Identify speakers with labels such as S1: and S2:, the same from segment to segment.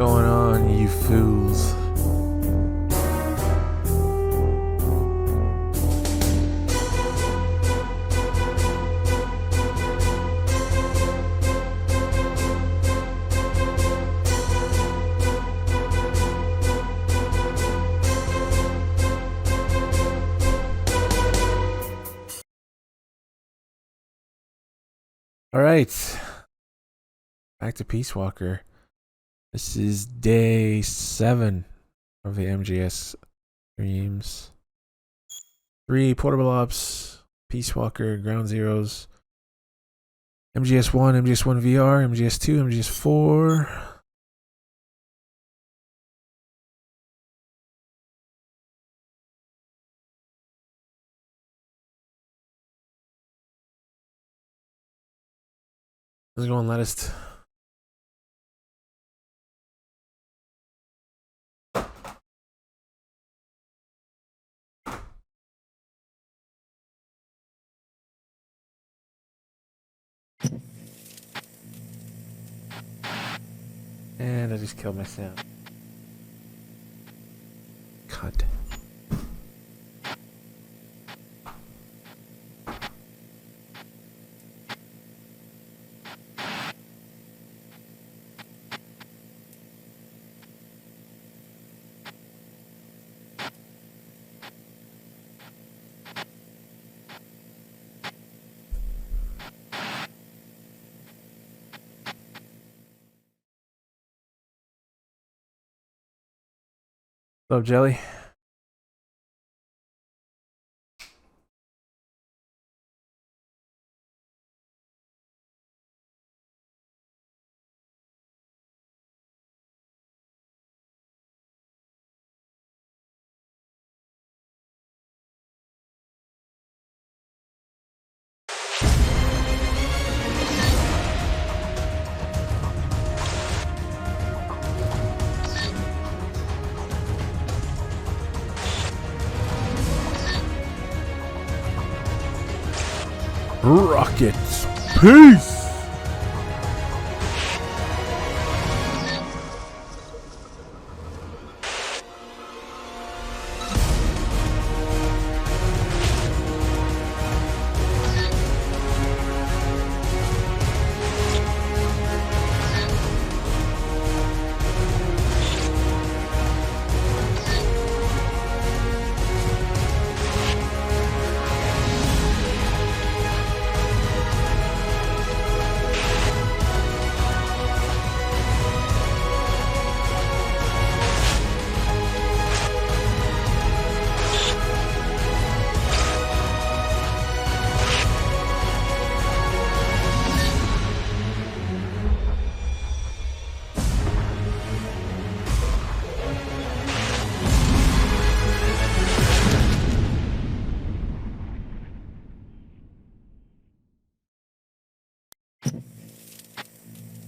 S1: going on, you fools? All right, back to Peace Walker. This is day 7 of the MGS streams. 3 portable ops, Peace Walker, Ground Zeroes, MGS 1, MGS 1 VR, MGS 2, MGS 4. Let's go on latest. And I just killed my sound. Cunt. What's up, Jelly? Rockets. Peace!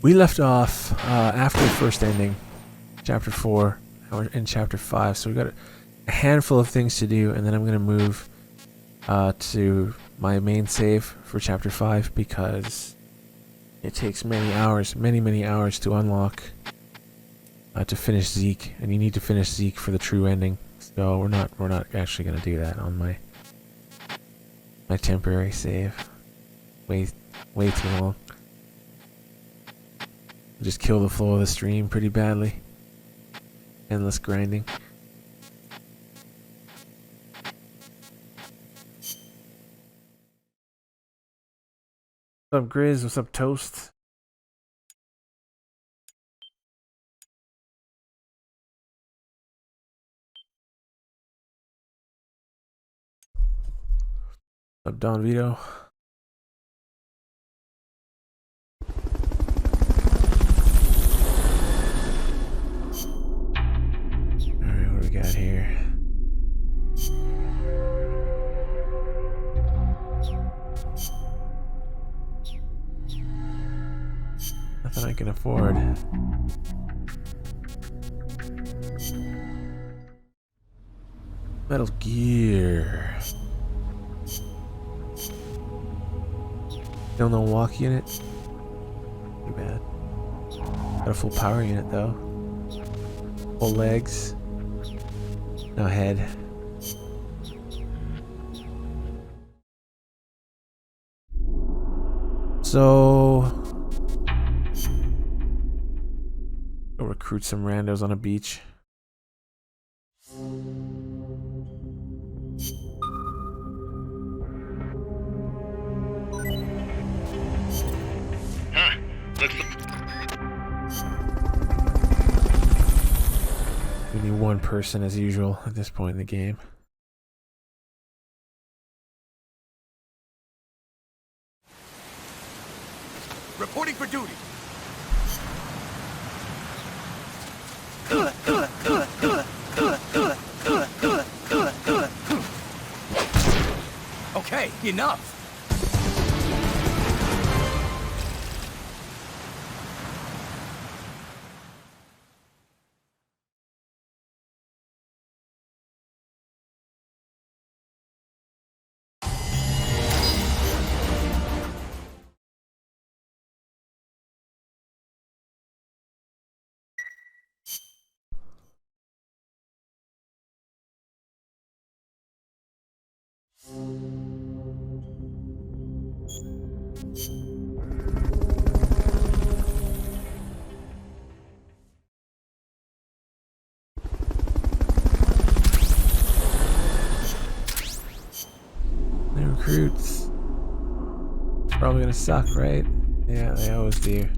S1: We left off after the first ending, chapter 4, and we're in chapter 5, so we got a handful of things to do, and then I'm going to move to my main save for chapter 5 because it takes many hours to unlock to finish Zeke, and you need to finish Zeke for the true ending. So we're not actually going to do that on my temporary save. Way too long. Just kill the flow of the stream pretty badly. Endless grinding. What's up, Grizz? What's up, Toast? What's up, Don Vito? Got here. Nothing I can afford. Metal Gear. Still no walk unit. Too bad. Got a full power unit though. Full legs. No head. So go recruit some randos on a beach. We need one person as usual at this point in the game.
S2: Reporting for duty. Okay, enough.
S1: New recruits. Probably gonna suck, right? Yeah, they always do.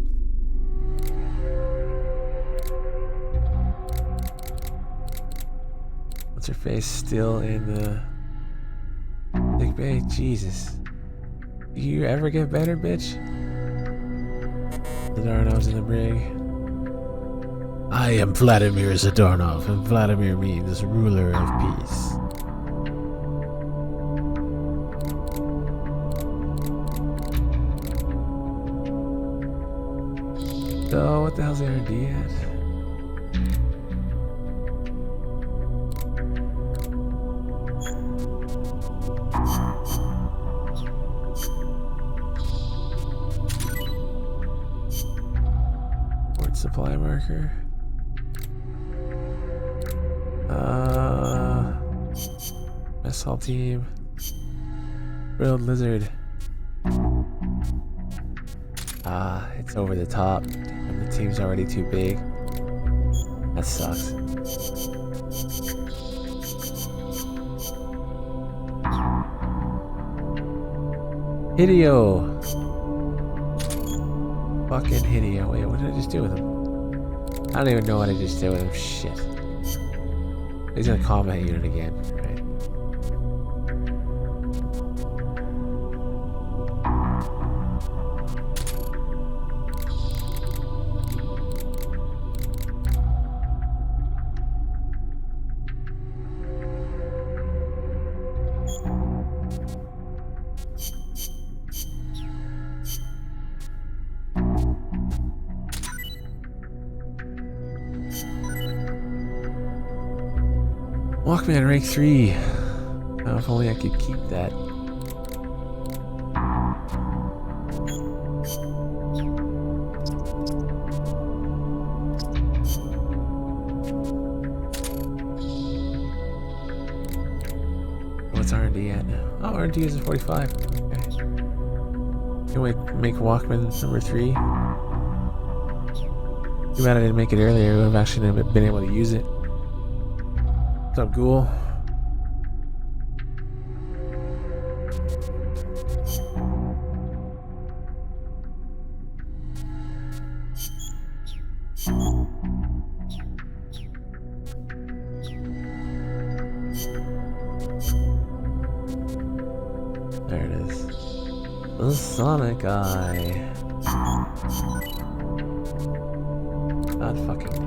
S1: What's her face still in the sick bay? Jesus. Do you ever get better, bitch? Zadarnov's in the brig. I am Vladimir Zadarnov, and Vladimir means ruler of peace. So, what the hell's the R&D at? Port supply marker. Mess hall team. Grilled lizard. It's over the top. And the team's already too big. That sucks. Hideo! Fucking Hideo. Wait, what did I just do with him? I don't even know what I just did with him. Shit. He's in a combat unit again, right? Walkman rank 3. Now, if only I could keep that. What's R&D at now? Oh, R&D is at 45. Okay. Can we make Walkman number 3? Too bad I didn't make it earlier. I would have actually been able to use it. What's up, Ghoul? There it is. The Sonic Eye. God fucking.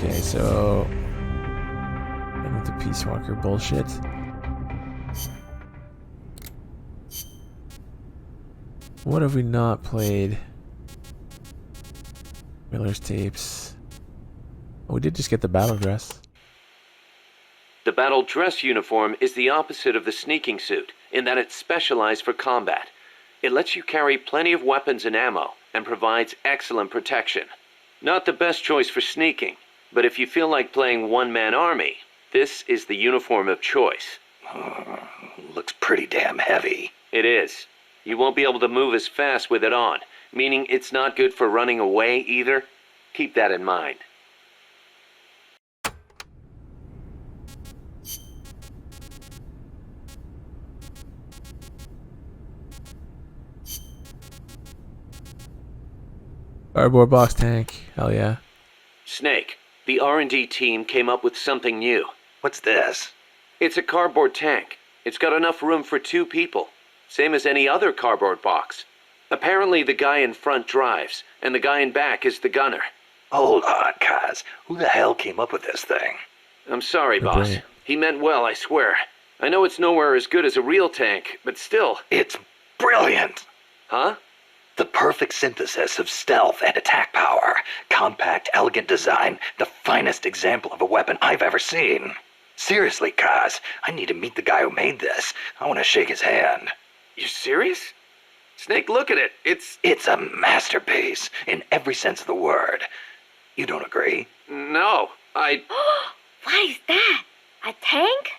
S1: Okay, so and with the Peace Walker bullshit. What have we not played? Miller's tapes. Oh, we did just get the battle dress.
S3: The battle dress uniform is the opposite of the sneaking suit, in that it's specialized for combat. It lets you carry plenty of weapons and ammo, and provides excellent protection. Not the best choice for sneaking, but if you feel like playing one-man army, this is the uniform of choice.
S4: Looks pretty damn heavy.
S3: It is. You won't be able to move as fast with it on, meaning it's not good for running away either. Keep that in mind.
S1: Cardboard box tank. Hell yeah.
S3: Snake, the R&D team came up with something new.
S4: What's this?
S3: It's a cardboard tank. It's got enough room for 2 people. Same as any other cardboard box. Apparently the guy in front drives, and the guy in back is the gunner.
S4: Hold on, Kaz. Who the hell came up with this thing?
S3: I'm sorry,
S1: Okay.
S3: boss. He meant well, I swear. I know it's nowhere as good as a real tank, but still.
S4: It's brilliant!
S3: Huh?
S4: The perfect synthesis of stealth and attack power. Compact, elegant design. The finest example of a weapon I've ever seen. Seriously, Kaz, I need to meet the guy who made this. I want to shake his hand.
S3: You serious? Snake, look at it.
S4: It's a masterpiece, in every sense of the word. You don't agree?
S3: No,
S5: What is that? A tank?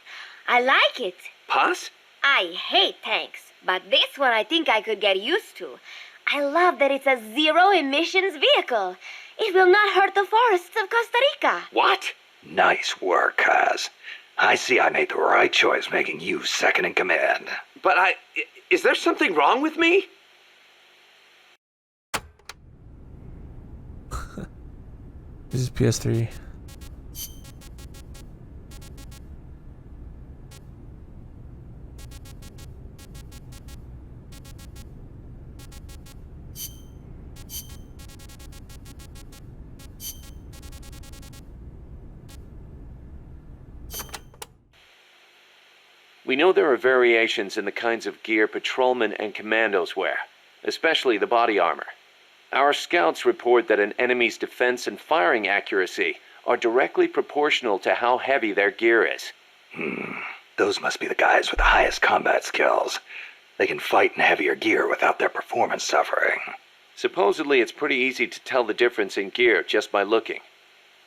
S5: I like it.
S3: Pass?
S5: I hate tanks, but this one I think I could get used to. I love that it's a zero-emissions vehicle. It will not hurt the forests of Costa Rica.
S3: What?
S4: Nice work, Kaz. I see I made the right choice making you second in command.
S3: But is there something wrong with me?
S1: This is PS3.
S3: We know there are variations in the kinds of gear patrolmen and commandos wear, especially the body armor. Our scouts report that an enemy's defense and firing accuracy are directly proportional to how heavy their gear is.
S4: Those must be the guys with the highest combat skills. They can fight in heavier gear without their performance suffering.
S3: Supposedly it's pretty easy to tell the difference in gear just by looking.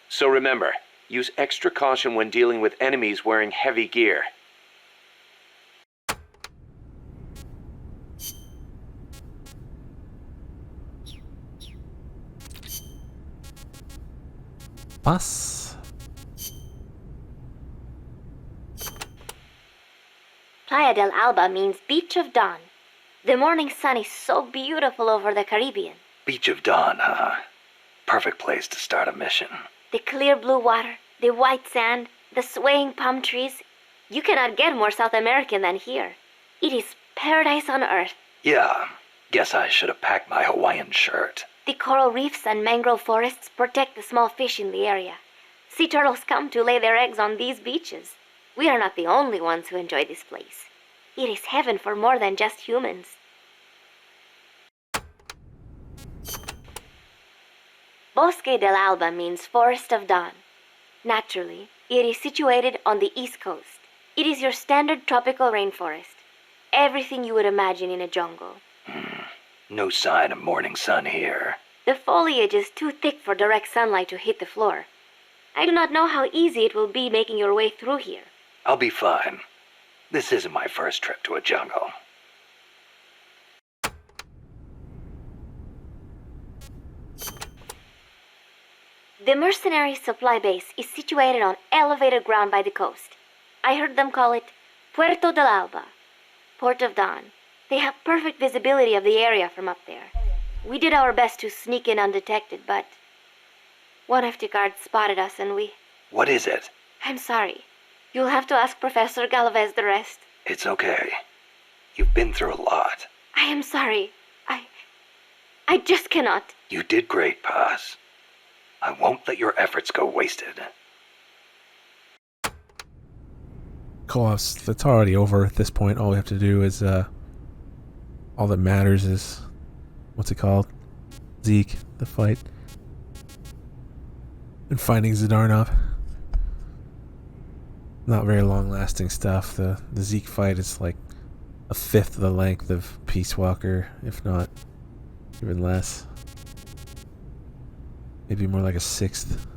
S3: So remember, use extra caution when dealing with enemies wearing heavy gear.
S1: Pass.
S5: Playa del Alba means Beach of Dawn. The morning sun is so beautiful over the Caribbean.
S4: Beach of Dawn, huh? Perfect place to start a mission.
S5: The clear blue water, the white sand, the swaying palm trees. You cannot get more South American than here. It is paradise on earth.
S4: Yeah, guess I should have packed my Hawaiian shirt.
S5: The coral reefs and mangrove forests protect the small fish in the area. Sea turtles come to lay their eggs on these beaches. We are not the only ones who enjoy this place. It is heaven for more than just humans. Bosque del Alba means Forest of Dawn. Naturally, it is situated on the east coast. It is your standard tropical rainforest. Everything you would imagine in a jungle.
S4: No sign of morning sun here.
S5: The foliage is too thick for direct sunlight to hit the floor. I do not know how easy it will be making your way through here.
S4: I'll be fine. This isn't my first trip to a jungle.
S5: The mercenary supply base is situated on elevated ground by the coast. I heard them call it Puerto del Alba, Port of Dawn. They have perfect visibility of the area from up there. We did our best to sneak in undetected, but one of the guards spotted us and we...
S4: What is it?
S5: I'm sorry. You'll have to ask Professor Galvez the rest.
S4: It's okay. You've been through a lot.
S5: I am sorry. I just cannot.
S4: You did great, Paz. I won't let your efforts go wasted.
S1: Co-ops, that's already over at this point. All we have to do is, all that matters is, what's it called? Zeke, the fight. And finding Zdarnov. Not very long-lasting stuff. The Zeke fight is like a fifth of the length of Peace Walker, if not even less. Maybe more like a sixth.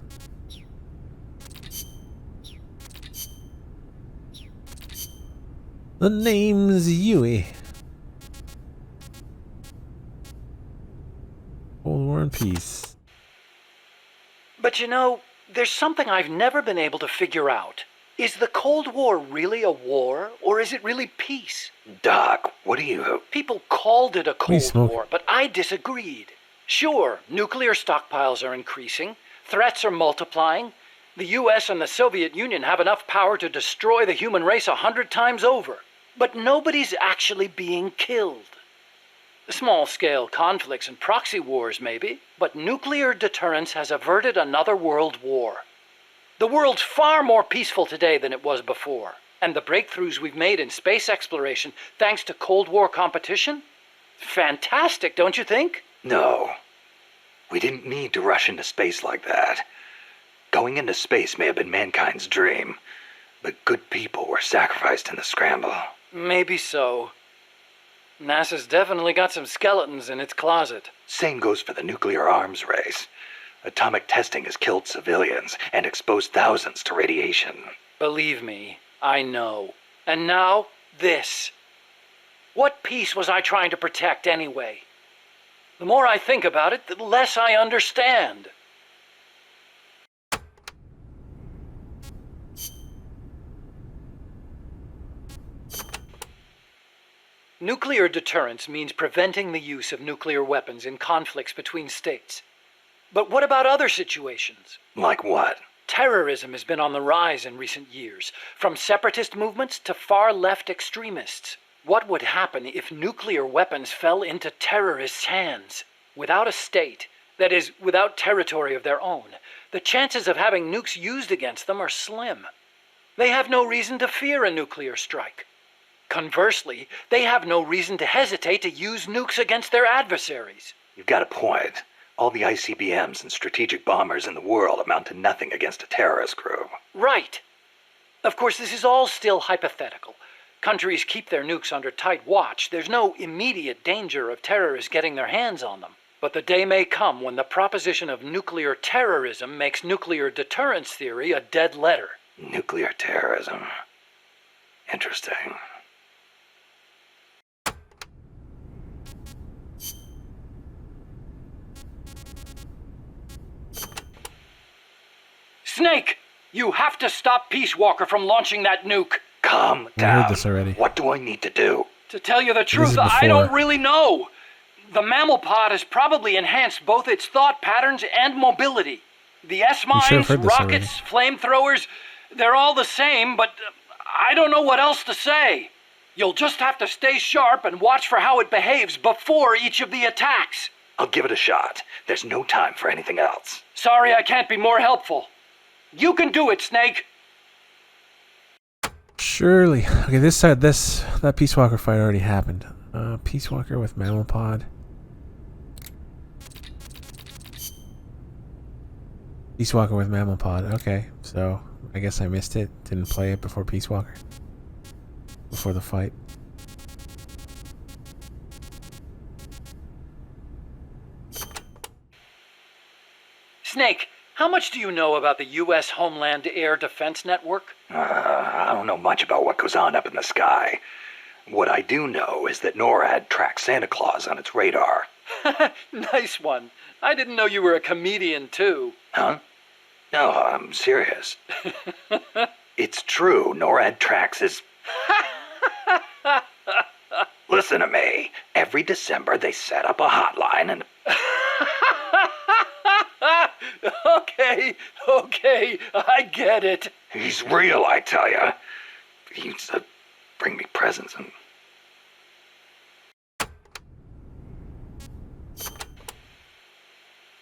S1: The name's Yui. Cold War and Peace.
S6: But you know, there's something I've never been able to figure out. Is the Cold War really a war, or is it really peace?
S4: Doc, what do you...
S6: People called it a Cold
S1: smoke.
S6: War, but I disagreed. Sure, nuclear stockpiles are increasing, threats are multiplying. The US and the Soviet Union have enough power to destroy the human race 100 times over. But nobody's actually being killed. Small-scale conflicts and proxy wars, maybe, but nuclear deterrence has averted another world war. The world's far more peaceful today than it was before, and the breakthroughs we've made in space exploration thanks to Cold War competition? Fantastic, don't you think?
S4: No. We didn't need to rush into space like that. Going into space may have been mankind's dream, but good people were sacrificed in the scramble.
S6: Maybe so. NASA's definitely got some skeletons in its closet.
S4: Same goes for the nuclear arms race. Atomic testing has killed civilians and exposed thousands to radiation.
S6: Believe me, I know. And now, this. What peace was I trying to protect anyway? The more I think about it, the less I understand. Nuclear deterrence means preventing the use of nuclear weapons in conflicts between states. But what about other situations?
S4: Like what?
S6: Terrorism has been on the rise in recent years, from separatist movements to far-left extremists. What would happen if nuclear weapons fell into terrorists' hands? Without a state, that is, without territory of their own, the chances of having nukes used against them are slim. They have no reason to fear a nuclear strike. Conversely, they have no reason to hesitate to use nukes against their adversaries.
S4: You've got a point. All the ICBMs and strategic bombers in the world amount to nothing against a terrorist group.
S6: Right. Of course, this is all still hypothetical. Countries keep their nukes under tight watch. There's no immediate danger of terrorists getting their hands on them. But the day may come when the proposition of nuclear terrorism makes nuclear deterrence theory a dead letter.
S4: Nuclear terrorism. Interesting.
S6: Snake! You have to stop Peace Walker from launching that nuke!
S4: Calm
S1: I
S4: down.
S1: heard this already.
S4: What do I need to do?
S6: To tell you the
S1: is
S6: truth, I
S1: before.
S6: don't really know. The mammal pod has probably enhanced both its thought patterns and mobility. The
S1: You should have
S6: S-mines,
S1: heard this
S6: rockets, flamethrowers, they're all the same, but I don't know what else to say. You'll just have to stay sharp and watch for how it behaves before each of the attacks.
S4: I'll give it a shot. There's no time for anything else.
S6: Sorry I can't be more helpful. You can do it, Snake.
S1: Surely. Okay, that Peace Walker fight already happened. Peace Walker with Mammal Pod. Peace Walker with Mammal Pod. Okay, so I guess I missed it. Didn't play it before Peace Walker. Before the fight.
S6: Snake, how much do you know about the U.S. Homeland Air Defense Network?
S4: I don't know much about what goes on up in the sky. What I do know is that NORAD tracks Santa Claus on its radar.
S6: Nice one. I didn't know you were a comedian, too.
S4: Huh? No, I'm serious. It's true, NORAD tracks his... Listen to me. Every December they set up a hotline and...
S6: Okay, I get it.
S4: He's real, I tell ya. He used to bring me presents and...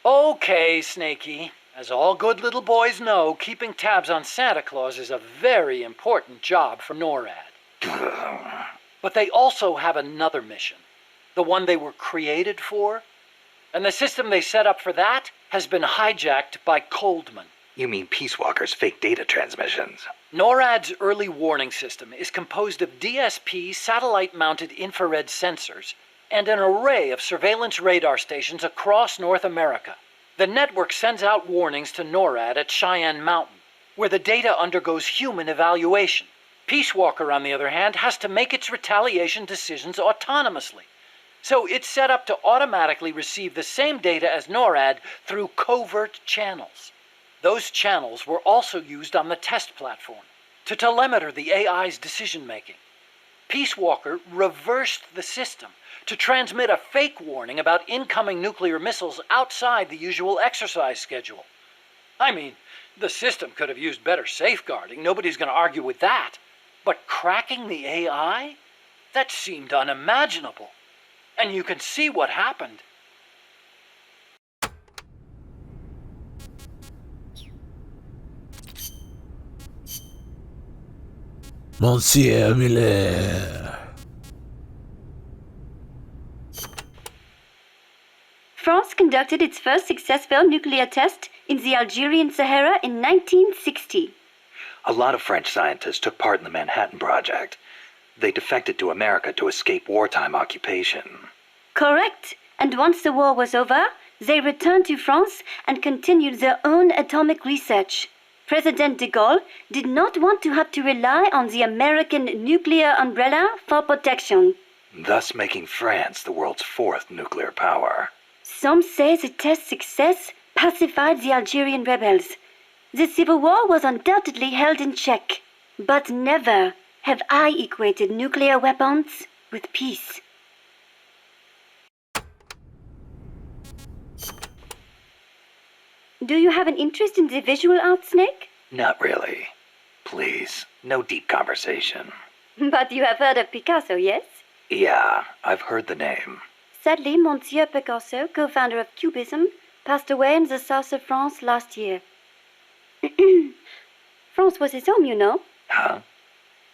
S6: Okay, Snakey. As all good little boys know, keeping tabs on Santa Claus is a very important job for NORAD. But they also have another mission. The one they were created for. And the system they set up for that has been hijacked by Coldman.
S4: You mean Peace Walker's fake data transmissions?
S6: NORAD's early warning system is composed of DSP satellite-mounted infrared sensors and an array of surveillance radar stations across North America. The network sends out warnings to NORAD at Cheyenne Mountain, where the data undergoes human evaluation. Peace Walker, on the other hand, has to make its retaliation decisions autonomously. So it's set up to automatically receive the same data as NORAD through covert channels. Those channels were also used on the test platform to telemeter the AI's decision-making. Peace Walker reversed the system to transmit a fake warning about incoming nuclear missiles outside the usual exercise schedule. I mean, the system could have used better safeguarding. Nobody's going to argue with that. But cracking the AI? That seemed unimaginable. And you can see what happened.
S1: Monsieur Miller.
S7: France conducted its first successful nuclear test in the Algerian Sahara in 1960.
S4: A lot of French scientists took part in the Manhattan Project. They defected to America to escape wartime occupation.
S7: Correct. And once the war was over, they returned to France and continued their own atomic research. President de Gaulle did not want to have to rely on the American nuclear umbrella for protection.
S4: Thus making France the world's fourth nuclear power.
S7: Some say the test success pacified the Algerian rebels. The civil war was undoubtedly held in check. But never have I equated nuclear weapons with peace. Do you have an interest in the visual arts, Snake?
S4: Not really. Please, no deep conversation.
S7: But you have heard of Picasso, yes?
S4: Yeah, I've heard the name.
S7: Sadly, Monsieur Picasso, co-founder of Cubism, passed away in the south of France last year. France was his home, you know.
S4: Huh?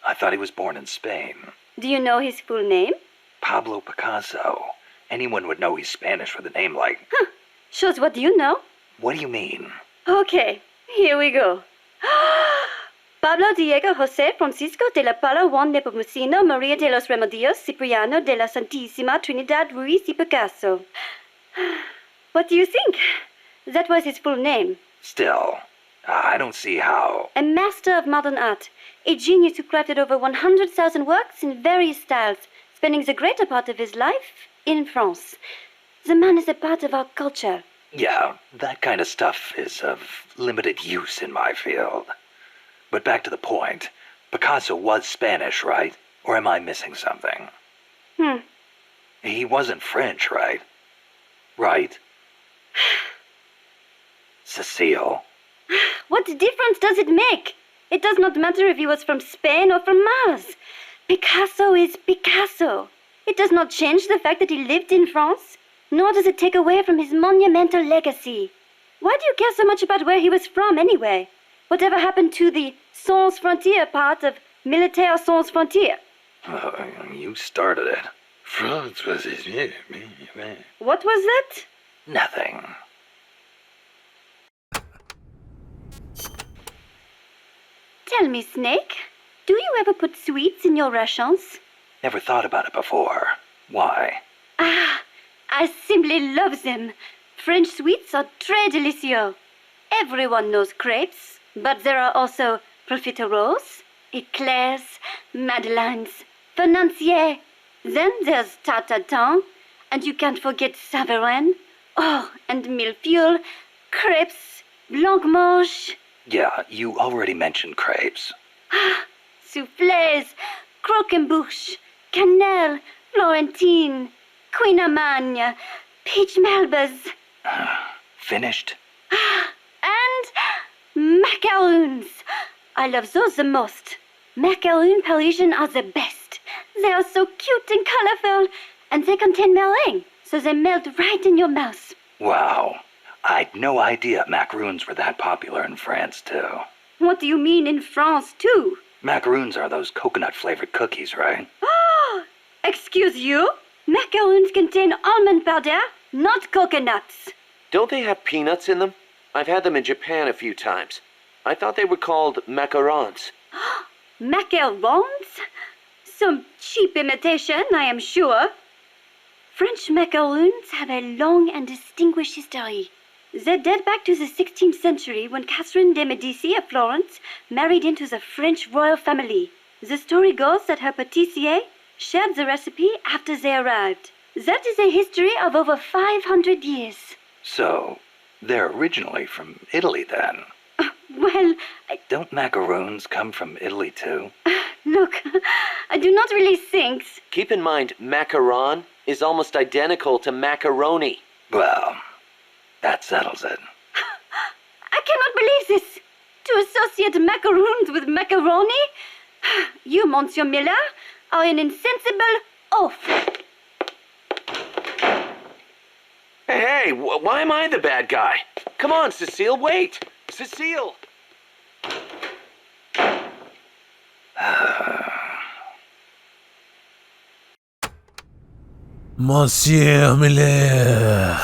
S4: I thought he was born in Spain.
S7: Do you know his full name?
S4: Pablo Picasso. Anyone would know he's Spanish with a name like...
S7: Huh. Shows what you know.
S4: What do you mean?
S7: Okay, here we go. Pablo Diego José Francisco de la Pala Juan Nepomuceno María de los Remedios Cipriano de la Santísima Trinidad Ruiz y Picasso. What do you think? That was his full name.
S4: Still, I don't see how...
S7: A master of modern art, a genius who crafted over 100,000 works in various styles, spending the greater part of his life in France. The man is a part of our culture.
S4: Yeah, that kind of stuff is of limited use in my field. But back to the point. Picasso was Spanish, right? Or am I missing something? He wasn't French, right? Right? Cecile.
S7: What difference does it make? It does not matter if he was from Spain or from Mars. Picasso is Picasso. It does not change the fact that he lived in France, nor does it take away from his monumental legacy. Why do you care so much about where he was from, anyway? Whatever happened to the sans frontière part of Militaire sans frontière?
S4: You started it.
S8: France was his name.
S7: What was that?
S4: Nothing.
S7: Tell me, Snake, do you ever put sweets in your rations?
S4: Never thought about it before. Why?
S7: Ah, I simply love them. French sweets are très délicieux. Everyone knows crepes, but there are also profiteroles, eclairs, madeleines, financiers. Then there's tarte tatin, and you can't forget Savarin. Oh, and millefeuille, crepes, blancmange.
S4: Yeah, you already mentioned crepes.
S7: Ah, soufflés, croquembouche, cannelle, Florentine, Queen Amagne, peach melbas.
S4: Finished?
S7: And macaroons. I love those the most. Macaroon Parisian are the best. They are so cute and colorful, and they contain meringue, so they melt right in your mouth.
S4: Wow. I'd no idea macaroons were that popular in France, too.
S7: What do you mean in France, too?
S4: Macaroons are those coconut-flavored cookies, right?
S7: Oh, excuse you? Macaroons contain almond powder, not coconuts.
S3: Don't they have peanuts in them? I've had them in Japan a few times. I thought they were called macarons.
S7: Macarons? Some cheap imitation, I am sure. French macaroons have a long and distinguished history. They date back to the 16th century when Catherine de' Medici of Florence married into the French royal family. The story goes that her pâtissier shared the recipe after they arrived. That is a history of over 500 years.
S4: So, they're originally from Italy then.
S7: Well,
S4: Don't macaroons come from Italy too?
S7: look, I do not really think.
S3: Keep in mind, macaron is almost identical to macaroni.
S4: Well, that settles it.
S7: I cannot believe this. To associate macaroons with macaroni? You, Monsieur Miller, are an insensible oaf.
S3: Hey, why am I the bad guy? Come on, Cecile, wait! Cecile!
S1: Monsieur Miller.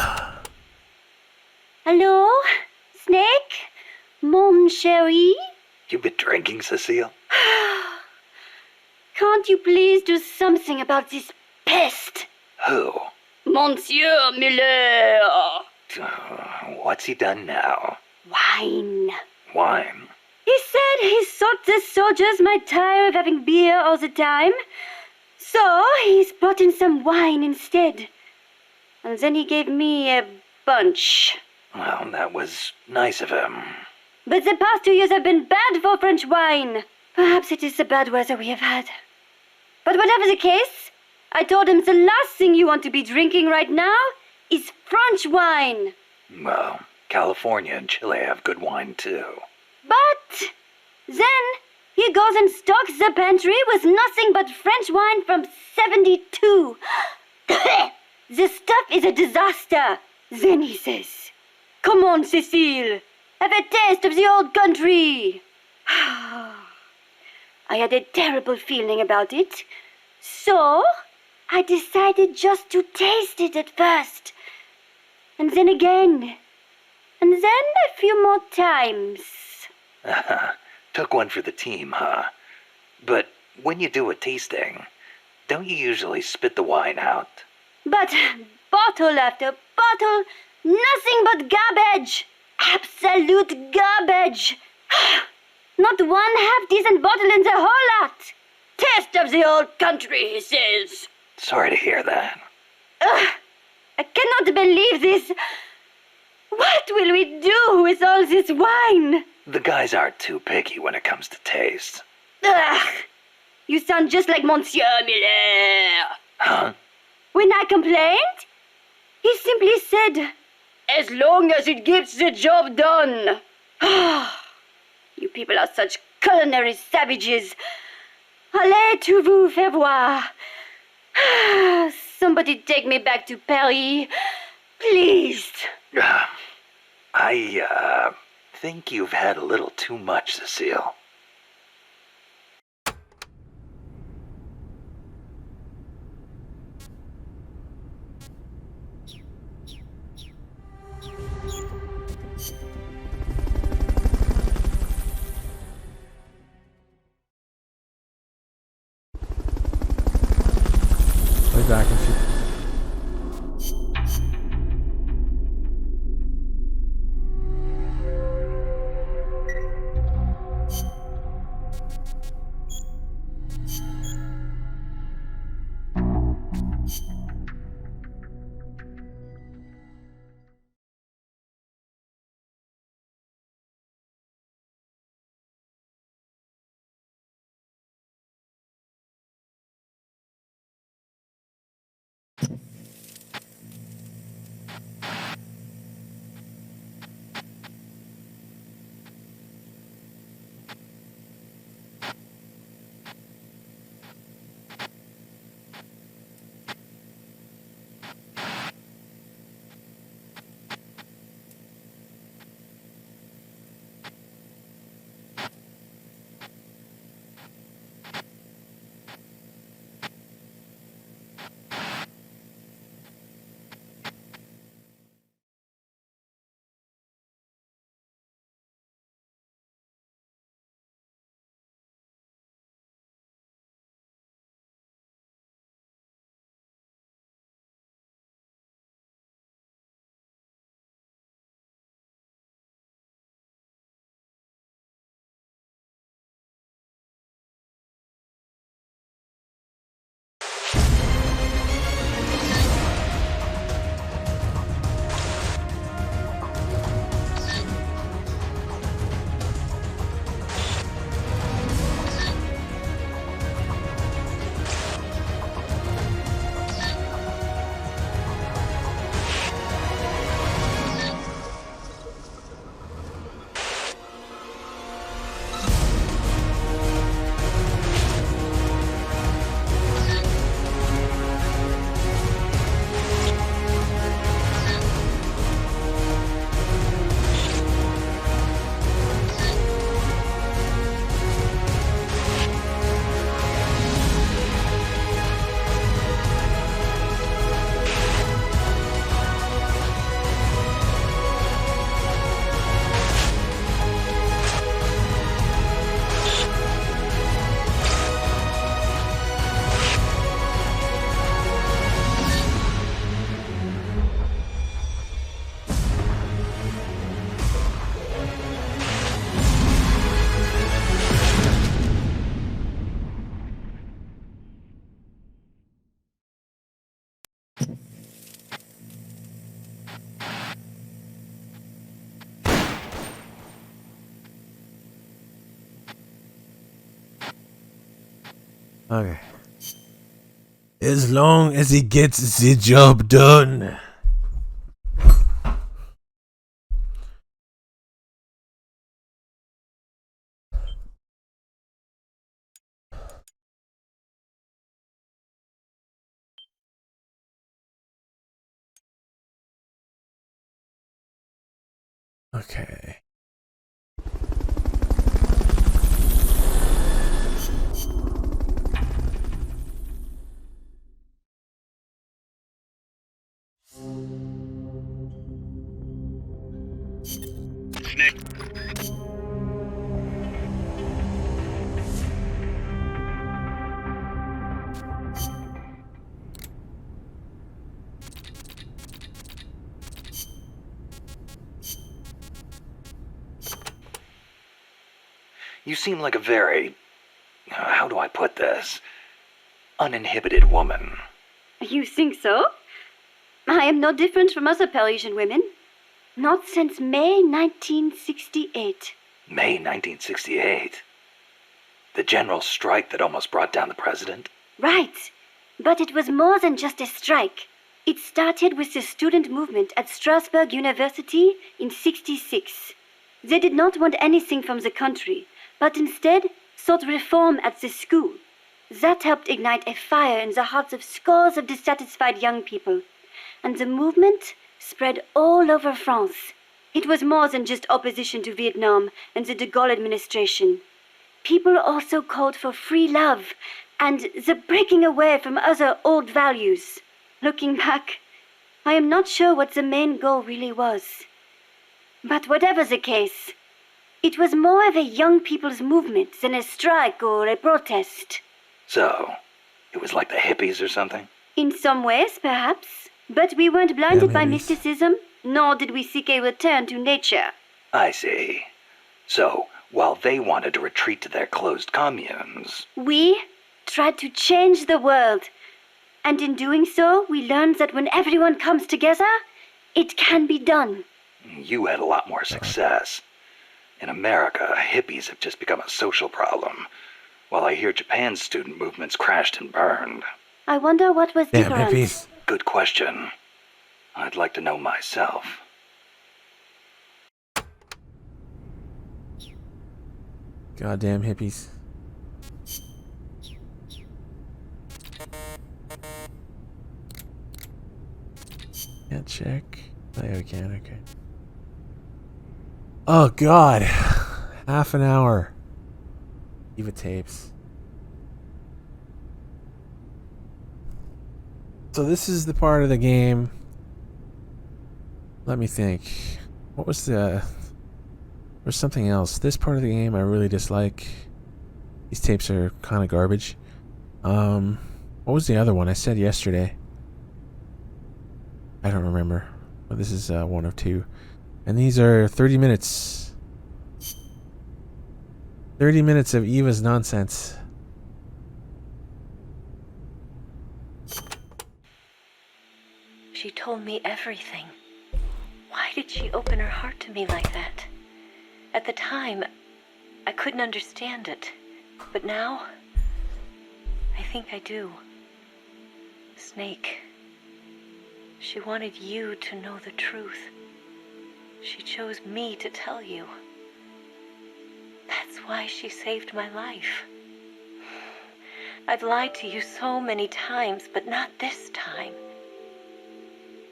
S7: Hello? Snake? Mon chéri?
S4: You been drinking, Cecile?
S7: Can't you please do something about this pest?
S4: Who?
S7: Monsieur Miller!
S4: What's he done now?
S7: Wine.
S4: Wine?
S7: He said he thought the soldiers might tire of having beer all the time. So he's brought in some wine instead. And then he gave me a bunch.
S4: Well, that was nice of him.
S7: But the past 2 years have been bad for French wine. Perhaps it is the bad weather we have had. But whatever the case, I told him the last thing you want to be drinking right now is French wine.
S4: Well, California and Chile have good wine too.
S7: But then he goes and stocks the pantry with nothing but French wine from 72. The stuff is a disaster. Then he says, "Come on, Cecile, have a taste of the old country." I had a terrible feeling about it. So I decided just to taste it at first. And then again. And then a few more times.
S4: Took one for the team, huh? But when you do a tasting, don't you usually spit the wine out?
S7: But bottle after bottle, nothing but garbage. Absolute garbage. Not one half-decent bottle in the whole lot. Taste of the old country, he says.
S4: Sorry to hear that.
S7: I cannot believe this. What will we do with all this wine?
S4: The guys aren't too picky when it comes to taste.
S7: Ugh, you sound just like Monsieur Miller.
S4: Huh?
S7: When I complained, he simply said, "As long as it gets the job done." You people are such culinary savages. Allez to vous faire voir. Somebody take me back to Paris, please.
S4: I think you've had a little too much, Cecile.
S1: Way back in Okay. As long as he gets the job done. Okay.
S4: You seem like a very, how do I put this, uninhibited woman.
S7: You think so? I am no different from other Parisian women. Not since May 1968.
S4: May 1968? The general strike that almost brought down the president?
S7: Right. But it was more than just a strike. It started with the student movement at Strasbourg University in '66. They did not want anything from the country, but instead sought reform at the school. That helped ignite a fire in the hearts of scores of dissatisfied young people. And the movement spread all over France. It was more than just opposition to Vietnam and the de Gaulle administration. People also called for free love and the breaking away from other old values. Looking back, I am not sure what the main goal really was. But whatever the case, it was more of a young people's movement than a strike or a protest.
S4: So, it was like the hippies or something?
S7: In some ways, perhaps. But we weren't blinded by
S1: hippies.
S7: mysticism, nor did we seek a return to nature.
S4: I see. So, while they wanted to retreat to their closed communes,
S7: We tried to change the world. And in doing so, we learned that when everyone comes together, it can be done.
S4: you had a lot more success. In America, hippies have just become a social problem, while I hear Japan's student movements crashed and burned.
S7: I wonder what was
S1: Damn
S7: different.
S1: hippies.
S4: Good question. I'd like to know myself.
S1: Goddamn hippies. Can't check. Oh, yeah, we can. Okay. Oh God, half an hour. Eva tapes. So this is the part of the game. Let me think. What was the? There's something else. This part of the game I really dislike. These tapes are kind of garbage. What was the other one I said yesterday? I don't remember. But this is one of two. And these are 30 minutes. 30 minutes of Eva's nonsense.
S9: She told me everything. Why did she open her heart to me like that? At the time, I couldn't understand it. But now, I think I do. Snake. She wanted you to know the truth. She chose me to tell you. That's why she saved my life. I've lied to you so many times, but not this time.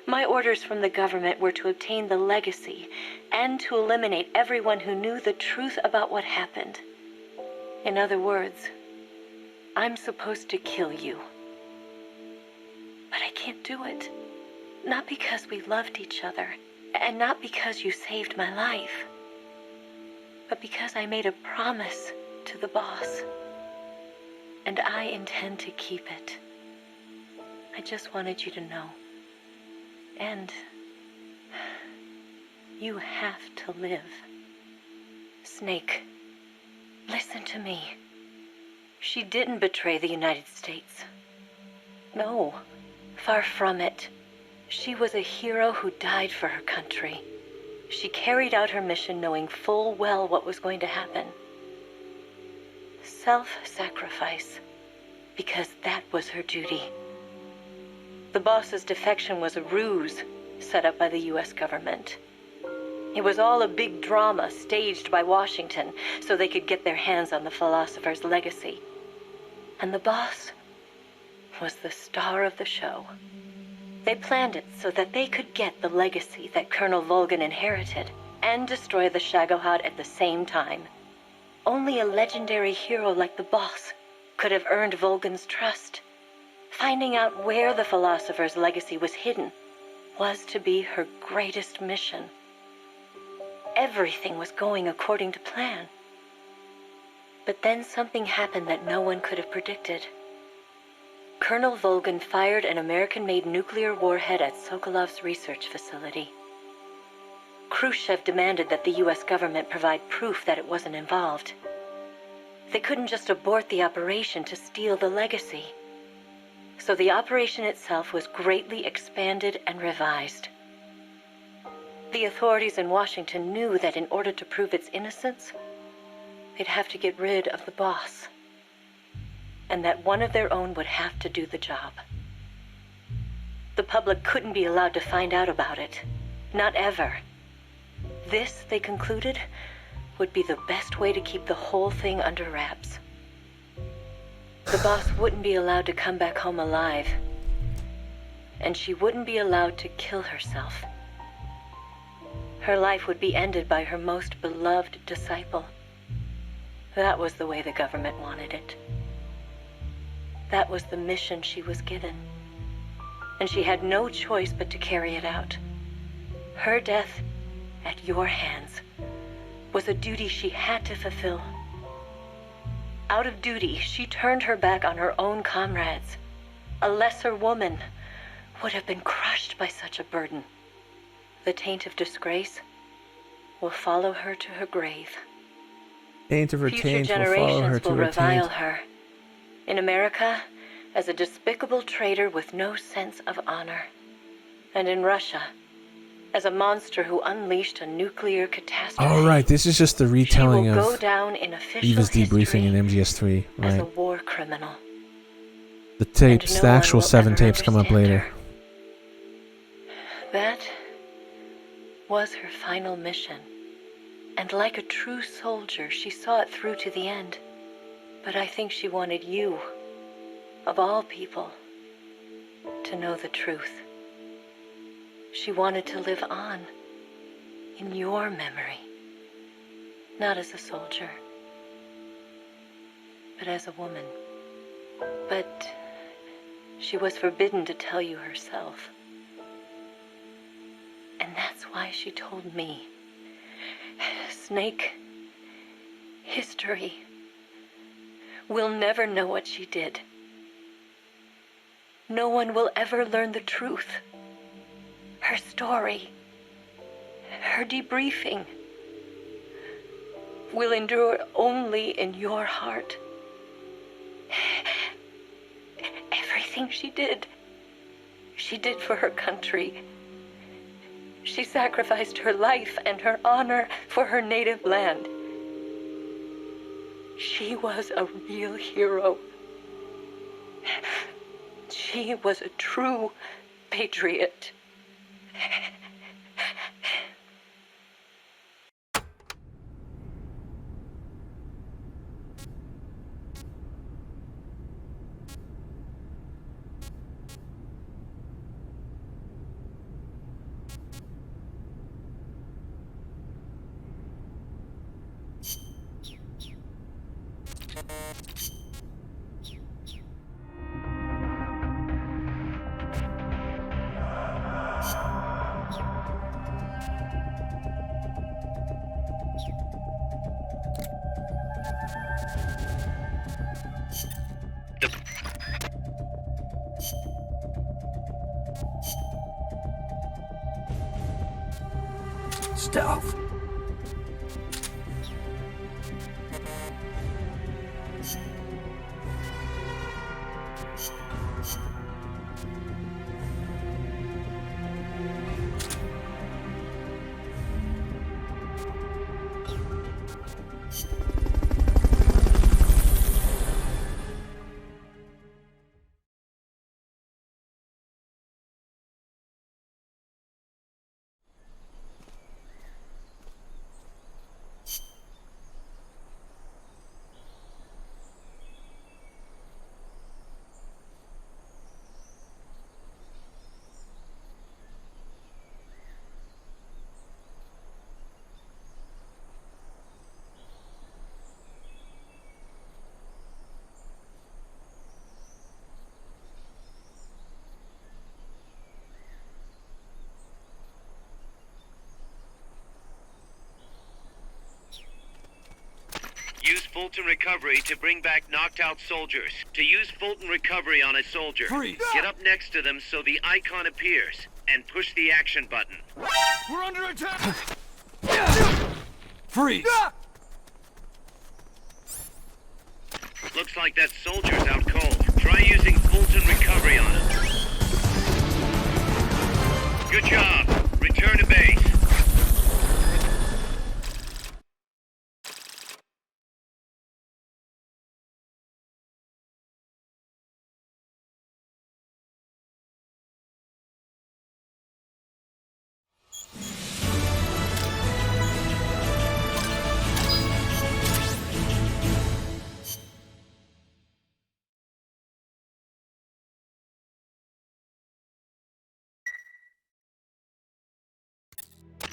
S9: My orders from the government were to obtain the legacy and to eliminate everyone who knew the truth about what happened. In other words, I'm supposed to kill you. But I can't do it. Not because we loved each other, and not because you saved my life, but because I made a promise to the boss. And I intend to keep it. I just wanted you to know. And you have to live. Snake, listen to me. She didn't betray the United States. No, far from it. She was a hero who died for her country. She carried out her mission knowing full well what was going to happen. Self-sacrifice. because that was her duty. The boss's defection was a ruse set up by the U.S. government. It was all a big drama staged by Washington so they could get their hands on the philosopher's legacy. And the boss was the star of the show. They planned it so that they could get the legacy that Colonel Volgan inherited and destroy the Shagohod at the same time. Only a legendary hero like the boss could have earned Volgan's trust. Finding out where the philosopher's legacy was hidden was to be her greatest mission. Everything was going according to plan. But then something happened that no one could have predicted. Colonel Volgan fired an American-made nuclear warhead at Sokolov's research facility. Khrushchev demanded that the U.S. government provide proof that it wasn't involved. They couldn't just abort the operation to steal the legacy. So the operation itself was greatly expanded and revised. The authorities in Washington knew that in order to prove its innocence, they'd have to get rid of the boss, and that one of their own would have to do the job. The public couldn't be allowed to find out about it. Not ever. This, they concluded, would be the best way to keep the whole thing under wraps. The boss wouldn't be allowed to come back home alive, and she wouldn't be allowed to kill herself. Her life would be ended by her most beloved disciple. That was the way the government wanted it. That was the mission she was given, and she had no choice but to carry it out. Her death, at your hands, was a duty she had to fulfill. Out of duty, she turned her back on her own comrades. A lesser woman would have been crushed by such a burden. The taint of disgrace will follow her to her grave.
S1: Taint of her
S9: Future
S1: taint will follow her
S9: generations
S1: to
S9: will
S1: her
S9: revile
S1: taint.
S9: her. In America, as a despicable traitor with no sense of honor. And in Russia, as a monster who unleashed a nuclear catastrophe.
S1: Oh, right, this is just the retelling
S9: she will
S1: of
S9: go down in official
S1: Eva's debriefing
S9: history
S1: in MGS3.
S9: as a
S1: Right.
S9: war criminal.
S1: The tapes,
S9: no
S1: the
S9: one
S1: actual
S9: will
S1: 7
S9: ever
S1: tapes come up
S9: understand
S1: later.
S9: her. That was her final mission. And like a true soldier, she saw it through to the end. But I think she wanted you, of all people, to know the truth. She wanted to live on, in your memory. Not as a soldier, but as a woman. But she was forbidden to tell you herself. And that's why she told me. Snake, history, will never know what she did. No one will ever learn the truth. Her story, her debriefing, will endure only in your heart. Everything she did for her country. She sacrificed her life and her honor for her native land. She was a real hero. She was a true patriot.
S2: Stealth.
S3: Fulton Recovery to bring back knocked out soldiers. To use Fulton Recovery on a soldier,
S2: Freeze!
S3: get up next to them so the icon appears, and push the action button.
S2: We're under attack! Freeze!
S3: Looks like that soldier's out cold. Try using Fulton Recovery on him. Good job. Return to base.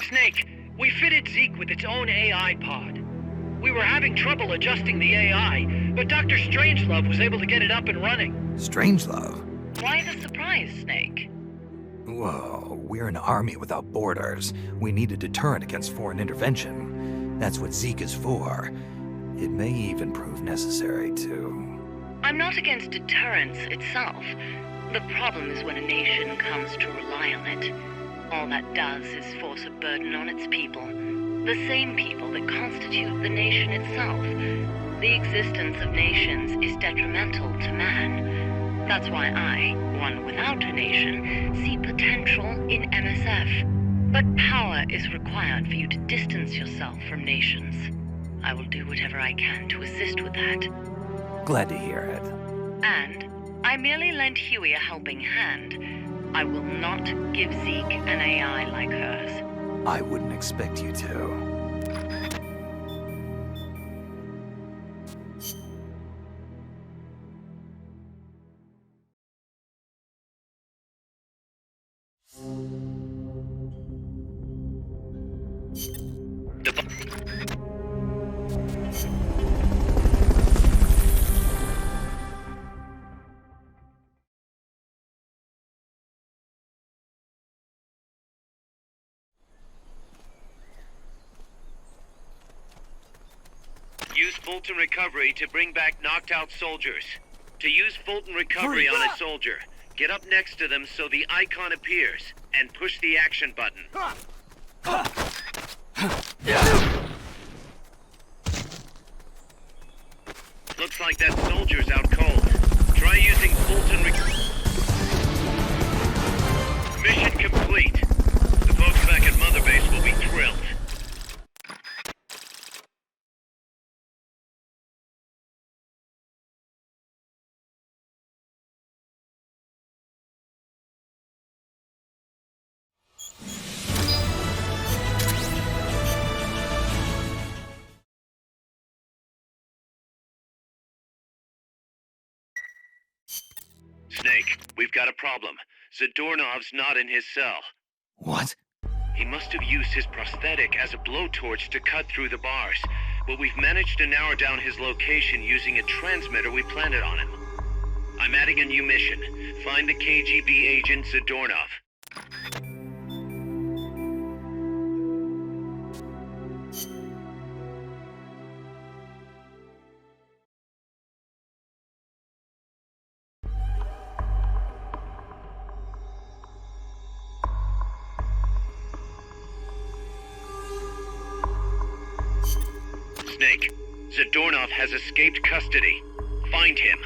S10: Snake, we fitted Zeke with its own AI pod. We were having trouble adjusting the AI, but Dr. Strangelove was able to get it up and running.
S4: Strangelove?
S10: Why the surprise, Snake?
S4: Whoa, we're an army without borders. We need a deterrent against foreign intervention. That's what Zeke is for. It may even prove necessary to...
S11: I'm not against deterrence itself. The problem is when a nation comes to rely on it. All that does is force a burden on its people. The same people that constitute the nation itself. The existence of nations is detrimental to man. That's why I, one without a nation, see potential in MSF. But power is required for you to distance yourself from nations. I will do whatever I can to assist with that.
S4: Glad to hear it.
S11: And I merely lent Huey a helping hand. I will not give Zeke an AI like hers.
S4: I wouldn't expect you to.
S3: Use Fulton Recovery to bring back knocked out soldiers. To use Fulton Recovery on a soldier, get up next to them so the icon appears, and push the action button. Looks like that soldier's out cold. Try using Fulton Mission complete. The folks back at Mother Base will be thrilled. Snake, we've got a problem. Zadornov's not in his cell.
S4: What?
S3: He must have used his prosthetic as a blowtorch to cut through the bars, but we've managed to narrow down his location using a transmitter we planted on him. I'm adding a new mission. Find the KGB agent Zadornov. Snake, Zadornov has escaped custody. Find him.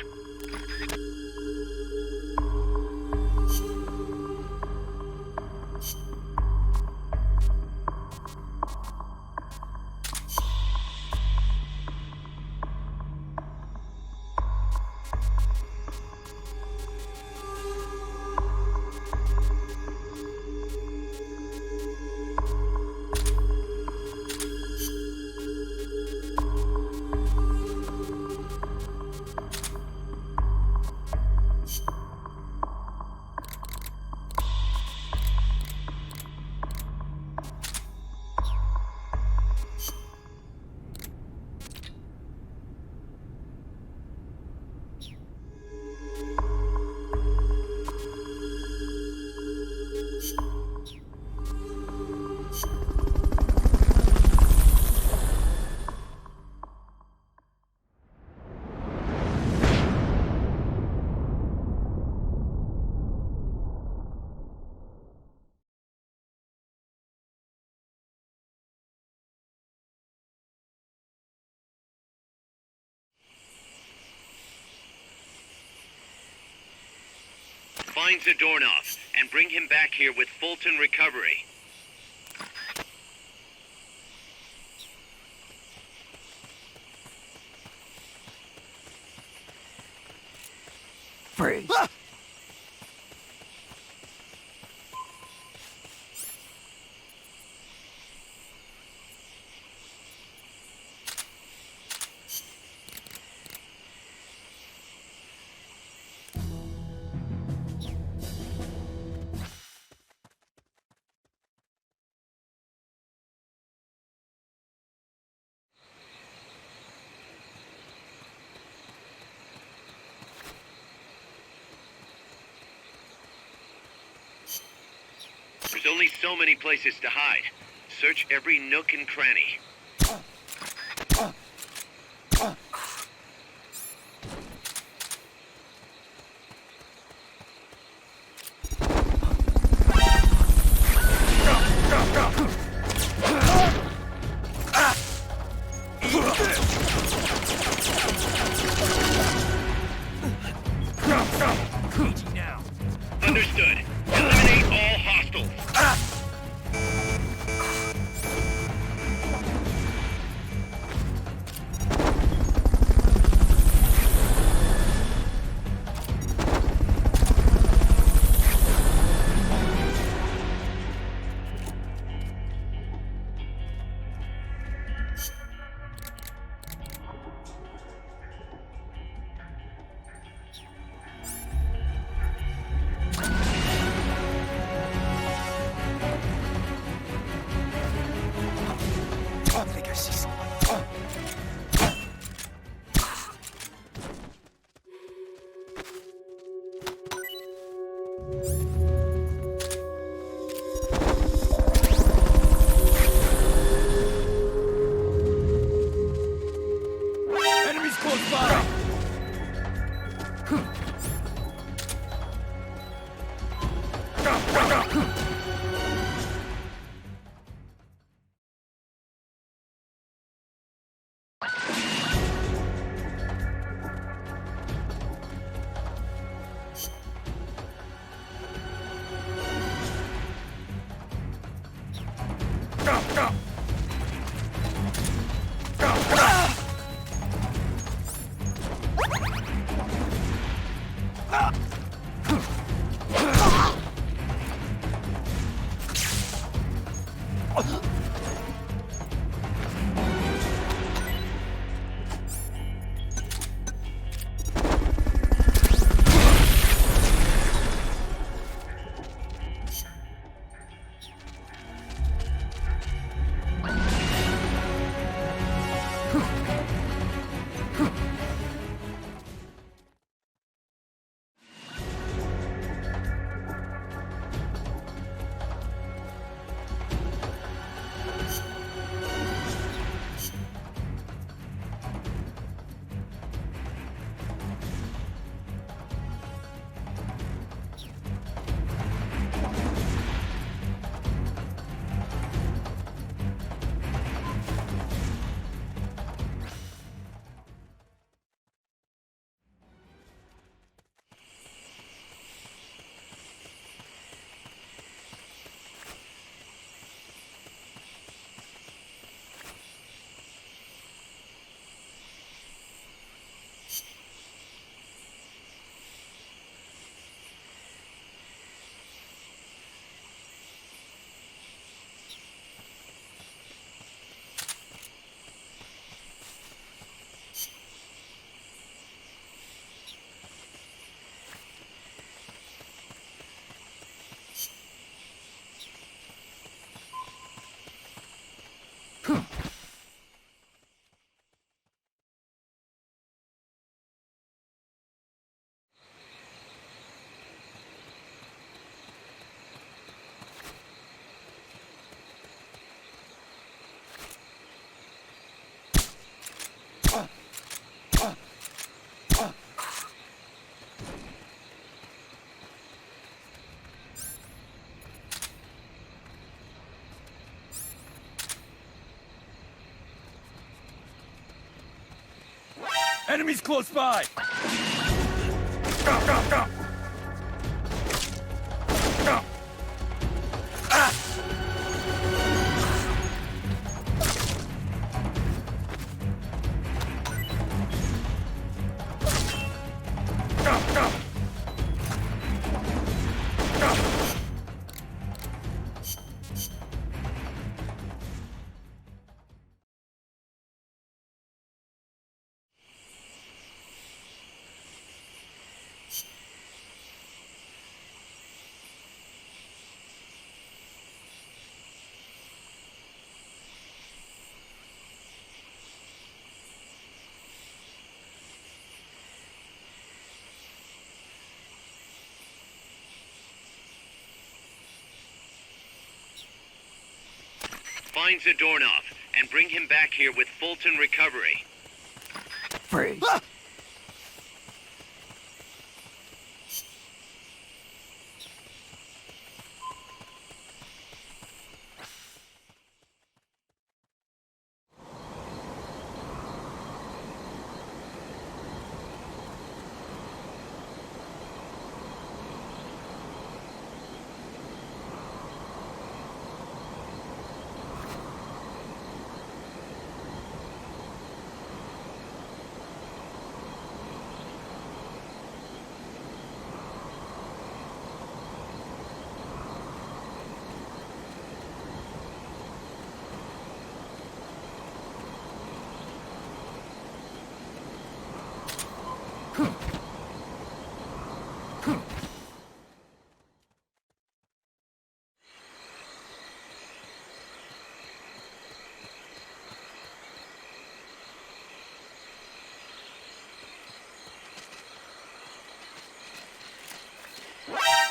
S10: find Zadornov and bring him back here with Fulton Recovery.
S2: Freeze!
S10: There's only so many places to hide. Search every nook and cranny. Understood. Eliminate all hostiles.
S2: I think I see someone. Enemies close by! Enemies close by! Go, go, go!
S10: Find Zadornov and bring him back here with Fulton recovery.
S2: Freeze.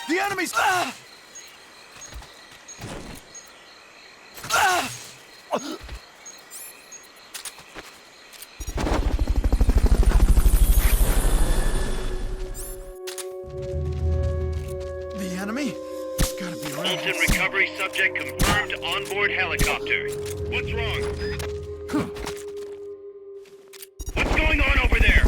S2: The enemy's... The enemy? Gotta be around.
S10: Fulton recovery subject confirmed onboard helicopter. What's wrong? What's going on over there?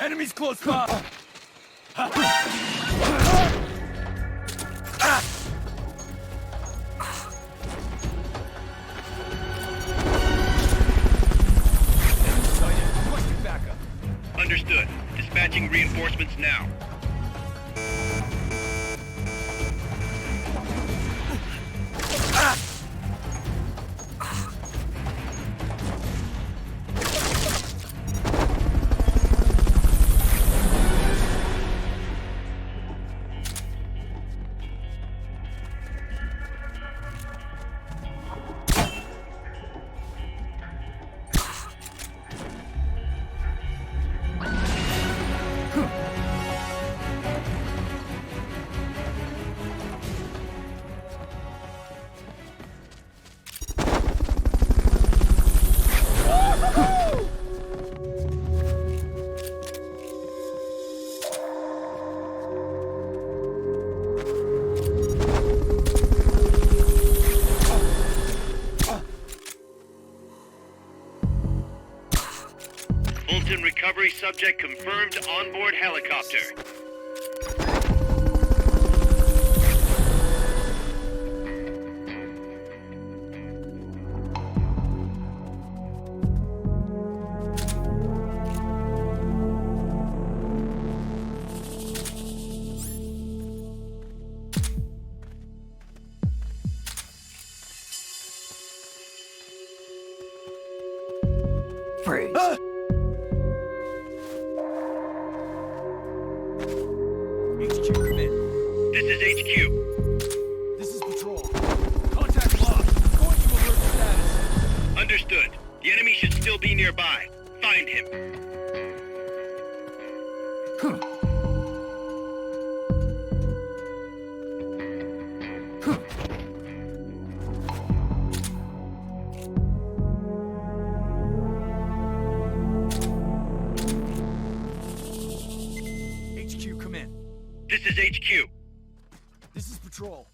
S2: Enemies close by! Requesting backup.
S10: Understood. Dispatching reinforcements now. Fulton recovery subject confirmed onboard helicopter.
S2: Freeze. HQ, come in.
S10: This is HQ.
S2: This is Patrol. Contact lost. Going to alert status.
S10: Understood. The enemy should still be nearby. Find him.
S2: HQ, come in.
S10: This is HQ.
S2: This is Patrol.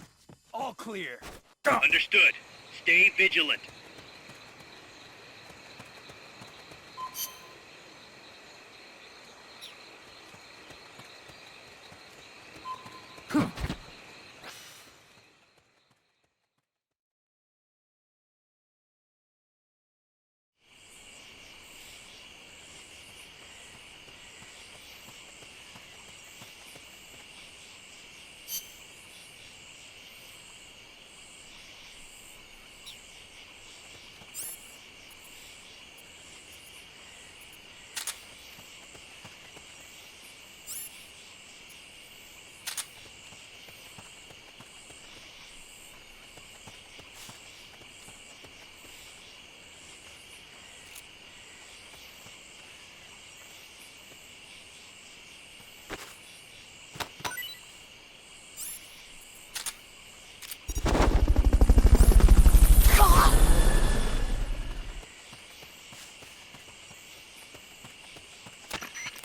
S2: All clear.
S10: Understood. Stay vigilant.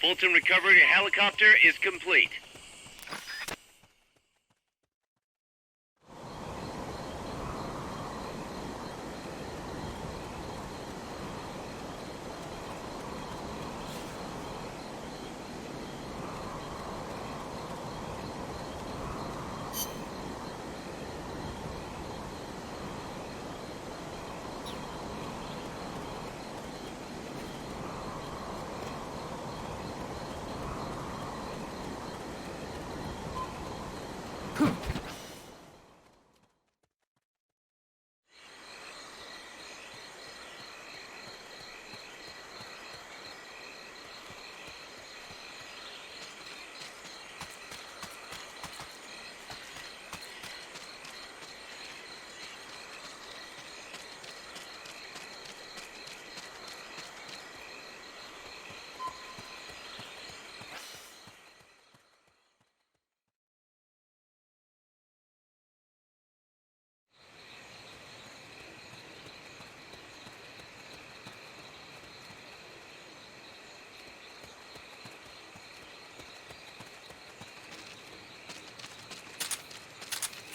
S10: Fulton recovery helicopter is complete.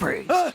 S12: Freeze.
S1: Oh,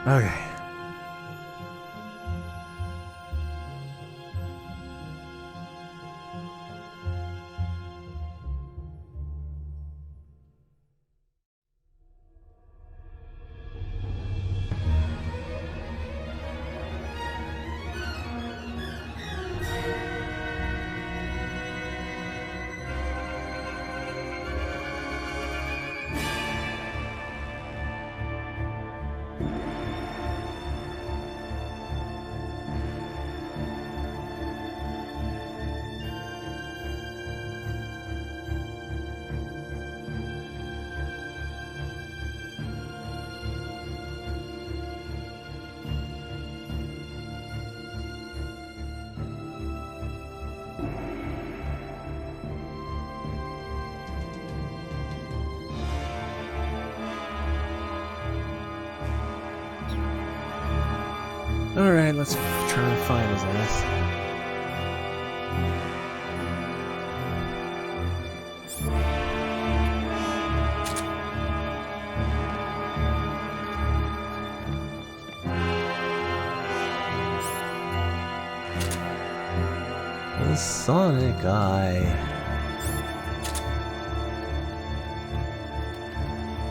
S1: Okay. Alright, let's try and find his ass. The Sonic Eye.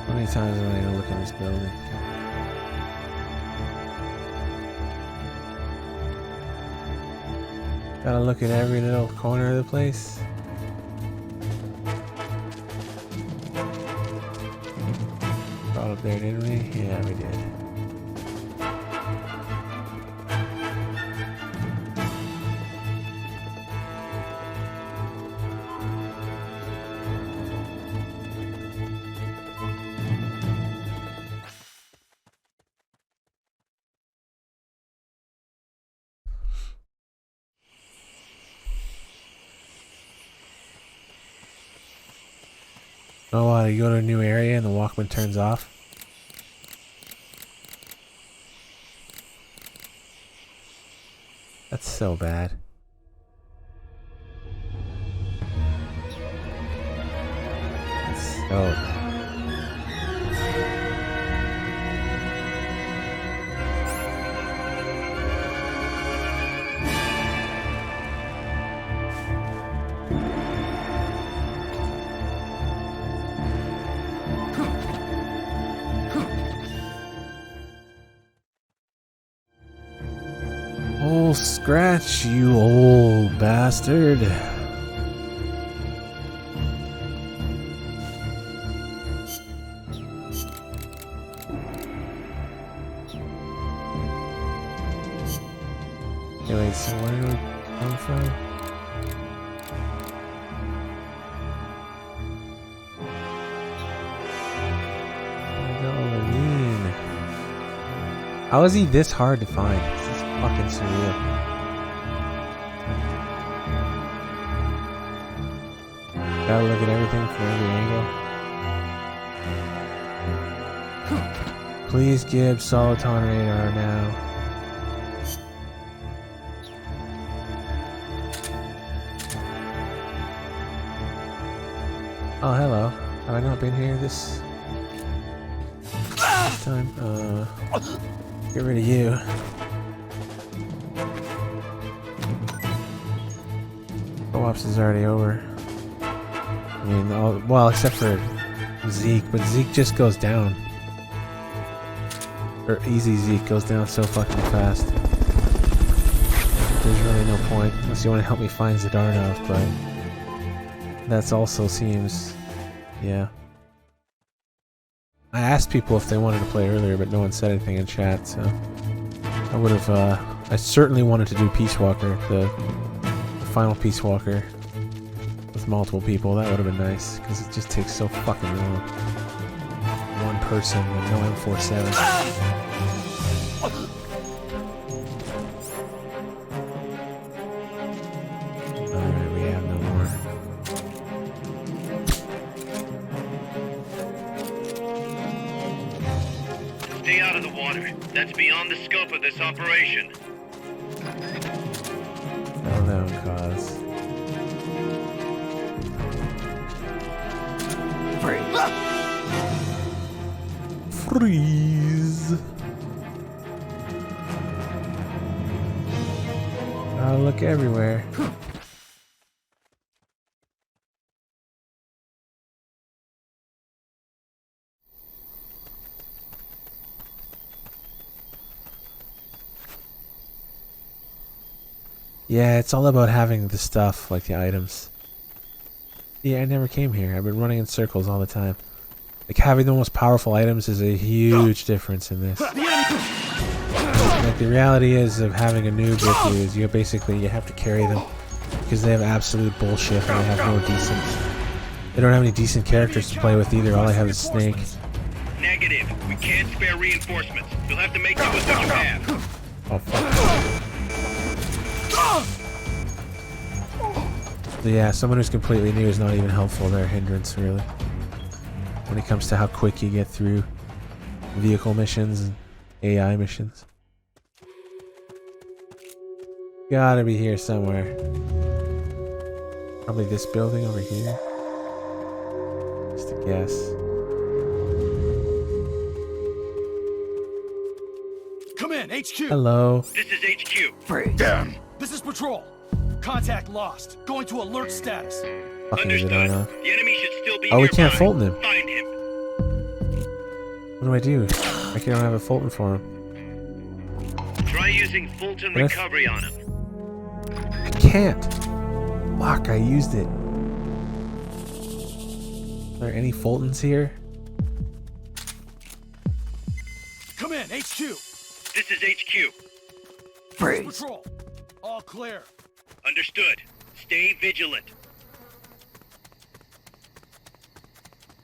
S1: How many times am I gonna look in this building? Gotta look at every little corner of the place. Got up there, didn't we? Yeah, we did. Oh, you go to a new area and the Walkman turns off. That's so bad. That's so bad. Oh, Scratch, you old bastard. Okay, wait, so where do we come from? How is he this hard to find? This is fucking surreal. Gotta look at everything from every angle. Please give Soliton radar now. Oh, hello. Have I not been here this time? Get rid of you. Co-ops is already over. I mean, well, except for Zeke, but Zeke just goes down. Or Easy Zeke goes down so fucking fast. There's really no point, unless you want to help me find Zdarnov, but that's also seems, yeah. I asked people if they wanted to play earlier, but no one said anything in chat, so I would have, I certainly wanted to do Peace Walker, the final Peace Walker with multiple people. That would have been nice, because it just takes so fucking long. One person with no M47. Alright, we have no more.
S10: Stay out of the water. That's beyond the scope of this operation.
S1: Unknown cause. Freeze. Gotta look everywhere. Yeah, it's all about having the stuff, like the items. Yeah, I never came here. I've been running in circles all the time. Like, having the most powerful items is a huge difference in this. Like, the reality is of having a noob with you is you have to carry them. Because they have absolute bullshit and they have no decent... They don't have any decent characters to play with either. All I have is Snake.
S10: Negative. We can't spare reinforcements. You'll have to make do with what you have.
S1: Oh, fuck. So yeah, someone who's completely new is not even helpful. They're a hindrance, really. When it comes to how quick you get through vehicle missions and AI missions. Gotta be here somewhere. Probably this building over here. Just a guess.
S2: Come in, HQ.
S1: Hello.
S10: This is HQ.
S2: Damn. This is Patrol. Contact lost. Going to alert status.
S1: Fucking is it on off?
S10: The enemy should still be
S1: Oh, we
S10: nearby.
S1: can't Fulton him.
S10: Find him.
S1: What do I do? I don't have a Fulton for him.
S10: Try using Fulton recovery on him.
S1: I can't. Fuck, I used it. Are there any Fultons here?
S2: Come in, HQ.
S10: This is HQ.
S2: Patrol. All clear.
S10: Understood. Stay vigilant.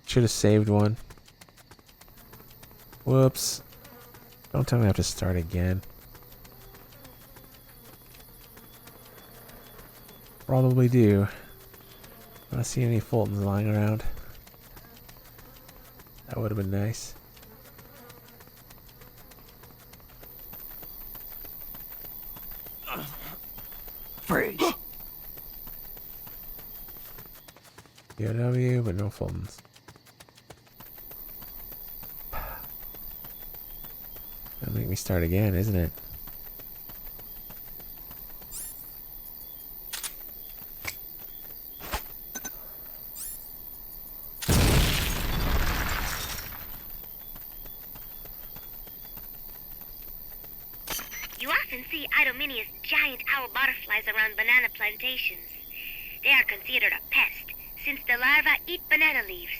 S1: Should have saved one. Whoops. Don't tell me I have to start again. Probably do. I don't see any Fultons lying around. That would have been nice.
S2: Freeze.
S1: POW, but no Fultons. That'll make me start again, isn't it?
S5: You often see Idominius giant owl butterflies around banana plantations. They are considered a pest, since the larvae eat banana leaves.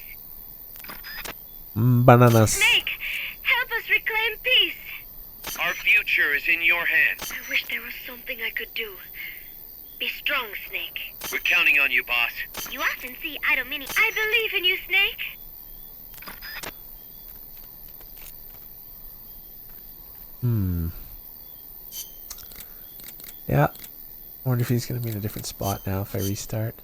S1: Bananas.
S5: Snake, help us reclaim peace.
S10: Our future is in your hands.
S5: I wish there was something I could do. Be strong, Snake.
S10: We're counting on you, boss.
S5: You often see Idomini. I believe in you, Snake.
S1: Yeah. I wonder if he's going to be in a different spot now if I restart.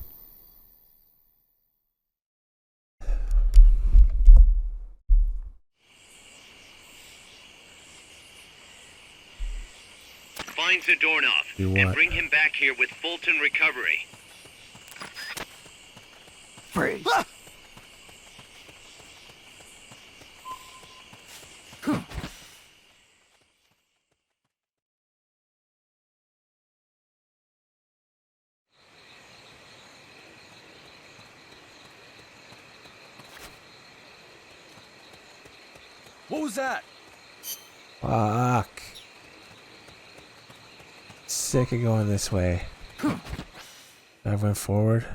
S10: Find Zadornov
S1: Do
S10: and
S1: what?
S10: bring him back here with Fulton recovery.
S2: Freeze. What was that?
S1: Fuck. Sick of going this way. I went forward.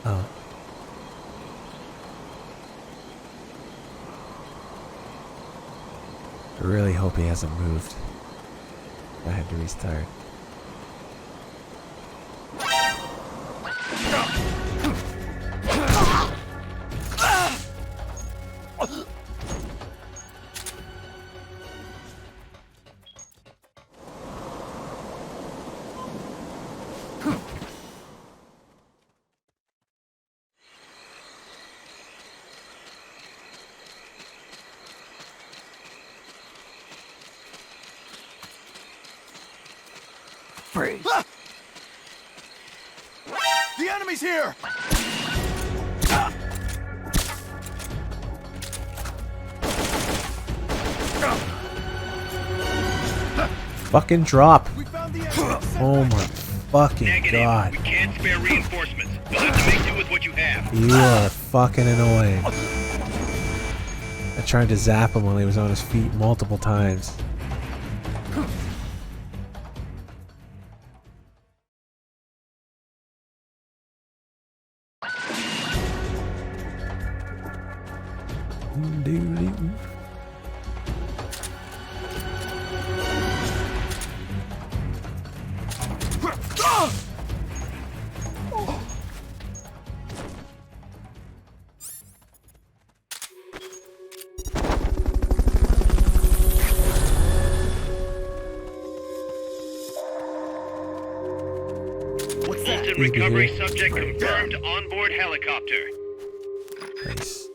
S1: Oh. I really hope he hasn't moved. I had to restart.
S4: Freeze.
S2: The enemy's here!
S1: Fucking drop.
S2: We found the enemy.
S1: Oh my fucking god.
S10: We can't spare reinforcements. You'll have to make do with what you have.
S1: You are fucking annoying. I tried to zap him while he was on his feet multiple times.
S10: Fulton recovery subject confirmed onboard helicopter.
S1: Nice.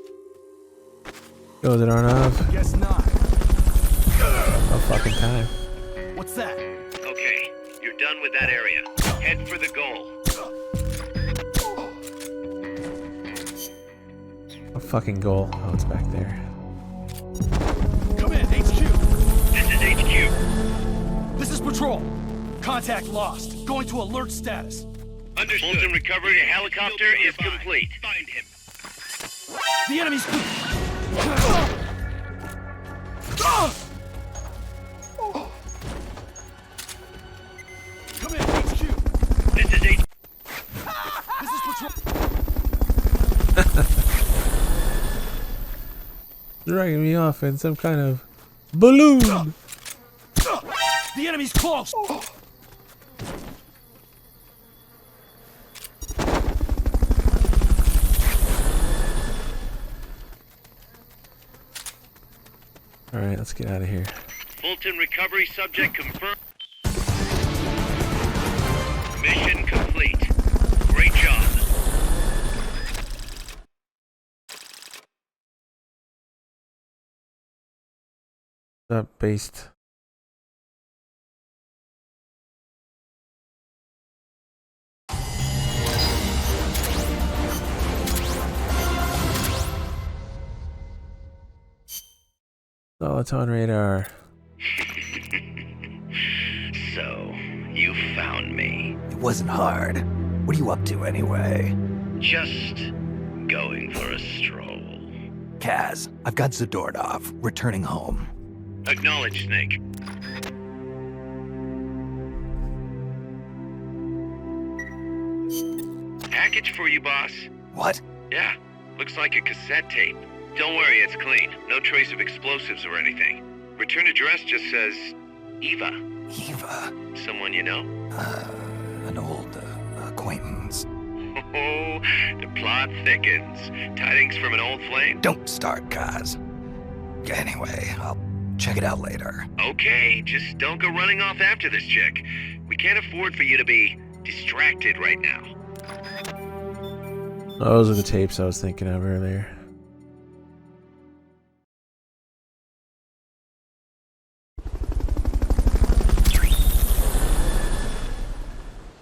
S1: Goes it Arnav.
S2: Guess not.
S1: No fucking time.
S2: What's that?
S10: Okay, you're done with that area. Head for the goal.
S1: A fucking goal. Oh, it's back there.
S2: Come in, HQ.
S10: This is HQ.
S2: This is Patrol. Contact lost. Going to alert status.
S10: Understood. Fulton recovery helicopter is complete. Find him.
S2: The enemy's... Come in, HQ.
S10: This is HQ.
S2: This is Patrol.
S1: Dragging me off in some kind of balloon.
S2: The enemy's close.
S1: Alright, let's get out of here.
S10: Fulton recovery subject confirmed. Mission complete. Great job.
S1: What's up, based? Soliton radar.
S10: So, you found me.
S4: It wasn't hard. What are you up to anyway?
S10: Just going for a stroll.
S4: Kaz, I've got Zadornov returning home.
S10: Acknowledge, Snake. Package for you, boss.
S4: What?
S10: Yeah, looks like a cassette tape. Don't worry, it's clean. No trace of explosives or anything. Return address just says Eva.
S4: Eva?
S10: Someone you know?
S4: An old acquaintance.
S10: Oh, the plot thickens. Tidings from an old flame?
S4: Don't start, Kaz. Anyway, I'll check it out later.
S10: Okay, just don't go running off after this chick. We can't afford for you to be distracted right now.
S1: Those are the tapes I was thinking of earlier.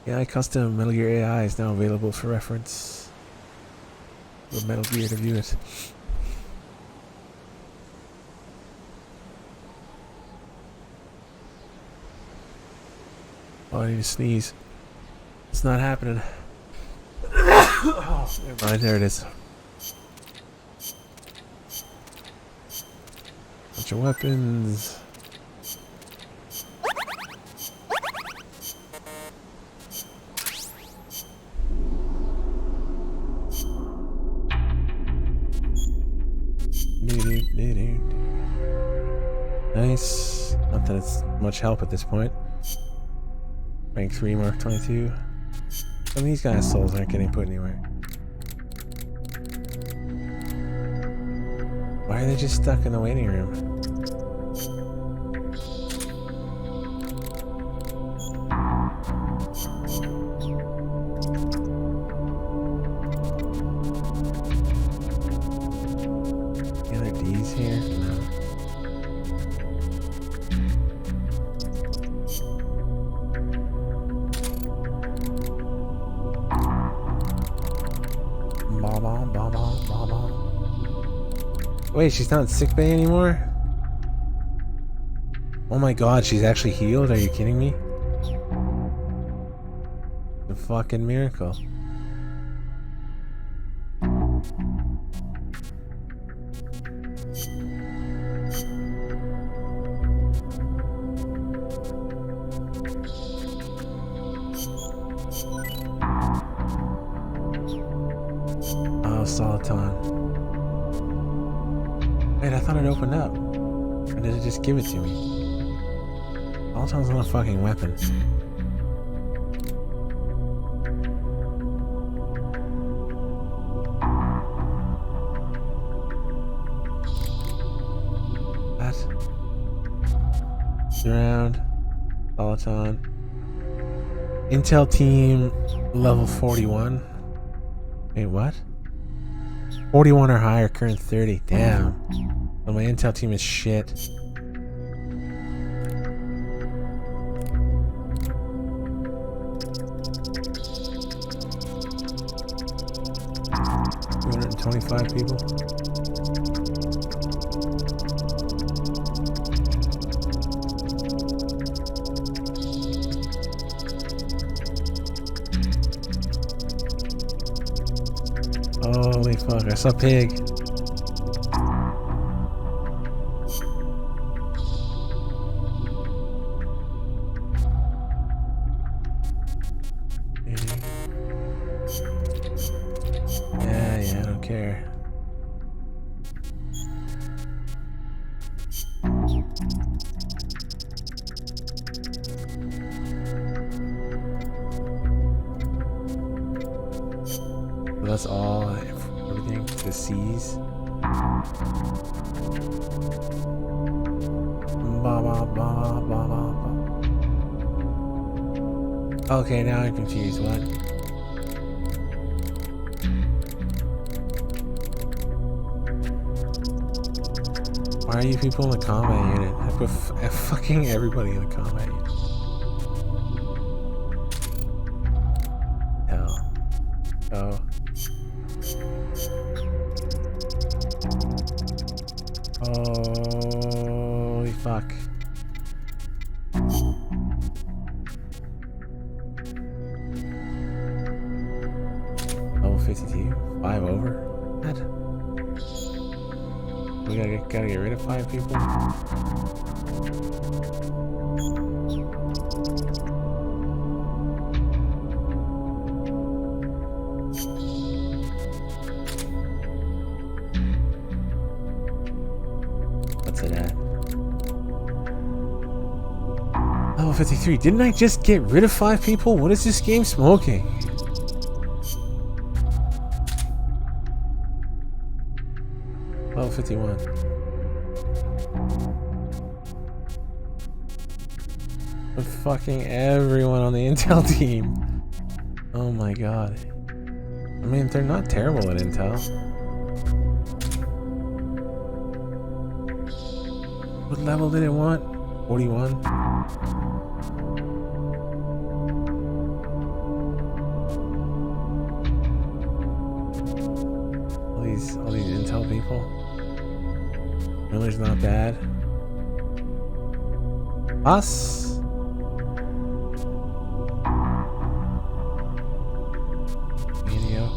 S1: AI custom Metal Gear AI is now available for reference. With Metal Gear to view it. Oh, I need to sneeze. It's not happening. Oh, never mind, there it is. Bunch of weapons. Nice. Not that it's much help at this point. Rank 3, Mark 22. Some of these guys' souls aren't getting put anywhere. Why are they just stuck in the waiting room? Wait, she's not in sickbay anymore? Oh my god, she's actually healed? Are you kidding me? A fucking miracle. Oh, Soliton. Wait, I thought it opened up. Or did it just give it to me? Soliton's not a fucking weapon. That. Surround. Soliton. Intel team level 41. Wait, what? 41 or higher, current 30. Damn. Well, my intel team is shit. $225 people. Holy fuck, I saw pig. Yeah, I don't care. So that's all, everything to seize. Okay, now I'm confused. What? Why are you people in the combat unit? I put fucking everybody in the combat unit. Hell. Oh. Holy fuck. Level 52? 5 over? What? We gotta get rid of 5 people? What's it at? Level 53. Didn't I just get rid of 5 people? What is this game smoking? Level 51. With fucking everyone on the intel team. Oh my god. I mean, they're not terrible at intel. What level did it want? 41? All these intel people. Miller's not bad. Us? Video.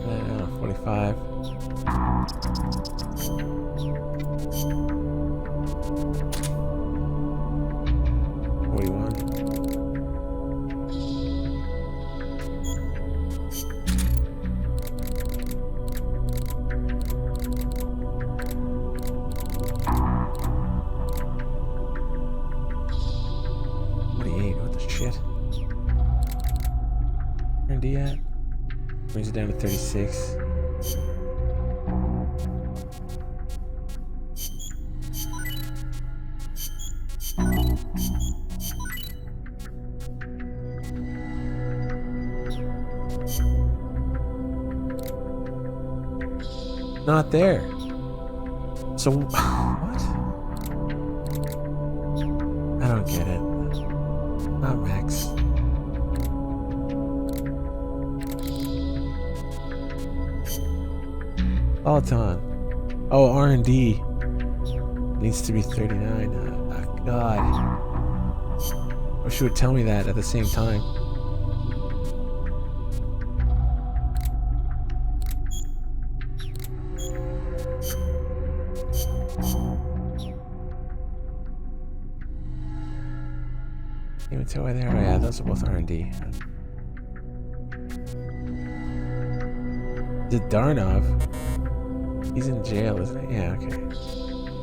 S1: Yeah, 45. R&D at? Brings it down to 36. not there. So what? I don't get it. Not Max. Peloton. Oh, R&D needs to be 39. God. I wish you would tell me that at the same time. Can't even tell why they are. Oh yeah, those are both R&D. Is it Darnov? He's in jail, isn't he? Yeah, okay.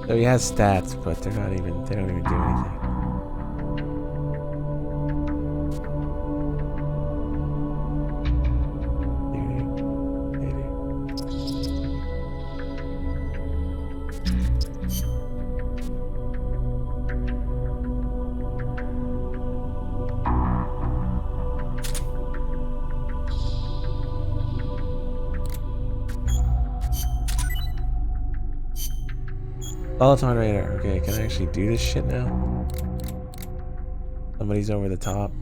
S1: So he has stats, but they don't even do anything. Peloton radar. Okay, can I actually do this shit now? Somebody's over the top.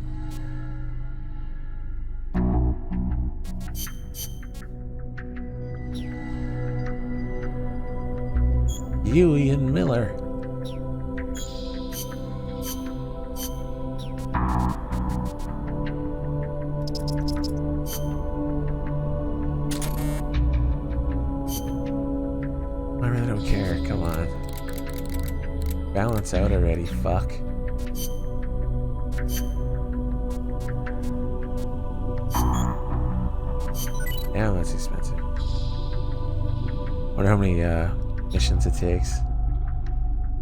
S1: Ian Miller. I really don't care. Come on. Balance out already, fuck. Damn, that's expensive. Wonder how many missions it takes.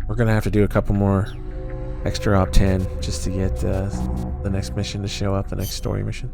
S1: We're gonna have to do a couple more extra op 10 just to get the next mission to show up, the next story mission.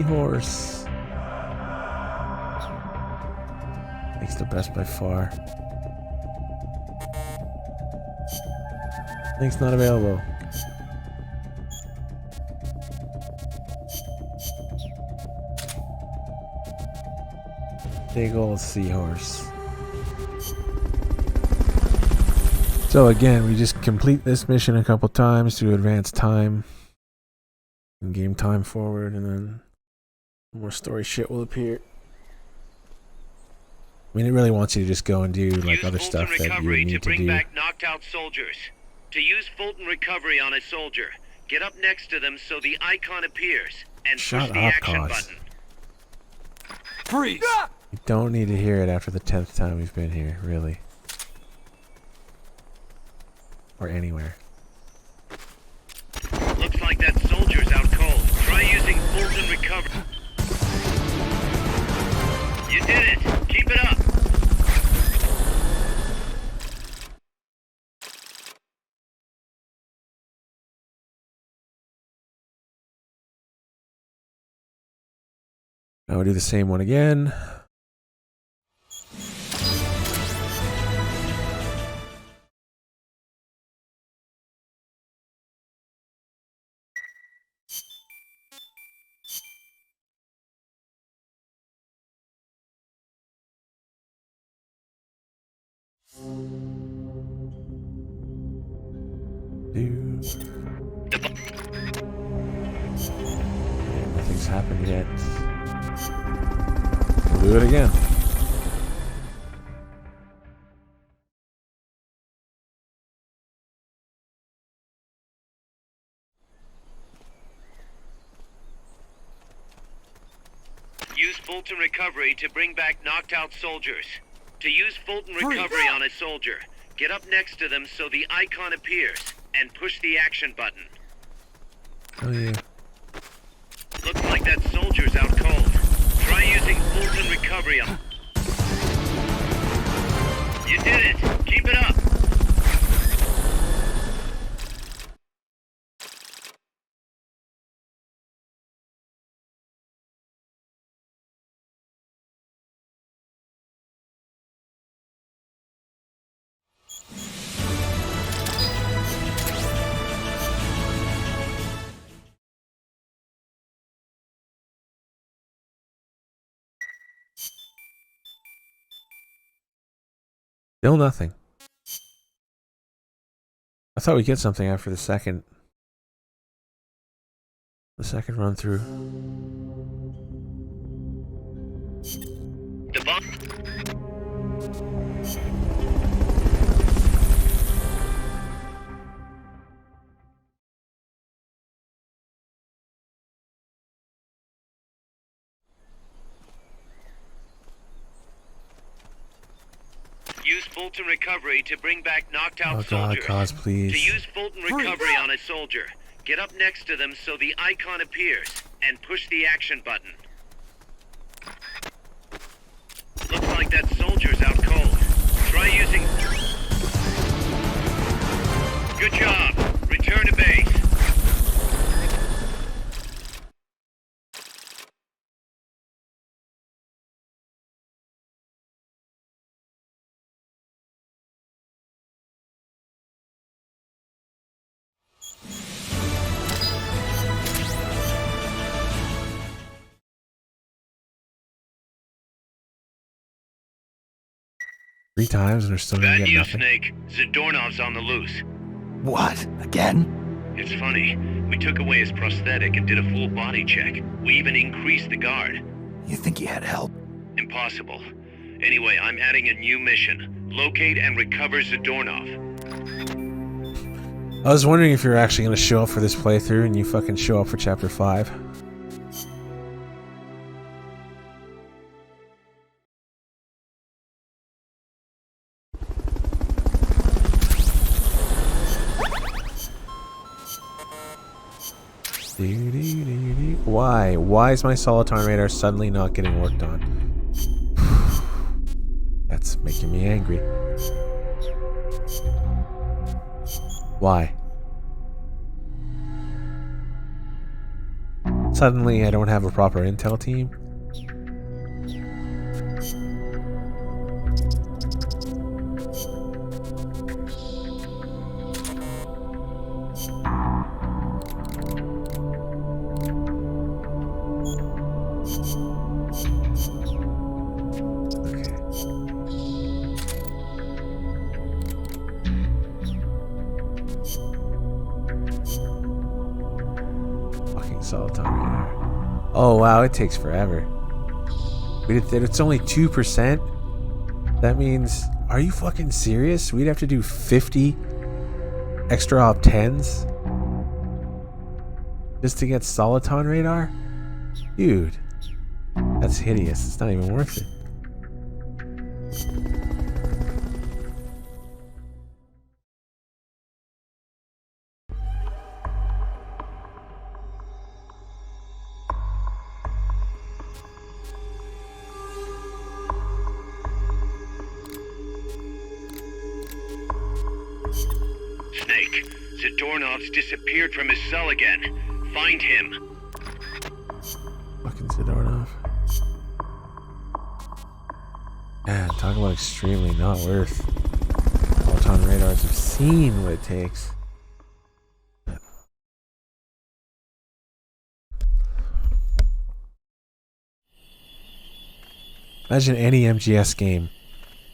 S1: Horse. Makes the best by far. Link's not available. Big old seahorse. So again, we just complete this mission a couple times to advance time and game time forward, and then more story shit will appear. I mean, it really wants you to just go and do like other stuff that you need to
S3: bring
S1: do.
S3: back knocked out soldiers. To use Fulton recovery on a soldier, get up next to them so the icon appears and
S1: Shut
S3: push the
S1: up,
S3: action
S1: Cos.
S3: button.
S2: Freeze!
S1: You don't need to hear it after the 10th time we've been here, really. Or anywhere.
S3: Looks like that soldier's out cold. Try using Fulton recovery. You did it! Keep it up!
S1: Now we'll do the same one again. Nothing's happened yet. We'll do it again.
S3: Use Fulton recovery to bring back knocked out soldiers. To use Fulton recovery on a soldier, Get up next to them so the icon appears, and push the action button.
S1: Oh yeah.
S3: Looks like that soldier's out cold. Try using Fulton recovery on... You did it! Keep it up!
S1: Still nothing. I thought we'd get something after the second run through.
S3: The bomb. Use Fulton recovery to bring back knocked out
S1: Oh God,
S3: soldiers.
S1: cause please.
S3: To use Fulton recovery on a soldier, get up next to them so the icon appears, and push the action button. Looks like that soldier's out cold. Try using... Good job. Return to base.
S1: Three times and we're still gonna
S3: Bad
S1: get
S3: news,
S1: nothing.
S3: Snake. Zadornov's on the loose.
S4: What? Again?
S3: It's funny. We took away his prosthetic and did a full body check. We even increased the guard.
S4: You think he had help?
S3: Impossible. Anyway, I'm adding a new mission. Locate and recover Zadornov.
S1: I was wondering if you're actually gonna show up for this playthrough and you fucking show up for chapter 5. Why? Why is my Soliton radar suddenly not getting worked on? That's making me angry. Why? Suddenly I don't have a proper intel team? Oh wow, it takes forever. It's only 2%? That means, are you fucking serious? We'd have to do 50 extra op 10s just to get Soliton radar? Dude, that's hideous. It's not even worth it.
S3: Disappeared from his cell again. Find him.
S1: Fucking Zadornov. Man, talk about extremely not worth. Photon radars have seen what it takes. Imagine any MGS game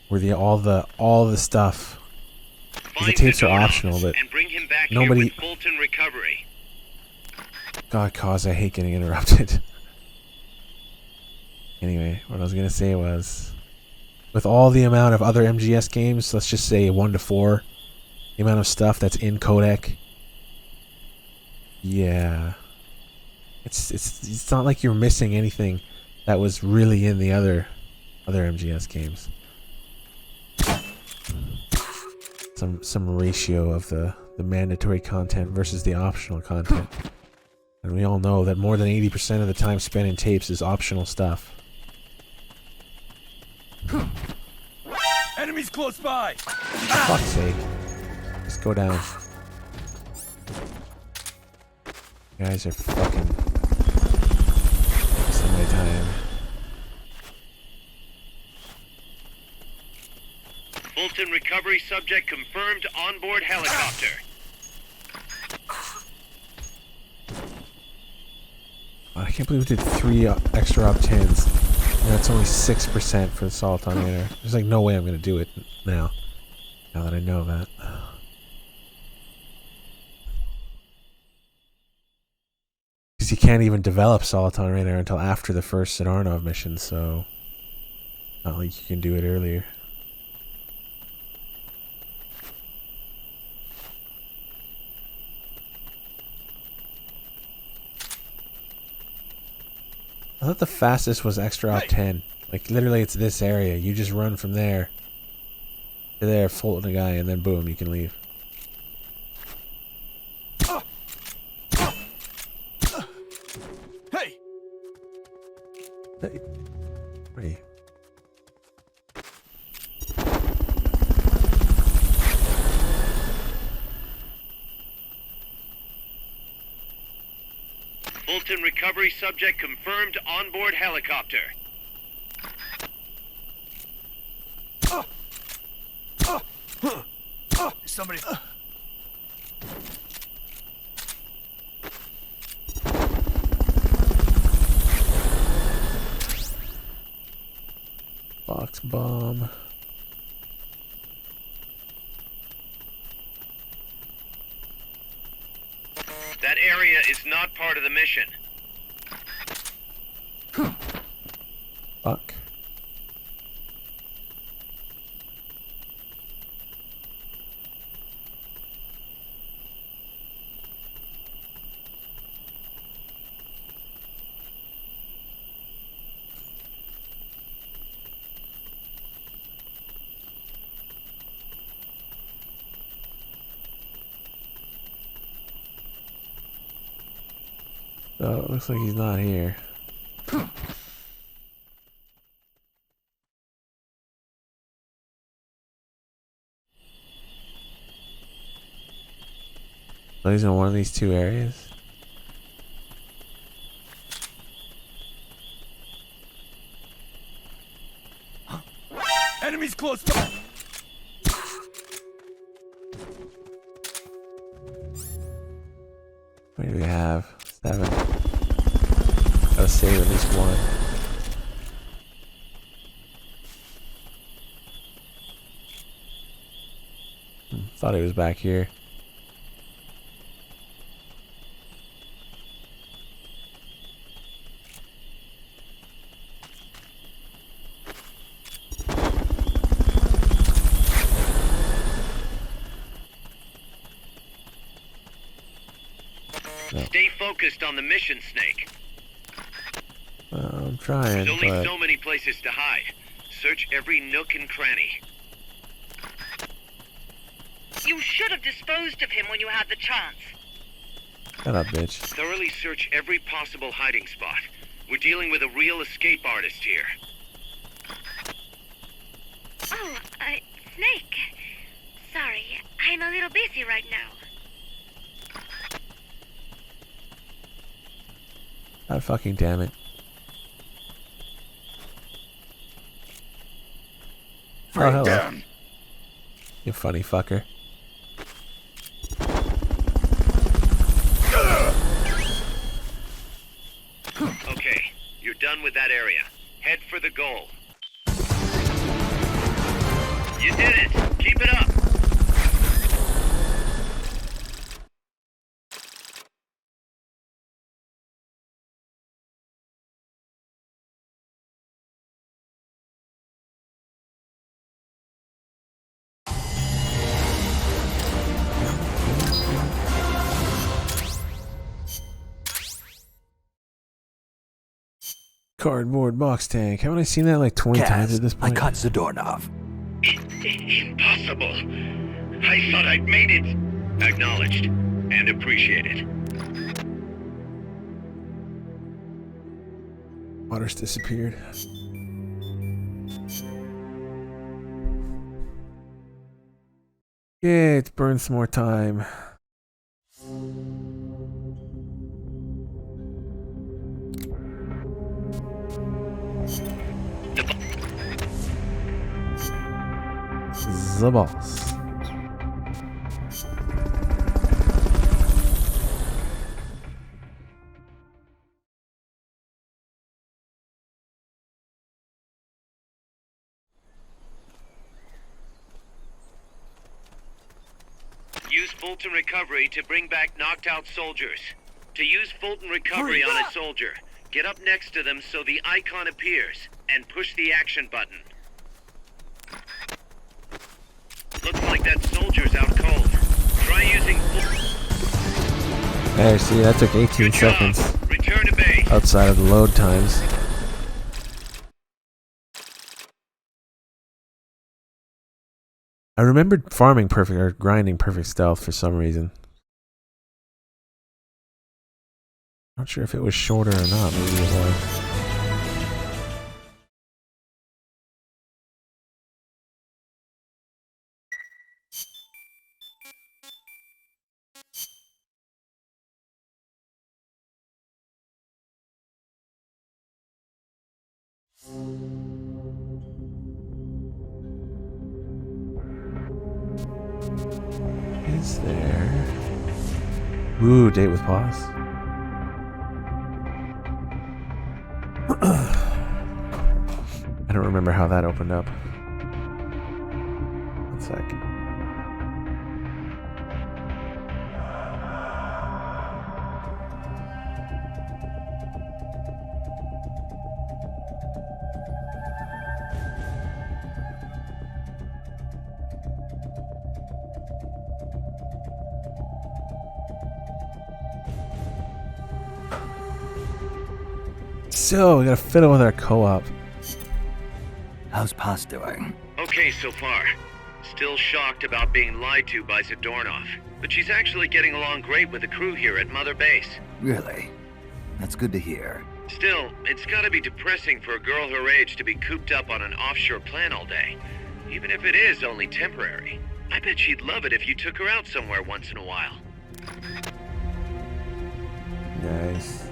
S1: where all the stuff. The tapes are optional, but nobody. God, cause I hate getting interrupted. Anyway, what I was gonna say was, with all the amount of other MGS games, let's just say 1 to 4, the amount of stuff that's in codec. Yeah, it's not like you're missing anything that was really in the other MGS games. some ratio of the mandatory content versus the optional content. And we all know that more than 80% of the time spent in tapes is optional stuff.
S2: Enemies close by!
S1: For fuck's sake. Just go down. You guys are fucking wasting my time.
S3: Fulton recovery subject confirmed onboard helicopter.
S1: I can't believe we did 3 extra op 10s. And that's only 6% for the Salt on Air. There's like no way I'm gonna do it now. Now that I know that. Because you can't even develop Soliton Radar until after the first Sidarnov mission, so not like you can do it earlier. I thought the fastest was extra op 10. Like literally it's this area. You just run from there to there, float the guy, and then boom, you can leave.
S2: Hey!
S1: Hey. Where are you?
S3: Fulton recovery subject confirmed onboard helicopter.
S2: Somebody...
S1: Box bomb.
S3: That area is not part of the mission.
S1: Fuck. Oh, it looks like he's not here. So he's in one of these 2 areas.
S2: Enemies close by!
S1: What do we have? 7. Gotta save at least 1. Thought he was back here. No.
S3: Stay focused on the mission, Snake.
S1: I'm trying,
S3: There's only
S1: but...
S3: so many places to hide. Search every nook and cranny.
S11: You should have disposed of him when you had the chance.
S1: Shut up, bitch.
S3: Thoroughly search every possible hiding spot. We're dealing with a real escape artist here.
S5: Oh, Snake. Sorry, I'm a little busy right now.
S1: God fucking damn it. Oh, hello.
S2: Down.
S1: You funny fucker.
S3: Okay, you're done with that area. Head for the goal. You did it! Keep it up!
S1: Cardboard box tank. Haven't I seen that like 20 times at this point?
S4: I caught Zadornov.
S3: Impossible.
S10: I thought I'd made it. Acknowledged and appreciated.
S1: Water's disappeared. Okay, let's burn some more time. The boss.
S3: Use Fulton Recovery to bring back knocked out soldiers. To use Fulton Recovery on a soldier, get up next to them so the icon appears, and push the action button. Looks like that soldier's out cold. Try using
S1: Hey, see, that took 18 seconds.
S3: Return to base.
S1: Outside of the load times. I remembered farming perfect or grinding perfect stealth for some reason. Not sure if it was shorter or not. Maybe it was. Is there? Ooh, date with boss. I don't remember how that opened up. One sec. So, we gotta fiddle with our co-op.
S4: How's Paz doing?
S3: Okay so far. Still shocked about being lied to by Zadornov, but she's actually getting along great with the crew here at Mother Base.
S4: Really? That's good to hear.
S3: Still, it's gotta be depressing for a girl her age to be cooped up on an offshore plant all day. Even if it is only temporary. I bet she'd love it if you took her out somewhere once in a while.
S1: Nice.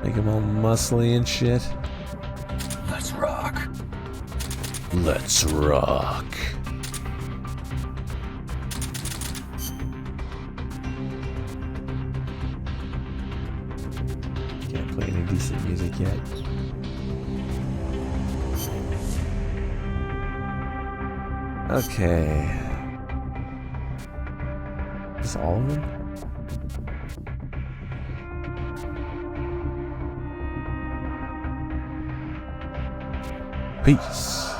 S1: Make him all muscly and shit.
S4: Let's rock.
S1: Let's rock. Can't play any decent music yet. Okay. Is all of them? Peace.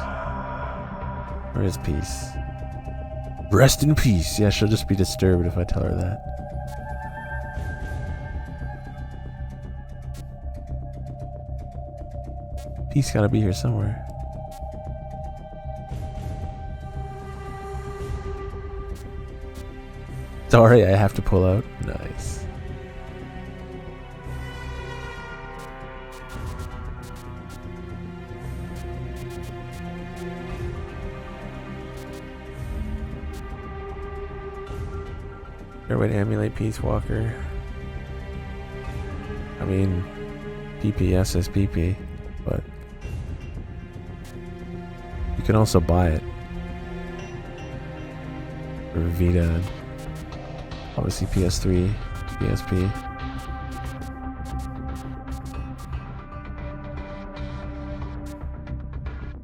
S1: Where is peace? Rest in peace. Yeah, she'll just be disturbed if I tell her that. Peace gotta be here somewhere. Sorry, I have to pull out. Nice. Fair way to emulate Peace Walker. I mean, PPS is PP, but you can also buy it for Vita, obviously PS3, PSP.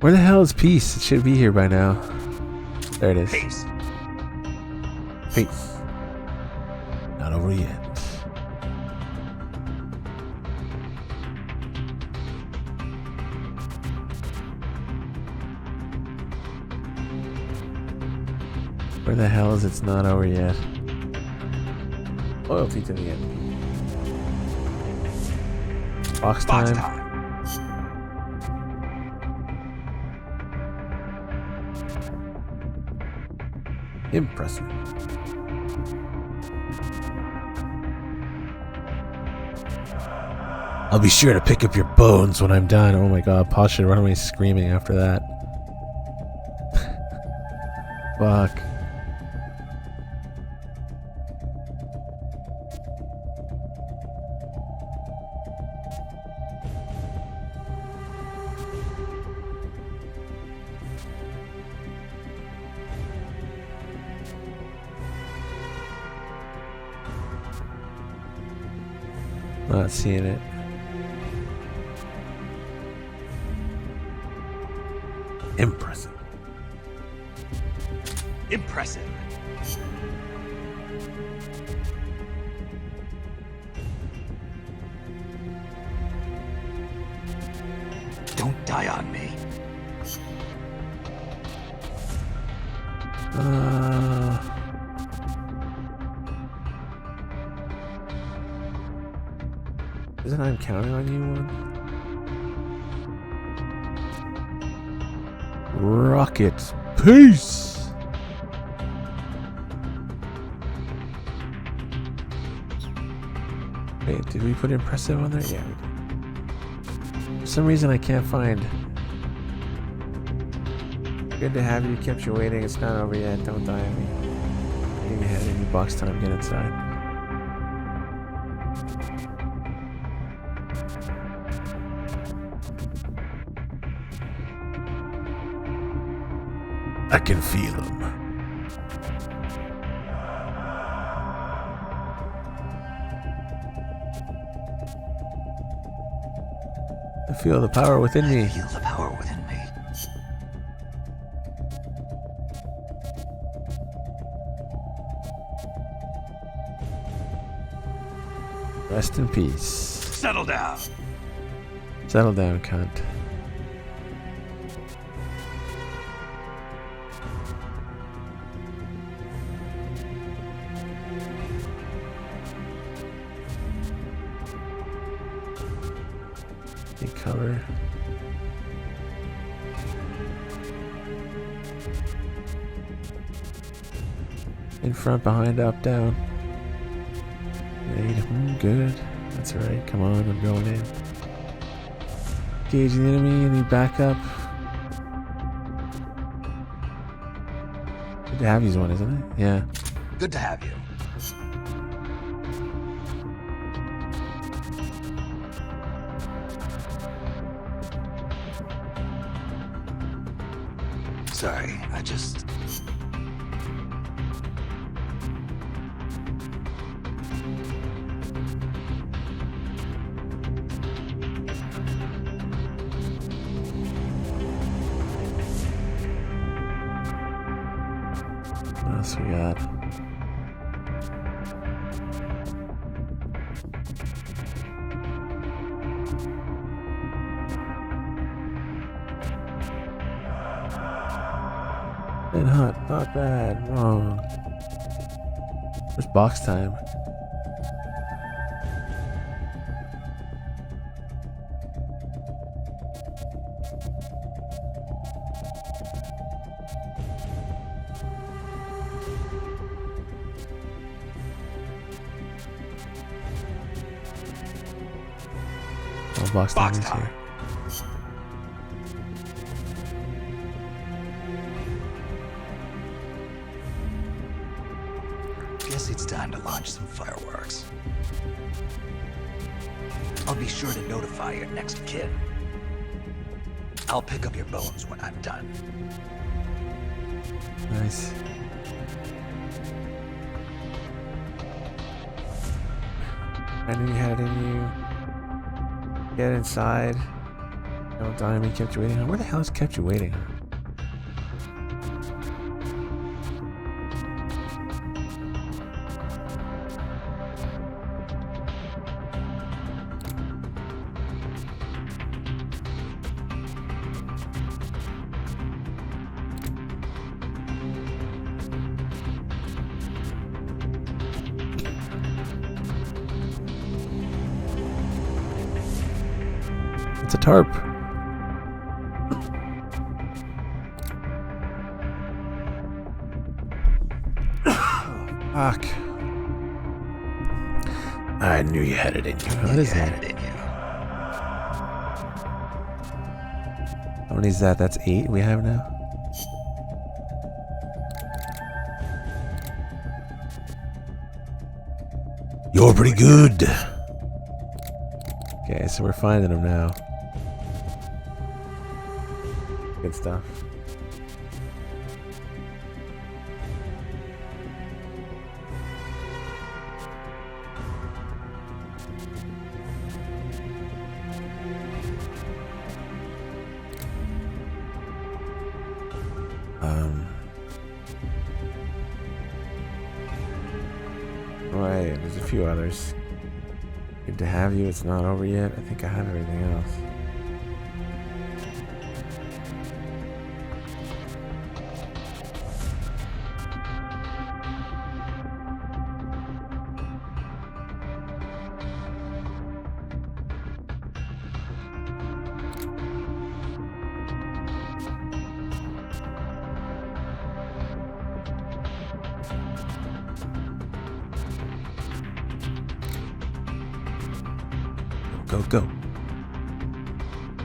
S1: Where the hell is Peace? It should be here by now. There it is.
S4: Peace.
S1: Peace. Not over yet. Where the hell is it's not over yet? Loyalty to the end. Box time. Impressive. I'll be sure to pick up your bones when I'm done. Oh my god, Paul should run away screaming after that. Fuck. Not seeing it. Impressive.
S2: Impressive.
S4: Don't die on me.
S1: Isn't I'm counting on you one? Rocket. Peace! Wait, did we put impressive on there? Yeah, we did. For some reason I can't find. Good to have you. Kept you waiting. It's not over yet. Don't die on me. Getting ahead of you. Box time. Get inside. I can feel him. I feel the power within me.
S4: Feel the power within me.
S1: Rest in peace.
S2: Settle down.
S1: Settle down, cunt. Take cover. In front, behind, up, down. Good. That's alright. Come on, I'm going in. Engaging the enemy. Any backup? Good to have you's one, isn't it? Yeah.
S4: Good to have you. Sorry, I just...
S1: What else we got? And hot, not bad, wrong. Where's box time? Oh, box time is here.
S4: Guess it's time to launch some fireworks. I'll be sure to notify your next of kin. I'll pick up your bones when I'm done.
S1: Nice. I knew you had it in you. Get inside. Don't die on me. Kept you waiting. Where the hell has kept you waiting? It's a tarp. Fuck. I knew you had it in you. What is that? How many is that? That's 8 we have now? You're pretty good. Okay, so we're finding them now. Good stuff. Right, there's a few others. Good to have you. It's not over yet. I think I have everything else. Go, go.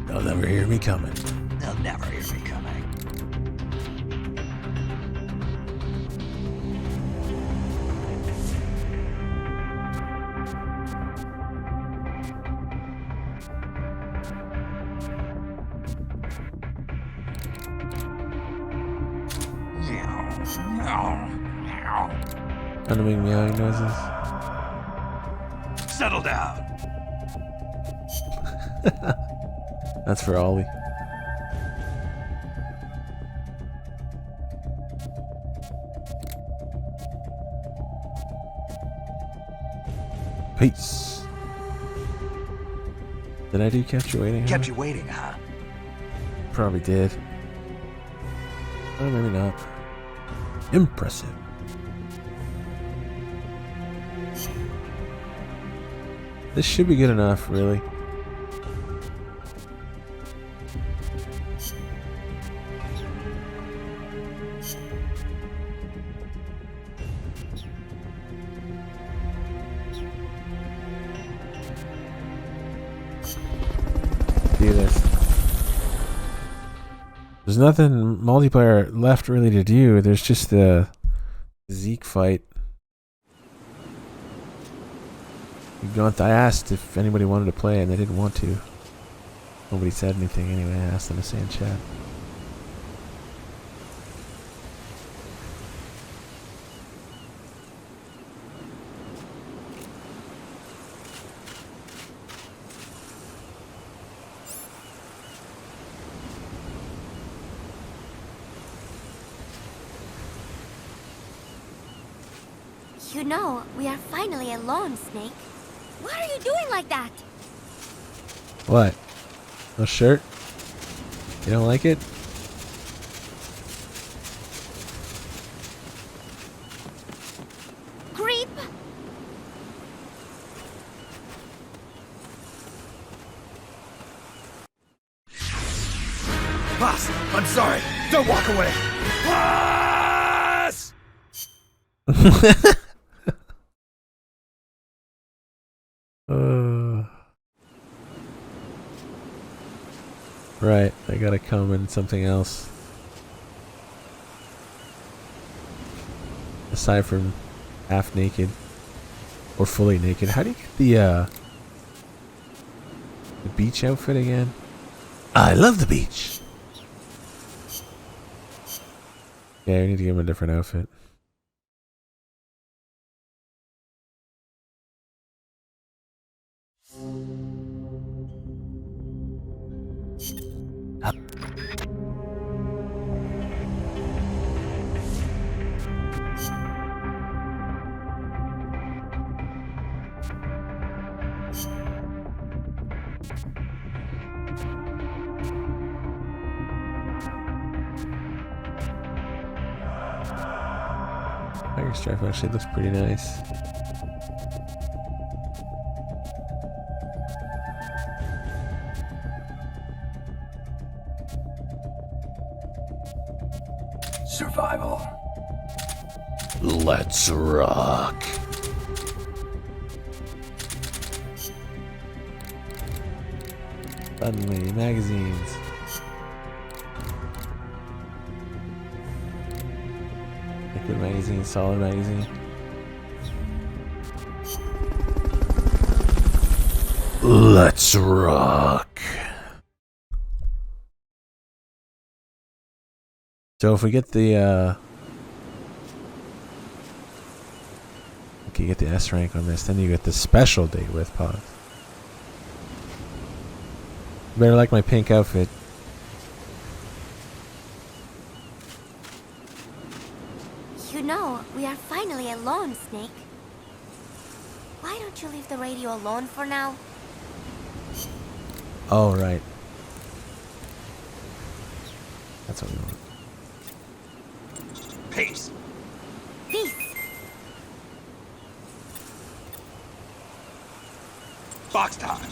S1: They'll never hear me coming.
S4: They'll never hear me coming.
S1: Trying to make meowing noises.
S4: Settle down.
S1: That's for Ollie. Peace. Did I do kept you waiting?
S4: Kept you waiting, huh?
S1: Probably did. Oh, maybe not. Impressive. This should be good enough, really. Do this. There's nothing multiplayer left really to do. There's just the Zeke fight. I asked if anybody wanted to play and they didn't want to. Nobody said anything anyway. I asked them to say in chat.
S5: You know, we are finally alone, Snake. Why are you doing like that?
S1: What? No shirt? You don't like it?
S5: Creep!
S2: Boss, I'm sorry. Don't walk away. Boss!
S1: Right, I gotta come in something else. Aside from half naked. Or fully naked. How do you get the beach outfit again? I love the beach! Yeah, we need to give him a different outfit. Tiger Stripe actually looks pretty nice. Let's rock. Suddenly, magazines. Liquid magazine, solid magazine. Let's rock. So if we get the okay, you get the S rank on this, then you get the special date with pause. Better like my pink outfit.
S5: You know, we are finally alone, Snake. Why don't you leave the radio alone for now?
S1: Oh, right. That's what we want.
S2: Peace.
S5: Peace.
S2: Box time.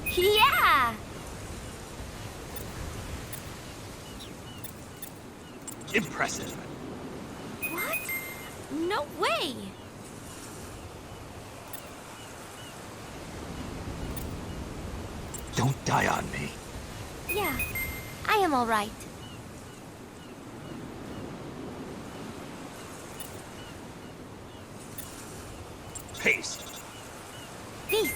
S5: Yeah!
S2: Impressive.
S5: What? No way!
S2: Don't die on me.
S5: Yeah, I am alright.
S2: Peace.
S5: Peace.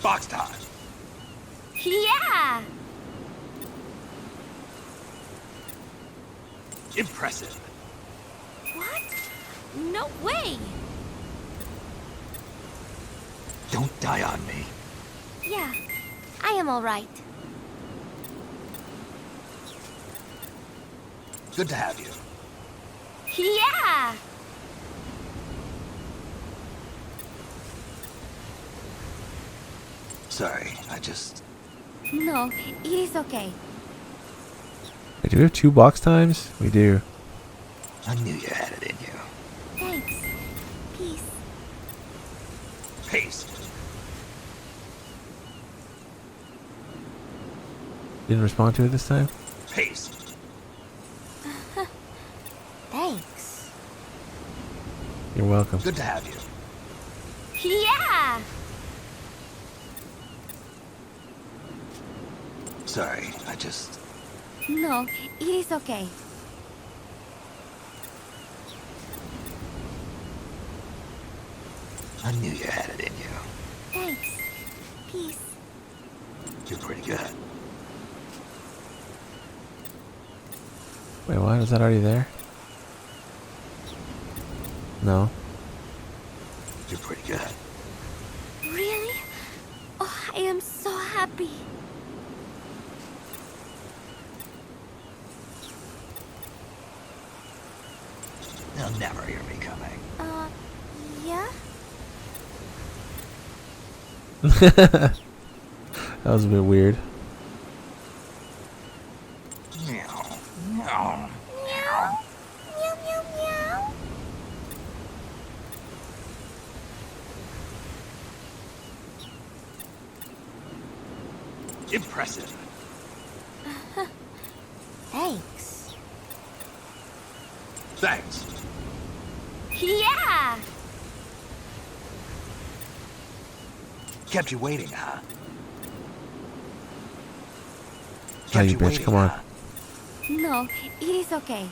S2: Box time.
S5: Yeah!
S2: Impressive.
S5: What? No way!
S2: Don't die on me.
S5: Yeah, I am alright.
S2: Good to have you.
S5: Yeah!
S2: Sorry, I just...
S5: No, it is okay.
S1: Wait, do we have 2 box times? We do.
S2: I knew you had it in you.
S5: Thanks. Peace.
S2: Peace.
S1: Didn't respond to it this time?
S2: Peace.
S5: Thanks.
S1: You're welcome.
S2: Good to have you.
S5: Yeah!
S2: Sorry, I just...
S5: No, it is okay.
S2: I knew you had it in you.
S5: Thanks. Peace.
S2: You're pretty good.
S1: Wait, what? Was that already there? No.
S2: You're pretty good.
S5: Really? Oh, I am so happy.
S2: They'll never hear me coming.
S5: Yeah?
S1: That was a bit weird.
S2: Meow. Meow.
S5: Meow. Meow, meow, meow.
S2: Impressive.
S5: Thanks.
S2: Thanks.
S5: Yeah!
S2: Kept you waiting, huh?
S1: Oh, you
S2: you
S1: bitch,
S2: waiting,
S1: come on.
S2: huh?
S5: No, it is okay.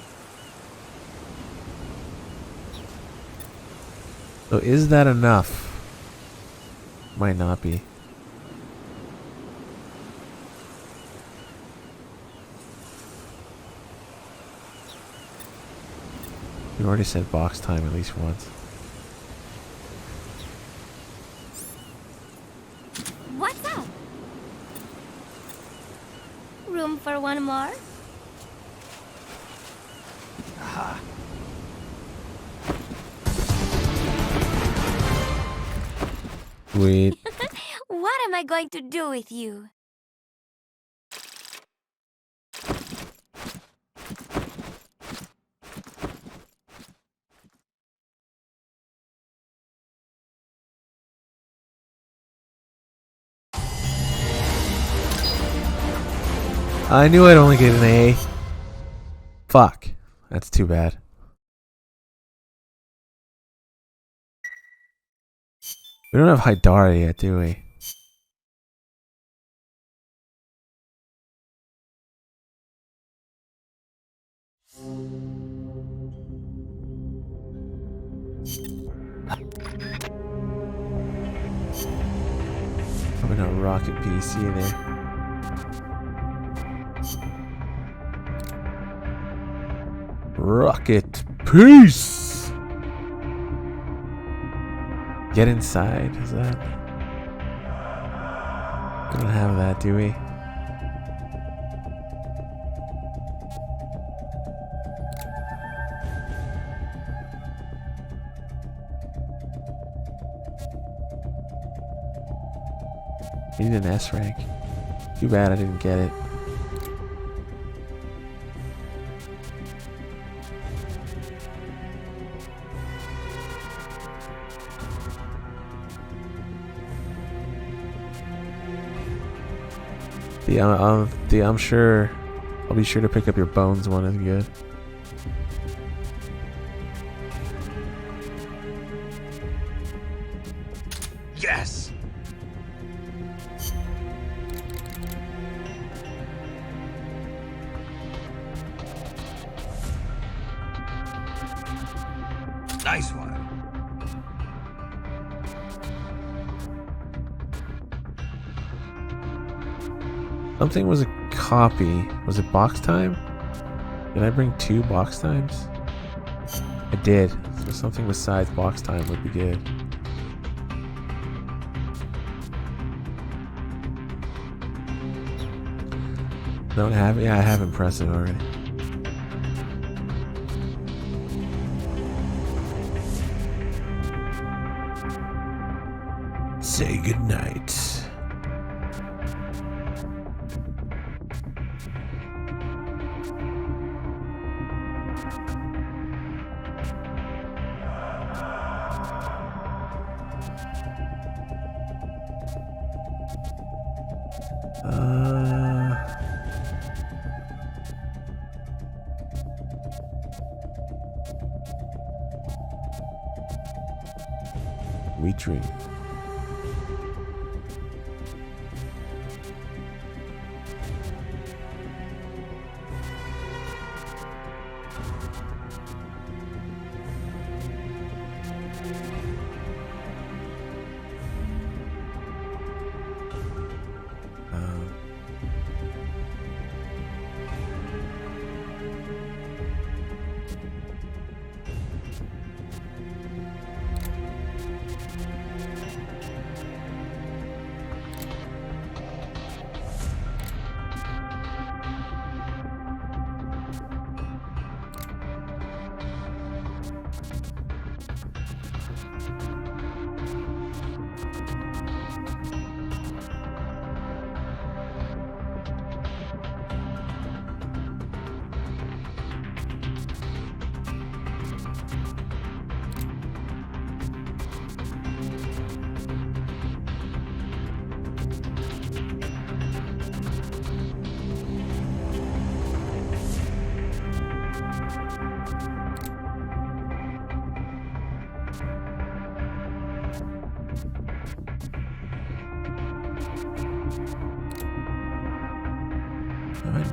S1: So is that enough? Might not be. You already said box time at least once.
S5: What's up? Room for one more?
S2: Aha.
S1: Sweet.
S5: What am I going to do with you?
S1: I knew I'd only get an A. fuck. That's too bad. We don't have Haidara yet, do we? Probably not rocket PC there. Rocket peace. Get inside. Is that? We don't have that, do we? Need an S rank. Too bad I didn't get it. I'm sure I'll be sure to pick up your bones one is good.
S2: Yes. Nice one.
S1: Something was a copy. Was it box time? Did I bring 2 box times? I did. So something besides box time would be good. Don't have it? Yeah, I have impressive already. Say goodnight. We dream.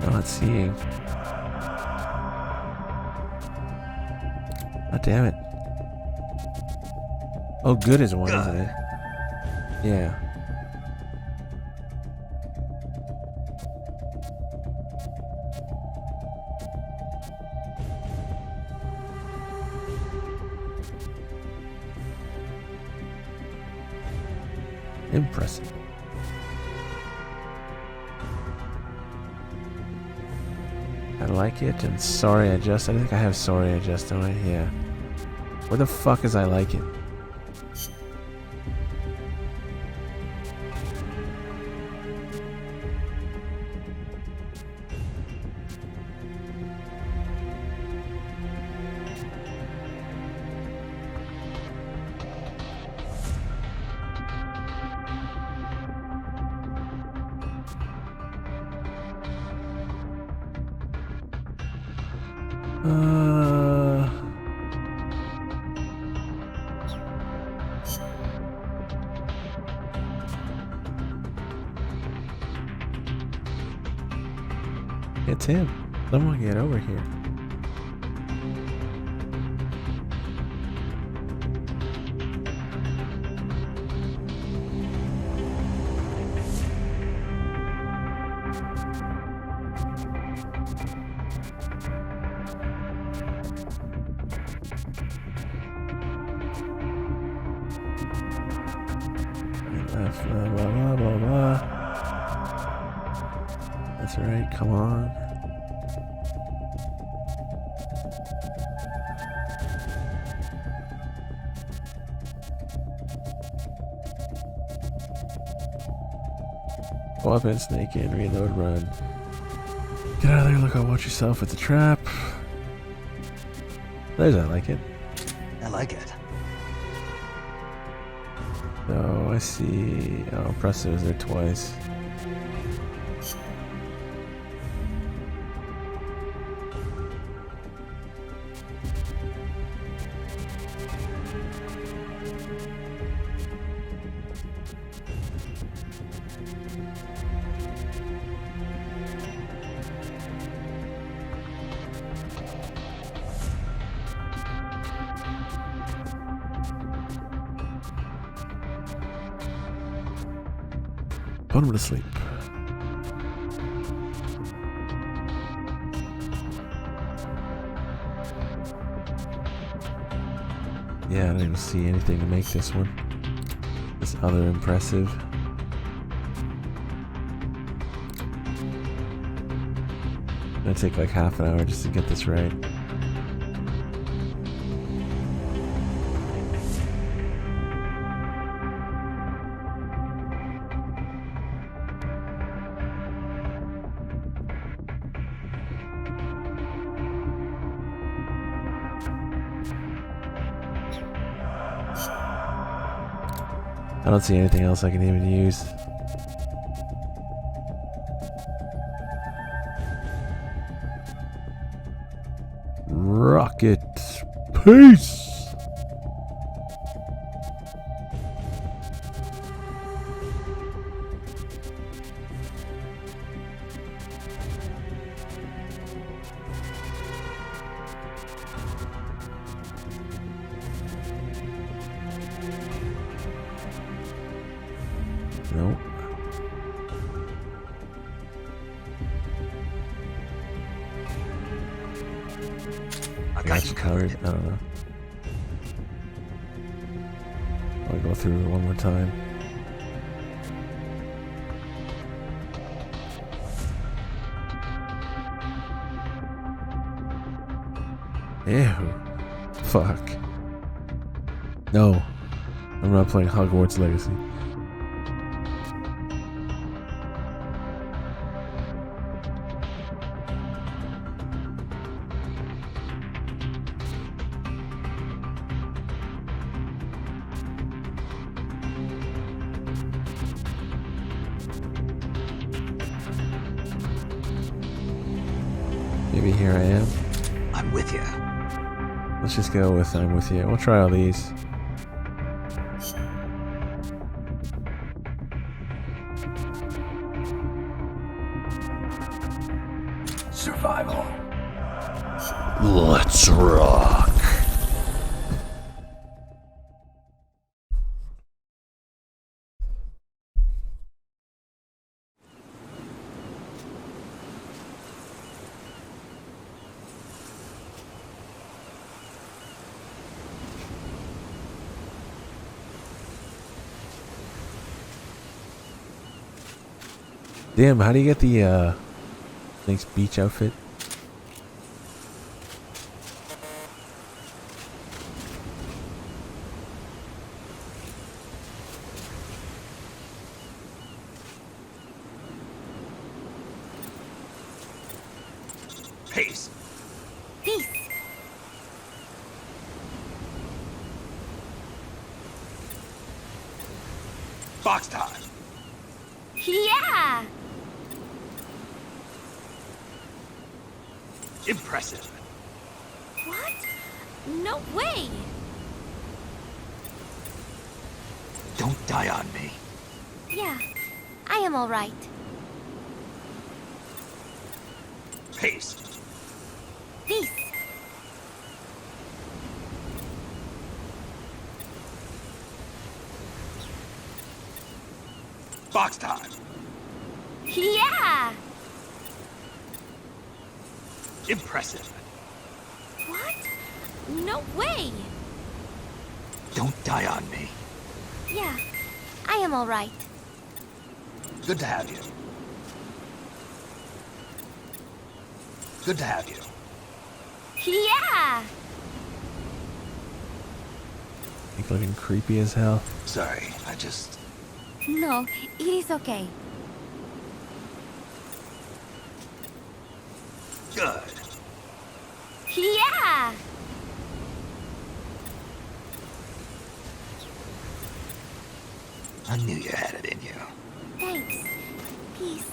S1: I'm not seeing. God damn it. Oh, good is one, isn't it? Yeah. Impressive. I like it, and sorry I just, I think I have sorry I just, don't I? Yeah. Where the fuck is I like it? It's him. Someone get over here. Left, blah, blah, blah, blah, blah. That's right, come on. Weapon, snake in, reload, run. Get out of there, look out, watch yourself, it's a trap. There's, I like it.
S4: I like it.
S1: So, I see. Oh, Presto is there twice. Put him to sleep. Yeah, I don't even see anything to make this one. This other impressive. It'll take like half an hour just to get this right. I don't see anything else I can even use. Rocket. Peace! Nope. I got you covered. I don't know. I'll go through it one more time. Ew. Fuck. No. I'm not playing Hogwarts Legacy. Maybe here I am.
S4: I'm with you.
S1: Let's just go with I'm with you. We'll try all these.
S4: Survival.
S1: Let's rock. Damn, how do you get the Snake's beach outfit?
S4: Peace.
S5: Peace.
S4: Box time.
S5: Yeah!
S4: Impressive.
S5: What? No way!
S4: Don't die on me.
S5: Yeah, I am all right.
S4: Pace.
S5: Peace.
S4: Box time.
S5: Yeah!
S4: Impressive.
S5: What? No way!
S4: Don't die on me.
S5: Yeah, I am all right.
S4: Good to have you. Good to have you.
S5: Yeah!
S1: Like looking creepy as hell.
S4: Sorry, I just...
S5: No, it is okay.
S4: Good.
S5: Yeah!
S4: I knew you had it in you.
S5: Thanks. Peace.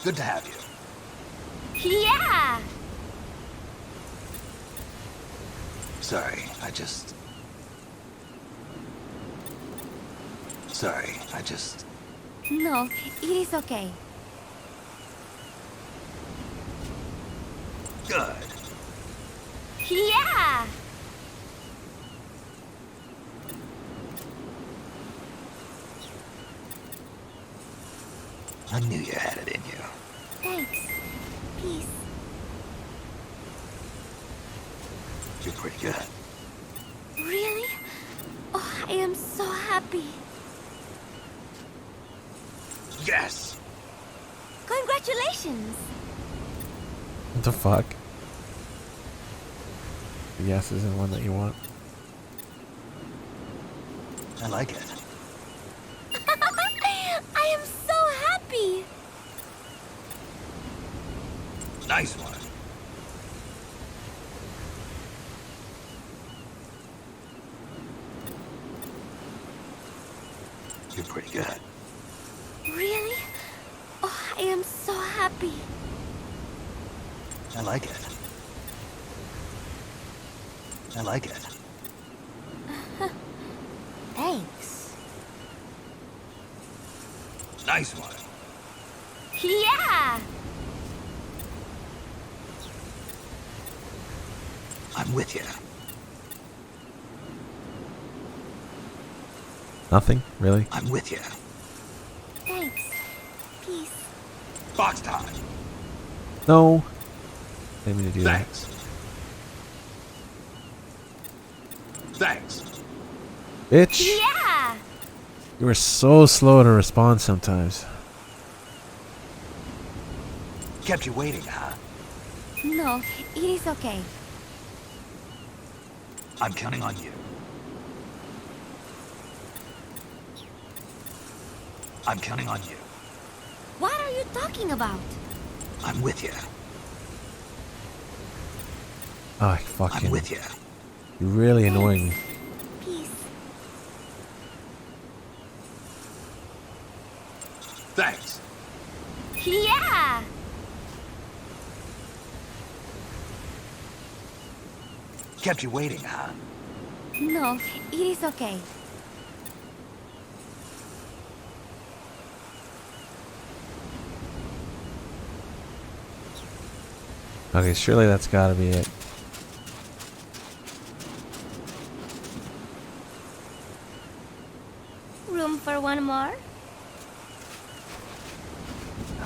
S4: Good to have you.
S5: Yeah!
S4: Sorry, I just... Sorry, I just...
S5: No, it is okay.
S4: Good.
S5: Yeah!
S4: I knew you had it in you.
S5: Thanks. Peace.
S4: You're pretty good.
S5: Really? Oh, I am so happy.
S4: Yes!
S5: Congratulations!
S1: What the fuck? The yes isn't one that you want.
S4: I like it.
S5: I am so happy!
S4: Nice one. You're pretty good.
S5: Really? Oh, I am so happy.
S4: I like it. I like it.
S5: Thanks.
S4: Nice one.
S5: Yeah!
S4: I'm with you.
S1: Nothing? Really?
S4: I'm with you.
S5: Thanks. Peace.
S4: Box time.
S1: No. Didn't mean to do that.
S4: Thanks. Thanks.
S1: Bitch!
S5: Yeah!
S1: You were so slow to respond sometimes.
S4: Kept you waiting, huh?
S5: No, it is okay.
S4: I'm counting on you. I'm counting on you.
S5: What are you talking about?
S4: I'm with you.
S1: Oh, fucking.
S4: I'm with you.
S1: You're really annoying me.
S5: Peace.
S4: Thanks.
S5: Yeah!
S4: Kept you waiting, huh?
S5: No, it is okay.
S1: Okay, surely that's gotta be it.
S5: Room for one more?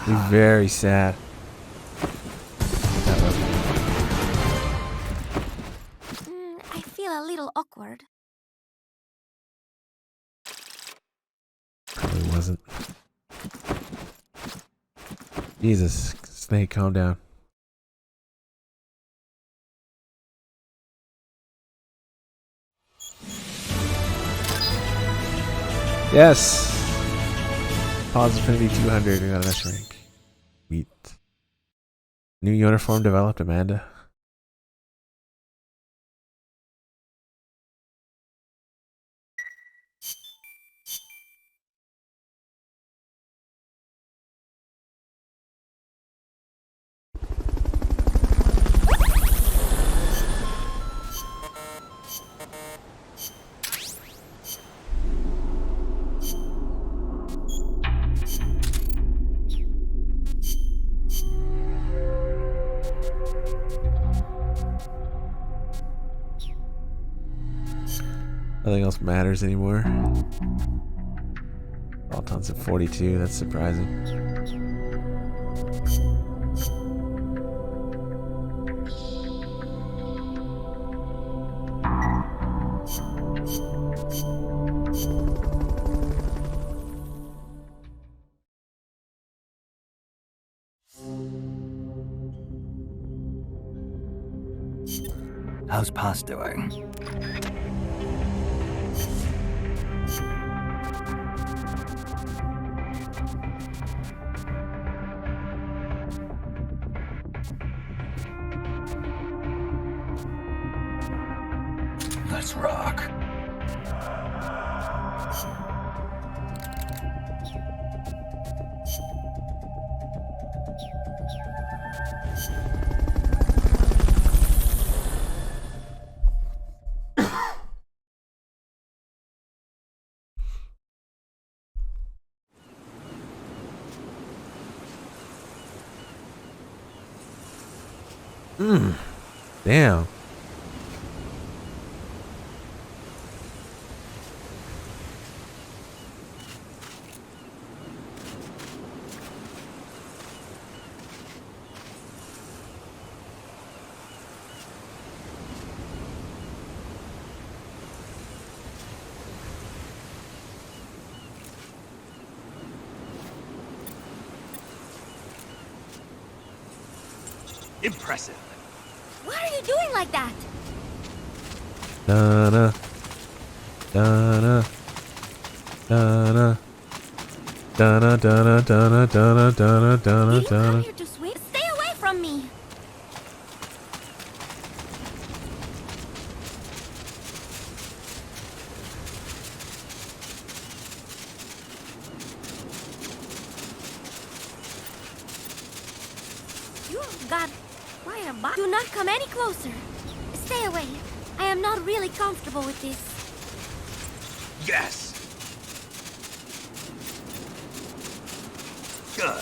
S1: Be very sad.
S5: I feel a little awkward.
S1: Probably wasn't. Jesus, Snake, calm down. Yes! Pause Infinity 200, we got an S rank. Sweet. New uniform developed, Amanda. Nothing else matters anymore. Balton's at 42, that's surprising.
S4: How's Paz doing? Let's rock.
S1: Damn.
S2: Impressive.
S5: Why are you doing like that?
S1: Da-na. Da-na. Da-na. Da-na, da-na, da-na, da-na, da-na, da-na,
S5: Did you come
S1: da-na.
S5: here to swim? Stay away from me! You've got quite a body. Do not come any closer. Stay away. I am not really comfortable with this.
S2: Yes. Good.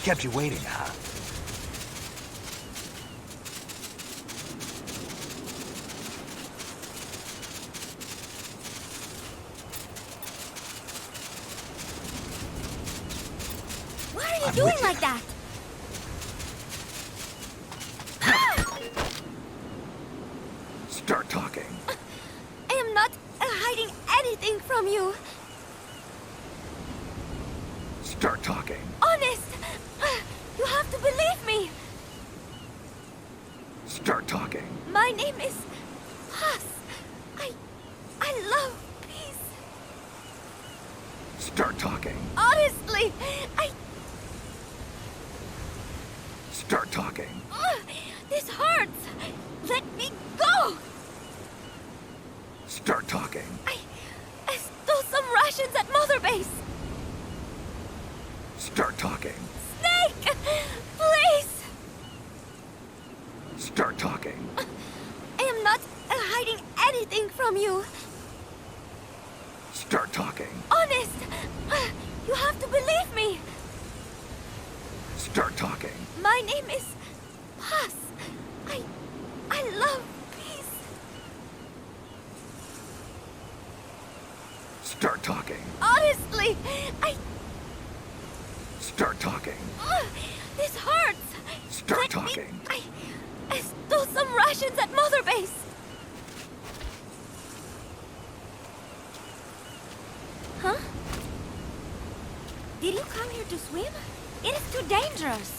S4: Kept you waiting, huh?
S5: Why are you
S4: I'm
S5: doing
S4: with you.
S5: like that?
S4: Start talking.
S5: I am not hiding anything from you.
S4: Start talking.
S5: Honest! You have to believe me!
S4: Start talking.
S5: My name is Paz. I love peace.
S4: Start talking.
S5: Honestly,
S4: Start talking.
S5: this hurts. Let me go.
S4: Start talking.
S5: I stole some rations at Mother Base.
S4: Start talking.
S5: Snake, please.
S4: Start talking.
S5: I am not hiding anything from you.
S4: Start talking.
S5: Honest, you have to believe me.
S4: Start talking.
S5: My name is Paz. I love peace.
S4: Start talking.
S5: Honestly,
S4: Start talking.
S5: this hurts.
S4: Start
S5: Let me-
S4: talking.
S5: I stole some rations at Mother Base. Huh? Did you come here to swim? It is too dangerous.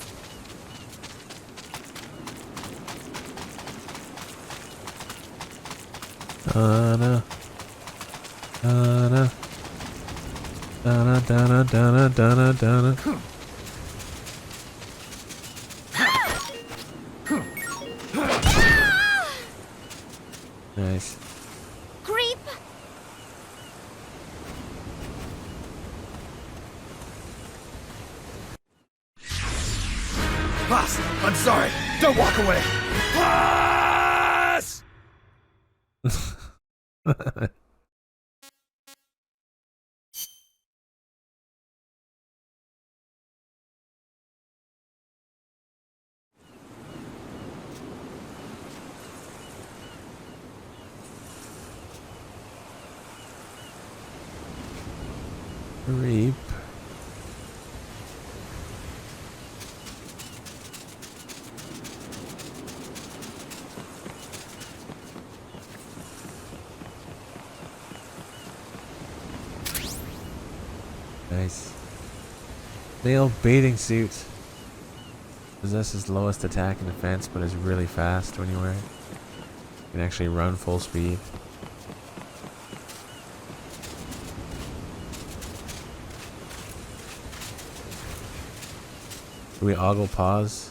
S1: Da-na. Da-na. Da-na, da-na, da-na, da-na, da-na. Nice.
S5: Creep!
S2: Boss, I'm sorry. Don't walk away. Boss!
S1: Reap. Nice. Male bathing suit. Possesses lowest attack and defense, but is really fast when you wear it. You can actually run full speed. Do we ogle pause?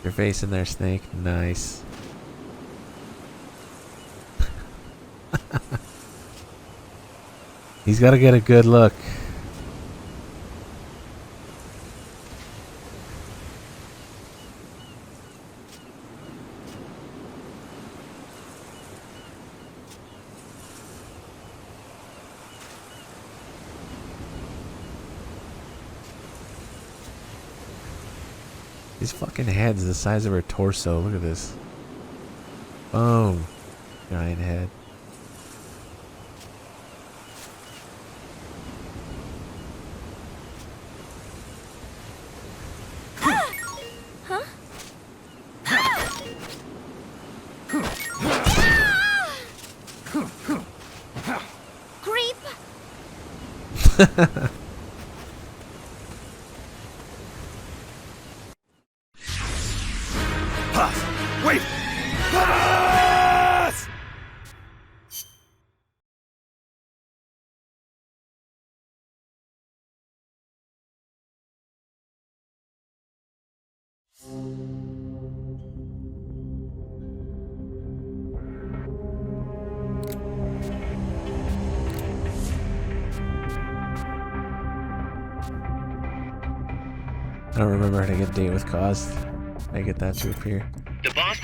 S1: Your face in there, Snake. Nice. He's got to get a good look. His fucking head's the size of her torso. Look at this. Boom. Giant head.
S5: Creep!
S2: Wait! Pass!
S1: I don't remember how to get date with Cause. I get that to appear.
S10: The boss?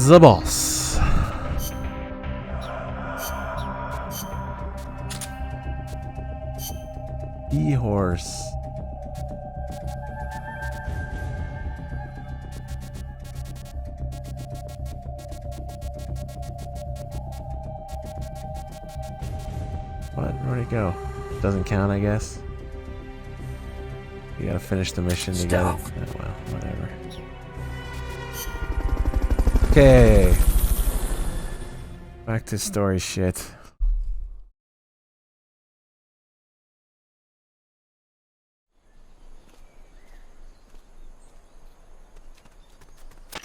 S1: The boss. E-horse. What? Where'd it go? Doesn't count, I guess. You gotta finish the mission to get it. Oh, well, whatever. Okay. Back to story shit.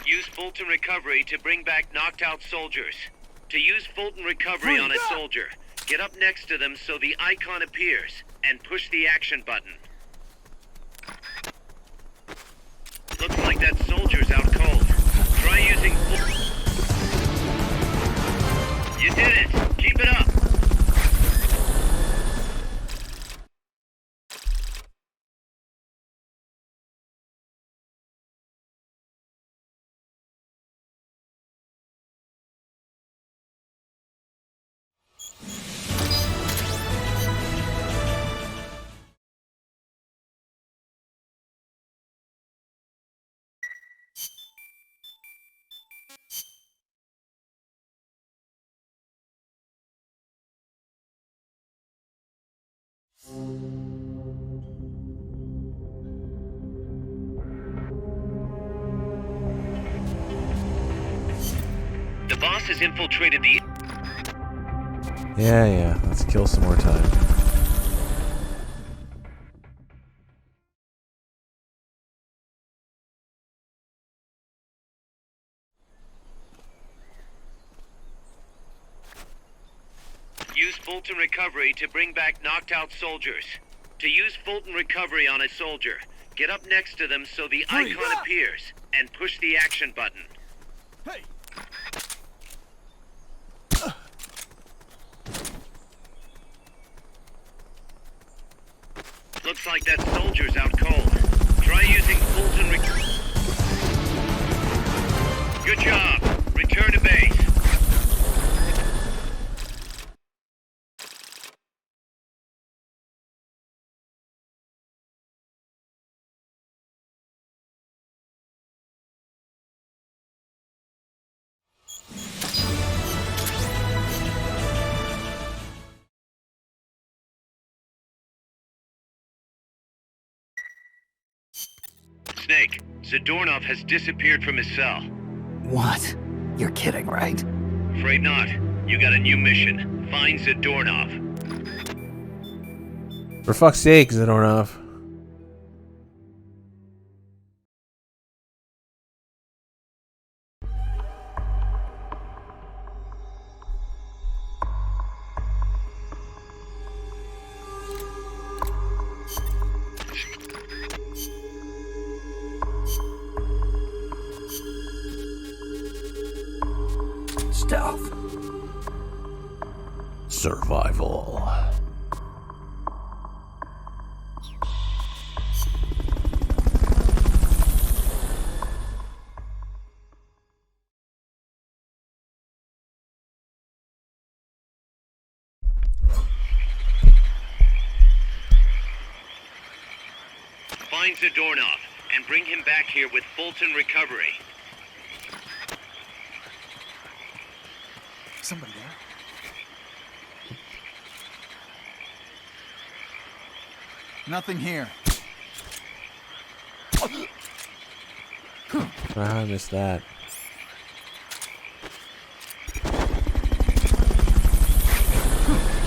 S3: Use Fulton Recovery to bring back knocked out soldiers. To use Fulton Recovery on a soldier, get up next to them so the icon appears, and push the action button. Looks like that soldier's out cold. Try using You did it! Keep it up! The boss has infiltrated the...
S1: Yeah, let's kill some more time.
S3: Use Fulton Recovery to bring back knocked out soldiers. To use Fulton Recovery on a soldier, get up next to them so the icon appears, and push the action button.
S2: Hey!
S3: Looks like that soldier's out cold. Try using Fulton Good job. Return to base.
S12: Snake, Zadornov has disappeared from his cell.
S4: What? You're kidding, right?
S12: Afraid not. You got a new mission. Find Zadornov.
S1: For fuck's sake, Zadornov.
S4: Stealth.
S1: Survival.
S12: Find Zadornov and bring him back here with Fulton Recovery.
S2: Somebody there? Nothing here.
S1: I missed that.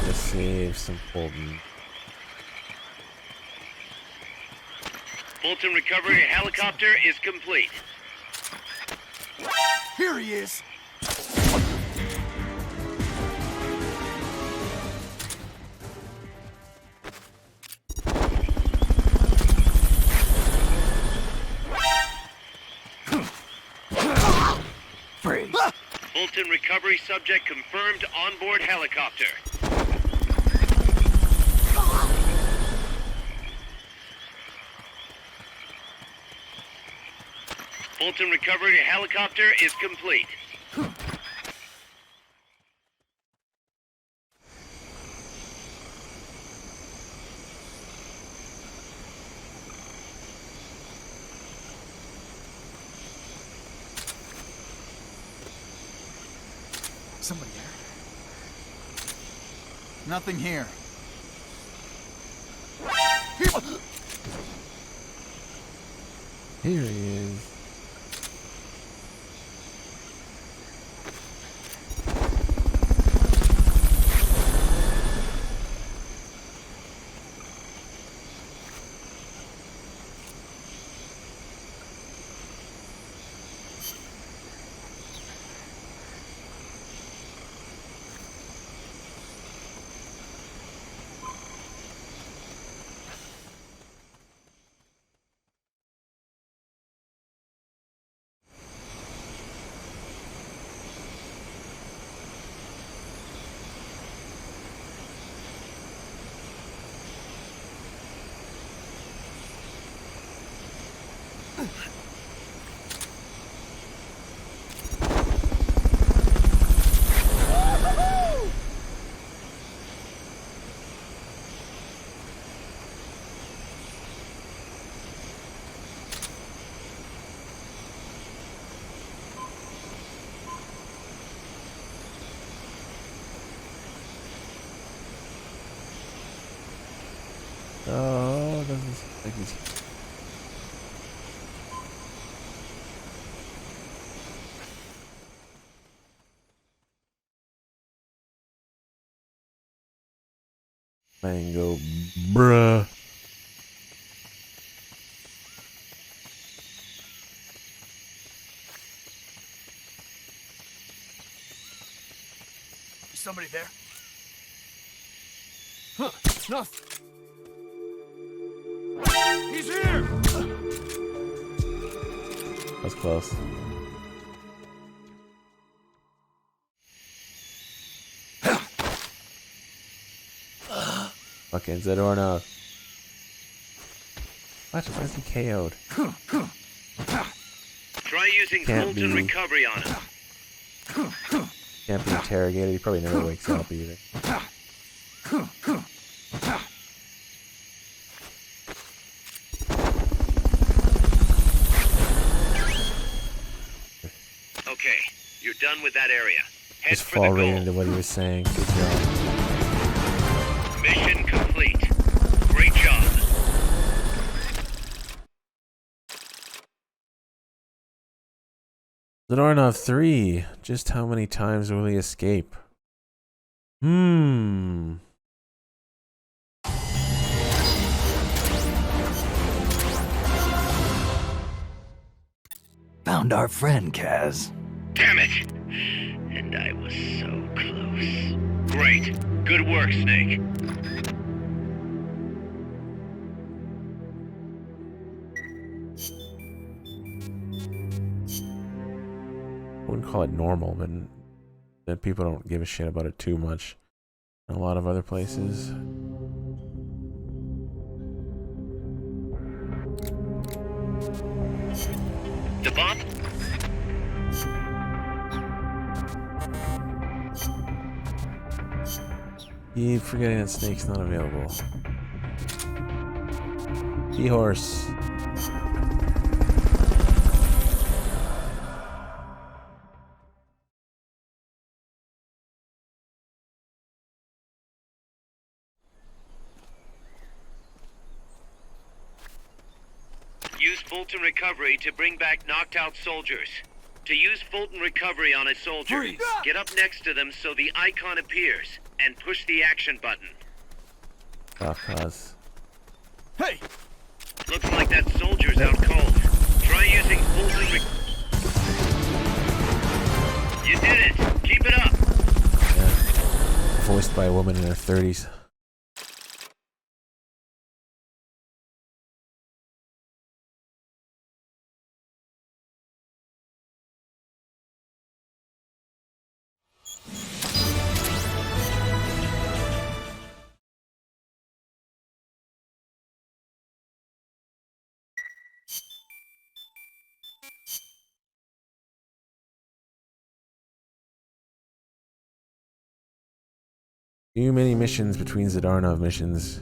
S1: Let's save some Fulton.
S12: Fulton Recovery helicopter is complete.
S2: Here he is.
S4: Freeze.
S12: Fulton Recovery subject confirmed onboard helicopter. Fulton Recovery helicopter is complete.
S2: Somebody there? Nothing here.
S1: Here he is. Oh, doesn't seem like he's... Mango, bruh.
S2: Is somebody there? Huh, nothing. He's here!
S1: That's close. Fucking Zadornov. What? Why is he KO'd?
S12: Try using
S1: Can't
S12: Fulton
S1: be.
S12: Recovery on him.
S1: Can't be interrogated. He probably never wakes up either.
S12: Okay, you're done with that area. Head
S1: Just
S12: for the
S1: fall right
S12: goal.
S1: into what he was saying. Good job.
S12: Mission complete. Great job.
S1: Zadornov 3. Just how many times will he escape?
S4: Found our friend, Kaz.
S12: Damn it! And I was so close. Great. Good work, Snake.
S1: I wouldn't call it normal, but that people don't give a shit about it too much in a lot of other places.
S12: The bomb?
S1: Keep forgetting that Snake's not available. Seahorse.
S12: Use Fulton Recovery to bring back knocked out soldiers. To use Fulton Recovery on a soldier,
S2: Freeze.
S12: get up next to them so the icon appears, and push the action button.
S1: Kaz.
S2: Hey!
S12: Looks like that soldier's out cold. Try using Fulton You did it! Keep it up!
S1: Yeah. Voiced by a woman in her 30s. Too many missions between Zadornov missions.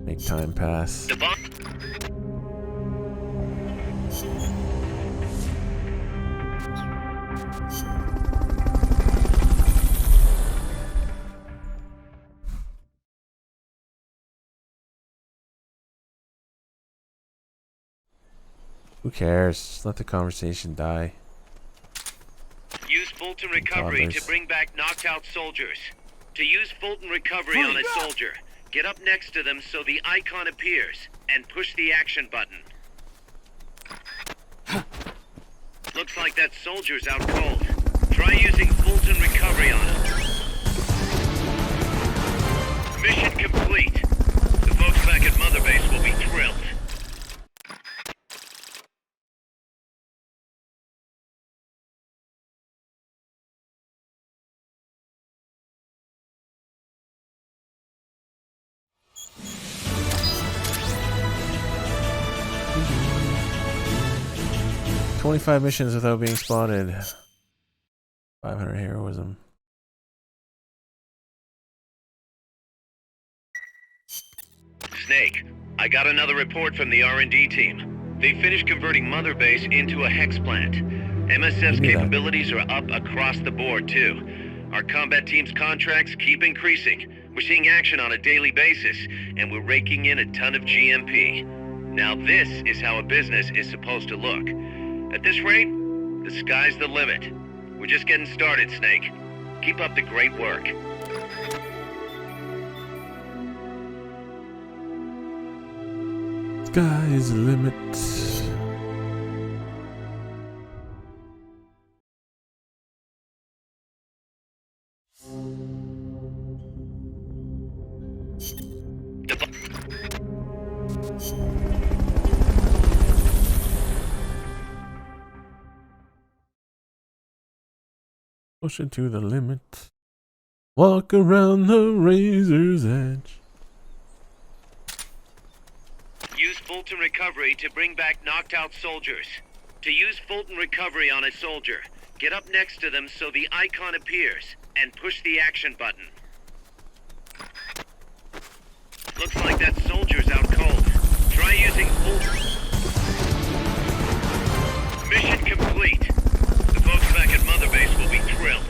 S1: Make time pass.
S12: The bomb.
S1: Who cares? Just let the conversation die.
S12: Use Fulton Recovery to bring back knocked out soldiers. To use Fulton Recovery on a soldier, get up next to them so the icon appears, and push the action button. Looks like that soldier's out cold. Try using Fulton Recovery on him. Mission complete. The folks back at Mother Base will be thrilled.
S1: – 25 missions without being spotted. 500 heroism.
S12: Snake, I got another report from the R&D team. They finished converting Mother Base into a hex plant. MSF's capabilities are up across the board, too. Our combat team's contracts keep increasing. We're seeing action on a daily basis, and we're raking in a ton of GMP. Now this is how a business is supposed to look. At this rate, the sky's the limit. We're just getting started, Snake. Keep up the great work.
S1: Sky is the limit. Push it to the limit. Walk around the razor's edge.
S12: Use Fulton Recovery to bring back knocked out soldiers. To use Fulton Recovery on a soldier, get up next to them so the icon appears, and push the action button. Looks like that soldier's out cold. Try using Fulton. Mission complete. The folks back at Mother Base will be thrilled.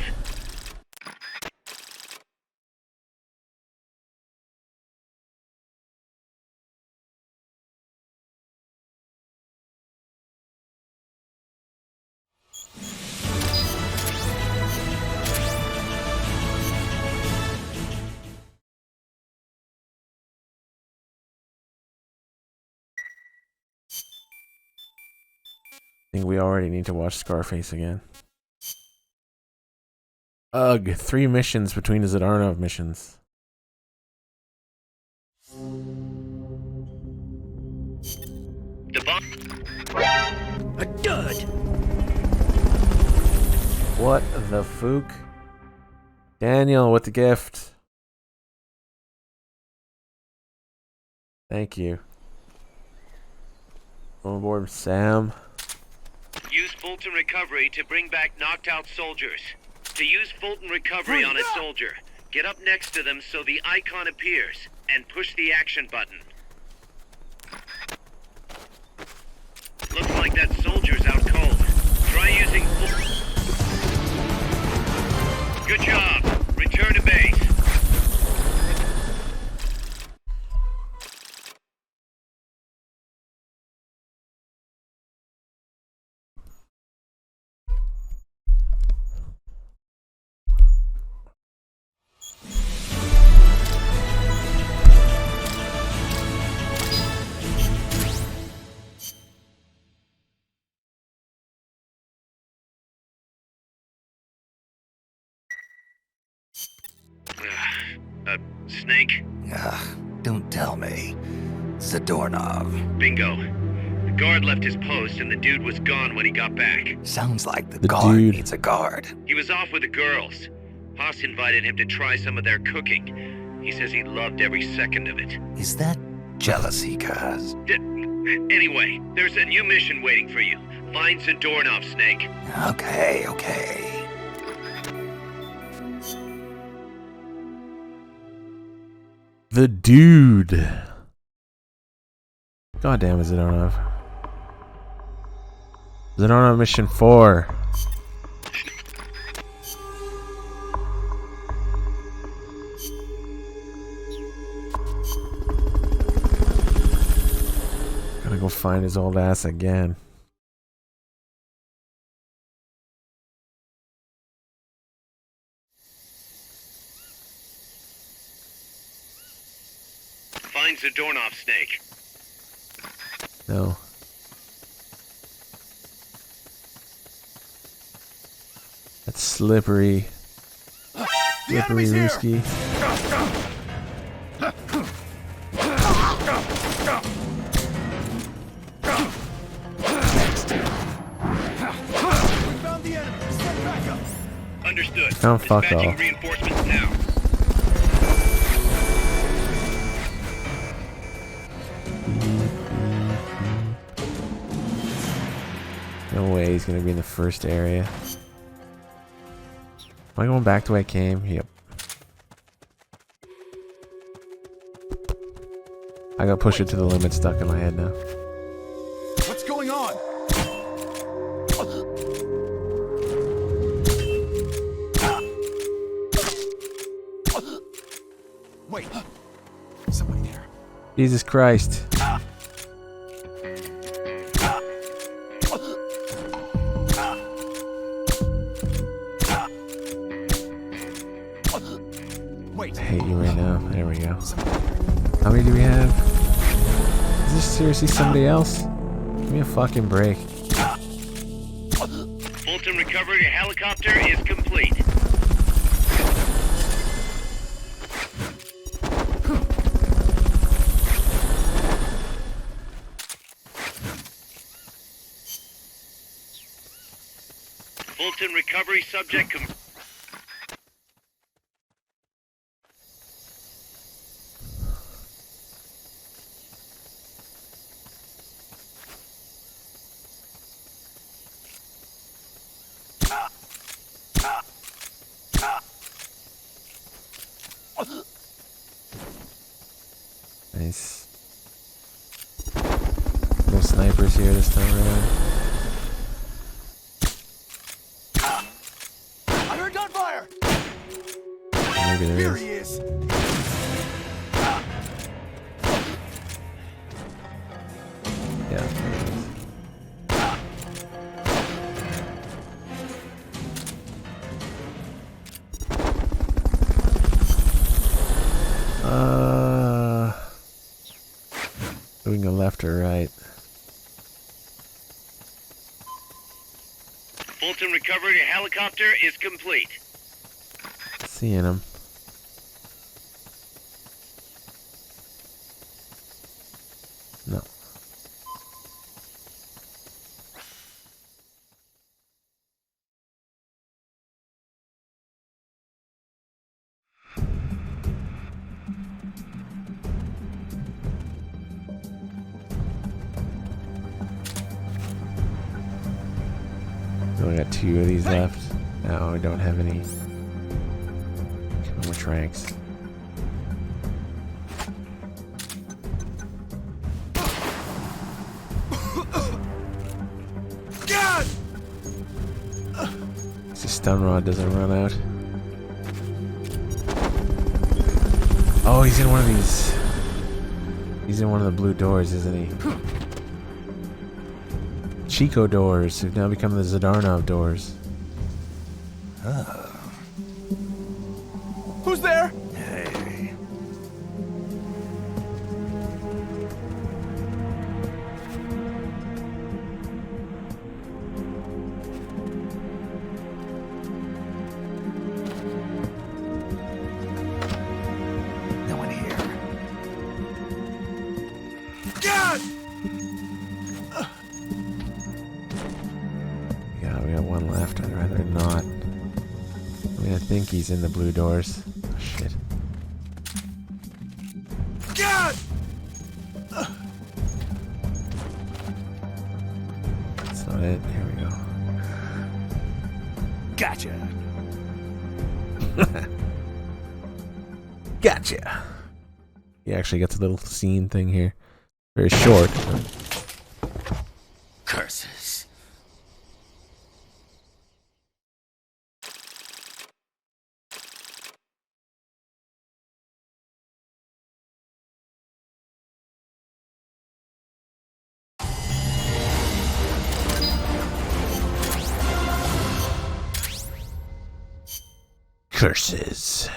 S1: think we already need to watch Scarface again. Ugh, 3 missions between the Zadarnov missions.
S10: A dud!
S1: What the fook? Daniel with the gift. Thank you. On board, Sam.
S12: Use Fulton Recovery to bring back knocked out soldiers. To use Fulton Recovery on a soldier, get up next to them so the icon appears, and push the action button. Looks like that soldier's out cold. Try using Good job. Return to base. Snake?
S4: Don't tell me. Zadornov.
S12: Bingo. The guard left his post and the dude was gone when he got back.
S4: Sounds like the
S1: The
S4: guard
S1: dude.
S4: needs a guard.
S12: He was off with the girls. Haas invited him to try some of their cooking. He says he loved every second of it.
S4: Is that jealousy, Kaz?
S12: Anyway, there's a new mission waiting for you. Find Zadornov, Snake.
S4: Okay.
S1: The dude. God damn it, Zadarnov. Zadarnov mission 4. Gotta go find his old ass again.
S12: Find Zadornov, Snake.
S1: No. That's slippery. Slippery Ruski.
S2: Found the enemy. Send backup.
S12: Understood.
S1: Oh, fuck
S12: Dispatching
S1: off.
S12: reinforcements now.
S1: No way he's gonna be in the first area. Am I going back the way I came? Yep. I gotta push it to the limit stuck in my head now.
S2: What's going on? Wait. Somebody there.
S1: Jesus Christ.
S2: Wait.
S1: I hate you right now. There we go. How many do we have? Is this seriously somebody else? Give me a fucking break.
S12: Fulton Recovery helicopter is complete. Fulton Recovery subject
S1: Nice. No snipers here this time around.
S2: I heard gunfire.
S1: Maybe there
S2: Here
S1: is.
S2: he is.
S1: Yeah, there it is. We can go left or right.
S12: Fulton recovery helicopter is complete.
S1: Seeing him. No. We only got 2 of these left. No, we don't have any. How much ranks? This stun rod doesn't run out. Oh, he's in one of these. He's in one of the blue doors, isn't he? Chico doors have now become the Zdarnov doors.
S2: Who's there?
S4: Hey. No one here.
S2: God!
S1: Yeah, we got one left. I'd rather not. I mean, I think he's in the blue doors. Oh, shit.
S2: God!
S1: That's not it. Here we go.
S2: Gotcha.
S1: Gotcha. He actually gets a little scene thing here. Very short.
S2: Curses.
S1: Curses.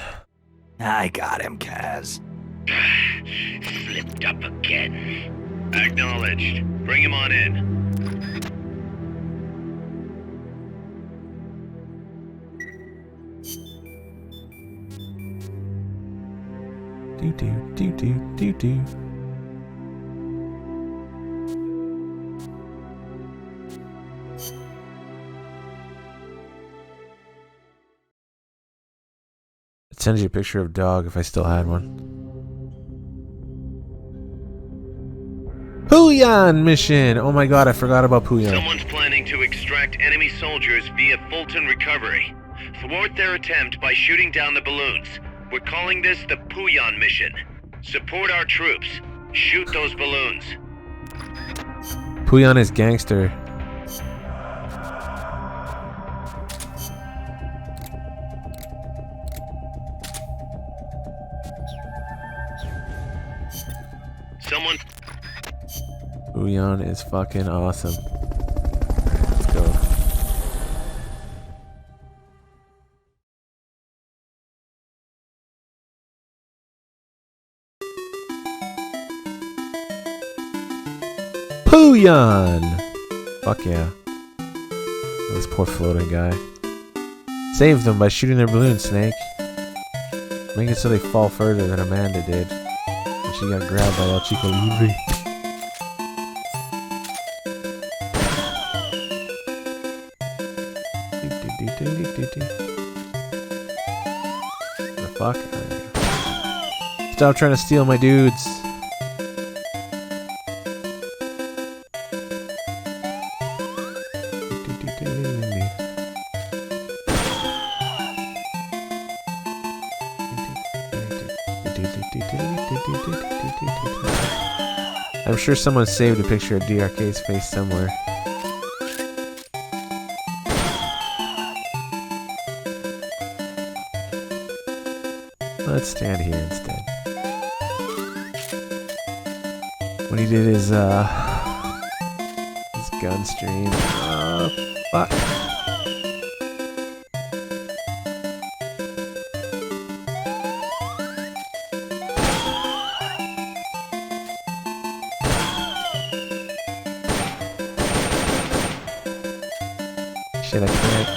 S4: I got him, Kaz.
S12: Slipped up again. Acknowledged. Bring him on in.
S1: Do. I'd send you a picture of dog if I still had one. Puyan mission! Oh my god, I forgot about Puyan.
S12: Someone's planning to extract enemy soldiers via Fulton recovery. Thwart their attempt by shooting down the balloons. We're calling this the Puyan mission. Support our troops. Shoot those balloons.
S1: Puyan is gangster.
S12: Someone...
S1: Puyan is fucking awesome. Let's go. Puyan! Fuck yeah. This poor floating guy. Save them by shooting their balloon, Snake. Make it so they fall further than Amanda did when she got grabbed by El Chico Libre. The fuck? Stop trying to steal my dudes. I'm sure someone saved a picture of DRK's face somewhere. Let's stand here instead. What he did is, his gun stream. Oh, fuck. Shit, I can't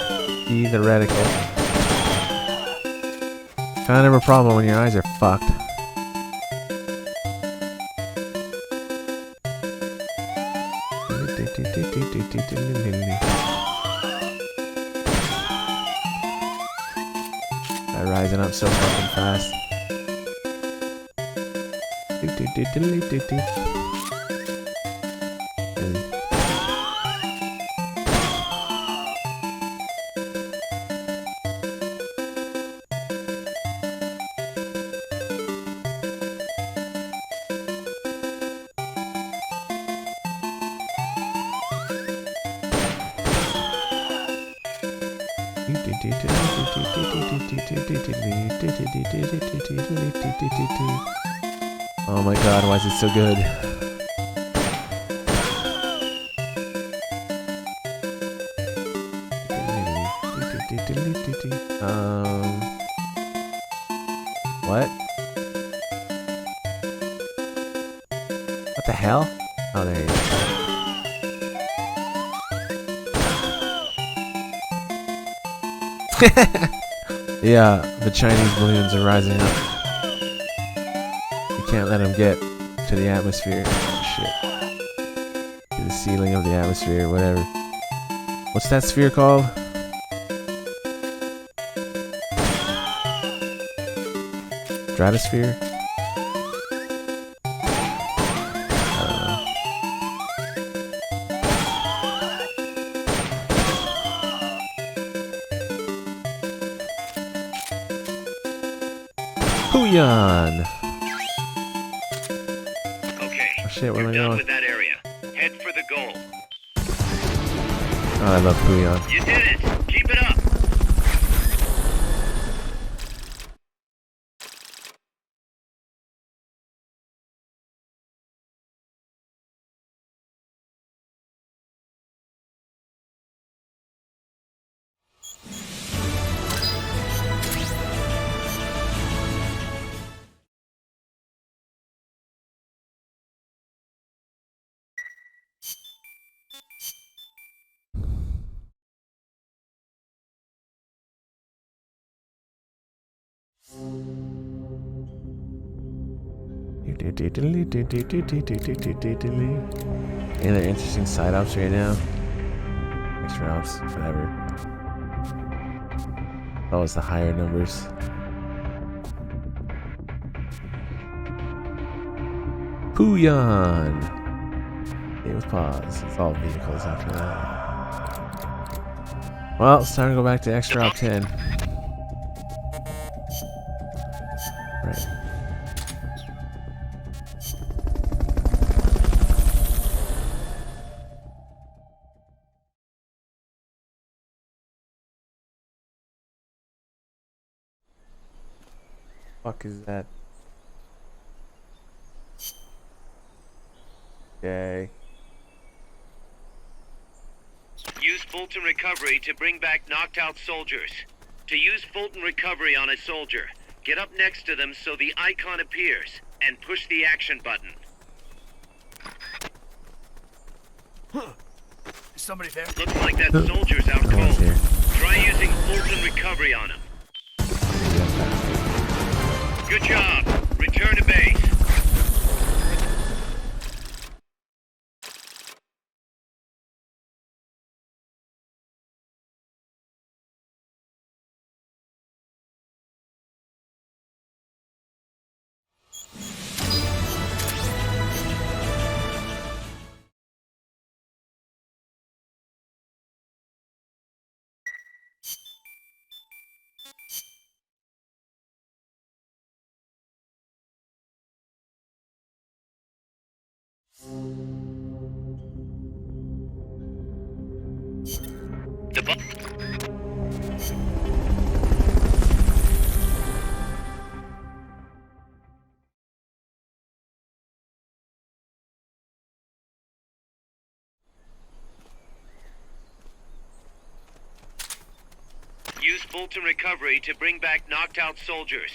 S1: see the reticle. Kind of a problem when your eyes are fucked. They're rising up so fucking fast. Oh my god, why is it so good? What? What the hell? Oh, there you go. Yeah, the Chinese balloons are rising up. You can't let them get to the atmosphere. Shit. To the ceiling of the atmosphere, whatever. What's that sphere called? Stratosphere? Pooyan!
S12: Okay,
S1: Oh shit, where am I
S12: you're done
S1: going?
S12: with that area. Head for the goal.
S1: Oh, I love Pooyan.
S12: You did it! Keep it up!
S1: Any other interesting side ups right now? Extra ups, whatever. Always the higher numbers. Pooyan! It was pause. It's all vehicles after that. Well, it's time to go back to extra op 10. Right. Fuck is that? Okay.
S12: Use Fulton Recovery to bring back knocked out soldiers. To use Fulton Recovery on a soldier, get up next to them so the icon appears, and push the action button.
S2: Is somebody there?
S12: Looks like that soldier's out
S1: No one's
S12: cold.
S1: here.
S12: Try using Fulton Recovery on him. Good job. Return to base. The Use Fulton Recovery to bring back knocked out soldiers.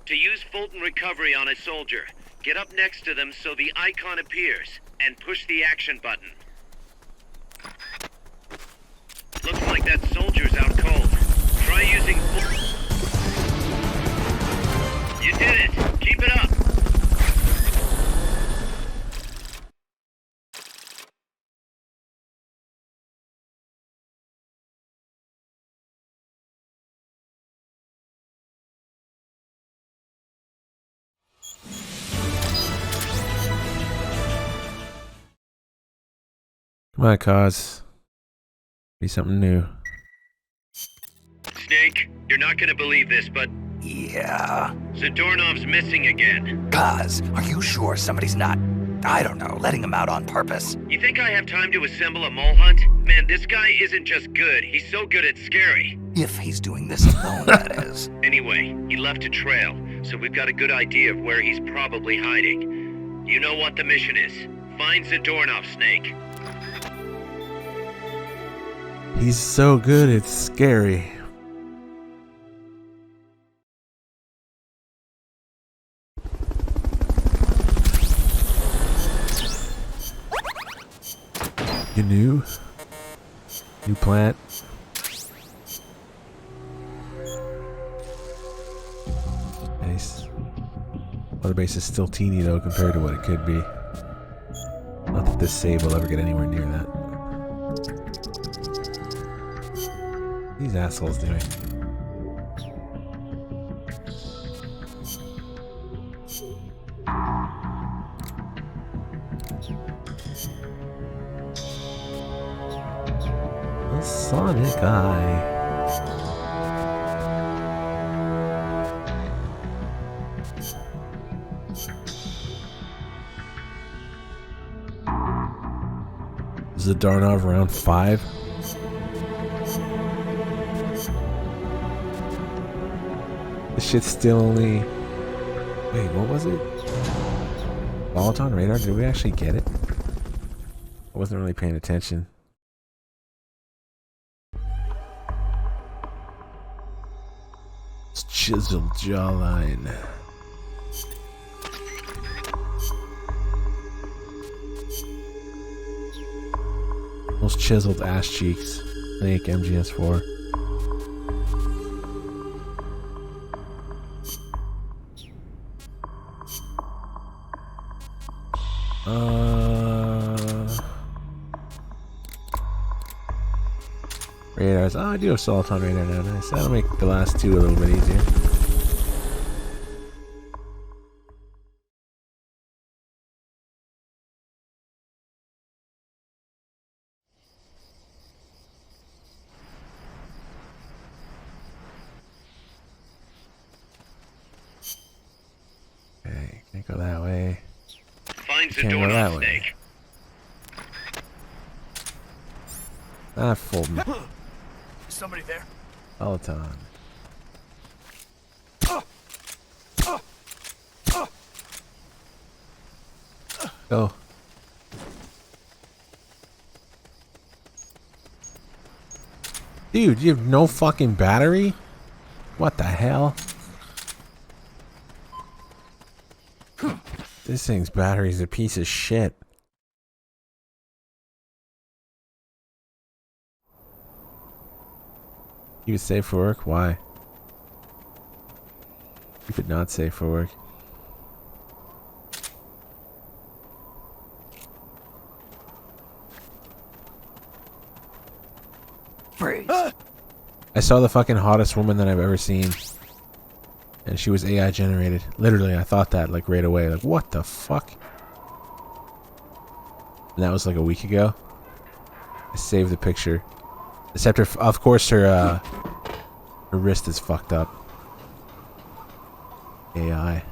S12: To use Fulton Recovery on a soldier, get up next to them so the icon appears, and push the action button. Looks like that soldier's out cold. Try using You did it! Keep it up!
S1: Come on, Cause. Be something new.
S12: Snake, you're not gonna believe this, but
S4: Yeah.
S12: Zadornov's missing again.
S4: Kaz, are you sure somebody's not, I don't know, letting him out on purpose?
S12: You think I have time to assemble a mole hunt? Man, this guy isn't just good, he's so good it's scary.
S4: If he's doing this alone, that is.
S12: Anyway, he left a trail, so we've got a good idea of where he's probably hiding. You know what the mission is. Find Zadornov, Snake.
S1: He's so good, it's scary. You new? New plant? Nice. Mother base is still teeny though compared to what it could be. Not that this save will ever get anywhere near that. These assholes doing. The Sonic Eye. Zadornov round 5. This shit's still only... Wait, what was it? Volatile radar? Did we actually get it? I wasn't really paying attention. It's chiseled jawline. Most chiseled ass cheeks. Snake, MGS 4. Radars. Oh, I do have Salt on radar now. Nice. That'll make the last two a little bit easier. Okay, can't go that way.
S12: Find
S1: Can't go that
S12: Zadornov,
S1: way.
S12: Snake.
S1: Ah, full
S2: Is somebody there?
S1: Peloton. Go. Dude, you have no fucking battery? What the hell? This thing's battery's a piece of shit. Keep it safe for work? Why? Keep it not safe for work.
S4: Freeze.
S1: I saw the fucking hottest woman that I've ever seen. And she was AI generated. Literally, I thought that like right away. Like, what the fuck? And that was like a week ago. I saved the picture. Except her, of course, her wrist is fucked up. AI.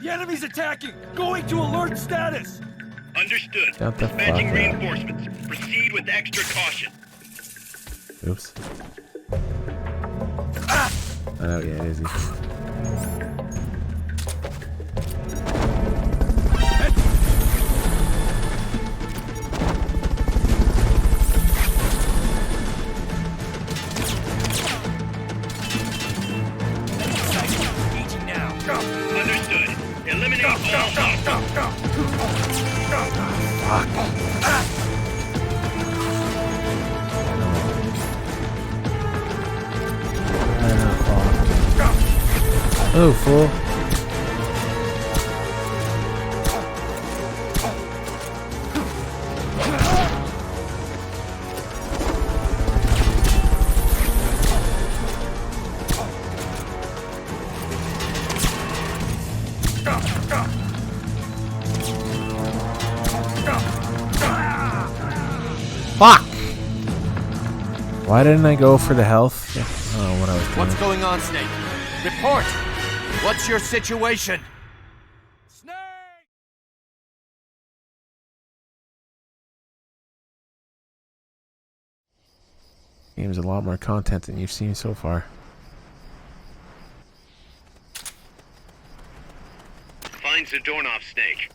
S2: The enemy's attacking! Going to alert status!
S12: Understood.
S1: Shut the
S12: Dispatching
S1: fuck up.
S12: reinforcements. Proceed with extra caution.
S1: Oops. Oh yeah, it is.
S2: Engaging now. Go.
S12: Understood.
S1: Oh, fool. Fuck! Why didn't I go for the health? I don't know what I was doing.
S2: What's going on, Snake? Report! What's your situation? Snake!
S1: Game's a lot more content than you've seen so far.
S12: Find Zadornov, Snake.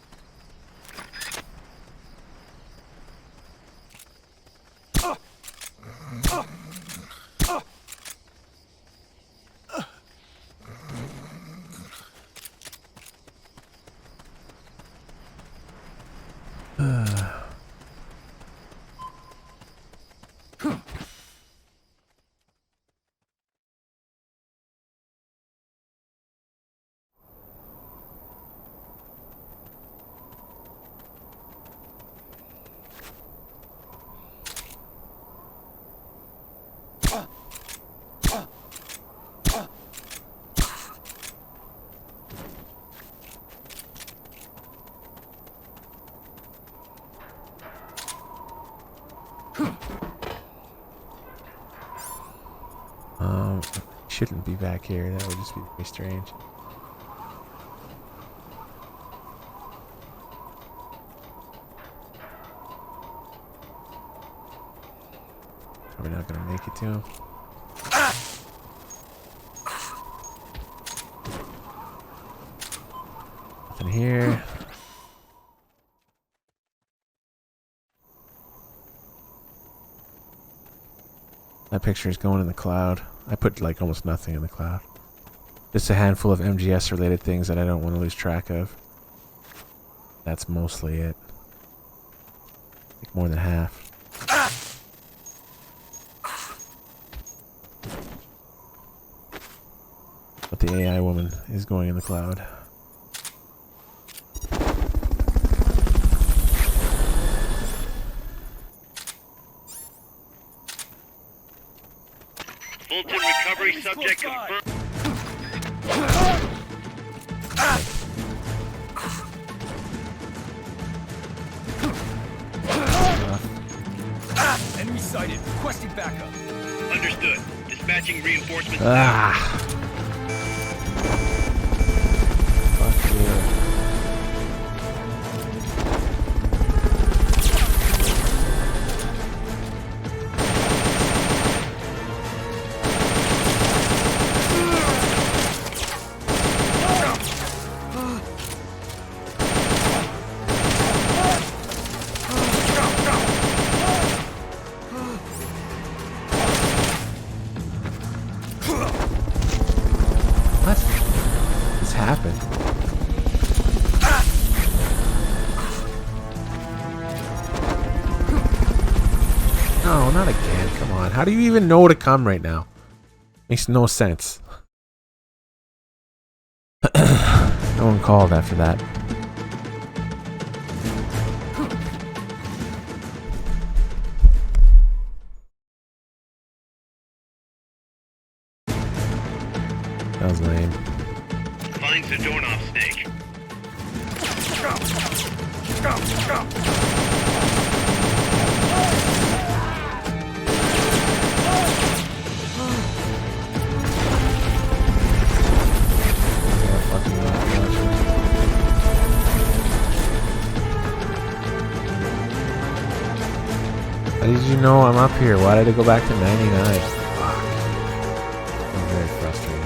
S1: Shouldn't be back here. That would just be very strange. Probably not gonna make it to him. Nothing here. That picture is going in the cloud. I put like almost nothing in the cloud. Just a handful of MGS related things that I don't want to lose track of. That's mostly it. Like more than half. But the AI woman is going in the cloud.
S12: Fulton recovery subject confirmed.
S2: Enemy sighted. Requesting backup.
S12: Understood. Dispatching reinforcements.
S1: Fuck yeah. No, not again. Come on. How do you even know to come right now? Makes no sense. No one called after that. That was lame.
S12: Find Zadornov, Snake.
S1: How did you know I'm up here? Why did it go back to 99? Fuck. I'm very frustrated.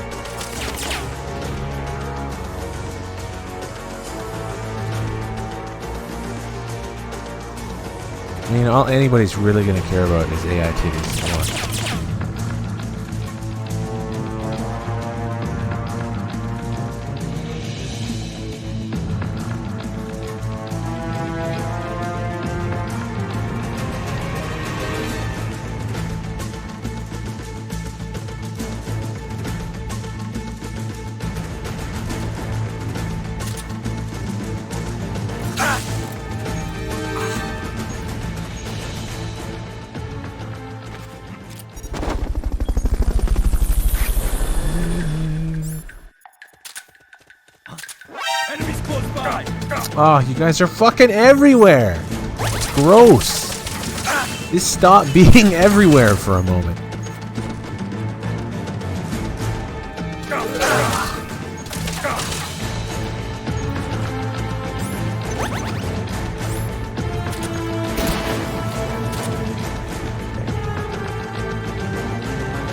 S1: I mean, all anybody's really gonna care about is AI titties. Come on. Oh, you guys are fucking everywhere. It's gross. Just stop being everywhere for a moment.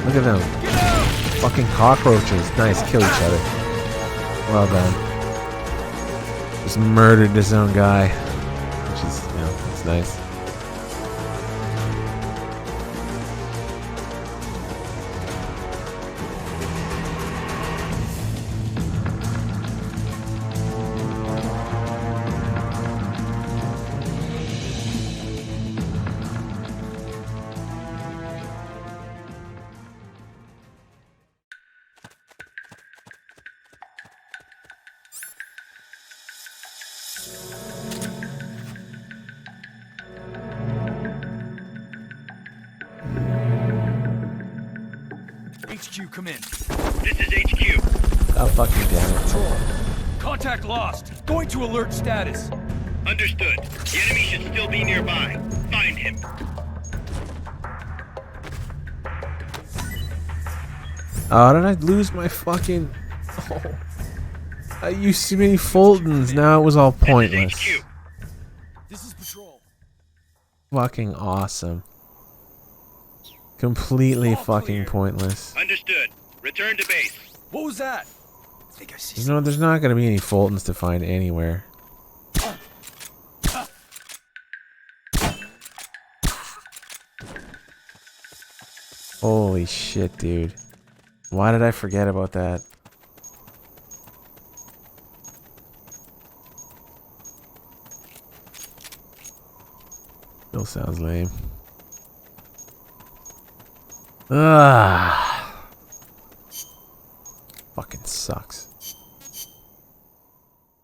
S1: Look at them. Fucking cockroaches. Nice, kill each other. Well done. Just murdered his own guy. Which is, you know, it's nice.
S2: HQ, come in.
S12: This is HQ.
S1: Oh, fucking damn it.
S2: Patrol. Contact lost. Going to alert status.
S12: Understood. The enemy should still be nearby. Find him.
S1: Oh, did I lose my fucking... Oh. I used too many Fultons, now it was all pointless.
S2: This is Patrol.
S1: Fucking awesome. Completely fucking pointless.
S12: Understood. Return to base.
S2: What was that? I think I see.
S1: No, there's not gonna be any Fultons to find anywhere. Holy shit, dude. Why did I forget about that? Still sounds lame. Ah, fucking sucks.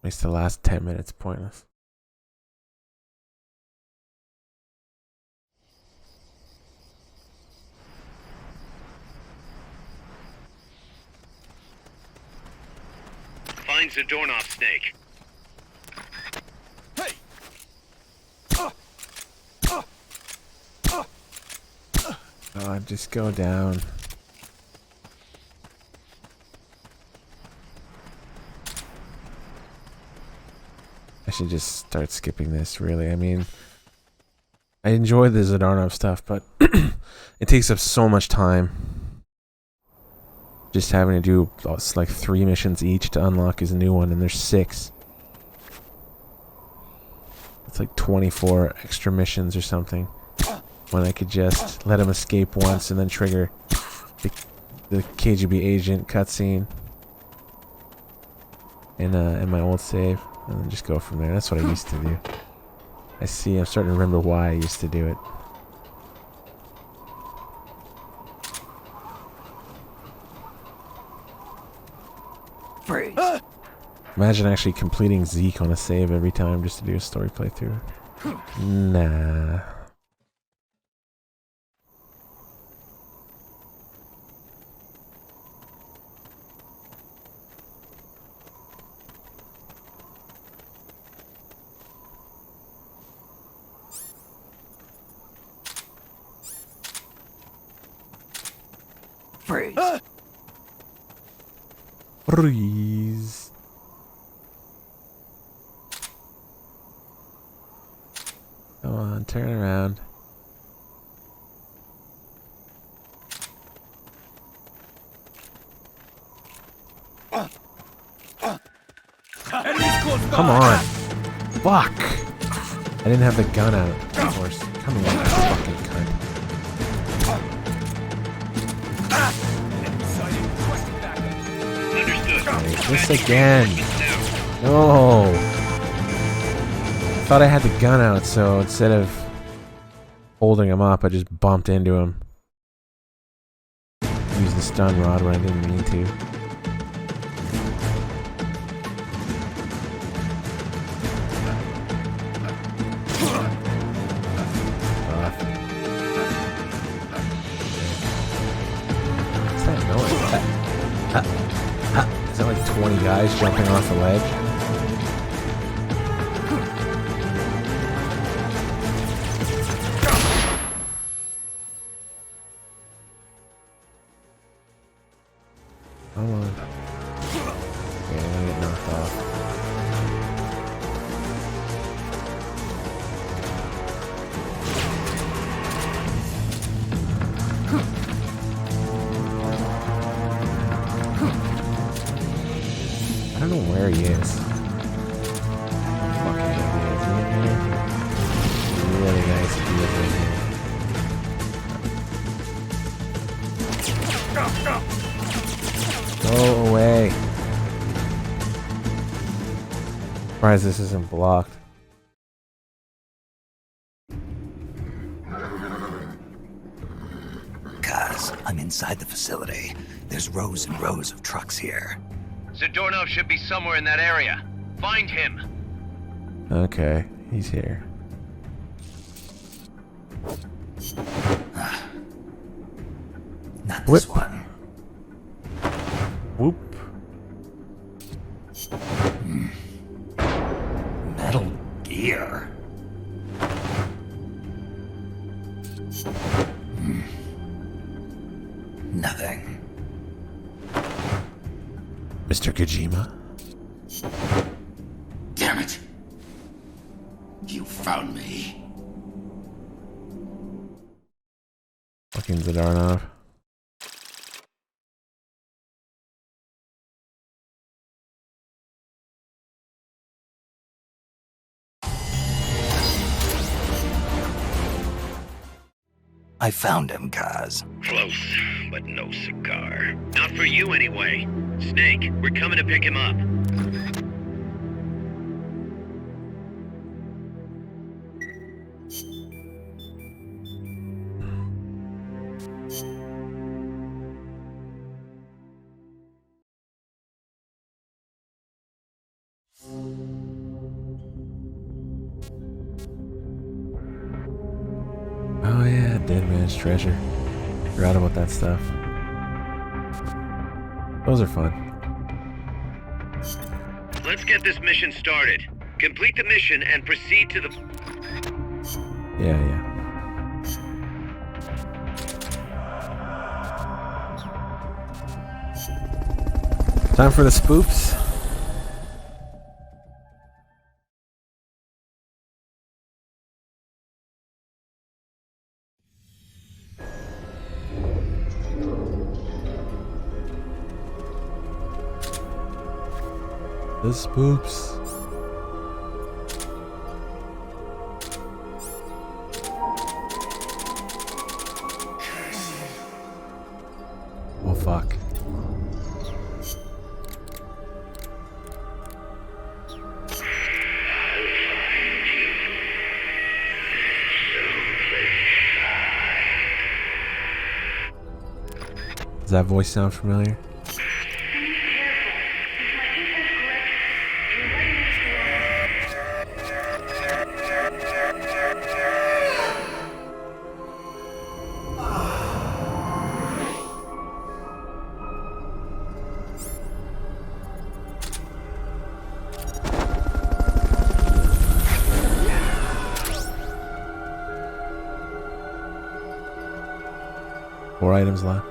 S1: Makes the last 10 minutes pointless.
S12: Finds the doorknob snake.
S2: Hey!
S1: God, just go down. I should just start skipping this, really. I mean, I enjoy the Zdarnov stuff, but it takes up so much time. Just having to do like 3 missions each to unlock his new one, and there's 6. It's like 24 extra missions or something. When I could just let him escape once and then trigger the KGB agent cutscene in my old save, and then just go from there. That's what I used to do. I see. I'm starting to remember why I used to do it. Imagine actually completing Zeke on a save every time just to do a story playthrough. Nah. Freeze. Come on, turn around. Come on. Fuck. I didn't have the gun out, of course. Come on, you fucking cunt. This again. No. I thought I had the gun out, so instead of holding him up, I just bumped into him. Used the stun rod when I didn't mean to. What's that noise? Is that like 20 guys jumping off the ledge? Come on. Okay, I'm gonna get knocked off. I don't know where he is. Fucking is he in here? It'd be really nice if he was in here. Go away. Surprised this isn't blocked.
S4: Guys, I'm inside the facility. There's rows and rows of trucks here.
S12: Zadornov should be somewhere in that area. Find him.
S1: Okay, he's here.
S4: Not this one.
S1: Whoop.
S4: Metal gear. Nothing.
S1: Mr. Kojima?
S8: Damn it! You found me.
S1: Fucking Zadornov.
S4: I found him, Kaz.
S12: Close, but no cigar. Not for you anyway. Snake, we're coming to pick him up.
S1: Oh yeah, Dead Man's Treasure. Forgot about that stuff. Those are fun.
S12: Let's get this mission started. Complete the mission and proceed to the...
S1: Yeah, yeah. Time for the spoops. The spoops. Oh fuck. Does that voice sound familiar? Four items left.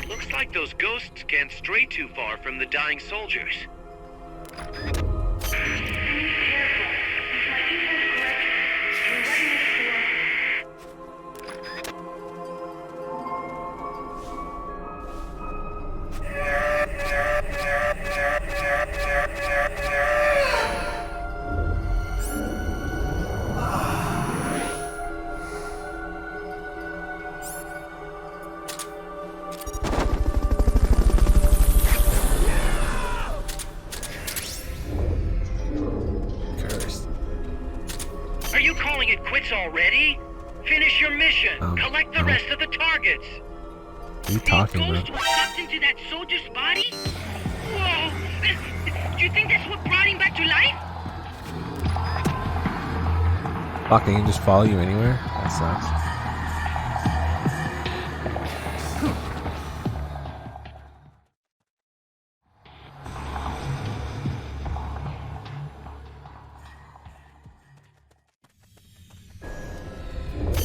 S12: Looks like those ghosts can't stray too far from the dying soldiers.
S10: calling it quits already? Finish your mission. Collect the rest of the targets.
S1: What are you talking
S10: the
S1: about?
S10: ghost was sucked into that soldier's body? Whoa! Do you think that's what brought him back to life?
S1: Fuck, they can just follow you anywhere? That sucks.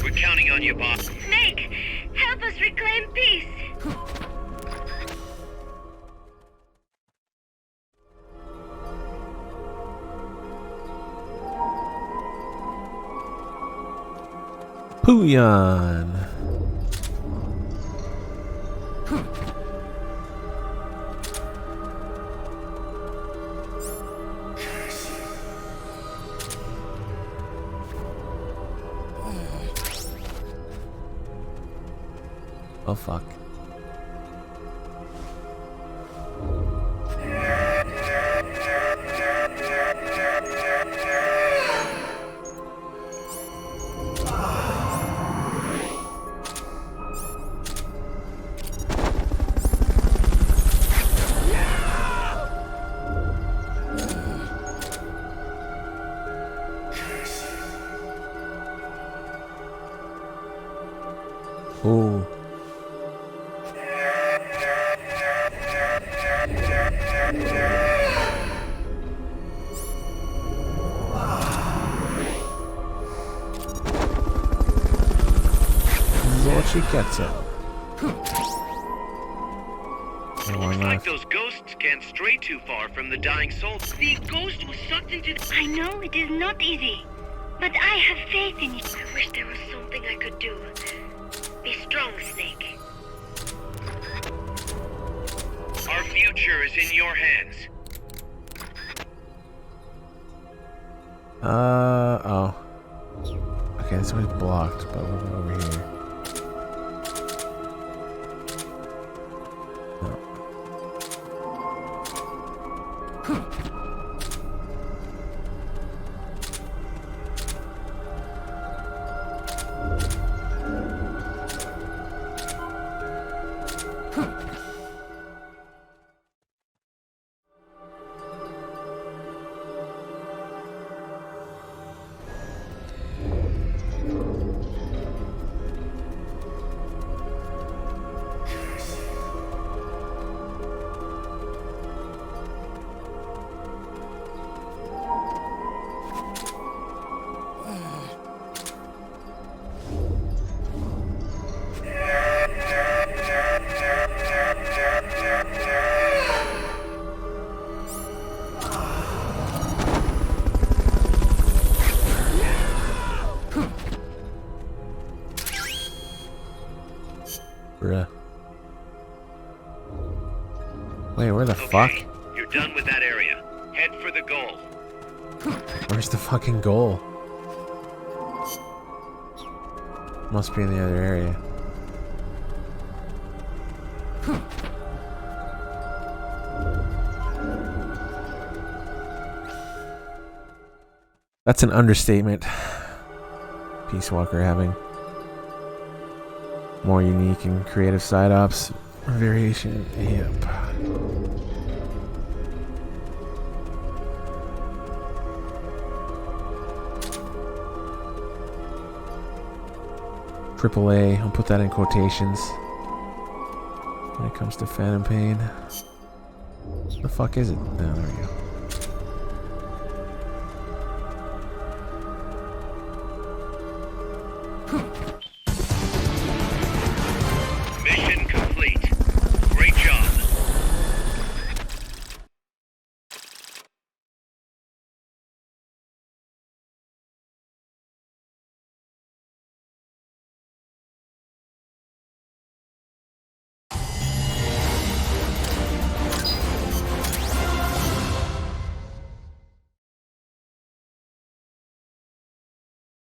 S12: We're counting on you, boss.
S7: Snake, help us reclaim peace.
S1: Puyan. Oh fuck. Oh. She gets it.
S12: Looks like those ghosts can't stray too far from the dying soul.
S10: The ghost was sucked into the...
S7: I know it is not easy, but I have faith in you. I wish there was something I could do. Be strong, Snake.
S12: Our future is in your hands.
S1: Oh. Okay, this one's blocked, but we'll go over here. Wait, where the fuck?
S12: You're done with that area. Head for the goal.
S1: Where's the fucking goal? Must be in the other area. That's an understatement. Peace Walker having more unique and creative side ops variation. Yep. AAA, I'll put that in quotations when it comes to Phantom Pain. What the fuck is it? Oh, there we go.
S12: Mission complete. Great job.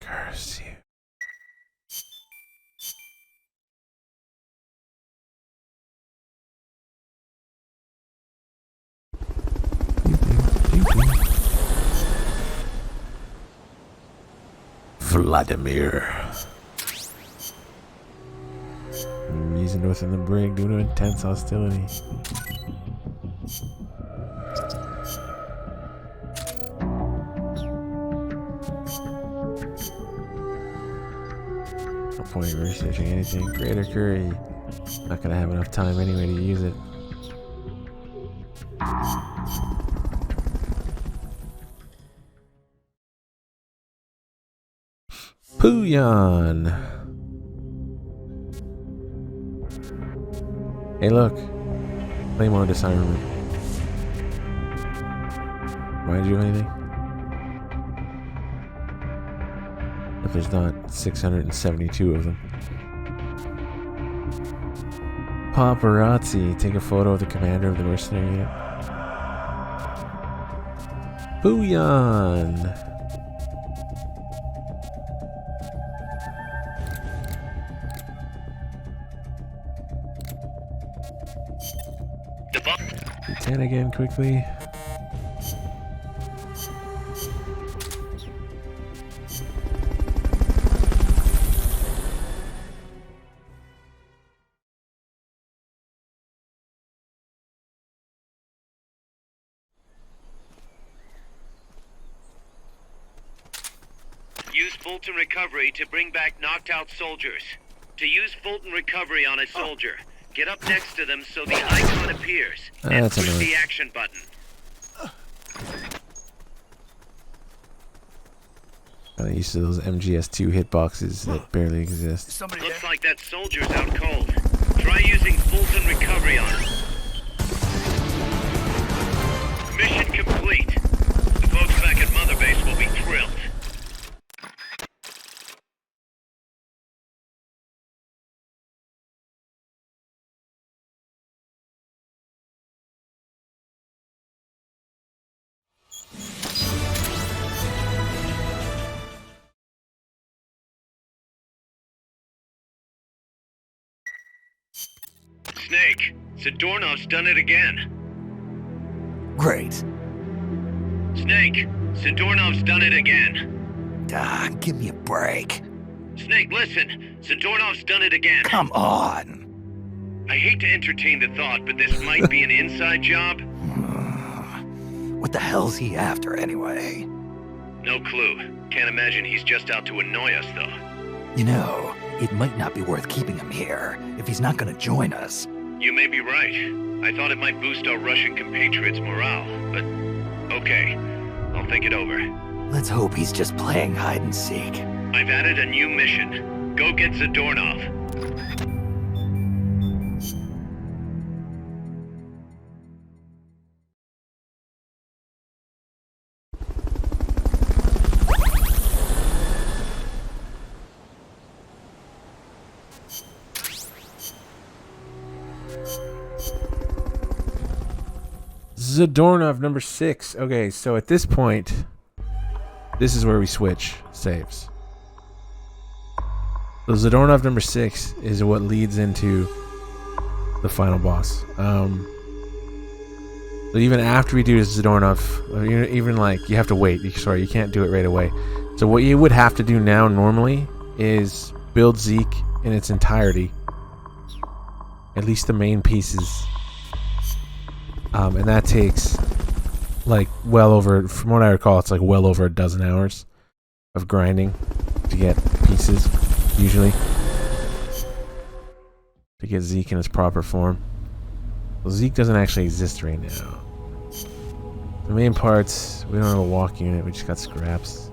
S1: Curse you. Vladimir. Reasoned within the brig due to intense hostility. No point in researching anything. Greater Curry. Not gonna have enough time anyway to use it. Puyan. Hey, look. Claymore disarmament. Remind you of anything? If there's not 672 of them. Paparazzi. Take a photo of the commander of the mercenary unit. Puyan. Ten again quickly.
S12: Use Fulton Recovery to bring back knocked out soldiers. To use Fulton Recovery on a soldier, get up next to them so the icon appears, and push the action button.
S1: Kinda used to those MGS2 hitboxes that barely exist.
S12: Looks like that soldier's out cold. Try using Fulton Recovery on him. Mission complete. The folks back at Mother Base will be thrilled. Snake, Zadornov's done it again.
S4: Great.
S12: Snake, Zadornov's done it again.
S4: Give me a break.
S12: Snake, listen. Zadornov's done it again.
S4: Come on.
S12: I hate to entertain the thought, but this might be an inside job.
S4: What the hell's he after, anyway?
S12: No clue. Can't imagine he's just out to annoy us, though.
S4: You know, it might not be worth keeping him here if he's not gonna join us.
S12: You may be right. I thought it might boost our Russian compatriots' morale, but okay. I'll think it over.
S4: Let's hope he's just playing hide and seek.
S12: I've added a new mission. Go get Zadornov.
S1: Zadornov number 6. Okay, so at this point, this is where we switch saves. So Zadornov number 6 is what leads into the final boss. So even after we do Zadornov, or even like you have to wait. Sorry, you can't do it right away. So what you would have to do now normally is build Zeke in its entirety, at least the main pieces. And that takes like well over, from what I recall, it's like well over a dozen hours of grinding to get pieces, usually, to get Zeke in its proper form. Well, Zeke doesn't actually exist right now. The main parts, we don't have a walk unit, we just got scraps.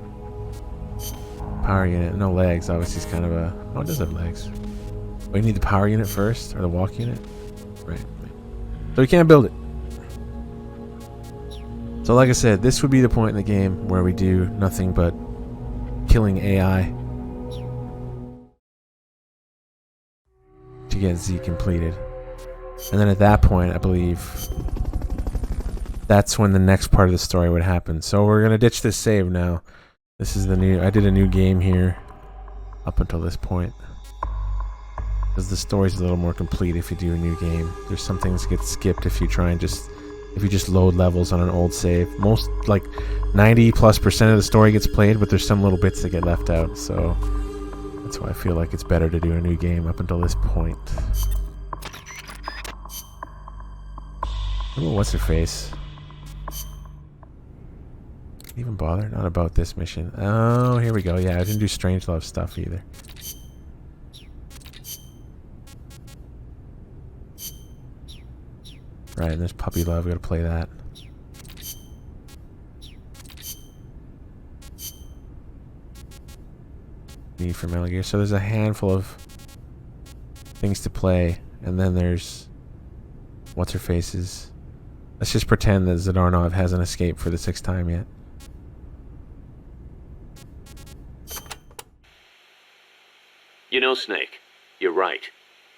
S1: Power unit, no legs, obviously it's kind of a, oh, it does have legs. We need the power unit first, or the walk unit? Right. So we can't build it. So like I said, this would be the point in the game where we do nothing but killing AI to get Z completed. And then at that point, I believe that's when the next part of the story would happen. So we're going to ditch this save now. This is the new, I did a new game here up until this point, because the story's a little more complete if you do a new game. There's some things that get skipped if you try and just if you just load levels on an old save. Most, like 90+% of the story gets played, but there's some little bits that get left out, so that's why I feel like it's better to do a new game up until this point. Ooh, what's her face? Even bother? Not about this mission. Oh, here we go. Yeah, I didn't do Strangelove stuff either. Right, and there's Puppy Love. We gotta play that. Need for Metal Gear. So there's a handful of things to play, and then there's what's her faces. Let's just pretend that Zadornov hasn't escaped for the 6th time yet.
S3: You know, Snake, you're right.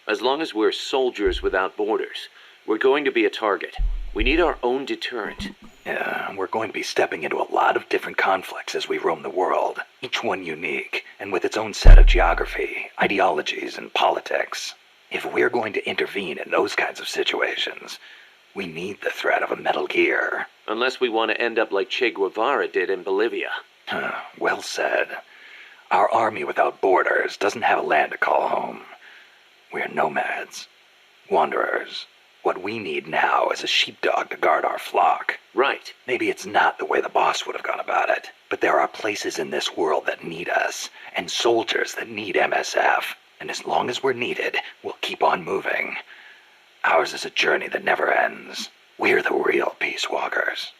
S3: As long as we're soldiers without borders, we're going to be a target. We need our own deterrent.
S4: Yeah, we're going to be stepping into a lot of different conflicts as we roam the world, each one unique, and with its own set of geography, ideologies, and politics. If we're going to intervene in those kinds of situations, we need the threat of a Metal Gear.
S3: Unless we want to end up like Che Guevara did in Bolivia.
S4: Well said. Our army without borders doesn't have a land to call home. We're nomads, wanderers. What we need now is a sheepdog to guard our flock.
S3: Right.
S4: Maybe it's not the way the boss would have gone about it, but there are places in this world that need us, and soldiers that need MSF. And as long as we're needed, we'll keep on moving. Ours is a journey that never ends. We're the real Peace Walkers.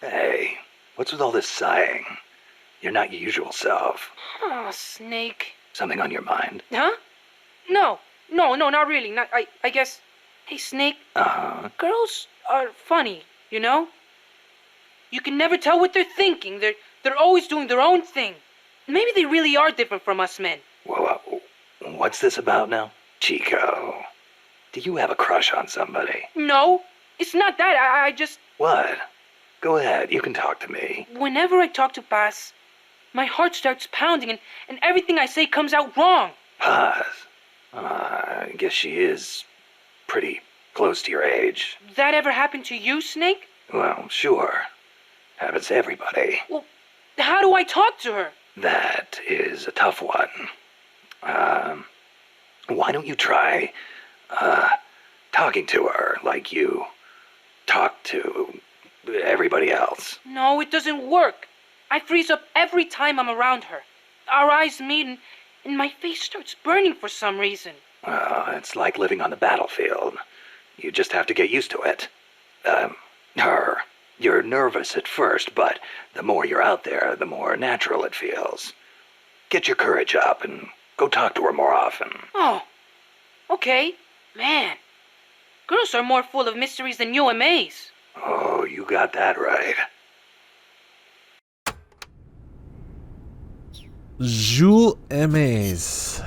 S4: Hey, what's with all this sighing? You're not your usual self.
S13: Oh, Snake.
S4: Something on your mind?
S13: Huh? No, not really. I guess... Hey, Snake. Girls are funny, you know? You can never tell what they're thinking. They're always doing their own thing. Maybe they really are different from us men.
S4: Whoa, what's this about now? Chico, do you have a crush on somebody?
S13: No, it's not that. I just...
S4: What? Go ahead, you can talk to me.
S13: Whenever I talk to Paz, my heart starts pounding and everything I say comes out wrong.
S4: Paz? I guess she is pretty close to your age.
S13: That ever happened to you, Snake?
S4: Well, sure. Happens to everybody.
S13: Well, how do I talk to her?
S4: That is a tough one. Why don't you try, talking to her like you talk to everybody else?
S13: No, it doesn't work. I freeze up every time I'm around her. Our eyes meet and my face starts burning for some reason.
S4: Well, it's like living on the battlefield. You just have to get used to it. You're nervous at first, but the more you're out there, the more natural it feels. Get your courage up and go talk to her more often.
S13: Oh, okay. Man, girls are more full of mysteries than UMAs.
S4: Oh, you got that right.
S1: Jules Hermes.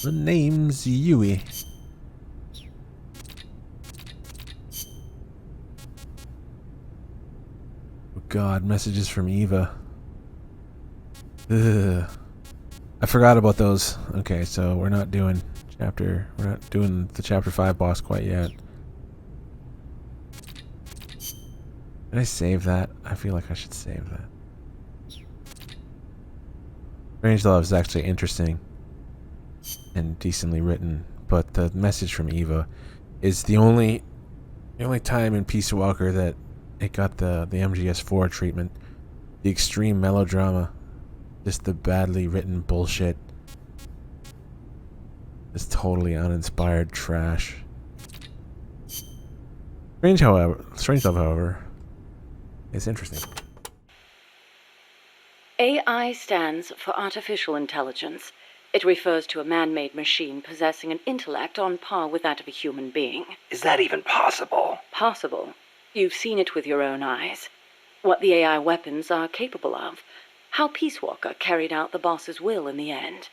S1: The name's Yui. Oh God, messages from Eva. Ugh. I forgot about those. Okay, so we're not doing the chapter 5 boss quite yet. Did I save that? I feel like I should save that. Strangelove is actually interesting and decently written, but the message from Eva is the only time in Peace Walker that it got the MGS 4 treatment. The extreme melodrama, just the badly written bullshit. It's totally uninspired trash. Strangelove, however, is interesting.
S14: AI stands for artificial intelligence. It refers to a man-made machine possessing an intellect on par with that of a human being.
S4: Is that even possible?
S14: Possible. You've seen it with your own eyes. What the AI weapons are capable of. How Peace Walker carried out the boss's will in the end.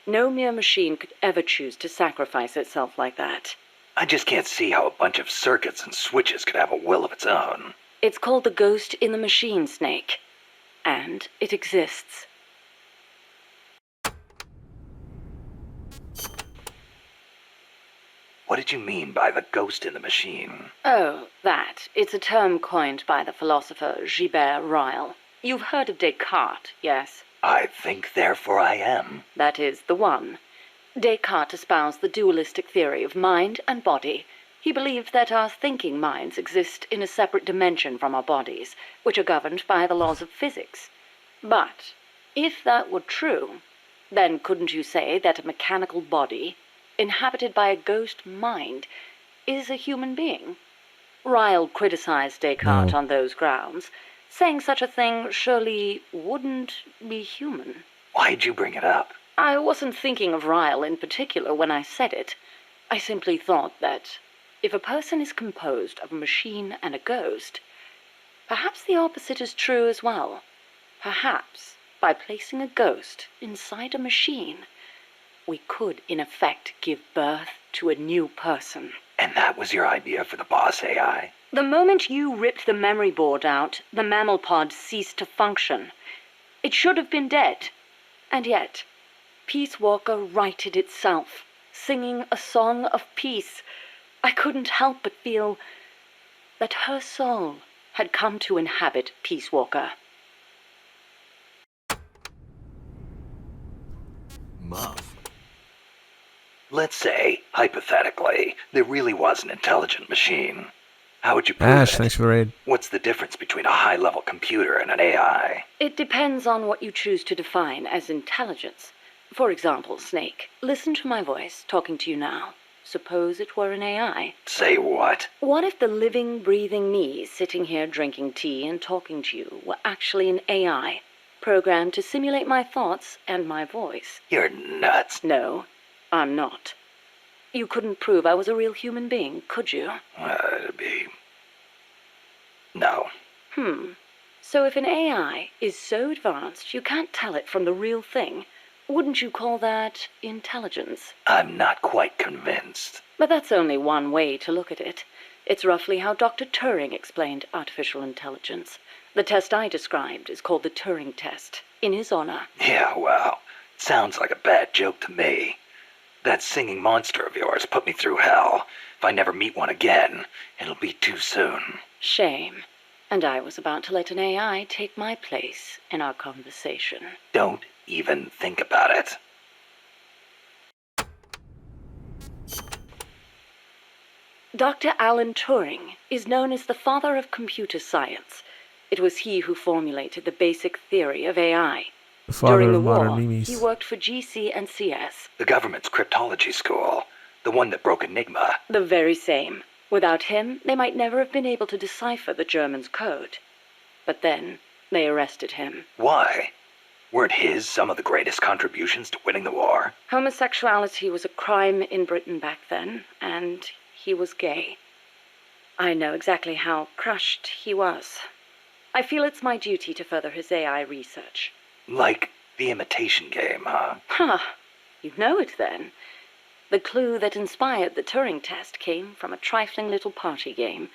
S14: No mere machine could ever choose to sacrifice itself like that.
S4: I just can't see how a bunch of circuits and switches could have a will of its own.
S14: It's called the ghost in the machine, Snake. And it exists.
S4: What did you mean by the ghost in the machine?
S14: Oh, that. It's a term coined by the philosopher Gilbert Ryle. You've heard of Descartes, yes?
S4: I think, therefore I am.
S14: That is the one. Descartes espoused the dualistic theory of mind and body. He believed that our thinking minds exist in a separate dimension from our bodies, which are governed by the laws of physics. But if that were true, then couldn't you say that a mechanical body, inhabited by a ghost mind, is a human being? Ryle criticized Descartes on those grounds, saying such a thing surely wouldn't be human.
S4: Why'd you bring it up?
S14: I wasn't thinking of Ryle in particular when I said it. I simply thought that if a person is composed of a machine and a ghost, perhaps the opposite is true as well. Perhaps, by placing a ghost inside a machine, we could, in effect, give birth to a new person.
S4: And that was your idea for the boss AI?
S14: The moment you ripped the memory board out, the mammal pod ceased to function. It should have been dead. And yet, Peace Walker righted itself, singing a song of peace. I couldn't help but feel that her soul had come to inhabit Peace Walker.
S8: Muff.
S4: Let's say, hypothetically, there really was an intelligent machine. How would you prove
S1: Ash,
S4: it?
S1: thanks for the raid.
S4: What's the difference between a high-level computer and an AI?
S14: It depends on what you choose to define as intelligence. For example, Snake, listen to my voice talking to you now. Suppose it were an AI.
S4: Say what?
S14: What if the living, breathing me sitting here drinking tea and talking to you were actually an AI, programmed to simulate my thoughts and my voice?
S4: You're nuts.
S14: No, I'm not. You couldn't prove I was a real human being, could you?
S4: It'd be... No.
S14: So if an AI is so advanced you can't tell it from the real thing, wouldn't you call that intelligence?
S4: I'm not quite convinced.
S14: But that's only one way to look at it. It's roughly how Dr. Turing explained artificial intelligence. The test I described is called the Turing test, in his honor.
S4: Yeah, well, it sounds like a bad joke to me. That singing monster of yours put me through hell. If I never meet one again, it'll be too soon.
S14: Shame. And I was about to let an AI take my place in our conversation.
S4: Don't even think about it.
S14: Dr. Alan Turing is known as the father of computer science. It was he who formulated the basic theory of AI.
S1: The father
S14: During the
S1: of modern
S14: war,
S1: memes.
S14: he worked for GC and CS.
S4: The government's cryptology school. The one that broke Enigma.
S14: The very same. Without him, they might never have been able to decipher the Germans' code. But then, they arrested him.
S4: Why? Weren't his some of the greatest contributions to winning the war?
S14: Homosexuality was a crime in Britain back then, and he was gay. I know exactly how crushed he was. I feel it's my duty to further his AI research.
S4: Like the imitation game, huh?
S14: Huh. You know it then. The clue that inspired the Turing test came from a trifling little party game.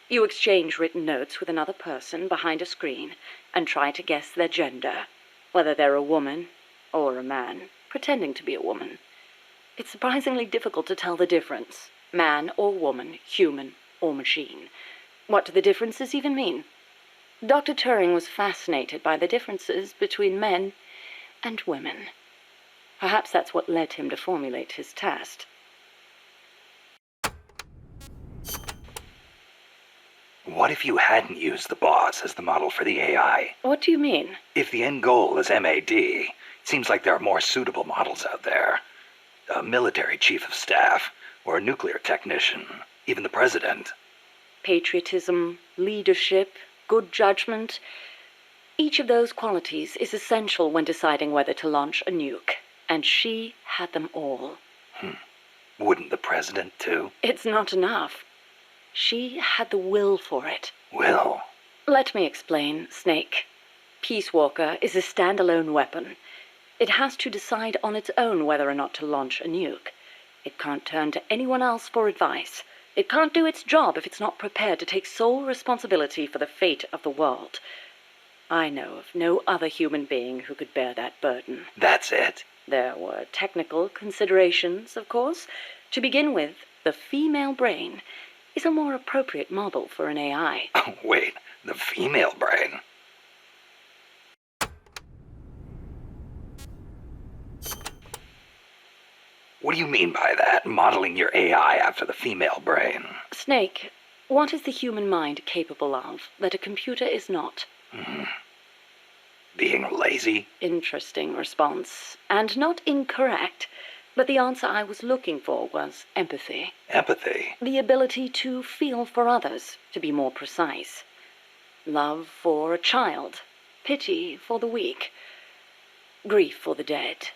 S14: You exchange written notes with another person behind a screen and try to guess their gender, whether they're a woman or a man, pretending to be a woman. It's surprisingly difficult to tell the difference. Man or woman, human or machine. What do the differences even mean? Dr. Turing was fascinated by the differences between men and women. Perhaps that's what led him to formulate his test.
S4: What if you hadn't used the boss as the model for the AI?
S14: What do you mean?
S4: If the end goal is MAD, it seems like there are more suitable models out there. A military chief of staff, or a nuclear technician, even the president.
S14: Patriotism, leadership, good judgment. Each of those qualities is essential when deciding whether to launch a nuke. And she had them all.
S4: Wouldn't the president, too?
S14: It's not enough. She had the will for it.
S4: Will?
S14: Let me explain, Snake. Peace Walker is a standalone weapon. It has to decide on its own whether or not to launch a nuke. It can't turn to anyone else for advice. It can't do its job if it's not prepared to take sole responsibility for the fate of the world. I know of no other human being who could bear that burden.
S4: That's it.
S14: There were technical considerations, of course. To begin with, the female brain is a more appropriate model for an AI.
S4: Oh, wait, the female brain? What do you mean by that, modeling your AI after the female brain?
S14: Snake, what is the human mind capable of that a computer is not?
S4: Being lazy?
S14: Interesting response. And not incorrect. But the answer I was looking for was empathy.
S4: Empathy?
S14: The ability to feel for others, to be more precise. Love for a child. Pity for the weak. Grief for the dead.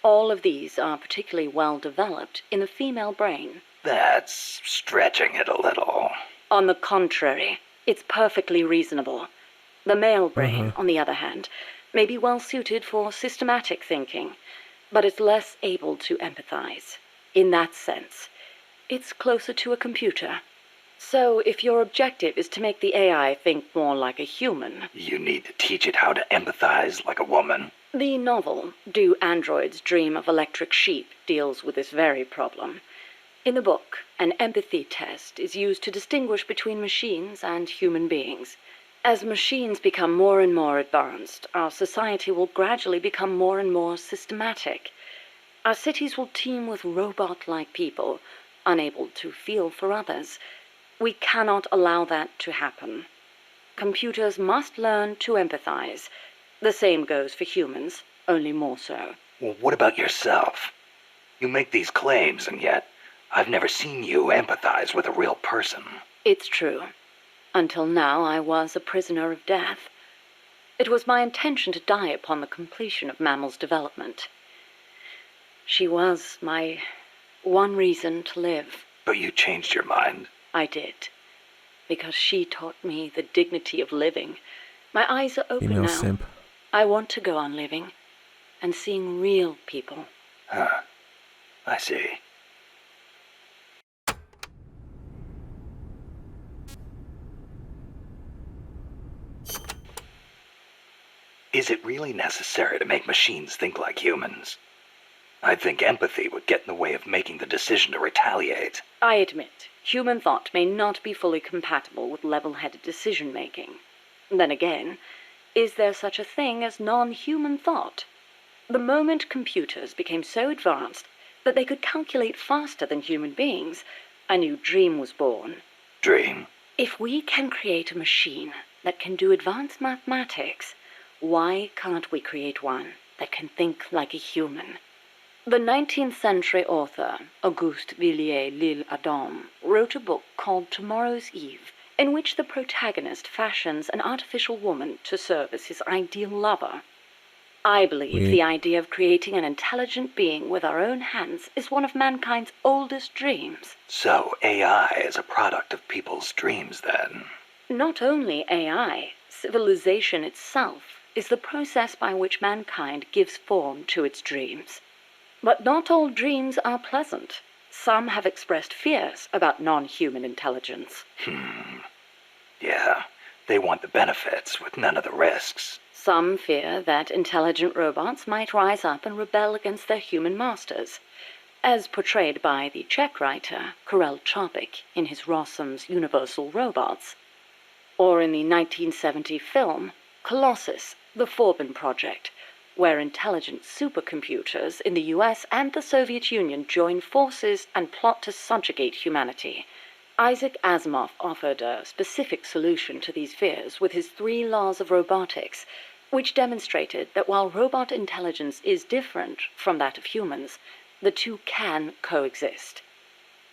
S14: All of these are particularly well developed in the female brain.
S4: That's stretching it a little.
S14: On the contrary, it's perfectly reasonable. The male brain, on the other hand, may be well suited for systematic thinking, but it's less able to empathize. In that sense, it's closer to a computer. So if your objective is to make the AI think more like a human...
S4: You need to teach it how to empathize like a woman.
S14: The novel, Do Androids Dream of Electric Sheep, deals with this very problem. In the book, an empathy test is used to distinguish between machines and human beings. As machines become more and more advanced, our society will gradually become more and more systematic. Our cities will teem with robot-like people, unable to feel for others. We cannot allow that to happen. Computers must learn to empathize. The same goes for humans, only more so.
S4: Well, what about yourself? You make these claims, and yet I've never seen you empathize with a real person.
S14: It's true. Until now, I was a prisoner of death. It was my intention to die upon the completion of Mammal's development. She was my one reason to live.
S4: But you changed your mind.
S14: I did. Because she taught me the dignity of living. My eyes are open now.
S1: Simp.
S14: I want to go on living and seeing real people.
S4: Huh. I see. Is it really necessary to make machines think like humans? I think empathy would get in the way of making the decision to retaliate.
S14: I admit, human thought may not be fully compatible with level-headed decision-making. Then again, is there such a thing as non-human thought? The moment computers became so advanced that they could calculate faster than human beings, a new dream was born.
S4: Dream?
S14: If we can create a machine that can do advanced mathematics, why can't we create one that can think like a human? The 19th century author, Auguste Villiers-L'Isle-Adam, wrote a book called Tomorrow's Eve, in which the protagonist fashions an artificial woman to serve as his ideal lover. I believe the idea of creating an intelligent being with our own hands is one of mankind's oldest dreams.
S4: So AI is a product of people's dreams, then?
S14: Not only AI, civilization itself is the process by which mankind gives form to its dreams. But not all dreams are pleasant. Some have expressed fears about non-human intelligence.
S4: Yeah, they want the benefits with none of the risks.
S14: Some fear that intelligent robots might rise up and rebel against their human masters, as portrayed by the Czech writer Karel Čapek in his Rossum's Universal Robots, or in the 1970 film Colossus, the Forbin Project, where intelligent supercomputers in the US and the Soviet Union join forces and plot to subjugate humanity. Isaac Asimov offered a specific solution to these fears with his 3 laws of robotics, which demonstrated that while robot intelligence is different from that of humans, the two can coexist.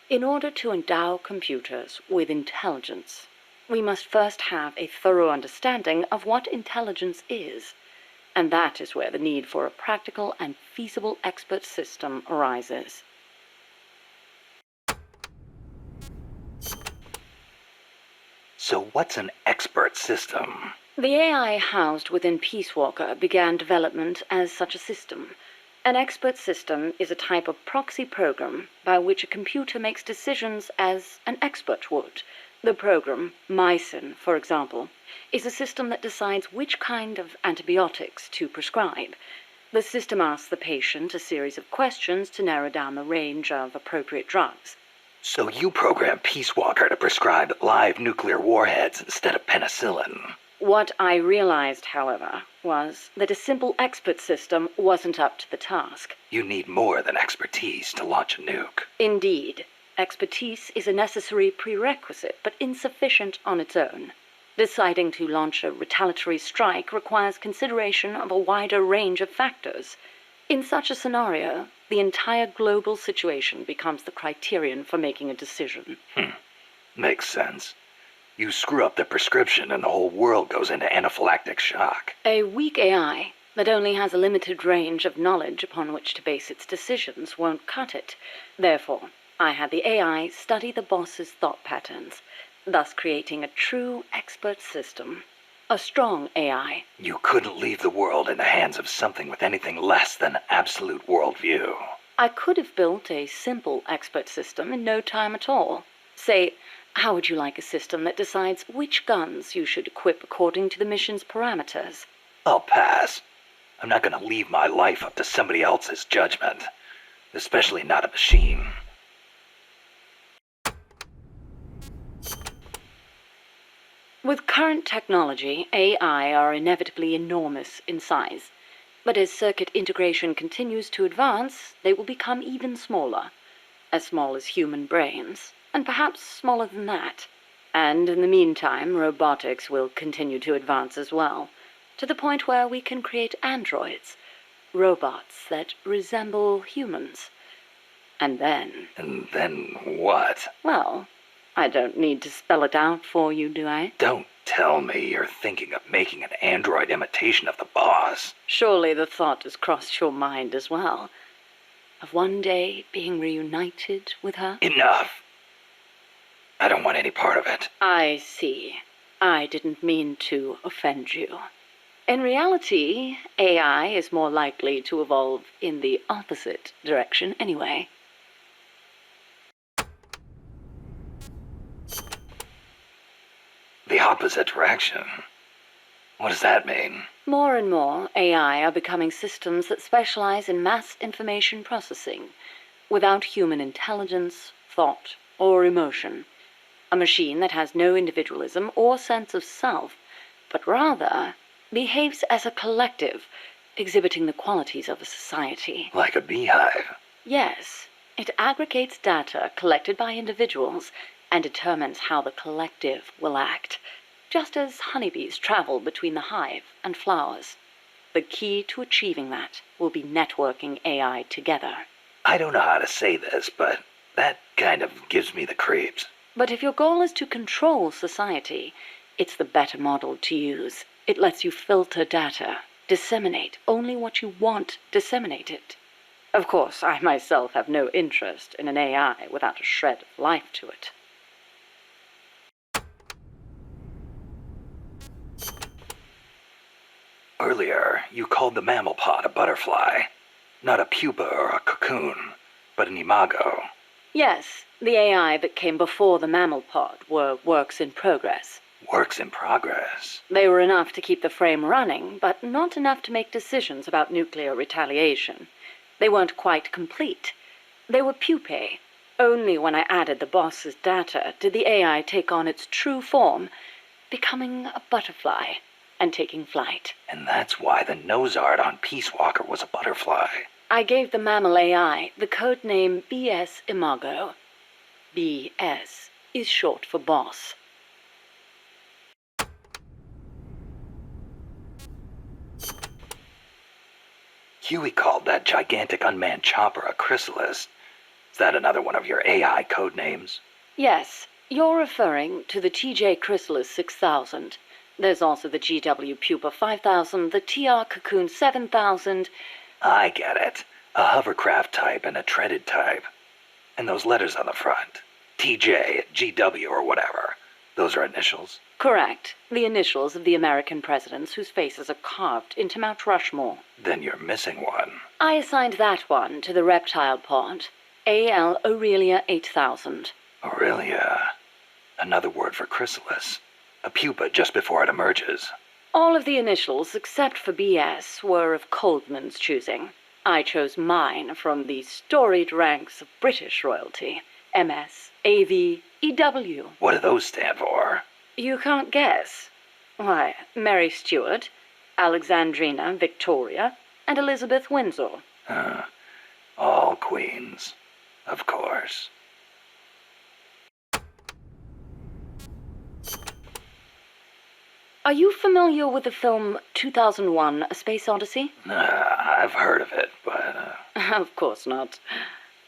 S14: In order to endow computers with intelligence, we must first have a thorough understanding of what intelligence is, and that is where the need for a practical and feasible expert system arises.
S4: So what's an expert system?
S14: The AI housed within Peace Walker began development as such a system. An expert system is a type of proxy program by which a computer makes decisions as an expert would. The program, Mycin, for example, is a system that decides which kind of antibiotics to prescribe. The system asks the patient a series of questions to narrow down the range of appropriate drugs.
S4: So you program Peace Walker to prescribe live nuclear warheads instead of penicillin.
S14: What I realized, however, was that a simple expert system wasn't up to the task.
S4: You need more than expertise to launch a nuke.
S14: Indeed. Expertise is a necessary prerequisite, but insufficient on its own. Deciding to launch a retaliatory strike requires consideration of a wider range of factors. In such a scenario, the entire global situation becomes the criterion for making a decision.
S4: Makes sense. You screw up the prescription and the whole world goes into anaphylactic shock.
S14: A weak AI that only has a limited range of knowledge upon which to base its decisions won't cut it. Therefore, I had the AI study the boss's thought patterns, thus creating a true expert system. A strong AI.
S4: You couldn't leave the world in the hands of something with anything less than absolute worldview.
S14: I could have built a simple expert system in no time at all. Say, how would you like a system that decides which guns you should equip according to the mission's parameters?
S4: I'll pass. I'm not going to leave my life up to somebody else's judgment. Especially not a machine.
S14: With current technology, AI are inevitably enormous in size. But as circuit integration continues to advance, they will become even smaller. As small as human brains, and perhaps smaller than that. And in the meantime, robotics will continue to advance as well, to the point where we can create androids, robots that resemble humans. And then...
S4: And then what?
S14: Well, I don't need to spell it out for you, do I?
S4: Don't tell me you're thinking of making an android imitation of the boss.
S14: Surely the thought has crossed your mind as well. Of one day being reunited with her?
S4: Enough! I don't want any part of it.
S14: I see. I didn't mean to offend you. In reality, AI is more likely to evolve in the opposite direction anyway.
S4: The opposite direction? What does that mean?
S14: More and more, AI are becoming systems that specialize in mass information processing, without human intelligence, thought, or emotion. A machine that has no individualism or sense of self, but rather behaves as a collective, exhibiting the qualities of a society.
S4: Like a beehive?
S14: Yes. It aggregates data collected by individuals and determines how the collective will act, just as honeybees travel between the hive and flowers. The key to achieving that will be networking AI together.
S4: I don't know how to say this, but that kind of gives me the creeps.
S14: But if your goal is to control society, it's the better model to use. It lets you filter data, disseminate only what you want disseminated. Of course, I myself have no interest in an AI without a shred of life to it.
S4: Earlier, you called the mammal pod a butterfly. Not a pupa or a cocoon, but an imago.
S14: Yes, the AI that came before the mammal pod were works in progress.
S4: Works in progress?
S14: They were enough to keep the frame running, but not enough to make decisions about nuclear retaliation. They weren't quite complete. They were pupae. Only when I added the boss's data did the AI take on its true form, becoming a butterfly and taking flight.
S4: And that's why the nose art on Peace Walker was a butterfly.
S14: I gave the mammal AI the code name BS Imago. BS is short for boss.
S4: Huey called that gigantic unmanned chopper a chrysalis. Is that another one of your AI code names?
S14: Yes, you're referring to the TJ Chrysalis 6000. There's also the GW Pupa 5000, the TR Cocoon 7000.
S4: I get it. A hovercraft type and a treaded type. And those letters on the front. TJ, GW, or whatever. Those are initials?
S14: Correct. The initials of the American presidents whose faces are carved into Mount Rushmore.
S4: Then you're missing one.
S14: I assigned that one to the reptile pod. A.L. Aurelia 8000.
S4: Aurelia. Another word for chrysalis. A pupa just before it emerges.
S14: All of the initials, except for B.S., were of Coldman's choosing. I chose mine from the storied ranks of British royalty. M.S., A.V., E.W.
S4: What do those stand for?
S14: You can't guess. Why, Mary Stuart, Alexandrina Victoria, and Elizabeth Windsor.
S4: All queens. Of course.
S14: Are you familiar with the film 2001: A Space Odyssey?
S4: I've heard of it, but...
S14: Of course not.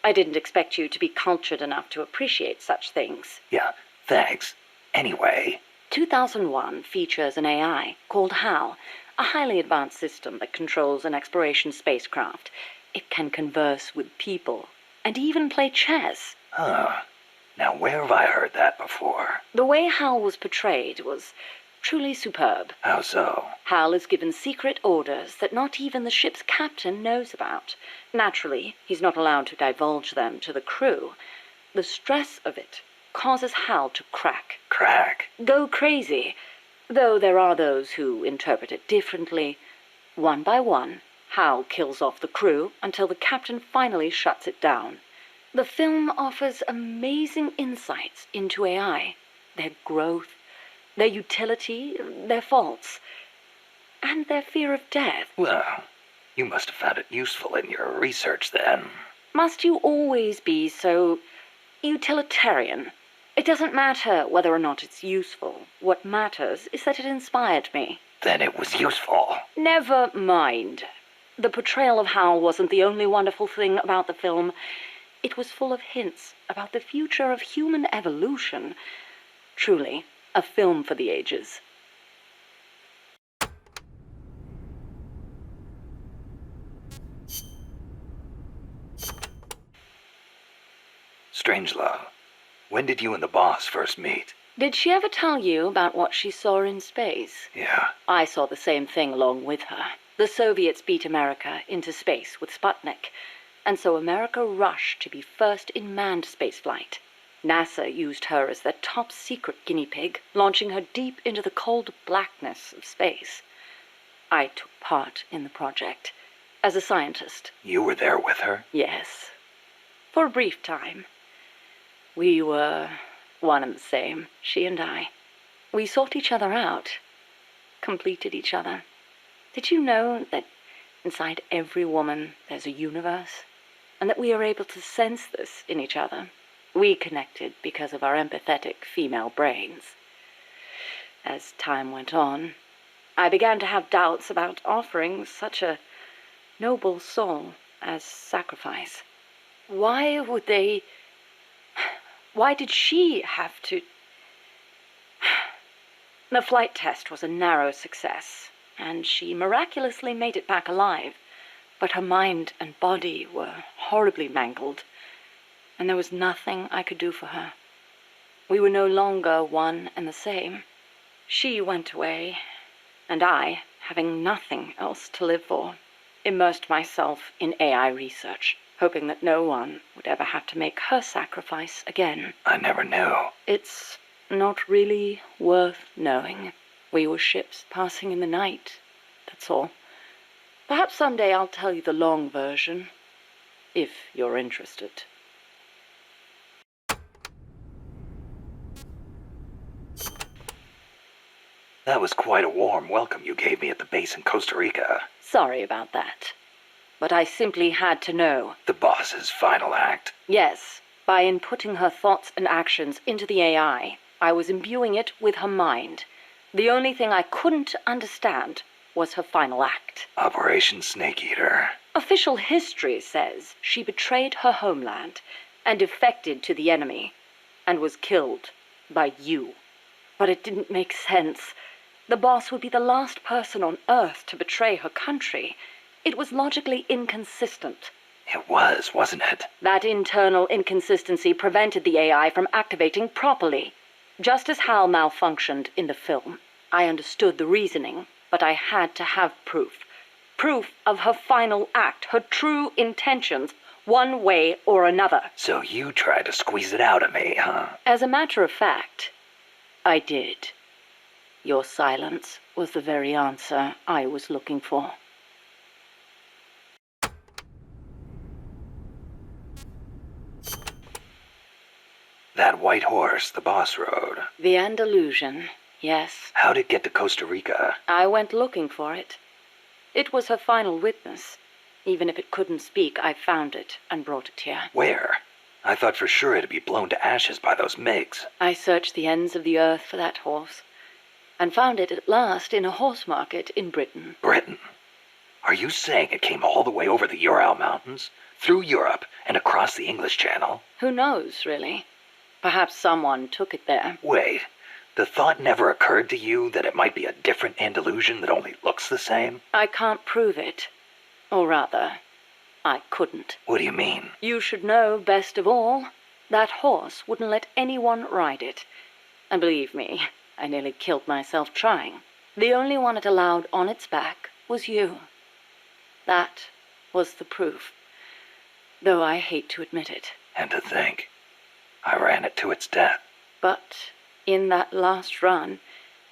S14: I didn't expect you to be cultured enough to appreciate such things.
S4: Yeah, thanks. Anyway...
S14: 2001 features an AI called HAL, a highly advanced system that controls an exploration spacecraft. It can converse with people, and even play chess.
S4: Now where have I heard that before?
S14: The way HAL was portrayed was truly superb.
S4: How so?
S14: HAL is given secret orders that not even the ship's captain knows about. Naturally, he's not allowed to divulge them to the crew. The stress of it causes HAL to crack.
S4: Crack?
S14: Go crazy. Though there are those who interpret it differently. One by one, HAL kills off the crew until the captain finally shuts it down. The film offers amazing insights into AI, their growth, their utility, their faults, and their fear of death.
S4: Well, you must have found it useful in your research then.
S14: Must you always be so utilitarian? It doesn't matter whether or not it's useful. What matters is that it inspired me.
S4: Then it was useful.
S14: Never mind. The portrayal of Hal wasn't the only wonderful thing about the film. It was full of hints about the future of human evolution. Truly, a film for the ages.
S4: Strangelove, when did you and the boss first meet?
S14: Did she ever tell you about what she saw in space?
S4: Yeah.
S14: I saw the same thing along with her. The Soviets beat America into space with Sputnik, and so America rushed to be first in manned spaceflight. NASA used her as their top secret guinea pig, launching her deep into the cold blackness of space. I took part in the project as a scientist.
S4: You were there with her?
S14: Yes. For a brief time. We were one and the same, she and I. We sought each other out, completed each other. Did you know that inside every woman there's a universe? And that we are able to sense this in each other? We connected because of our empathetic female brains. As time went on, I began to have doubts about offering such a noble soul as sacrifice. Why did she have to... The flight test was a narrow success, and she miraculously made it back alive. But her mind and body were horribly mangled, and there was nothing I could do for her. We were no longer one and the same. She went away, and I, having nothing else to live for, immersed myself in AI research, hoping that no one would ever have to make her sacrifice again.
S4: I never knew.
S14: It's not really worth knowing. We were ships passing in the night, that's all. Perhaps someday I'll tell you the long version, if you're interested.
S4: That was quite a warm welcome you gave me at the base in Costa Rica.
S14: Sorry about that. But I simply had to know.
S4: The boss's final act?
S14: Yes. By inputting her thoughts and actions into the AI, I was imbuing it with her mind. The only thing I couldn't understand was her final act.
S4: Operation Snake Eater.
S14: Official history says she betrayed her homeland and defected to the enemy and was killed by you. But it didn't make sense. The boss would be the last person on Earth to betray her country. It was logically inconsistent.
S4: It was, wasn't it?
S14: That internal inconsistency prevented the AI from activating properly. Just as Hal malfunctioned in the film, I understood the reasoning, but I had to have proof. Proof of her final act, her true intentions, one way or another.
S4: So you tried to squeeze it out of me, huh?
S14: As a matter of fact, I did. Your silence was the very answer I was looking for.
S4: That white horse the boss rode.
S14: The Andalusian, yes.
S4: How'd it get to Costa Rica?
S14: I went looking for it. It was her final witness. Even if it couldn't speak, I found it and brought it here.
S4: Where? I thought for sure it'd be blown to ashes by those MiGs.
S14: I searched the ends of the earth for that horse, and found it at last in a horse market in Britain.
S4: Britain? Are you saying it came all the way over the Ural Mountains, through Europe, and across the English Channel?
S14: Who knows, really? Perhaps someone took it there.
S4: Wait, the thought never occurred to you that it might be a different Andalusian that only looks the same?
S14: I can't prove it. Or rather, I couldn't.
S4: What do you mean?
S14: You should know best of all. That horse wouldn't let anyone ride it. And believe me, I nearly killed myself trying. The only one it allowed on its back was you. That was the proof. Though I hate to admit it.
S4: And to think, I ran it to its death.
S14: But in that last run,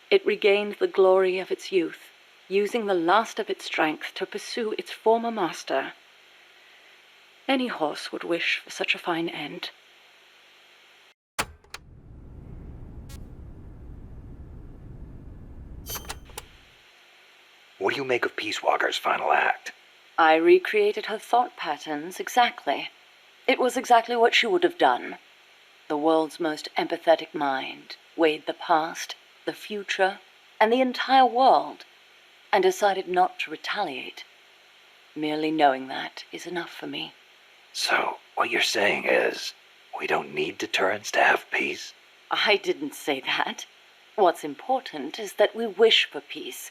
S14: it regained the glory of its youth, using the last of its strength to pursue its former master. Any horse would wish for such a fine end.
S4: What do you make of Peace Walker's final act?
S14: I recreated her thought patterns exactly. It was exactly what she would have done. The world's most empathetic mind weighed the past, the future, and the entire world, and decided not to retaliate. Merely knowing that is enough for me.
S4: So, what you're saying is, we don't need deterrence to have peace?
S14: I didn't say that. What's important is that we wish for peace.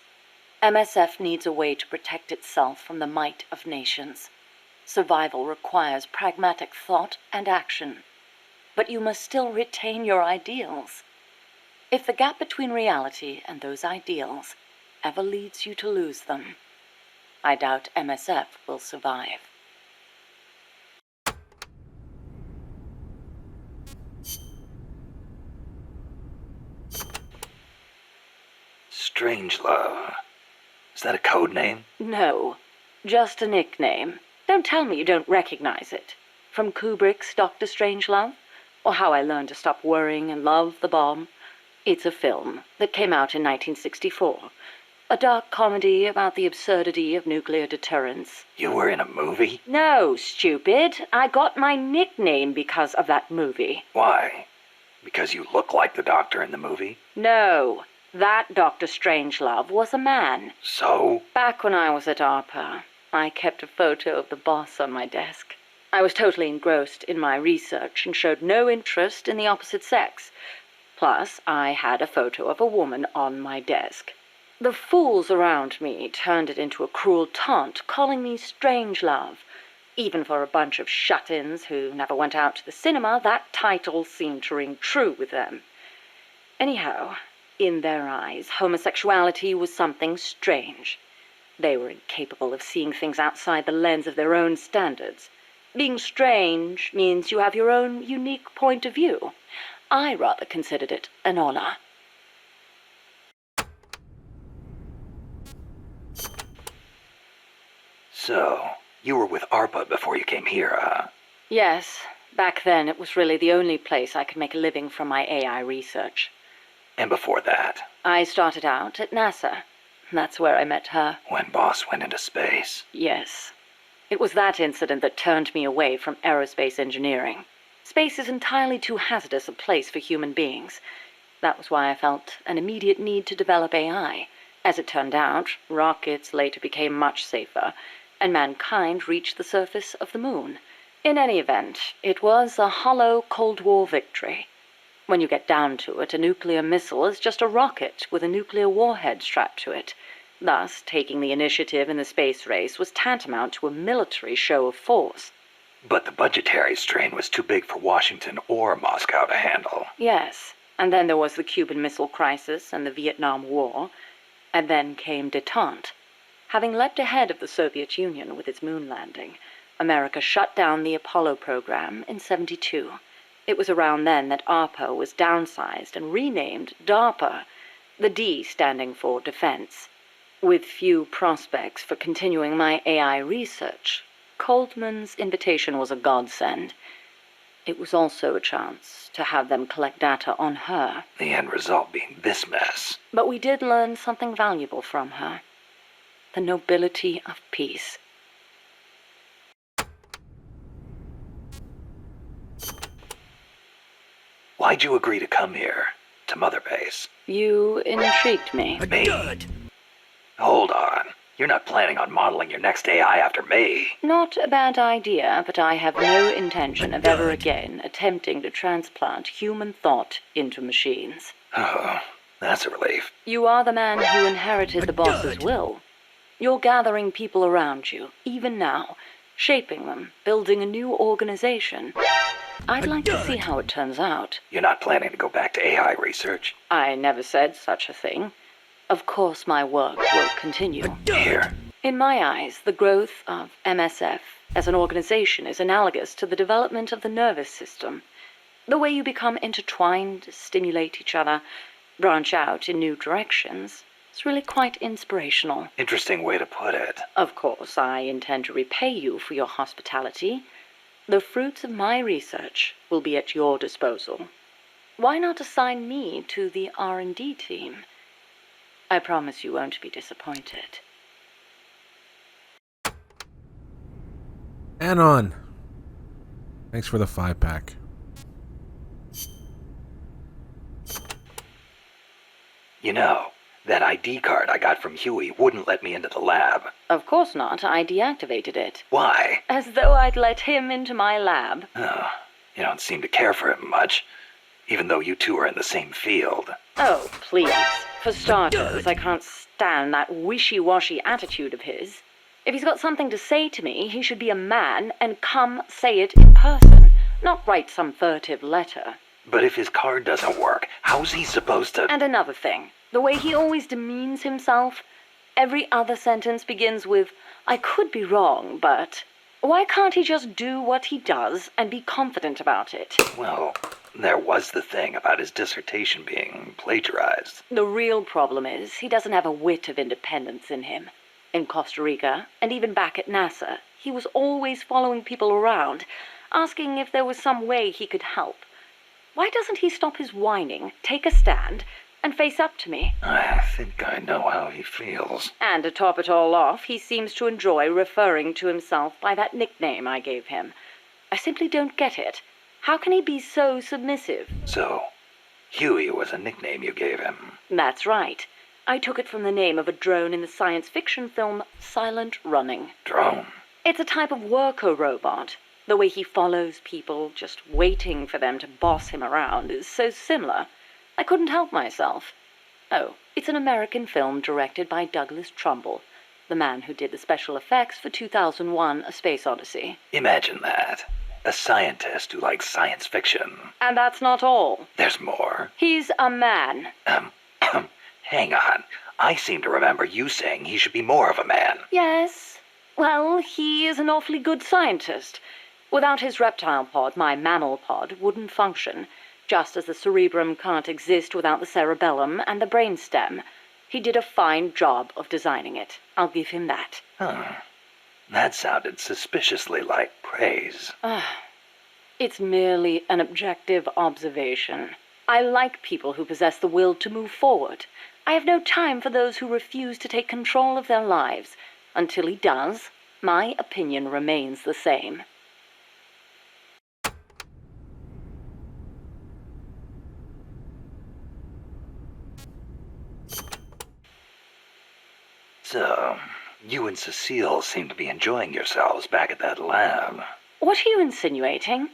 S14: MSF needs a way to protect itself from the might of nations. Survival requires pragmatic thought and action. But you must still retain your ideals. If the gap between reality and those ideals ever leads you to lose them, I doubt MSF will survive.
S4: Strangelove. Is that a code name?
S14: No, just a nickname. Don't tell me you don't recognize it. From Kubrick's Dr. Strangelove, or How I Learned to Stop Worrying and Love the Bomb. It's a film that came out in 1964. A dark comedy about the absurdity of nuclear deterrence.
S4: You were in a movie?
S14: No, stupid. I got my nickname because of that movie.
S4: Why? Because you look like the doctor in the movie?
S14: No, that Dr. Strangelove was a man.
S4: So?
S14: Back when I was at ARPA, I kept a photo of the boss on my desk. I was totally engrossed in my research and showed no interest in the opposite sex. Plus, I had a photo of a woman on my desk. The fools around me turned it into a cruel taunt, calling me Strangelove. Even for a bunch of shut-ins who never went out to the cinema, that title seemed to ring true with them. Anyhow, in their eyes, homosexuality was something strange. They were incapable of seeing things outside the lens of their own standards. Being strange means you have your own unique point of view. I rather considered it an honor.
S4: So, you were with ARPA before you came here, huh?
S14: Yes, back then it was really the only place I could make a living from my AI research.
S4: And before that?
S14: I started out at NASA. That's where I met her.
S4: When Boss went into space?
S14: Yes. It was that incident that turned me away from aerospace engineering. Space is entirely too hazardous a place for human beings. That was why I felt an immediate need to develop AI. As it turned out, rockets later became much safer, and mankind reached the surface of the moon. In any event, it was a hollow Cold War victory. When you get down to it, a nuclear missile is just a rocket with a nuclear warhead strapped to it. Thus, taking the initiative in the space race was tantamount to a military show of force.
S4: But the budgetary strain was too big for Washington or Moscow to handle.
S14: Yes, And then there was the Cuban Missile Crisis and the Vietnam War. And then came détente. Having leapt ahead of the Soviet Union with its moon landing, America shut down the Apollo program in '72. It was around then that ARPA was downsized and renamed DARPA, the D standing for Defense. With few prospects for continuing my AI research, Coldman's invitation was a godsend. It was also a chance to have them collect data on her.
S4: The end result being this mess.
S14: But we did learn something valuable from her. The nobility of peace.
S4: Why'd you agree to come here? To Mother Base?
S14: You intrigued me.
S4: Me? Hold on. You're not planning on modeling your next AI after me.
S14: Not a bad idea, but I have no intention of ever again attempting to transplant human thought into machines.
S4: Oh, that's a relief.
S14: You are the man who inherited the boss's will. You're gathering people around you, even now, shaping them, building a new organization. I'd like to see how it turns out.
S4: You're not planning to go back to AI research?
S14: I never said such a thing. Of course my work will continue.
S4: Here.
S14: In my eyes, the growth of MSF as an organization is analogous to the development of the nervous system. The way you become intertwined, stimulate each other, branch out in new directions. It's really quite inspirational.
S4: Interesting way to put it.
S14: Of course, I intend to repay you for your hospitality. The fruits of my research will be at your disposal. Why not assign me to the R&D team? I promise you won't be disappointed.
S1: Anon. Thanks for the 5-pack.
S4: You know, that ID card I got from Huey wouldn't let me into the lab.
S14: Of course not. I deactivated it.
S4: Why?
S14: As though I'd let him into my lab.
S4: Oh, you don't seem to care for him much, even though you two are in the same field.
S14: Oh, please. For starters, I can't stand that wishy-washy attitude of his. If he's got something to say to me, he should be a man and come say it in person, not write some furtive letter.
S4: But if his card doesn't work, how's he supposed to—
S14: And another thing, the way he always demeans himself. Every other sentence begins with, I could be wrong, but... Why can't he just do what he does and be confident about it?
S4: Well, there was the thing about his dissertation being plagiarized.
S14: The real problem is he doesn't have a whit of independence in him. In Costa Rica, and even back at NASA, he was always following people around, asking if there was some way he could help. Why doesn't he stop his whining, take a stand, and face up to me?
S4: I think I know how he feels.
S14: And to top it all off, he seems to enjoy referring to himself by that nickname I gave him. I simply don't get it. How can he be so submissive?
S4: So, Huey was a nickname you gave him.
S14: That's right. I took it from the name of a drone in the science fiction film Silent Running.
S4: Drone?
S14: It's a type of worker robot. The way he follows people, just waiting for them to boss him around, is so similar. I couldn't help myself. Oh, it's an American film directed by Douglas Trumbull, the man who did the special effects for 2001: A Space Odyssey.
S4: Imagine that. A scientist who likes science fiction.
S14: And that's not all.
S4: There's more.
S14: He's a man.
S4: Hang on. I seem to remember you saying he should be more of a man.
S14: Yes. Well, he is an awfully good scientist. Without his reptile pod, my mammal pod wouldn't function, just as the cerebrum can't exist without the cerebellum and the brainstem. He did a fine job of designing it. I'll give him that.
S4: Huh. That sounded suspiciously like praise.
S14: It's merely an objective observation. I like people who possess the will to move forward. I have no time for those who refuse to take control of their lives. Until he does, my opinion remains the same.
S4: So, you and Cecile seem to be enjoying yourselves back at that lab.
S14: What are you insinuating?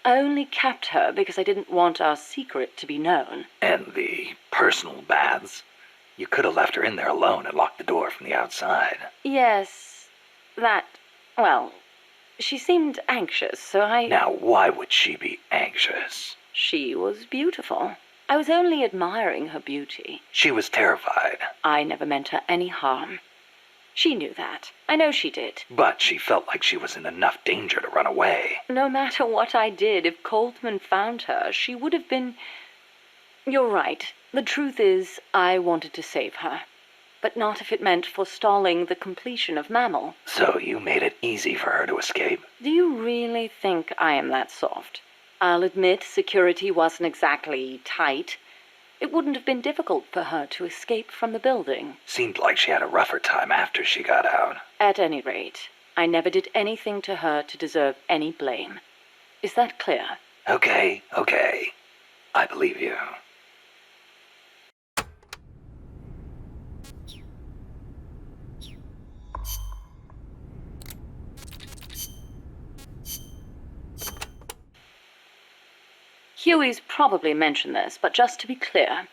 S14: I only kept her because I didn't want our secret to be known.
S4: And the personal baths? You could have left her in there alone and locked the door from the outside.
S14: Yes, well, she seemed anxious, so I...
S4: Now, why would she be anxious?
S14: She was beautiful. I was only admiring her beauty.
S4: She was terrified.
S14: I never meant her any harm. She knew that. I know she did.
S4: But she felt like she was in enough danger to run away.
S14: No matter what I did, if Coltman found her, she would have been... You're right. The truth is, I wanted to save her. But not if it meant forestalling the completion of Mammal.
S4: So you made it easy for her to escape?
S14: Do you really think I am that soft? I'll admit security wasn't exactly tight. It wouldn't have been difficult for her to escape from the building.
S4: Seemed like she had a rougher time after she got out.
S14: At any rate, I never did anything to her to deserve any blame. Is that clear?
S4: Okay. I believe you.
S14: Huey's probably mentioned this, but just to be clear,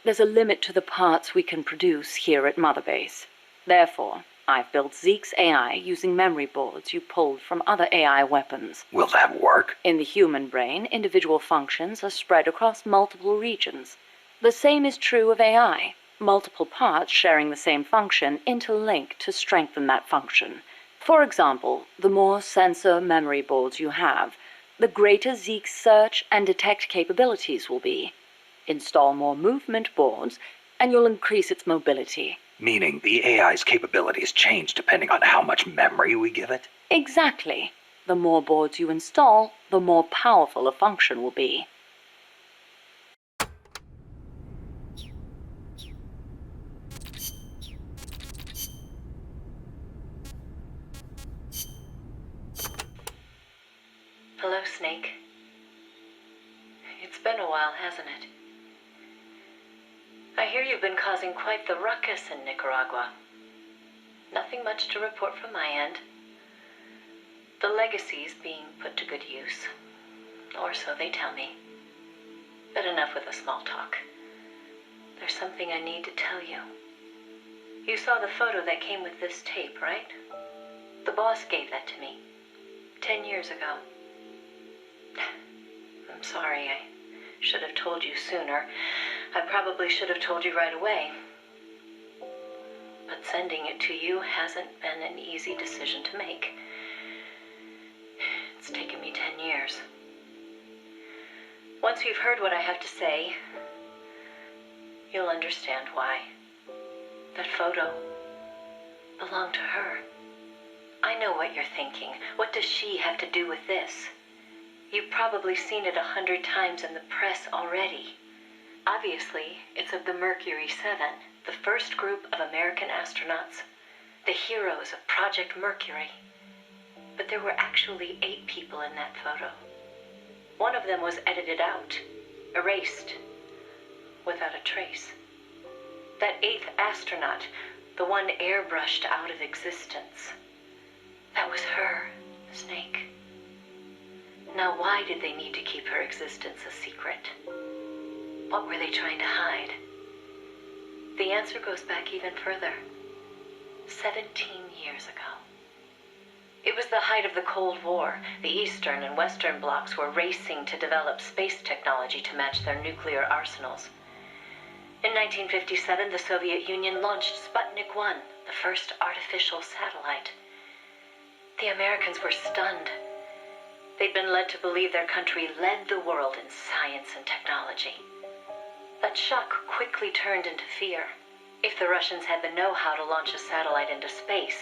S14: there's a limit to the parts we can produce here at Mother Base. Therefore, I've built Zeke's AI using memory boards you pulled from other AI weapons.
S4: Will that work?
S14: In the human brain, individual functions are spread across multiple regions. The same is true of AI. Multiple parts sharing the same function interlink to strengthen that function. For example, the more sensor memory boards you have, the greater Zeke's search and detect capabilities will be. Install more movement boards, and you'll increase its mobility.
S4: Meaning the AI's capabilities change depending on how much memory we give it?
S14: Exactly. The more boards you install, the more powerful a function will be.
S9: Hello, Snake. It's been a while, hasn't it? I hear you've been causing quite the ruckus in Nicaragua. Nothing much to report from my end. The legacy's being put to good use. Or so they tell me. But enough with the small talk. There's something I need to tell you. You saw the photo that came with this tape, right? The boss gave that to me 10 years ago. I'm sorry, I should have told you sooner. I probably should have told you right away. But sending it to you hasn't been an easy decision to make. It's taken me 10 years. Once you've heard what I have to say, you'll understand why. That photo belonged to her. I know what you're thinking. What does she have to do with this? You've probably seen it 100 times in the press already. Obviously, it's of the Mercury 7, the first group of American astronauts, the heroes of Project Mercury. But there were actually 8 people in that photo. One of them was edited out, erased, without a trace. That 8th astronaut, the one airbrushed out of existence, that was her, Snake. Now, why did they need to keep her existence a secret? What were they trying to hide? The answer goes back even further. 17 years ago. It was the height of the Cold War. The Eastern and Western blocs were racing to develop space technology to match their nuclear arsenals. In 1957, the Soviet Union launched Sputnik 1, the first artificial satellite. The Americans were stunned. They'd been led to believe their country led the world in science and technology. That shock quickly turned into fear. If the Russians had the know-how to launch a satellite into space,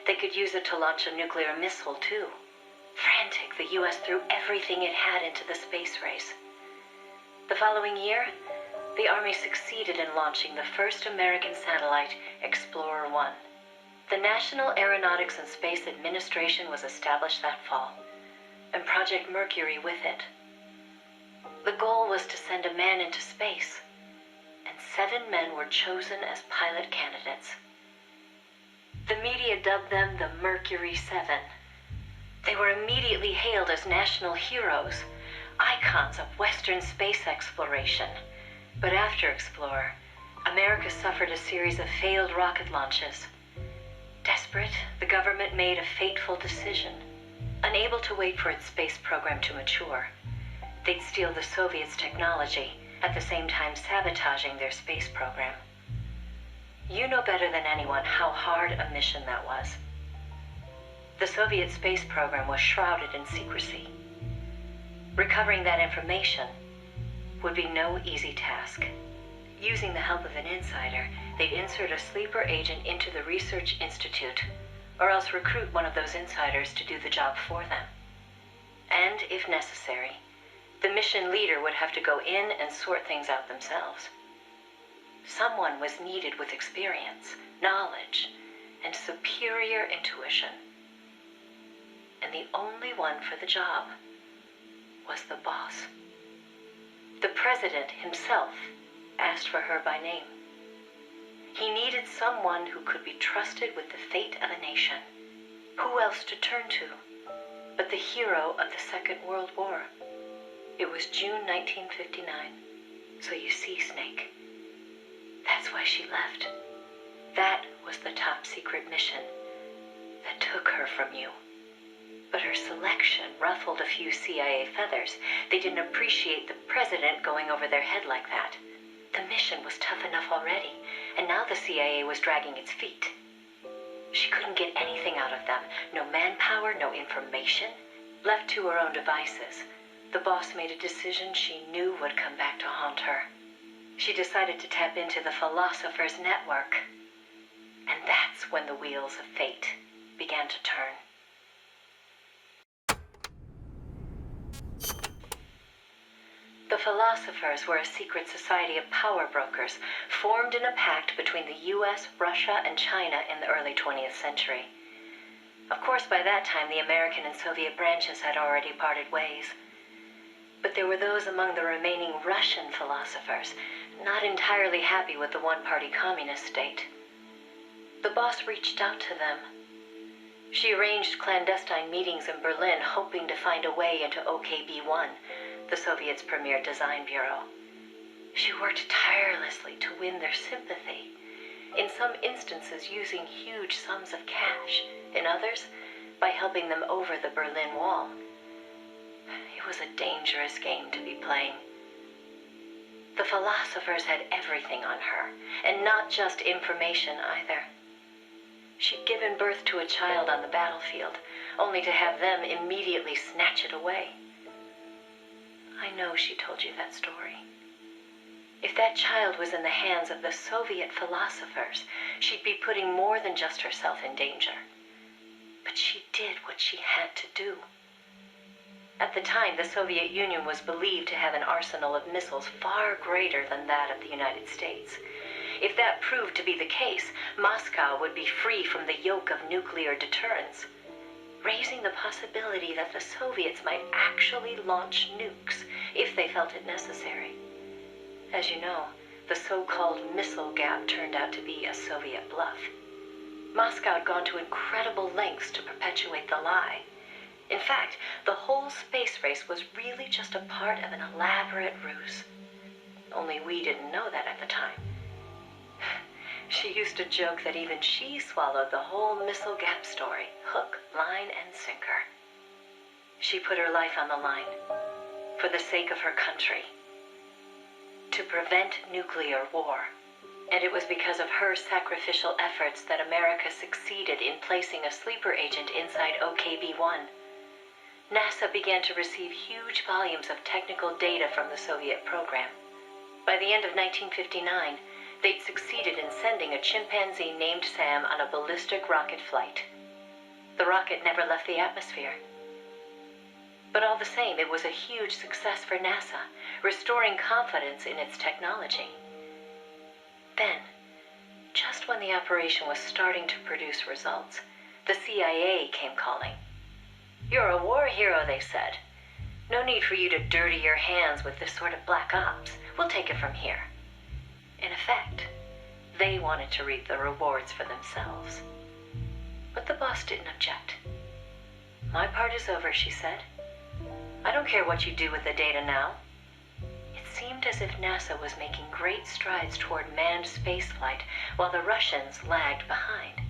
S9: they could use it to launch a nuclear missile, too. Frantic, the U.S. threw everything it had into the space race. The following year, the Army succeeded in launching the first American satellite, Explorer 1. The National Aeronautics and Space Administration was established that fall, and Project Mercury with it. The goal was to send a man into space, and 7 men were chosen as pilot candidates. The media dubbed them the Mercury 7. They were immediately hailed as national heroes, icons of Western space exploration. But after Explorer, America suffered a series of failed rocket launches. Desperate, the government made a fateful decision. Unable to wait for its space program to mature, they'd steal the Soviets' technology at the same time sabotaging their space program. You know better than anyone how hard a mission that was. The Soviet space program was shrouded in secrecy. Recovering that information would be no easy task. Using the help of an insider, they'd insert a sleeper agent into the research institute, or else recruit one of those insiders to do the job for them. And, if necessary, the mission leader would have to go in and sort things out themselves. Someone was needed with experience, knowledge, and superior intuition. And the only one for the job was the boss. The president himself asked for her by name. He needed someone who could be trusted with the fate of a nation. Who else to turn to but the hero of the Second World War? It was June 1959, so you see, Snake. That's why she left. That was the top secret mission that took her from you. But her selection ruffled a few CIA feathers. They didn't appreciate the president going over their head like that. The mission was tough enough already, and now the CIA was dragging its feet. She couldn't get anything out of them. No manpower, no information. Left to her own devices, the boss made a decision she knew would come back to haunt her. She decided to tap into the Philosopher's Network. And that's when the wheels of fate began to turn. The Philosophers were a secret society of power brokers formed in a pact between the US, Russia, and China in the early 20th century. Of course, by that time, the American and Soviet branches had already parted ways. But there were those among the remaining Russian philosophers not entirely happy with the one-party communist state. The boss reached out to them. She arranged clandestine meetings in Berlin, hoping to find a way into OKB-1, the Soviets' premier design bureau. She worked tirelessly to win their sympathy, in some instances using huge sums of cash, in others by helping them over the Berlin Wall. It was a dangerous game to be playing. The Philosophers had everything on her, and not just information either. She'd given birth to a child on the battlefield, only to have them immediately snatch it away. I know she told you that story. If that child was in the hands of the Soviet philosophers, she'd be putting more than just herself in danger. But she did what she had to do. At the time, the Soviet Union was believed to have an arsenal of missiles far greater than that of the United States. If that proved to be the case, Moscow would be free from the yoke of nuclear deterrence, raising the possibility that the Soviets might actually launch nukes if they felt it necessary. As you know, the so-called missile gap turned out to be a Soviet bluff. Moscow had gone to incredible lengths to perpetuate the lie. In fact, the whole space race was really just a part of an elaborate ruse. Only we didn't know that at the time. She used to joke that even she swallowed the whole missile gap story, hook, line, and sinker. She put her life on the line, for the sake of her country, to prevent nuclear war. And it was because of her sacrificial efforts that America succeeded in placing a sleeper agent inside OKB-1. NASA began to receive huge volumes of technical data from the Soviet program. By the end of 1959, they'd succeeded in sending a chimpanzee named Sam on a ballistic rocket flight. The rocket never left the atmosphere. But all the same, it was a huge success for NASA, restoring confidence in its technology. Then, just when the operation was starting to produce results, the CIA came calling. "You're a war hero," they said. "No need for you to dirty your hands with this sort of black ops. We'll take it from here." In effect, they wanted to reap the rewards for themselves. But the boss didn't object. "My part is over," she said. "I don't care what you do with the data now." It seemed as if NASA was making great strides toward manned spaceflight while the Russians lagged behind.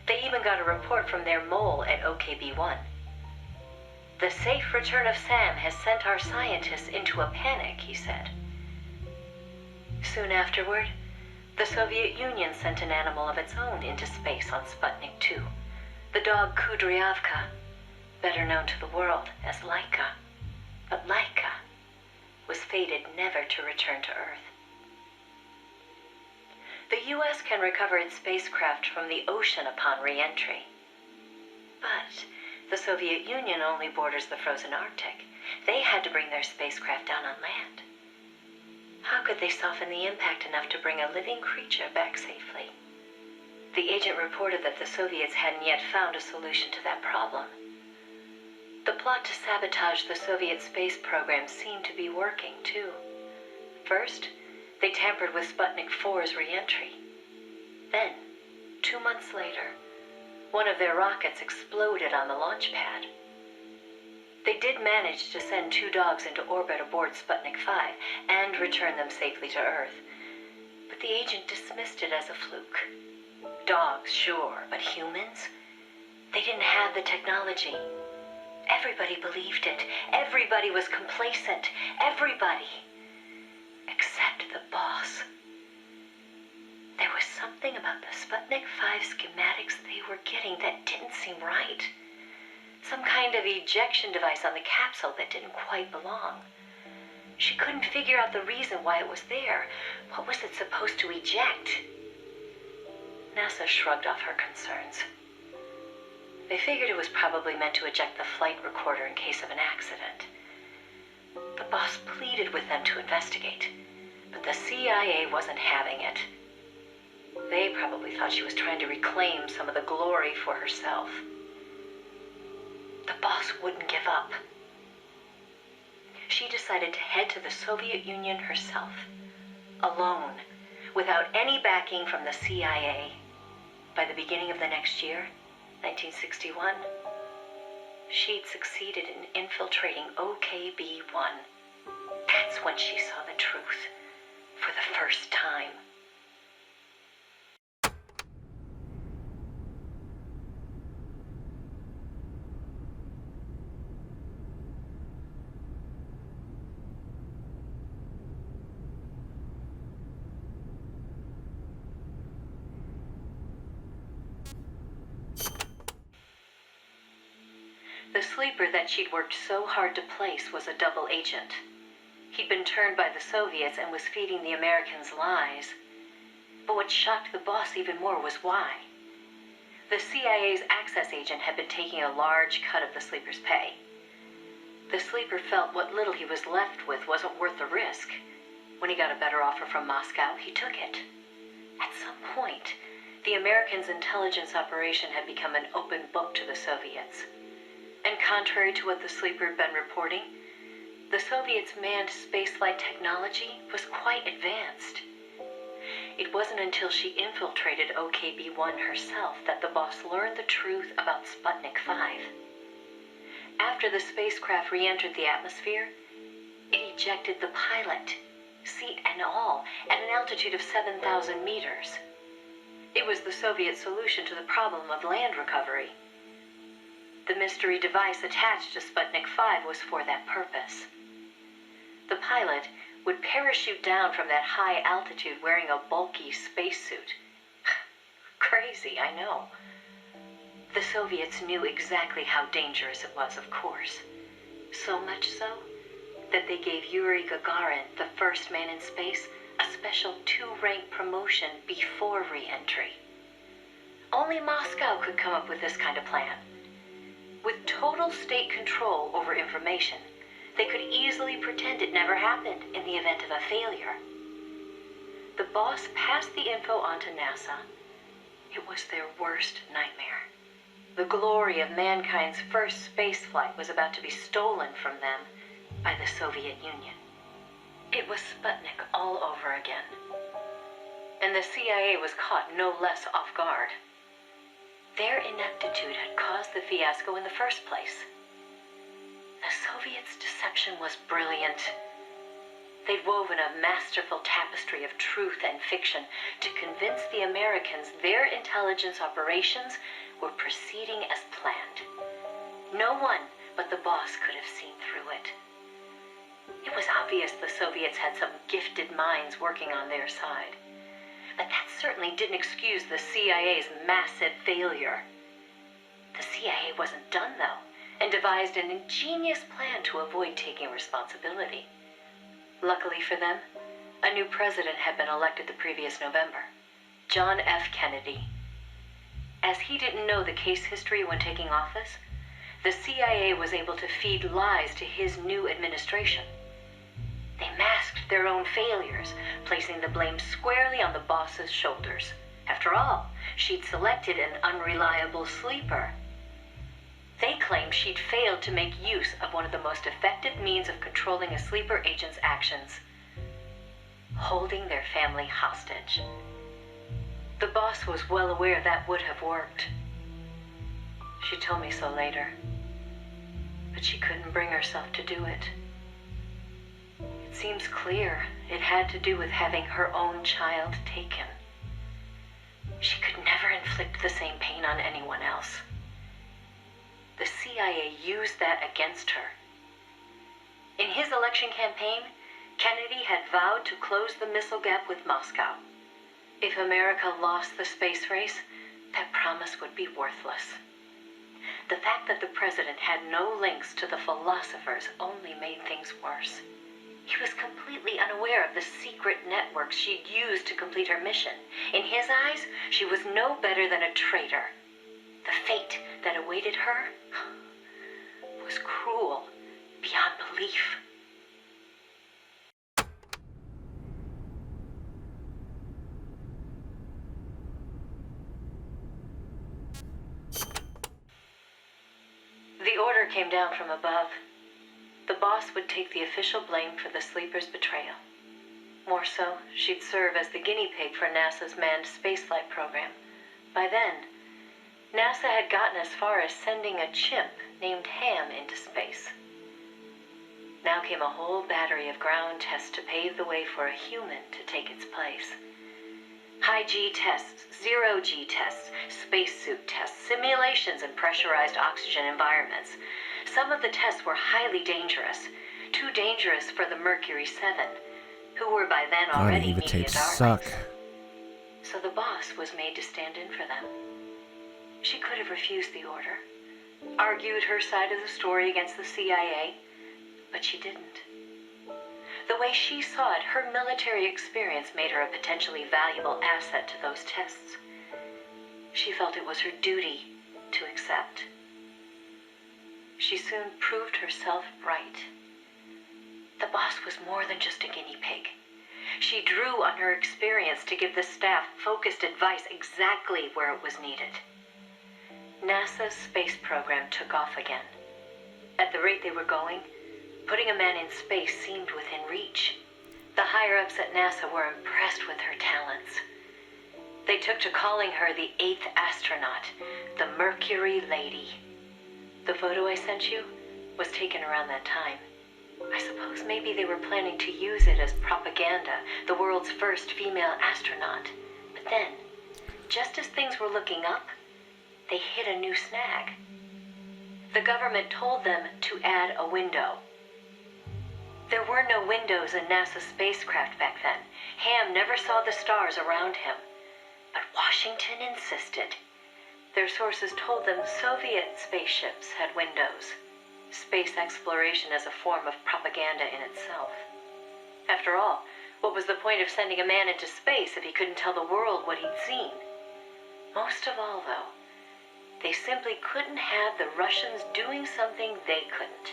S9: They even got a report from their mole at OKB-1. "The safe return of Sam has sent our scientists into a panic," he said. Soon afterward, the Soviet Union sent an animal of its own into space on Sputnik 2, the dog Kudryavka, better known to the world as Laika. But Laika was fated never to return to Earth. The U.S. can recover its spacecraft from the ocean upon re-entry. But the Soviet Union only borders the frozen Arctic. They had to bring their spacecraft down on land. How could they soften the impact enough to bring a living creature back safely? The agent reported that the Soviets hadn't yet found a solution to that problem. The plot to sabotage the Soviet space program seemed to be working, too. First, they tampered with Sputnik 4's re-entry. Then, 2 months later, one of their rockets exploded on the launch pad. They did manage to send 2 dogs into orbit aboard Sputnik 5 and return them safely to Earth. But the agent dismissed it as a fluke. Dogs, sure, but humans? They didn't have the technology. Everybody believed it. Everybody was complacent. Everybody. Except the boss. There was something about the Sputnik 5 schematics they were getting that didn't seem right. Some kind of ejection device on the capsule that didn't quite belong. She couldn't figure out the reason why it was there. What was it supposed to eject? NASA shrugged off her concerns. They figured it was probably meant to eject the flight recorder in case of an accident. The boss pleaded with them to investigate, but the CIA wasn't having it. They probably thought she was trying to reclaim some of the glory for herself. The boss wouldn't give up. She decided to head to the Soviet Union herself, alone, without any backing from the CIA. By the beginning of the next year, 1961, she'd succeeded in infiltrating OKB-1. That's when she saw the truth for the first time. The sleeper that she'd worked so hard to place was a double agent. He'd been turned by the Soviets and was feeding the Americans lies. But what shocked the boss even more was why. The CIA's access agent had been taking a large cut of the sleeper's pay. The sleeper felt what little he was left with wasn't worth the risk. When he got a better offer from Moscow, he took it. At some point, the Americans' intelligence operation had become an open book to the Soviets. And contrary to what the sleeper had been reporting, the Soviets' manned spaceflight technology was quite advanced. It wasn't until she infiltrated OKB-1 herself that the boss learned the truth about Sputnik 5. After the spacecraft re-entered the atmosphere, it ejected the pilot, seat and all, at an altitude of 7,000 meters. It was the Soviet solution to the problem of land recovery. The mystery device attached to Sputnik 5 was for that purpose. The pilot would parachute down from that high altitude wearing a bulky spacesuit. Crazy, I know. The Soviets knew exactly how dangerous it was, of course. So much so that they gave Yuri Gagarin, the first man in space, a special 2-rank promotion before re-entry. Only Moscow could come up with this kind of plan. With total state control over information, they could easily pretend it never happened in the event of a failure. The boss passed the info on to NASA. It was their worst nightmare. The glory of mankind's first spaceflight was about to be stolen from them by the Soviet Union. It was Sputnik all over again. And the CIA was caught no less off guard. Their ineptitude had caused the fiasco in the first place. The Soviets' deception was brilliant. They'd woven a masterful tapestry of truth and fiction to convince the Americans their intelligence operations were proceeding as planned. No one but the boss could have seen through it. It was obvious the Soviets had some gifted minds working on their side. But that certainly didn't excuse the CIA's massive failure. The CIA wasn't done, though, and devised an ingenious plan to avoid taking responsibility. Luckily for them, a new president had been elected the previous November, John F. Kennedy. As he didn't know the case history when taking office, the CIA was able to feed lies to his new administration. They masked their own failures, placing the blame squarely on the boss's shoulders. After all, she'd selected an unreliable sleeper. They claimed she'd failed to make use of one of the most effective means of controlling a sleeper agent's actions: holding their family hostage. The boss was well aware that would have worked. She told me so later, but she couldn't bring herself to do it. It seems clear it had to do with having her own child taken. She could never inflict the same pain on anyone else. The CIA used that against her. In his election campaign, Kennedy had vowed to close the missile gap with Moscow. If America lost the space race, that promise would be worthless. The fact that the president had no links to the philosophers only made things worse. He was completely unaware of the secret networks she'd used to complete her mission. In his eyes, she was no better than a traitor. The fate that awaited her was cruel beyond belief. The order came down from above. The boss would take the official blame for the sleeper's betrayal. More so, she'd serve as the guinea pig for NASA's manned spaceflight program. By then, NASA had gotten as far as sending a chimp named Ham into space. Now came a whole battery of ground tests to pave the way for a human to take its place. High G tests, zero G tests, spacesuit tests, simulations in pressurized oxygen environments. Some of the tests were highly dangerous, too dangerous for the Mercury 7, who were by then already
S1: God,
S9: media
S1: tapes
S9: darlings.
S1: suck.
S9: So the boss was made to stand in for them. She could have refused the order, argued her side of the story against the CIA, but she didn't. The way she saw it, her military experience made her a potentially valuable asset to those tests. She felt it was her duty to accept. She soon proved herself right. The boss was more than just a guinea pig. She drew on her experience to give the staff focused advice exactly where it was needed. NASA's space program took off again. At the rate they were going, putting a man in space seemed within reach. The higher-ups at NASA were impressed with her talents. They took to calling her the 8th astronaut, the Mercury Lady. The photo I sent you was taken around that time. I suppose maybe they were planning to use it as propaganda, the world's first female astronaut. But then, just as things were looking up, they hit a new snag. The government told them to add a window. There were no windows in NASA's spacecraft back then. Ham never saw the stars around him. But Washington insisted. Their sources told them Soviet spaceships had windows. Space exploration as a form of propaganda in itself. After all, what was the point of sending a man into space if he couldn't tell the world what he'd seen? Most of all, though, they simply couldn't have the Russians doing something they couldn't.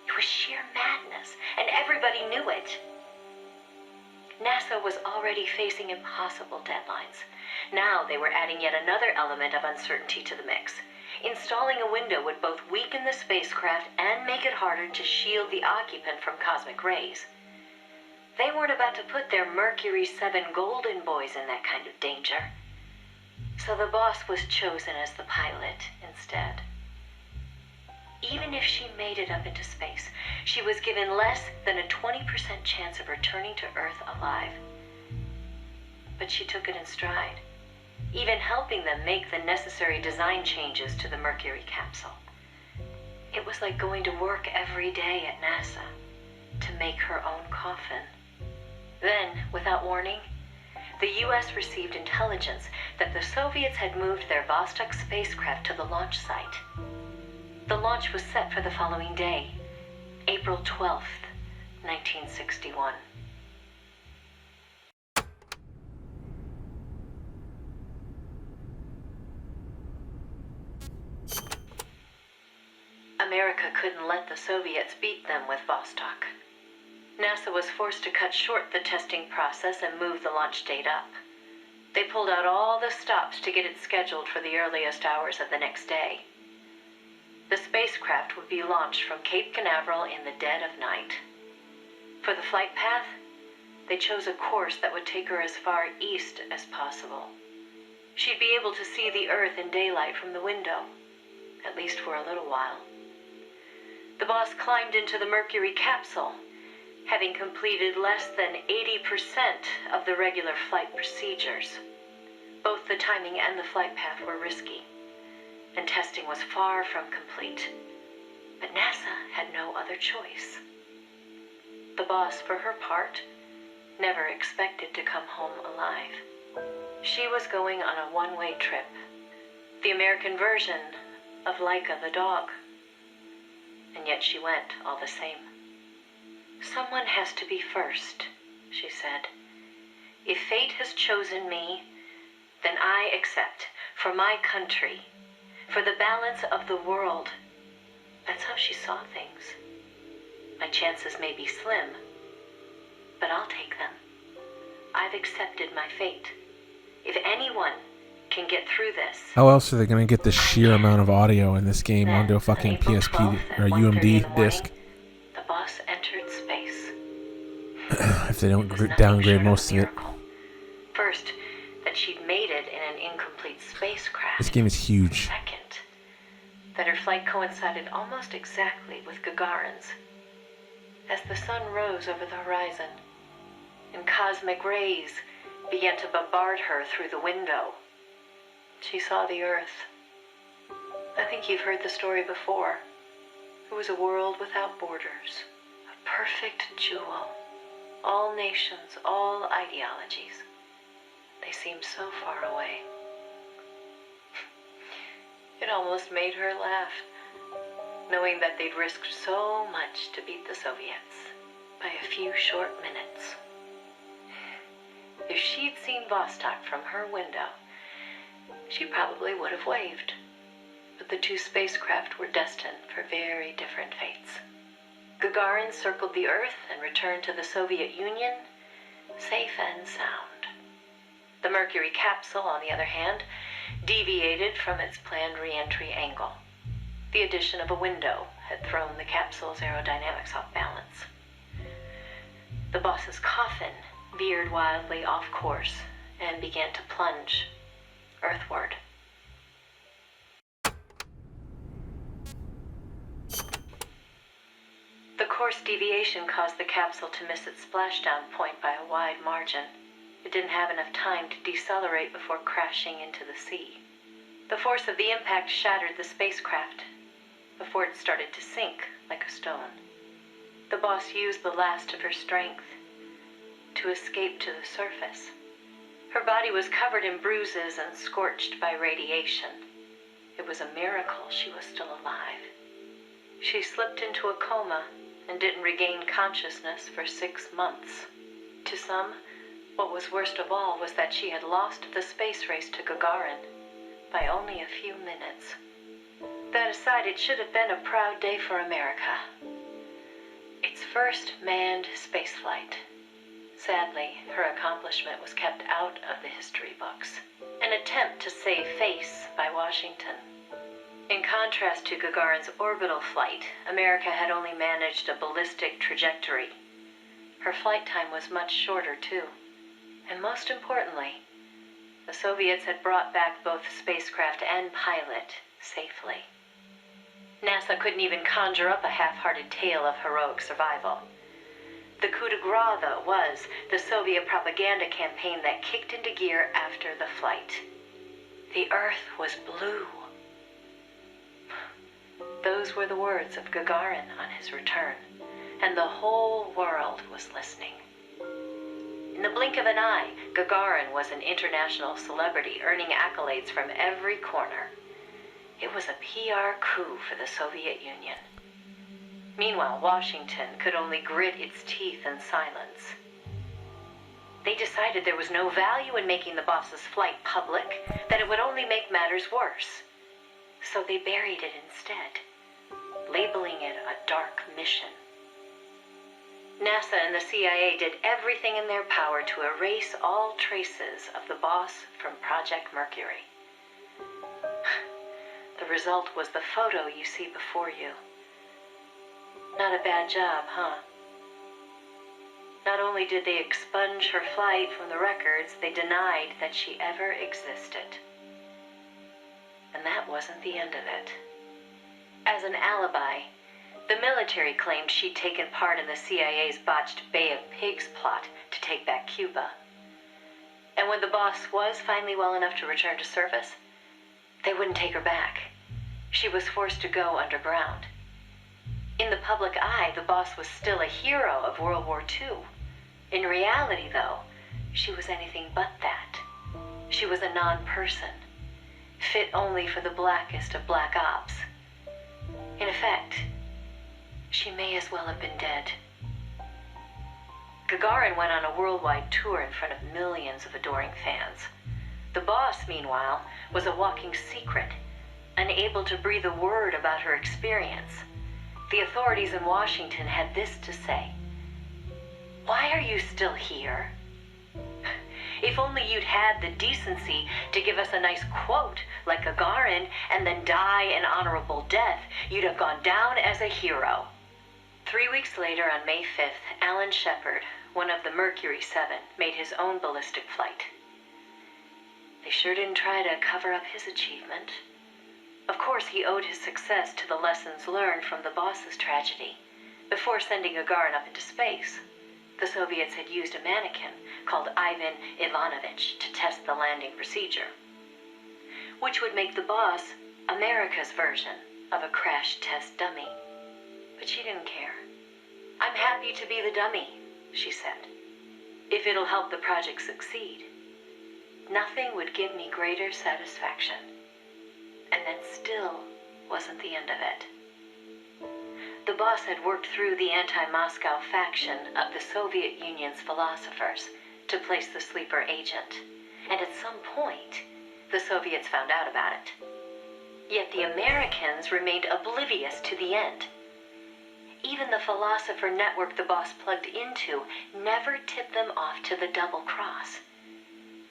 S9: It was sheer madness, and everybody knew it. NASA was already facing impossible deadlines. Now they were adding yet another element of uncertainty to the mix. Installing a window would both weaken the spacecraft and make it harder to shield the occupant from cosmic rays. They weren't about to put their Mercury 7 golden boys in that kind of danger. So the boss was chosen as the pilot instead. Even if she made it up into space, she was given less than a 20% chance of returning to Earth alive. But she took it in stride, even helping them make the necessary design changes to the Mercury capsule. It was like going to work every day at NASA. to make her own coffin. Then, without warning, the U.S. received intelligence that the Soviets had moved their Vostok spacecraft to the launch site. The launch was set for the following day, April 12th, 1961. America couldn't let the Soviets beat them with Vostok. NASA was forced to cut short the testing process and move the launch date up. They pulled out all the stops to get it scheduled for the earliest hours of the next day. The spacecraft would be launched from Cape Canaveral in the dead of night. For the flight path, they chose a course that would take her as far east as possible. She'd be able to see the Earth in daylight from the window, at least for a little while. The boss climbed into the Mercury capsule, having completed less than 80% of the regular flight procedures. Both the timing and the flight path were risky, and testing was far from complete. But NASA had no other choice. The boss, for her part, never expected to come home alive. She was going on a one-way trip, the American version of Laika the dog. And yet she went all the same. Someone has to be first, she said. If fate has chosen me, then I accept, for my country, for the balance of the world. That's how she saw things. My chances may be slim, but I'll take them. I've accepted my fate. If anyone can get through this...
S1: How else are they going to get the sheer amount of audio in this game onto a fucking PSP or UMD disc?
S9: The boss entered space.
S1: If they don't downgrade most of it.
S9: First, that she'd made it in an incomplete spacecraft.
S1: This game is huge.
S9: Second, that her flight coincided almost exactly with Gagarin's. As the sun rose over the horizon, and cosmic rays began to bombard her through the window, she saw the Earth. I think you've heard the story before. It was a world without borders, a perfect jewel. All nations, all ideologies. They seemed so far away. It almost made her laugh, knowing that they'd risked so much to beat the Soviets by a few short minutes. If she'd seen Vostok from her window, she probably would have waved. But the two spacecraft were destined for very different fates. Gagarin circled the Earth and returned to the Soviet Union, safe and sound. The Mercury capsule, on the other hand, deviated from its planned re-entry angle. The addition of a window had thrown the capsule's aerodynamics off balance. The boss's coffin veered wildly off course and began to plunge earthward. The course deviation caused the capsule to miss its splashdown point by a wide margin. It didn't have enough time to decelerate before crashing into the sea. The force of the impact shattered the spacecraft before it started to sink like a stone. The boss used the last of her strength to escape to the surface. Her body was covered in bruises and scorched by radiation. It was a miracle she was still alive. She slipped into a coma and didn't regain consciousness for 6 months. To some, what was worst of all was that she had lost the space race to Gagarin by only a few minutes. That aside, it should have been a proud day for America. Its first manned spaceflight. Sadly, her accomplishment was kept out of the history books. An attempt to save face by Washington. In contrast to Gagarin's orbital flight, America had only managed a ballistic trajectory. Her flight time was much shorter, too. And most importantly, the Soviets had brought back both spacecraft and pilot safely. NASA couldn't even conjure up a half-hearted tale of heroic survival. The coup de grace, though, was the Soviet propaganda campaign that kicked into gear after the flight. The Earth was blue. Those were the words of Gagarin on his return. and the whole world was listening. In the blink of an eye, Gagarin was an international celebrity, earning accolades from every corner. It was a PR coup for the Soviet Union. Meanwhile, Washington could only grit its teeth in silence. They decided there was no value in making the boss's flight public, that it would only make matters worse. So they buried it instead, labeling it a dark mission. NASA and the CIA did everything in their power to erase all traces of the boss from Project Mercury. The result was the photo you see before you. Not a bad job, huh? Not only did they expunge her flight from the records, they denied that she ever existed. And that wasn't the end of it. As an alibi, the military claimed she'd taken part in the CIA's botched Bay of Pigs plot to take back Cuba. And when the boss was finally well enough to return to service, they wouldn't take her back. She was forced to go underground. In the public eye, the boss was still a hero of World War II. In reality, though, she was anything but that. She was a non-person, fit only for the blackest of black ops. In effect, she may as well have been dead. Gagarin went on a worldwide tour in front of millions of adoring fans. The boss, meanwhile, was a walking secret, unable to breathe a word about her experience. The authorities in Washington had this to say: "Why are you still here? If only you'd had the decency to give us a nice quote like Gagarin and then die an honorable death, you'd have gone down as a hero." 3 weeks later, on May 5th, Alan Shepard, one of the Mercury 7, made his own ballistic flight. They sure didn't try to cover up his achievement. Of course, he owed his success to the lessons learned from the boss's tragedy. Before sending Gagarin up into space, the Soviets had used a mannequin called Ivan Ivanovich to test the landing procedure, which would make the boss America's version of a crash test dummy. But she didn't care. "I'm happy to be the dummy," she said, "if it'll help the project succeed. Nothing would give me greater satisfaction." And that still wasn't the end of it. The boss had worked through the anti-Moscow faction of the Soviet Union's philosophers to place the sleeper agent, and at some point, the Soviets found out about it. Yet the Americans remained oblivious to the end. Even the philosopher network the boss plugged into never tipped them off to the double cross.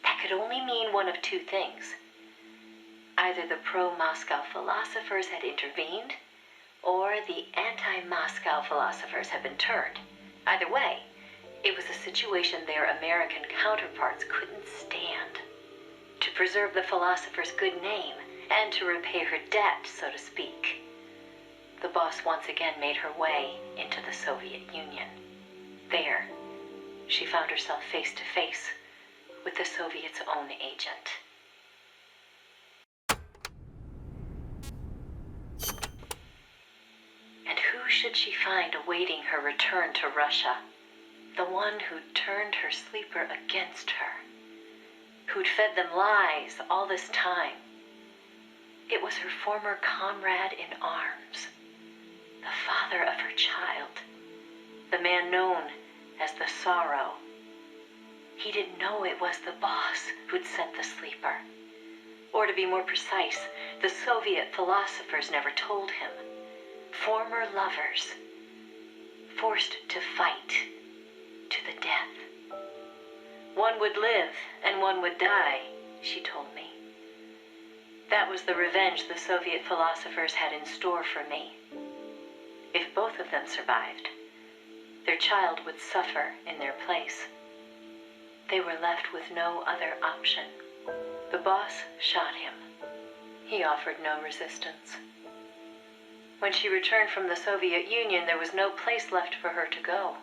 S9: That could only mean one of two things. Either the pro-Moscow philosophers had intervened, or the anti-Moscow philosophers had been turned. Either way, it was a situation their American counterparts couldn't stand. To preserve the philosopher's good name, and to repay her debt, so to speak, the boss once again made her way into the Soviet Union. There, she found herself face to face with the Soviets' own agent. And who should she find awaiting her return to Russia? The one who'd turned her sleeper against her, who'd fed them lies all this time. It was her former comrade in arms, the father of her child, the man known as the Sorrow. He didn't know it was the boss who'd sent the sleeper. Or to be more precise, the Soviet philosophers never told him. Former lovers, forced to fight to the death. One would live and one would die, she told me. That was the revenge the Soviet philosophers had in store for me. If both of them survived, their child would suffer in their place. They were left with no other option. The boss shot him. He offered no resistance. When she returned from the Soviet Union, there was no place left for her to go.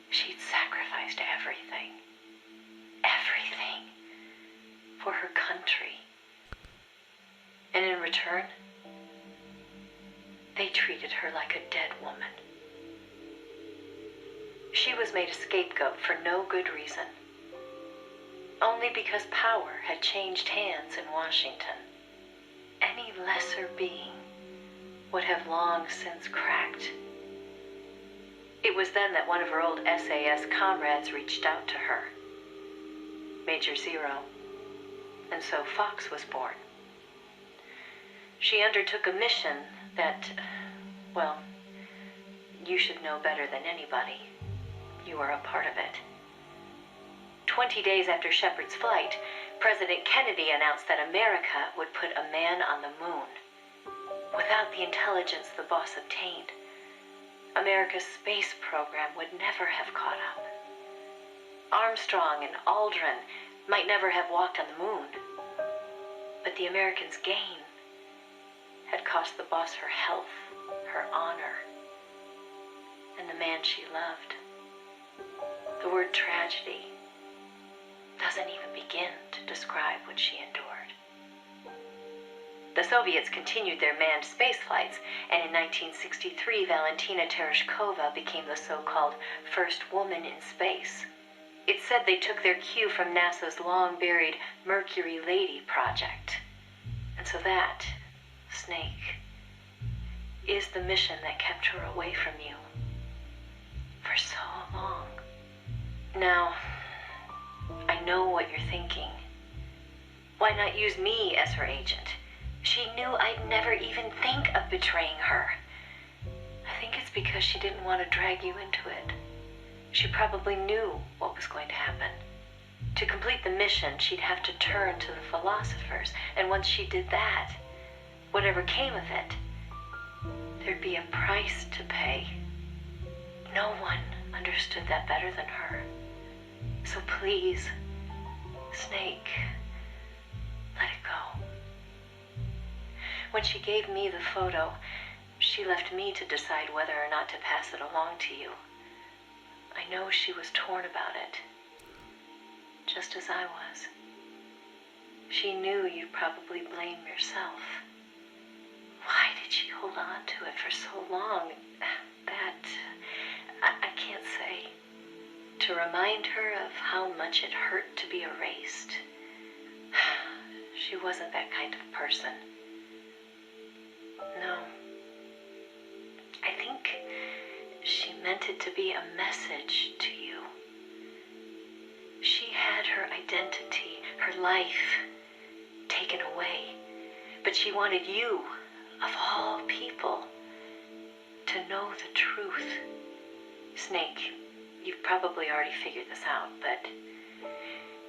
S9: She'd sacrificed everything. Everything. For her country. And in return, they treated her like a dead woman. She was made a scapegoat for no good reason. Only because power had changed hands in Washington. Any lesser being would have long since cracked. It was then that one of her old SAS comrades reached out to her, Major Zero, and so Fox was born. She undertook a mission that, well, you should know better than anybody. You were a part of it. 20 days after Shepard's flight, President Kennedy announced that America would put a man on the moon. Without the intelligence the boss obtained, America's space program would never have caught up. Armstrong and Aldrin might never have walked on the moon, but the Americans' gain had cost the boss her health, her honor, and the man she loved. The word tragedy doesn't even begin to describe what she endured. The Soviets continued their manned space flights, and in 1963, Valentina Tereshkova became the so-called first woman in space. It's said they took their cue from NASA's long-buried Mercury Lady project. And so that, Snake, is the mission that kept her away from you for so long. Now, I know what you're thinking. Why not use me as her agent? She knew I'd never even think of betraying her. I think it's because she didn't want to drag you into it. She probably knew what was going to happen. To complete the mission, she'd have to turn to the philosophers, and once she did that, whatever came of it, there'd be a price to pay. No one understood that better than her. So please, Snake, let it go. When she gave me the photo, she left me to decide whether or not to pass it along to you. I know she was torn about it, just as I was. She knew you'd probably blame yourself. Why did she hold on to it for so long? That, I can't say. To remind her of how much it hurt to be erased. She wasn't that kind of person. No. I think she meant it to be a message to you. She had her identity, her life, taken away. But she wanted you, of all people, to know the truth. Snake, you've probably already figured this out, but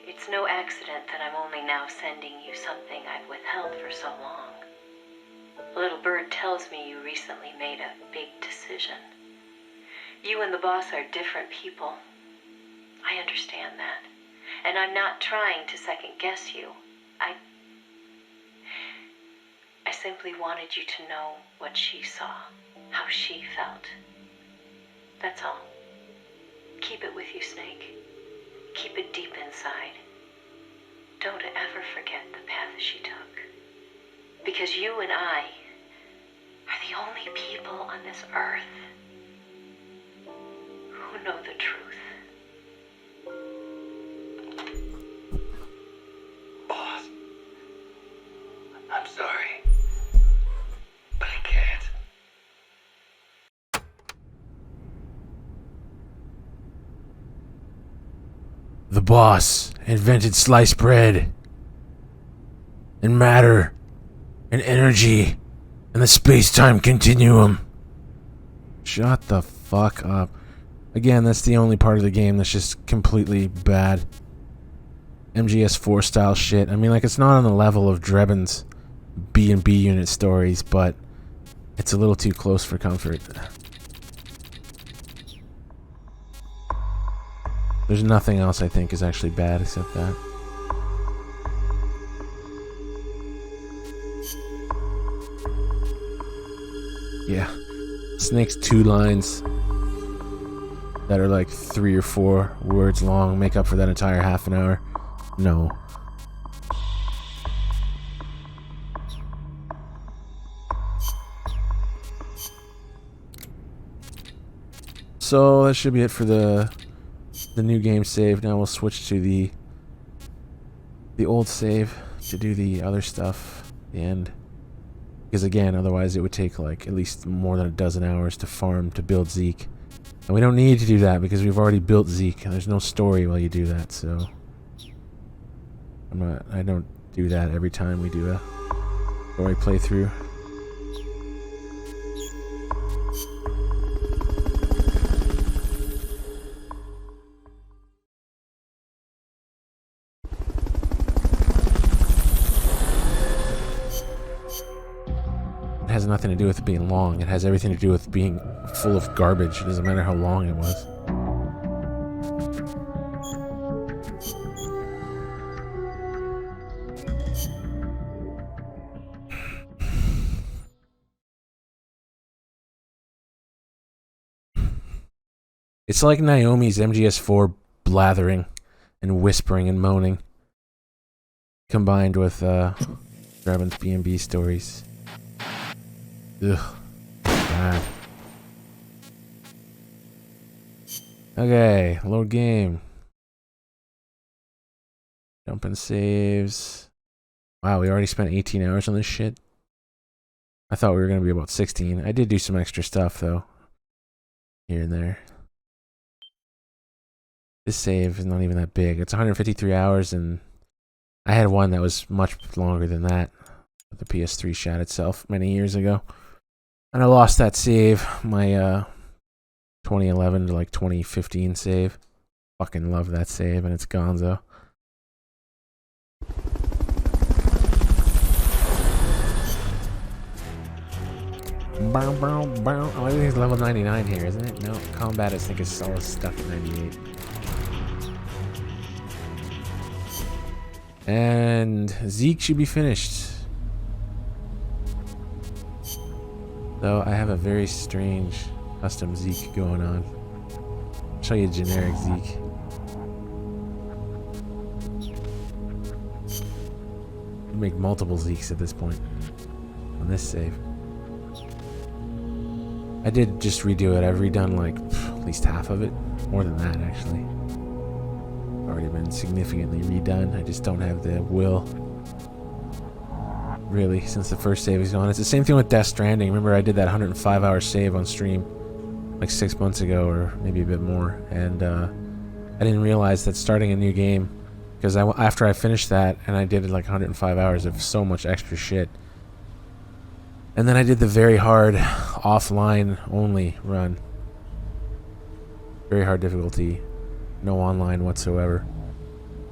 S9: it's no accident that I'm only now sending you something I've withheld for so long. A little bird tells me you recently made a big decision. You and the boss are different people. I understand that. And I'm not trying to second guess you. I simply wanted you to know what she saw, how she felt. That's all. Keep it with you, Snake. Keep it deep inside. Don't ever forget the path she took. Because you and I are the only people on this earth who know the truth.
S4: Boss, I'm sorry, but I can't.
S1: The boss invented sliced bread and matter and energy and the space-time continuum. Shut the fuck up. Again, that's the only part of the game that's just completely bad. MGS 4 style shit. I mean, like, it's not on the level of Drebin's B&B unit stories, but it's a little too close for comfort. There's nothing else I think is actually bad except that. Yeah. Snake's 2 lines that are like 3 or 4 words long make up for that entire half an hour. No. So that should be it for the new game save. Now we'll switch to the old save to do the other stuff at the end. Because again, otherwise it would take like at least more than a dozen hours to farm to build Zeke. And we don't need to do that because we've already built Zeke and there's no story while you do that, so I don't do that every time we do a story playthrough. It has nothing to do with it being long. It has everything to do with being full of garbage. It doesn't matter how long it was. It's like Naomi's MGS4 blathering and whispering and moaning, combined with Draven's B&B stories. Ugh. God. Okay, load game. Jumping saves. Wow, we already spent 18 hours on this shit. I thought we were going to be about 16. I did do some extra stuff, though. Here and there. This save is not even that big. It's 153 hours, and I had one that was much longer than that. The PS3 shot itself many years ago. And I lost that save, my 2011 to like 2015 save. Fucking love that save, and it's gonzo. Bow, bow, bow. Oh, everything's level 99 here, isn't it? No, combat I think is all stuck at 98. And Zeke should be finished. Though I have a very strange custom Zeke going on. I'll show you a generic Zeke. You make multiple Zekes at this point on this save. I did just redo it. I've redone like at least half of it. More than that, actually. Already been significantly redone. I just don't have the will. Really, since the first save is gone. It's the same thing with Death Stranding. Remember I did that 105-hour save on stream like 6 months ago, or maybe a bit more. And I didn't realize that starting a new game, because after I finished that, and I did like 105 hours of so much extra shit. And then I did the very hard offline only run. Very hard difficulty. No online whatsoever.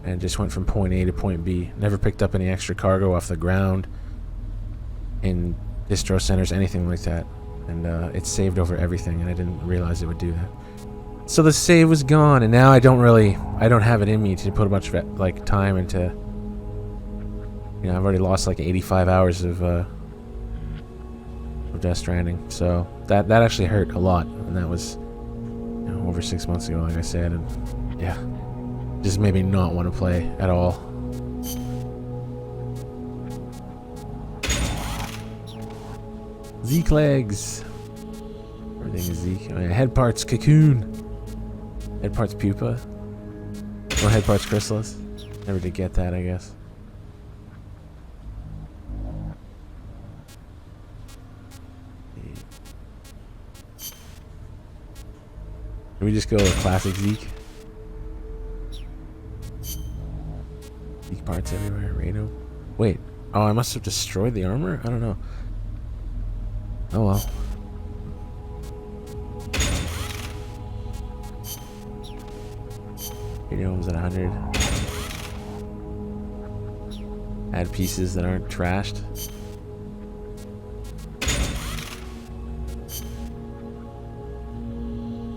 S1: And just went from point A to point B. Never picked up any extra cargo off the ground. In distro centers, anything like that. And it saved over everything, and I didn't realize it would do that. So the save was gone, and now I don't have it in me to put a bunch of like time into. You know, I've already lost like 85 hours of Death Stranding, so that actually hurt a lot, and that was over 6 months ago, like I said, and yeah, just made me not want to play at all. Zeke legs. Everything is Zeke. Oh, yeah. Head parts cocoon. Head parts pupa. No head parts chrysalis. Never did get that, I guess. Can we just go with classic Zeke? Zeke parts everywhere. Rado. Wait. Oh, I must have destroyed the armor? I don't know. Oh well. Radio's at 100. Add pieces that aren't trashed.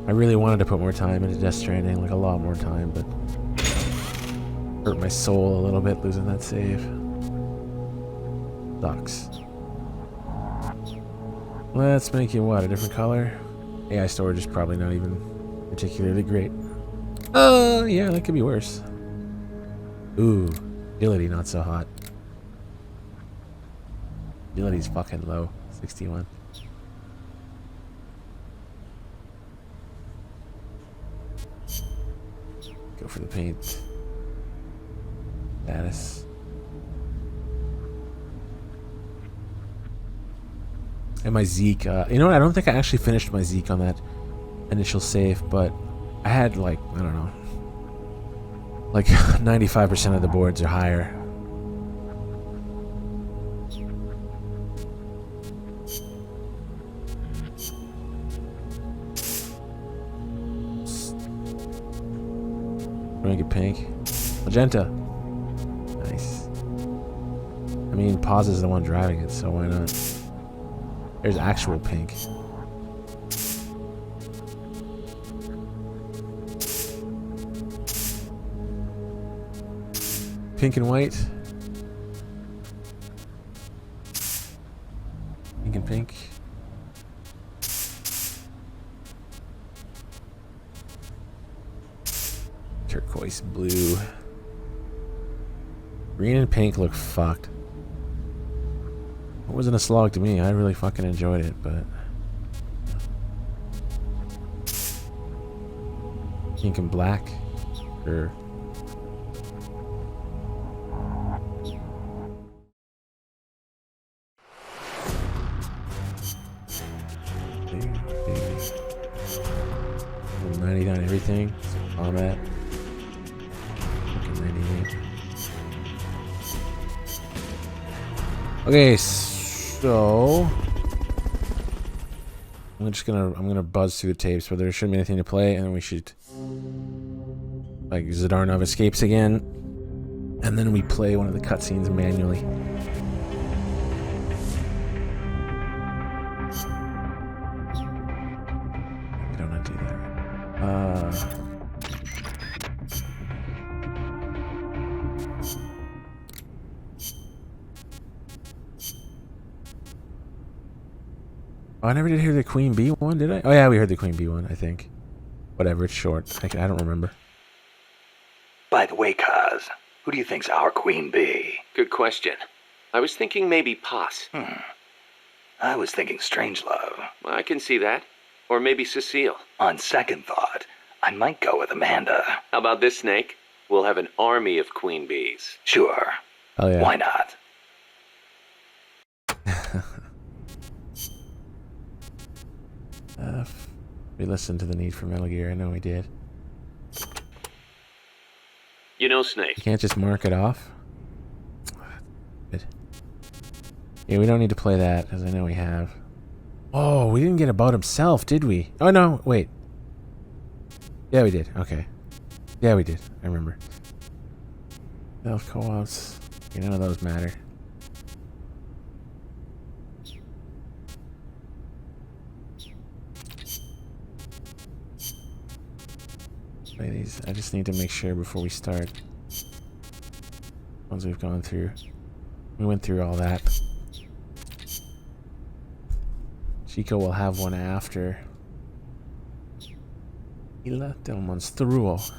S1: I really wanted to put more time into Death Stranding, like a lot more time, but hurt my soul a little bit losing that save. Sucks. Let's make you what, a different color? AI storage is probably not even particularly great. Yeah, that could be worse. Ooh, agility not so hot. Agility's fucking low, 61. Go for the paint. Status. And my Zeke, you know what, I don't think I actually finished my Zeke on that initial save, but I had like, I don't know, like 95% of the boards or higher. Make it pink. Magenta. Nice. I mean, Paz is the one driving it, so why not? There's actual pink. Pink and white. Pink and pink. Turquoise blue. Green and pink look fucked. It wasn't a slog to me. I really fucking enjoyed it, but pink and black. Sure. Big. 99 everything. Combat. 98. Okay, so I'm gonna buzz through the tapes, but there shouldn't be anything to play, and then we should, like, Zdarnov escapes again, and then we play one of the cutscenes manually. I don't want to do that. Oh, I never did hear the Queen Bee one, did I? Oh yeah, we heard the Queen Bee one, I think. Whatever, it's short. I don't remember.
S4: By the way, Kaz, who do you think's our Queen Bee?
S3: Good question. I was thinking maybe Paz.
S4: I was thinking Strangelove.
S3: Well, I can see that. Or maybe Cecile.
S4: On second thought, I might go with Amanda.
S3: How about this, Snake? We'll have an army of Queen Bees.
S4: Sure.
S1: Oh yeah.
S4: Why not?
S1: We listened to the Need for Metal Gear. I know we did.
S3: You know, Snake.
S1: You can't just mark it off. Good. Yeah, we don't need to play that, because I know we have. Oh, we didn't get About Himself, did we? Oh, no, wait. Yeah, we did. Okay. Yeah, we did. I remember. Stealth co-ops. None of those matter. Play these. I just need to make sure before we start. Ones we've gone through. We went through all that. Chico will have one after. Ila del Monstruo.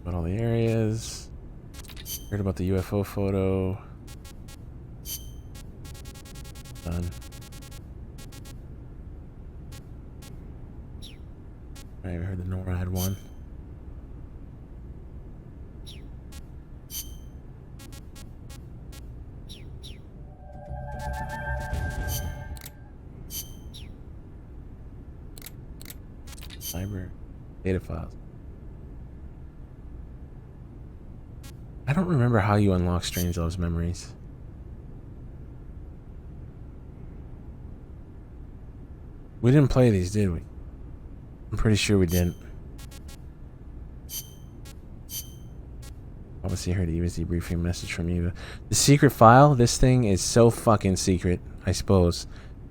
S1: About all the areas. Heard about the UFO photo. Done. I heard the NORAD one. Cyber data files. I don't remember how you unlock Strangelove's memories. We didn't play these, did we? I'm pretty sure we didn't. Obviously heard Eva's debriefing message from Eva. The secret file, this thing is so fucking secret, I suppose.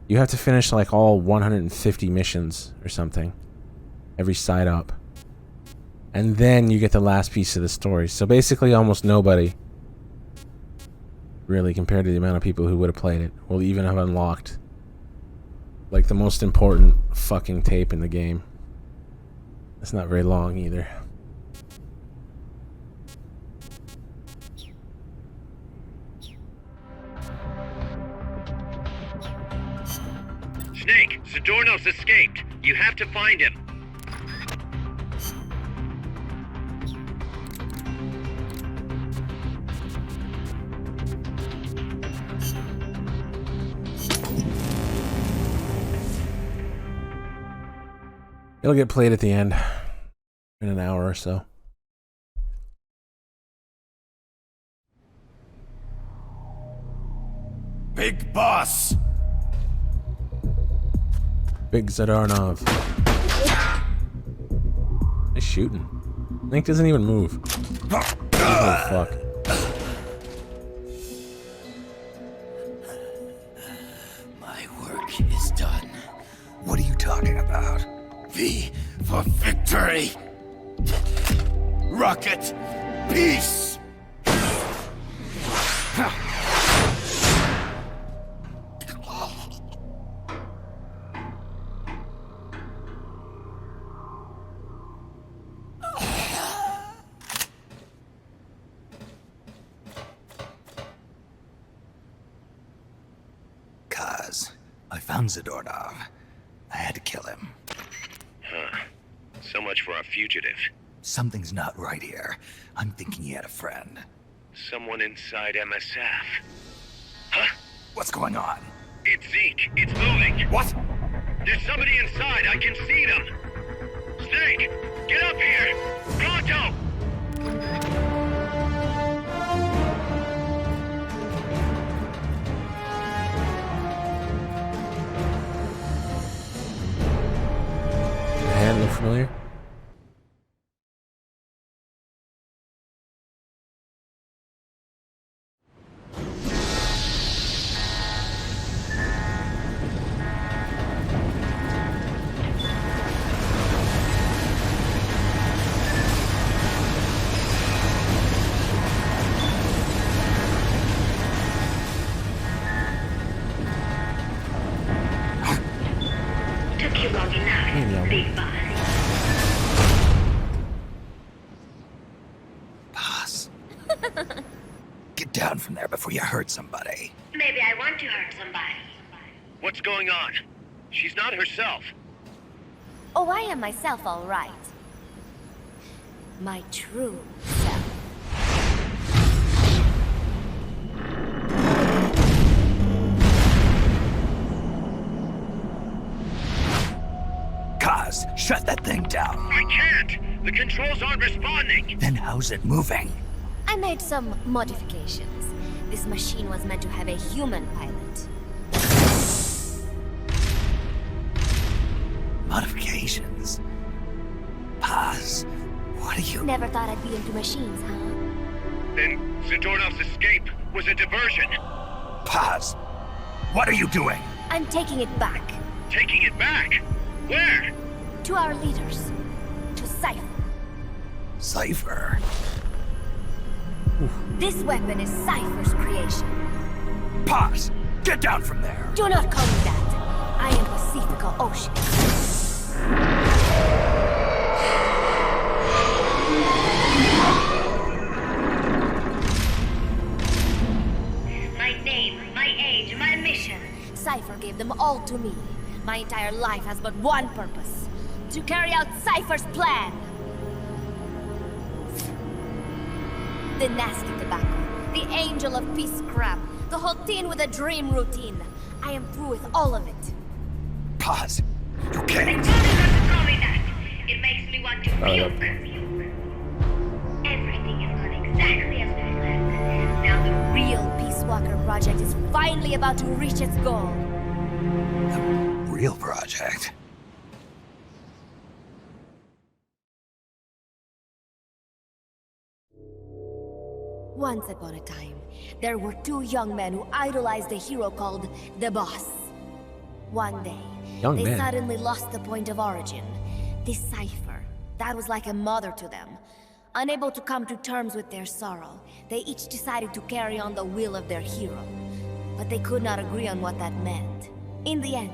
S1: You have to finish like all 150 missions or something. Every side up. And then you get the last piece of the story. So basically almost nobody, really, compared to the amount of people who would have played it, will even have unlocked like the most important fucking tape in the game. It's not very long either.
S12: Snake, Zadornos escaped. You have to find him.
S1: It'll get played at the end in an hour or so.
S8: Big boss!
S1: Big Zadarnov. Nice shooting. Link doesn't even move. Oh, fuck.
S8: My work is done.
S4: What are you talking about?
S8: V for victory! Rocket, peace!
S4: Kaz, I found Zadornov. I had to kill him.
S12: Huh. So much for our fugitive.
S4: Something's not right here. I'm thinking he had a friend.
S12: Someone inside MSF. Huh?
S4: What's going on?
S12: It's Zeke. It's moving.
S4: What?
S12: There's somebody inside. I can see them. Snake, get up here. Pronto!
S1: The hand look familiar?
S11: Took you long enough, big boss.
S4: Boss. Get down from there before you hurt somebody.
S11: Maybe I want to hurt somebody.
S12: What's going on? She's not herself.
S5: Oh, I am myself, all right. My true self.
S4: Kaz, shut that thing down.
S12: I can't! The controls aren't responding!
S4: Then how's it moving?
S5: I made some modifications. This machine was meant to have a human pilot.
S4: Modifications? Kaz, what are you...
S5: Never thought I'd be into machines, huh?
S12: Then Zadornov's escape was a diversion.
S4: Kaz, what are you doing?
S5: I'm taking it back.
S12: Taking it back? Where?
S5: To our leaders. To Cypher.
S4: Cypher?
S5: This weapon is Cypher's creation.
S4: Paz, get down from there.
S5: Do not call me that. I am Pacifico Ocean.
S11: My name, my age, my mission.
S5: Cypher gave them all to me. My entire life has but one purpose. To carry out Cypher's plan. The nasty tobacco. The angel of peace crap. The whole thing with a dream routine. I am through with all of it.
S4: Paz, you
S11: I
S4: can't.
S11: told you not to call me that. It makes me want to puke. Everything is going exactly as we planned. Now the
S5: Real Peace Walker project is finally about to reach its goal.
S4: The real project?
S5: Once upon a time, there were two young men who idolized a hero called the Boss. One day, they suddenly lost the point of origin. This Cypher, that was like a mother to them. Unable to come to terms with their sorrow, they each decided to carry on the will of their hero. But they could not agree on what that meant. In the end,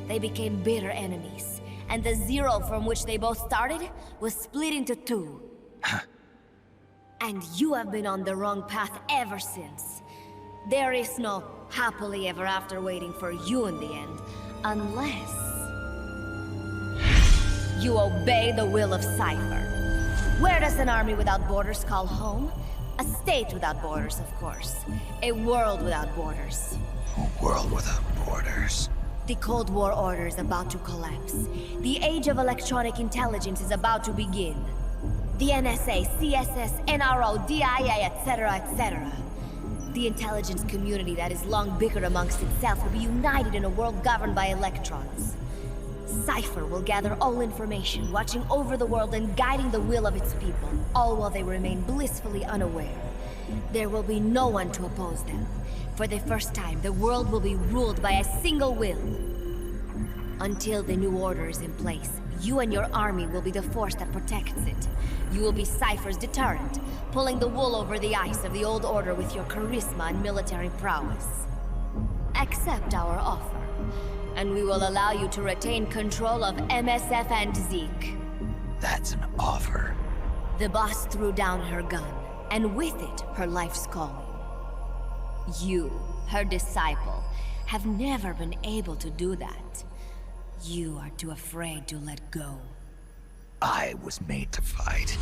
S5: they became bitter enemies, and the zero from which they both started was split into two. And you have been on the wrong path ever since. There is no happily ever after waiting for you in the end, unless you obey the will of Cypher. Where does an army without borders call home? A state without borders, of course. A world without borders.
S4: A world without borders.
S15: The Cold War order is about to collapse. The age of electronic intelligence is about to begin. The NSA, CSS, NRO, DIA, etc., etc. The intelligence community that has long bickered amongst itself will be united in a world governed by electrons. Cypher will gather all information, watching over the world and guiding the will of its people, all while they remain blissfully unaware. There will be no one to oppose them. For the first time, the world will be ruled by a single will. Until the new order is in place, you and your army will be the force that protects it. You will be Cypher's deterrent, pulling the wool over the eyes of the old order with your charisma and military prowess. Accept our offer, and we will allow you to retain control of MSF and Zeke.
S4: That's an offer.
S15: The boss threw down her gun, and with it, her life's calling. You, her disciple, have never been able to do that. You are too afraid to let go.
S4: I was made to fight.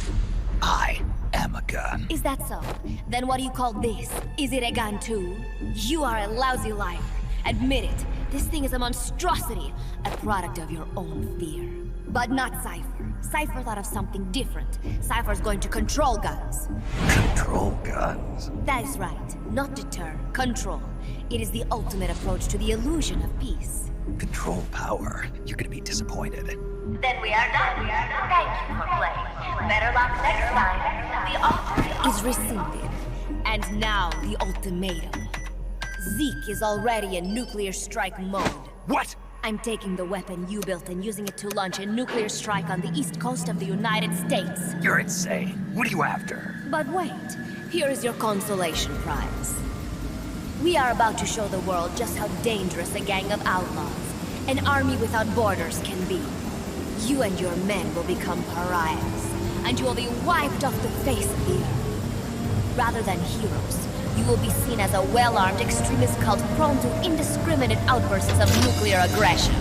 S4: I am a gun.
S15: Is that so? Then what do you call this? Is it a gun too? You are a lousy liar. Admit it. This thing is a monstrosity, a product of your own fear. But not Cypher. Cypher thought of something different. Cypher's going to control guns.
S4: Control guns?
S15: That is right. Not deter, control. It is the ultimate approach to the illusion of peace.
S4: Control power. You're gonna be disappointed.
S5: Then we are done. Thank you for playing. Better luck next time. The offer
S15: is rescinded. And now the ultimatum. Zeke is already in nuclear strike mode.
S4: What?
S15: I'm taking the weapon you built and using it to launch a nuclear strike on the east coast of the United States.
S4: You're insane. What are you after?
S15: But wait, here is your consolation prize. We are about to show the world just how dangerous a gang of outlaws, an army without borders, can be. You and your men will become pariahs, and you will be wiped off the face of the earth. Rather than heroes, you will be seen as a well-armed extremist cult prone to indiscriminate outbursts of nuclear aggression.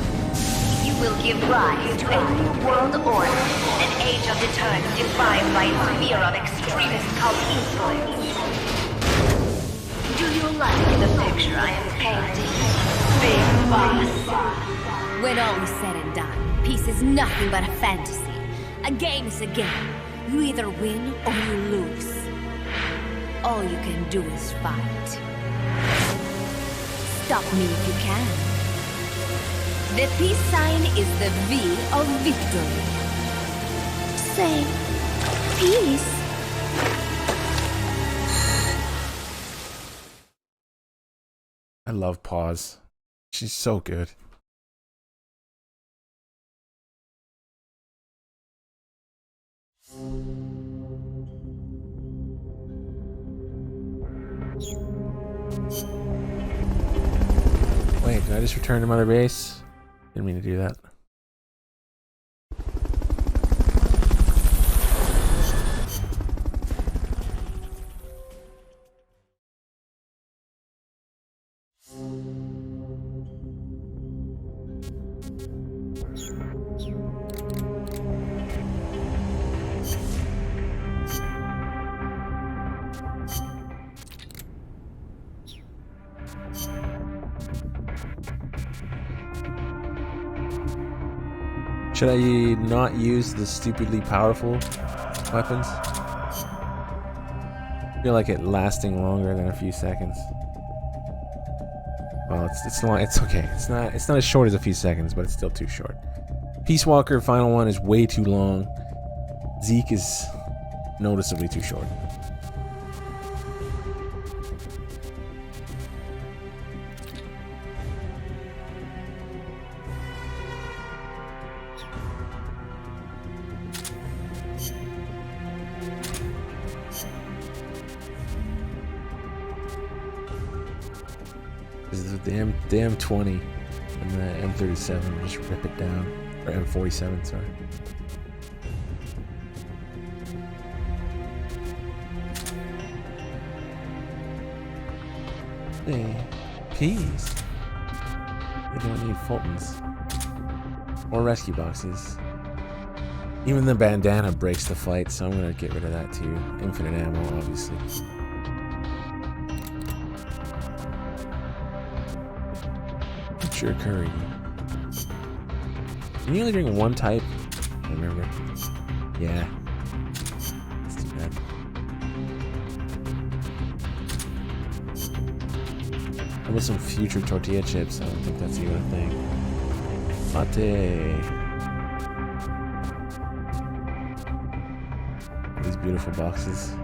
S5: You will give rise to a new world order, an age of deterrence defined by its fear of extremist cult influence. Do you like the picture I am painting, Big Boss?
S15: When all is said and done, peace is nothing but a fantasy. A game is a game. You either win or you lose. All you can do is fight. Stop me if you can. The peace sign is the V of victory. Say, peace.
S1: I love Pause. She's so good. Wait, did I just return to Mother Base? Didn't mean to do that. Should I not use the stupidly powerful weapons? I feel like it lasting longer than a few seconds. Well, it's long. It's okay. It's not as short as a few seconds, but it's still too short. Peace Walker final one is way too long. Zeke is noticeably too short. The M20 and the M37 just rip it down. Or M47, sorry. Hey, peace. We don't need Fultons. Or rescue boxes. Even the bandana breaks the fight, so I'm gonna get rid of that too. Infinite ammo, obviously. Future curry. Can you only drink one type? I remember. Yeah. That's too bad. How about some future tortilla chips? I don't think that's even a thing. Mate. These beautiful boxes.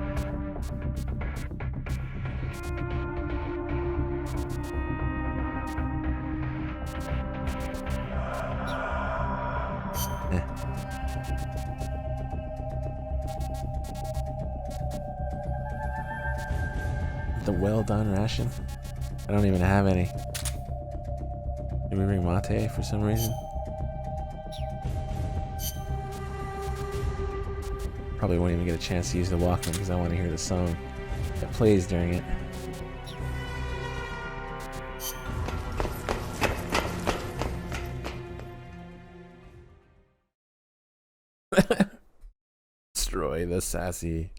S1: The well-done ration? I don't even have any. Did we bring mate for some reason? Probably won't even get a chance to use the Walkman because I want to hear the song that plays during it. Destroy the sassy.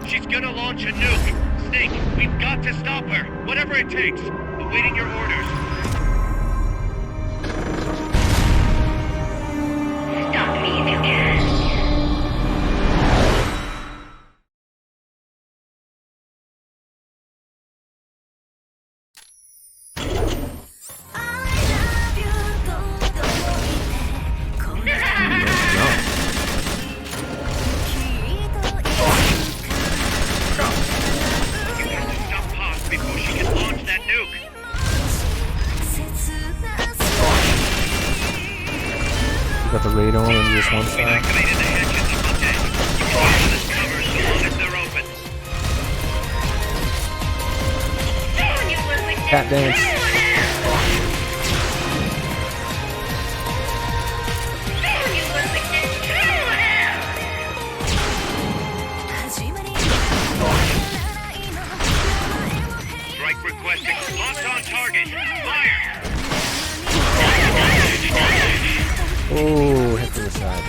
S12: She's gonna launch a nuke. Snake, we've got to stop her. Whatever it takes. Awaiting your orders.
S11: Stop me if you can.
S1: Got the radar on just one side. Cat dance.
S12: Strike requesting. Locked on target. Fire!
S1: Oh, hit to the side.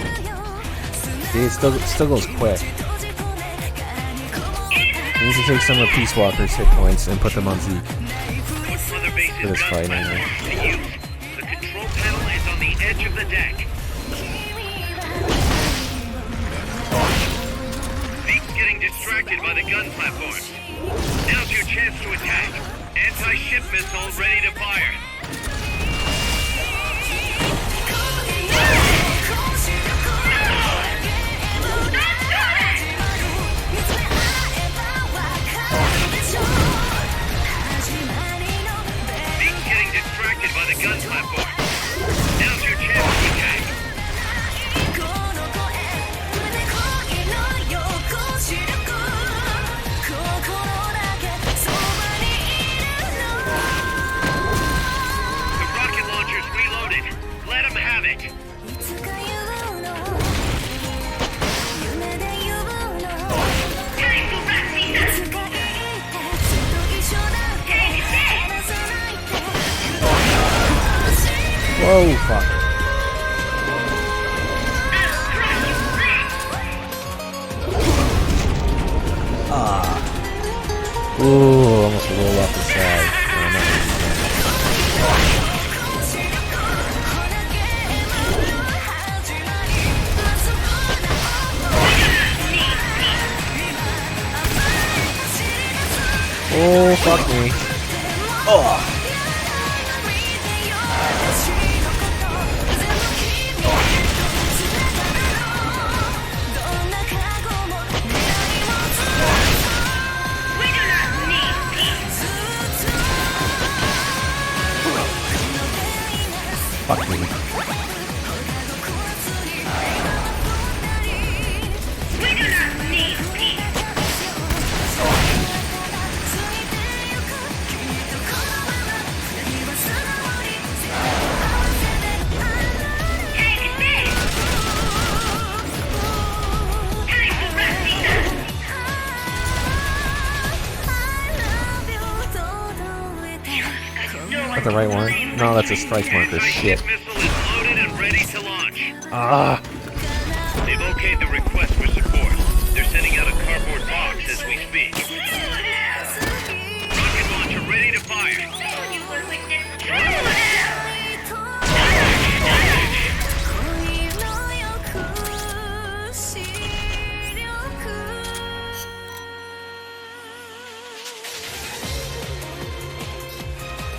S1: See, it still goes quick. We need to take some of Peace Walker's hit points and put them on Zeke for this fight anyway.
S12: The control panel is on the edge of the deck. Zeke's getting distracted by the gun platforms. Now's your chance to attack. Anti-ship missile ready to fire. By the gun platform. Now's your chance to attack. The rocket launcher's reloaded. Let him have it.
S1: Whoa, fuck. Ah. Ooh, almost roll off the side. Oh, fuck me. Oh. Fuck me. Is that the right one? No, that's a strike marker. Shit.
S12: Missile is loaded and ready to launch.
S1: Ah.
S12: They've okayed the request for support. Their sending out a cardboard box as we speak. Rocket launcher ready to fire.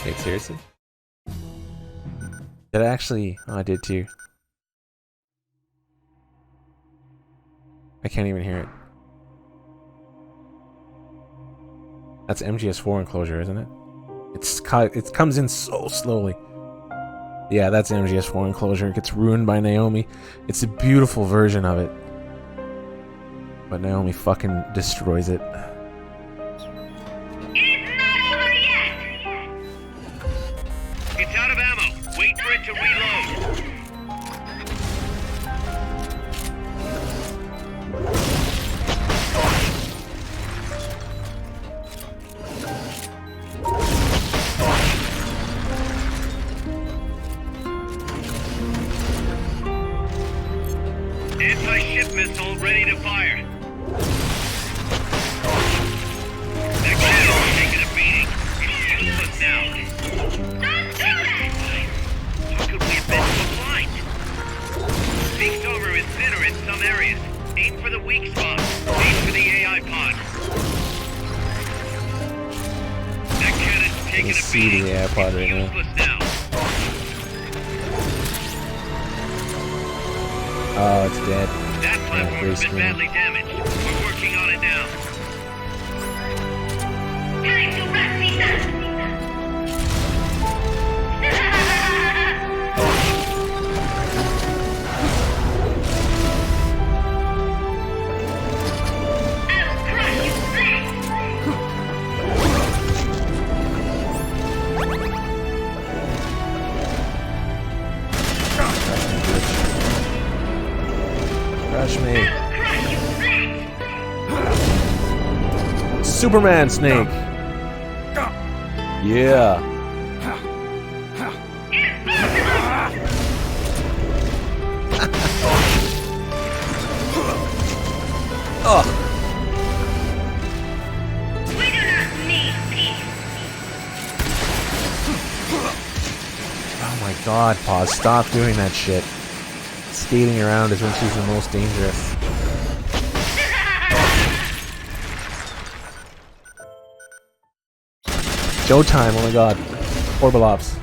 S1: Wait, seriously? Did I actually? Oh, I did too. I can't even hear it. That's MGS4 enclosure, isn't it? It comes in so slowly. Yeah, that's MGS4 enclosure. It gets ruined by Naomi. It's a beautiful version of it. But Naomi fucking destroys it.
S12: It's out of ammo. Wait for it to reload. Anti-ship missile ready to fire. That cannon's taking a beating. It's useless now. How could we have been so blind? Peaked over is thinner in some areas. Aim for the weak spot. Aim for the AI pod. That cannon's taking a beating.
S1: The AI pod right now.
S12: Useless now.
S1: Oh, it's dead.
S12: That platform has been
S1: screen.
S12: badly damaged. We're working on it now. Time to wrap these up.
S1: Crush me. Superman Snake. Yeah. Oh.
S12: We do not need peace.
S1: Oh my god, Pause. Stop doing that shit. Skating around is when she's the most dangerous. Showtime, oh my god. Orbital Ops.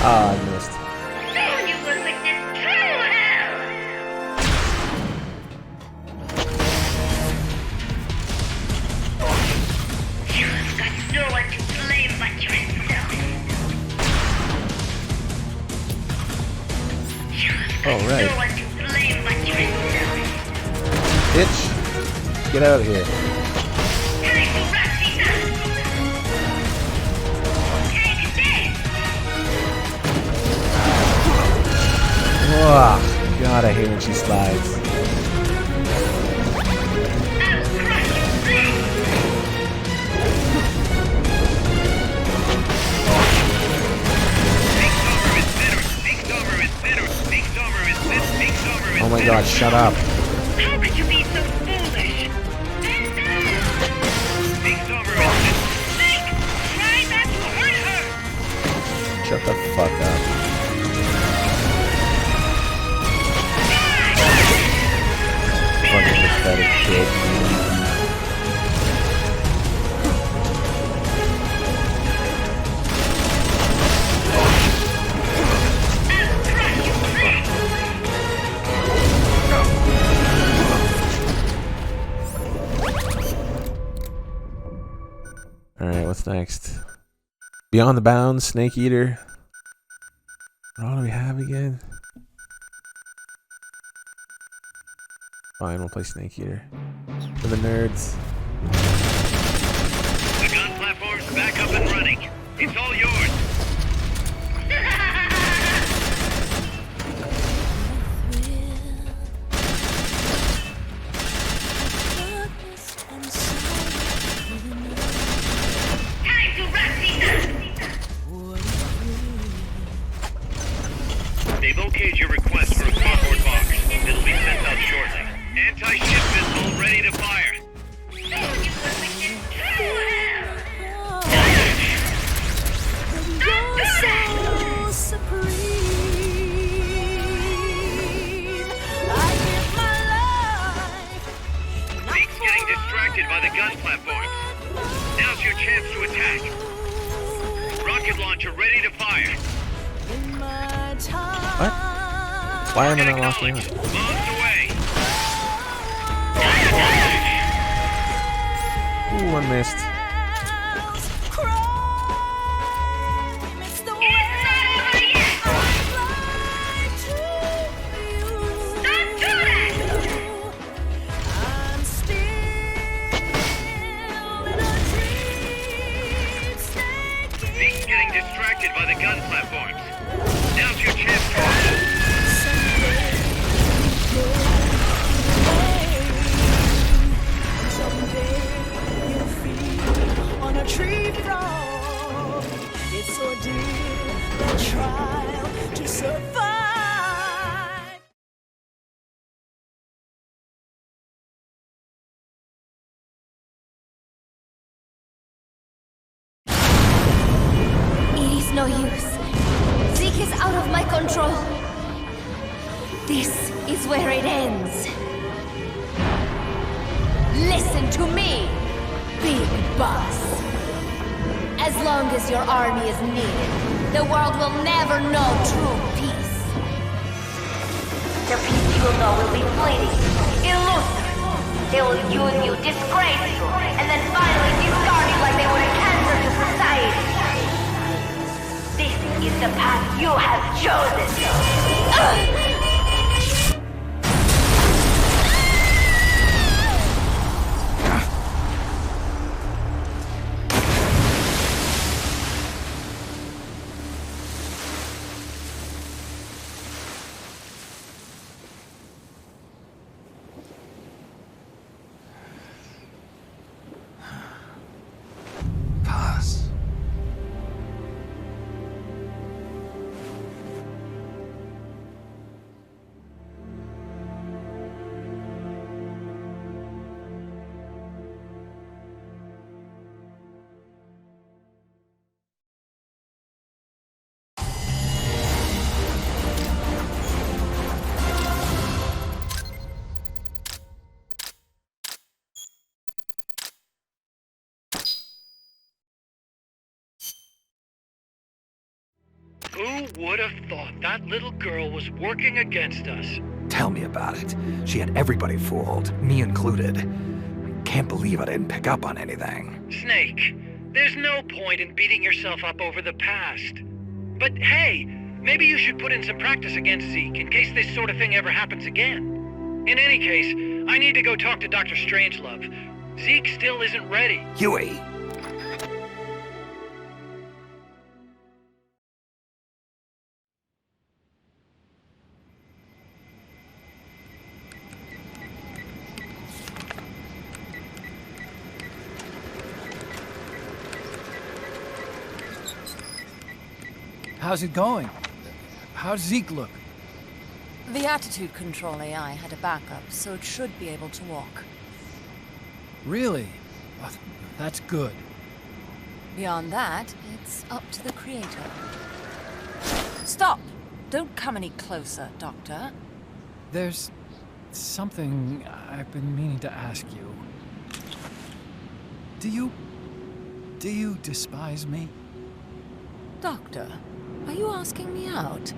S1: Ah, I missed. Oh, right. Bitch, get out of here. Oh, God, I hate when she slides. Oh my god, shut up.
S12: How could you be so foolish? Snake, try not to hurt her.
S1: Shut the fuck up. Fucking pathetic kid. what's next? Beyond the Bounds, Snake Eater. What all do we have again? Fine, we'll play Snake Eater. For the nerds.
S12: The gun platform's back up and running. It's all yours. They've okayed your request for a cardboard box. It'll be sent out shortly. Anti-ship missile ready to fire. Zeke's getting distracted by the gun platforms. Now's your chance to attack. Rocket launcher ready to fire.
S1: What? Why am I not locking up?
S12: Bombs away.
S1: Ooh, one missed.
S12: Zeke's getting distracted by the gun platforms. Now's your chance to attack.
S16: On a tree frog, it's ordeal, the trial to survive.
S15: It is no use. Zeke is out of my control. This is where it ends. Listen to me, Big Boss. As long as your army is needed, the world will never know true peace.
S5: The peace you will know will be fleeting, elusive. They will use you, disgrace you, and then finally discard you like they were a cancer to society. This is the path you have chosen.
S4: Pass.
S10: Who would have thought that little girl was working against us?
S4: Tell me about it. She had everybody fooled, me included. I can't believe I didn't pick up on anything.
S10: Snake, there's no point in beating yourself up over the past. But hey, maybe you should put in some practice against Zeke in case this sort of thing ever happens again. In any case, I need to go talk to Dr. Strangelove. Zeke still isn't ready.
S4: Huey!
S2: How's it going? How's Zeke look?
S17: The attitude control AI had a backup, so it should be able to walk.
S2: Really? Oh, that's good.
S17: Beyond that, it's up to the creator. Stop! Don't come any closer, Doctor.
S2: There's something I've been meaning to ask you. Do you despise me?
S17: Doctor, are you asking me out?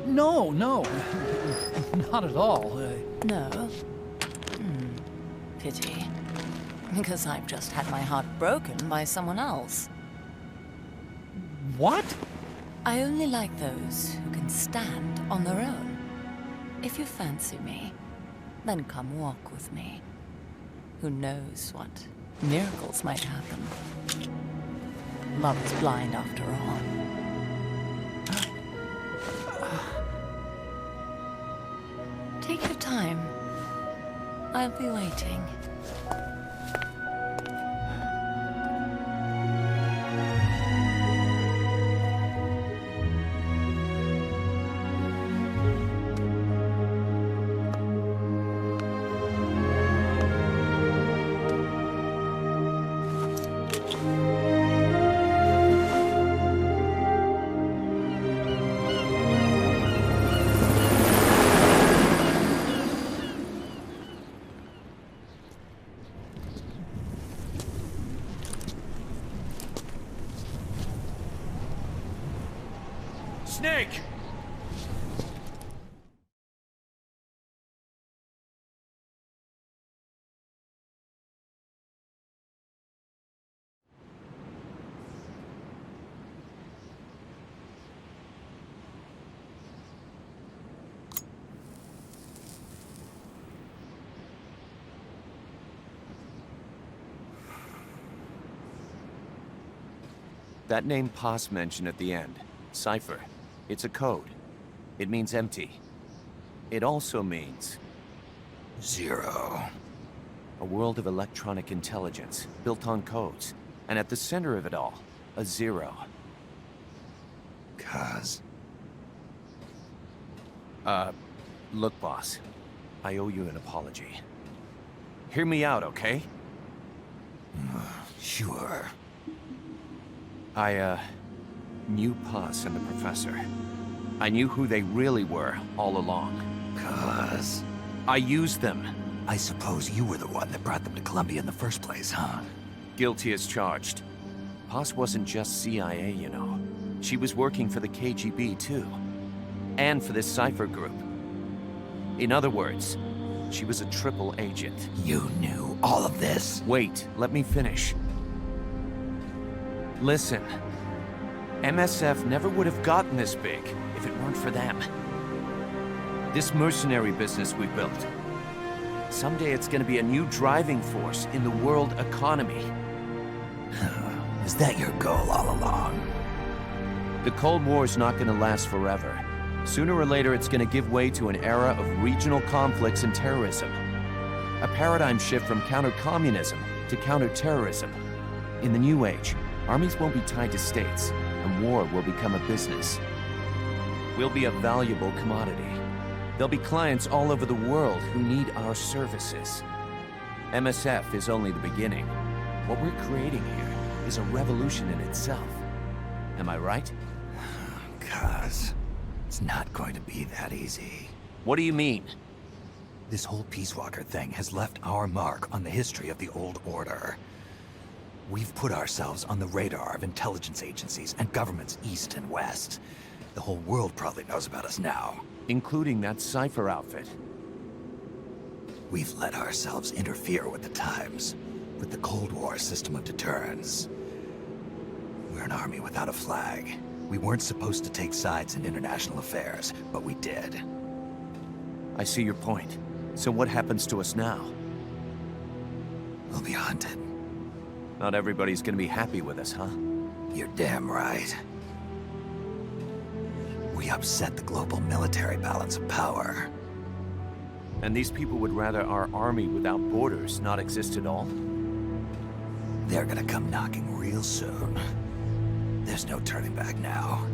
S2: No, not at all.
S17: No? Pity. Because I've just had my heart broken by someone else.
S18: What?
S17: I only like those who can stand on their own. If you fancy me, then come walk with me. Who knows what miracles might happen. Love is blind after all. Take your time. I'll be waiting.
S2: Snake!
S3: That name Paz mentioned at the end, Cipher, it's a code. It means empty. It also means...
S4: 0.
S3: A world of electronic intelligence, built on codes. And at the center of it all, a 0.
S4: Kaz.
S3: Look, boss. I owe you an apology. Hear me out, okay?
S4: Sure.
S3: I knew Paz and the professor. I knew who they really were all along.
S4: Kaz.
S3: I used them.
S4: I suppose you were the one that brought them to Columbia in the first place, huh?
S3: Guilty as charged. Paz wasn't just CIA, you know. She was working for the KGB, too. And for this Cipher group. In other words, she was a triple agent.
S4: You knew all of this?
S3: Wait, let me finish. Listen. MSF never would have gotten this big if it weren't for them. This mercenary business we built. Someday it's gonna be a new driving force in the world economy.
S4: Is that your goal all along?
S3: The Cold War's not gonna last forever. Sooner or later it's gonna give way to an era of regional conflicts and terrorism. A paradigm shift from counter-communism to counter-terrorism. In the new age, armies won't be tied to states, and war will become a business. We'll be a valuable commodity. There'll be clients all over the world who need our services. MSF is only the beginning. What we're creating here is a revolution in itself. Am I right?
S4: Kaz, it's not going to be that easy.
S3: What do you mean?
S4: This whole Peace Walker thing has left our mark on the history of the Old Order. We've put ourselves on the radar of intelligence agencies and governments east and west. The whole world probably knows about us now.
S3: Including that Cipher outfit.
S4: We've let ourselves interfere with the times, with the Cold War system of deterrence. We're an army without a flag. We weren't supposed to take sides in international affairs, but we did.
S3: I see your point. So what happens to us now?
S4: We'll be hunted.
S3: Not everybody's gonna be happy with us, huh?
S4: You're damn right. We upset the global military balance of power.
S3: And these people would rather our army without borders not exist at all?
S4: They're gonna come knocking real soon. There's no turning back now.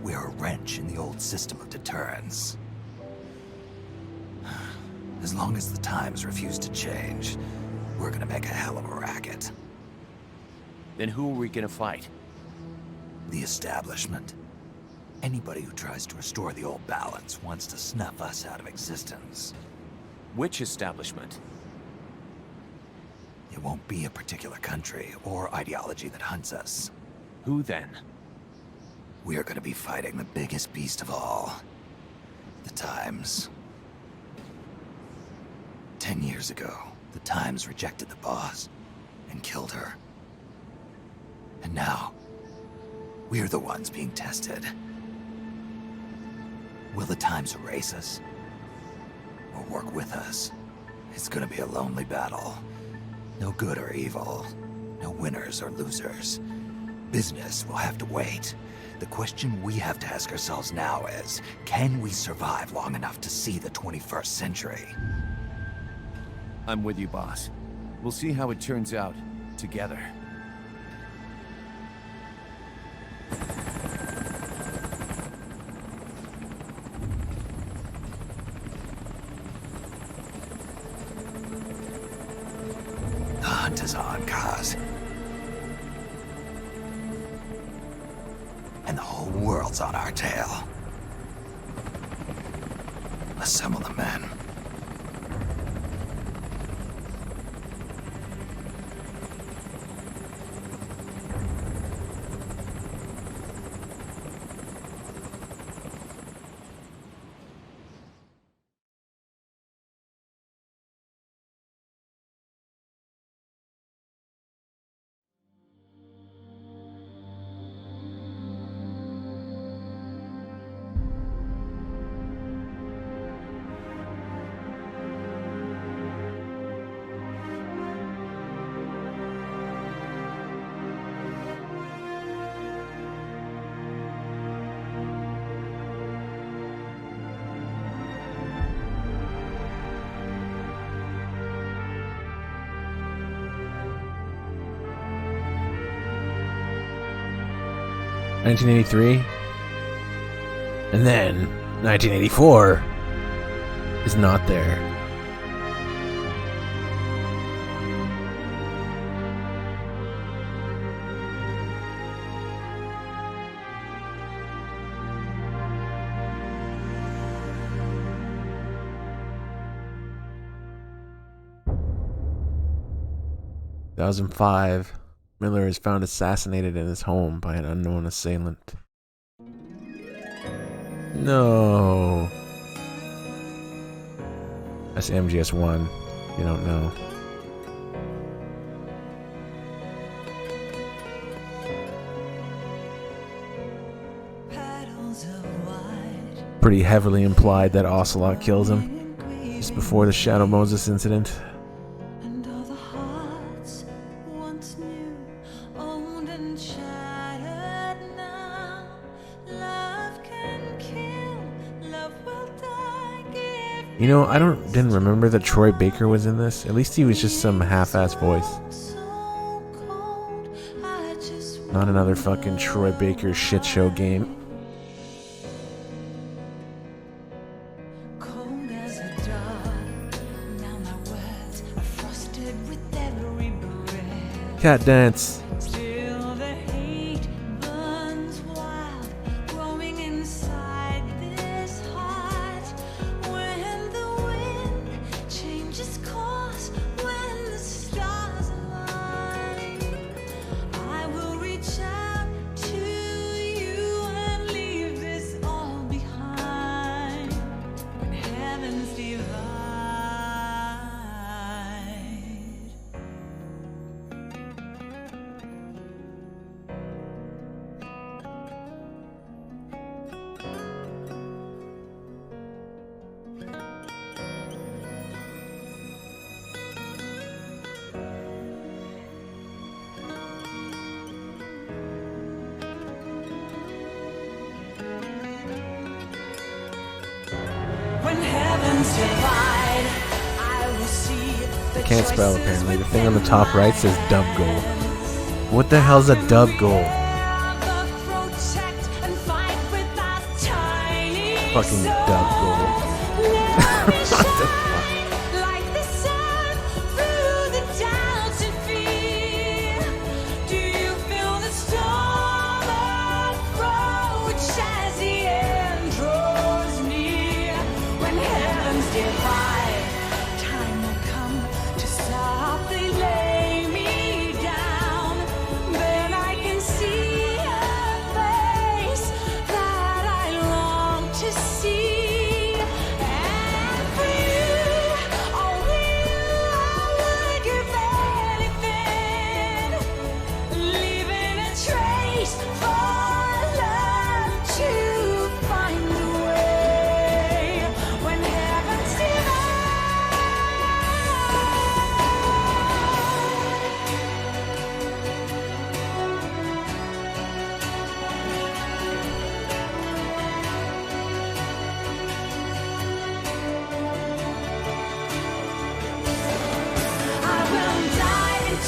S4: We're a wrench in the old system of deterrence. As long as the times refuse to change, we're gonna make a hell of a racket.
S3: Then who are we gonna fight?
S4: The establishment. Anybody who tries to restore the old balance wants to snuff us out of existence.
S3: Which establishment?
S4: It won't be a particular country or ideology that hunts us.
S3: Who then?
S4: We are gonna be fighting the biggest beast of all. The Times. 10 years ago, the Times rejected the boss and killed her. And now, We're the ones being tested. Will the times erase us? Or work with us? It's gonna be a lonely battle. No good or evil. No winners or losers. Business will have to wait. The question we have to ask ourselves now is, can we survive long enough to see the 21st century?
S8: I'm with you, boss. We'll see how it turns out together.
S4: The hunt is on, Kaz. And the whole world's on our tail. Assemble the men.
S1: $1983, and then 1984 is not there. In 2005, Miller is found assassinated in his home by an unknown assailant. No. That's MGS 1. You don't know. Pretty heavily implied that Ocelot kills him just before the Shadow Moses incident. You know, I didn't remember that Troy Baker was in this. At least he was just some half-ass voice. Not another fucking Troy Baker shit show game. Cat dance. I can't spell apparently. The thing on the top right says dub goal. What the hell's a dub goal? Fucking dub goal. What the fuck?
S16: To see, and for you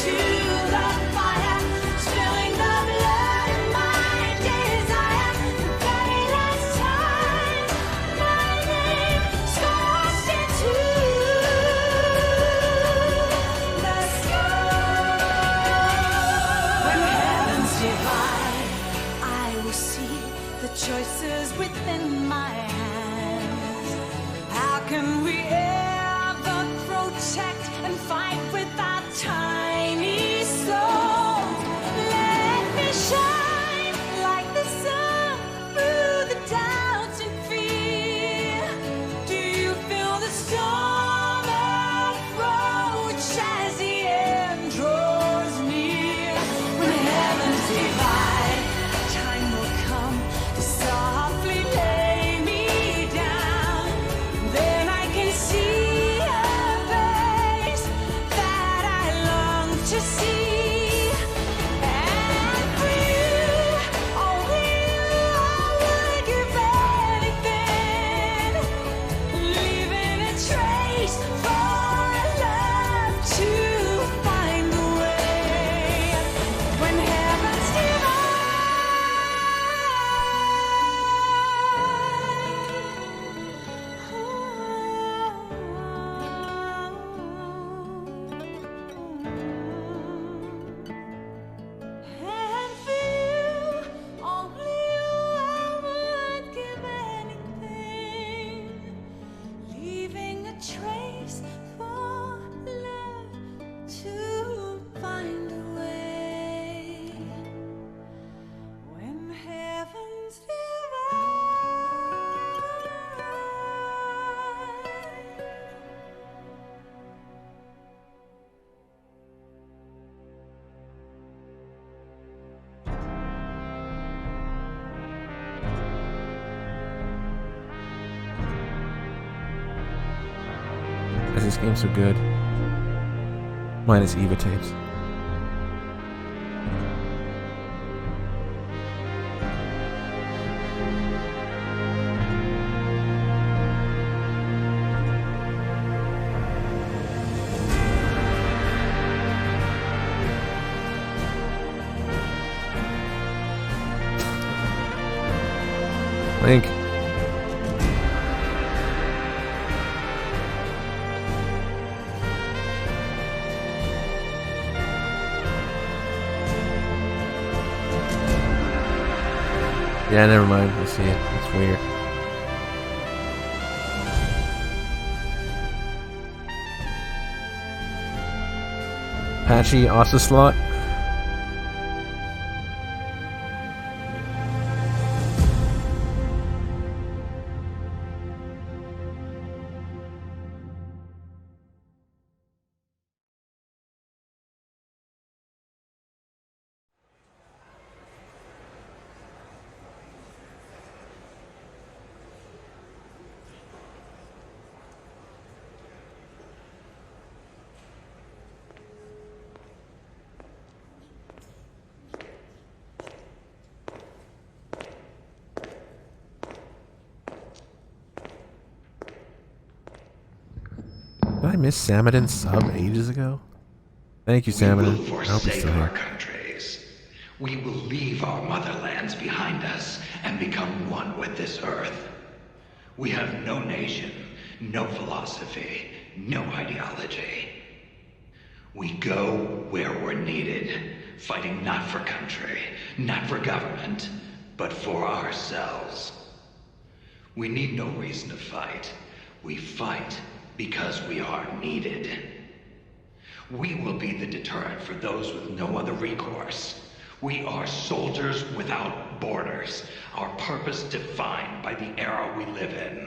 S16: to the fire, spilling the blood of my desire. The very last time my name scorched into the sky. When heavens divide, I will see the choices within my hands. How can we ever protect and fight without tiny souls? Let me shine like the sun through the doubts and fear. Do you feel the storm approach as the end draws near? When heavens divide, time will come to softly lay me down. Then I can see a face that I long to see. And for you, only you, I would give anything, leaving a trace for love to find the way. When heavens and for you, only you, I would give anything, leaving a trace for love to find a way. When heavens
S1: This game's so good. Minus Eva tapes. Link. Yeah, never mind. We'll see it. It's weird. Patchy Ocelot. Did I miss Samadin's sub ages ago? Thank you, Samadin.
S4: We will
S1: I hope he's
S4: forsake
S1: still
S4: our
S1: here.
S4: countries. We will leave our motherlands behind us and become one with this earth. We have no nation, no philosophy, no ideology. We go where we're needed, fighting not for country, not for government, but for ourselves. We need no reason to fight. We fight because we are needed. We will be the deterrent for those with no other recourse. We are soldiers without borders, our purpose defined by the era we live in.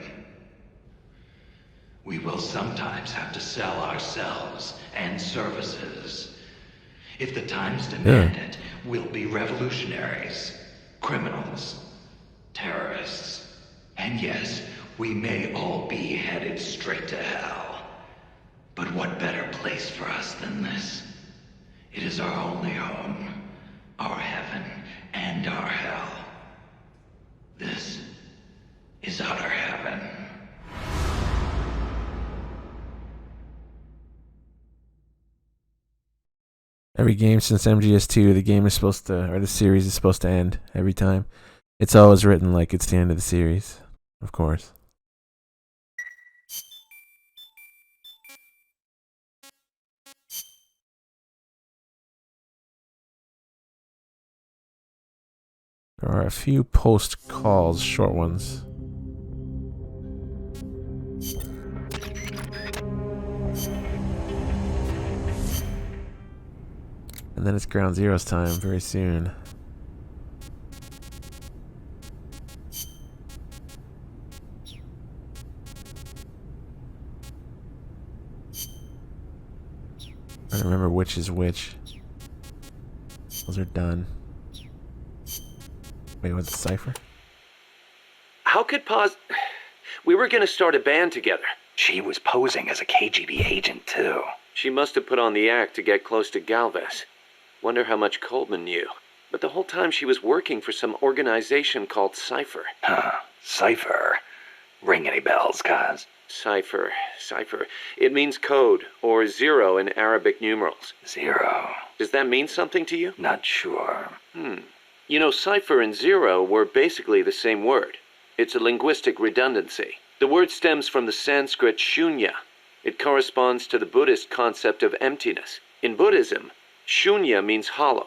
S4: We will sometimes have to sell ourselves and services. If the times demand it, we'll be revolutionaries, criminals, terrorists. And yes, we may all be headed straight to hell. But what better place for us than this? It is our only home, our heaven and our hell. This is utter heaven.
S1: Every game since MGS2, the game is supposed to, or the series is supposed to end every time. It's always written like it's the end of the series, of course. There are a few post calls, short ones. And then it's Ground Zero's time very soon. I don't remember which is which. Those are done. Wait, what's the cipher?
S3: How could We were gonna start a band together.
S4: She was posing as a KGB agent, too.
S3: She must have put on the act to get close to Galvez. Wonder how much Coleman knew. But the whole time she was working for some organization called Cypher.
S4: Huh. Cypher? Ring any bells, Kaz?
S3: Cypher. It means code, or zero in Arabic numerals.
S4: Zero.
S3: Does that mean something to you?
S4: Not sure.
S3: You know, cipher and zero were basically the same word. It's a linguistic redundancy. The word stems from the Sanskrit shunya. It corresponds to the Buddhist concept of emptiness. In Buddhism, shunya means hollow.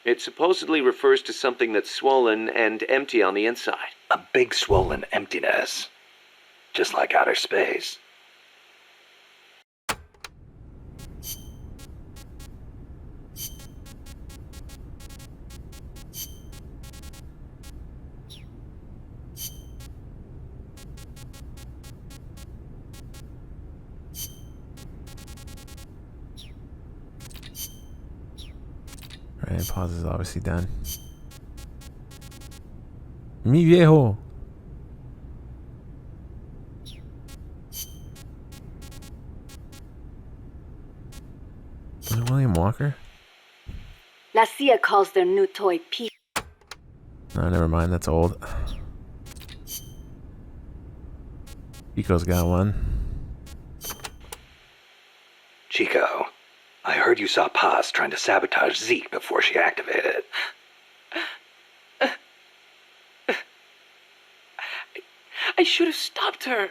S3: It supposedly refers to something that's swollen and empty on the inside.
S4: A big swollen emptiness. Just like outer space.
S1: Alright, pause is obviously done. Mi viejo. Is it William Walker?
S7: La CIA calls their new toy P.
S1: No, never mind, that's old. Pico's got one.
S4: Chico, I heard you saw Paz trying to sabotage Zeke before she activated.
S13: I should have stopped her.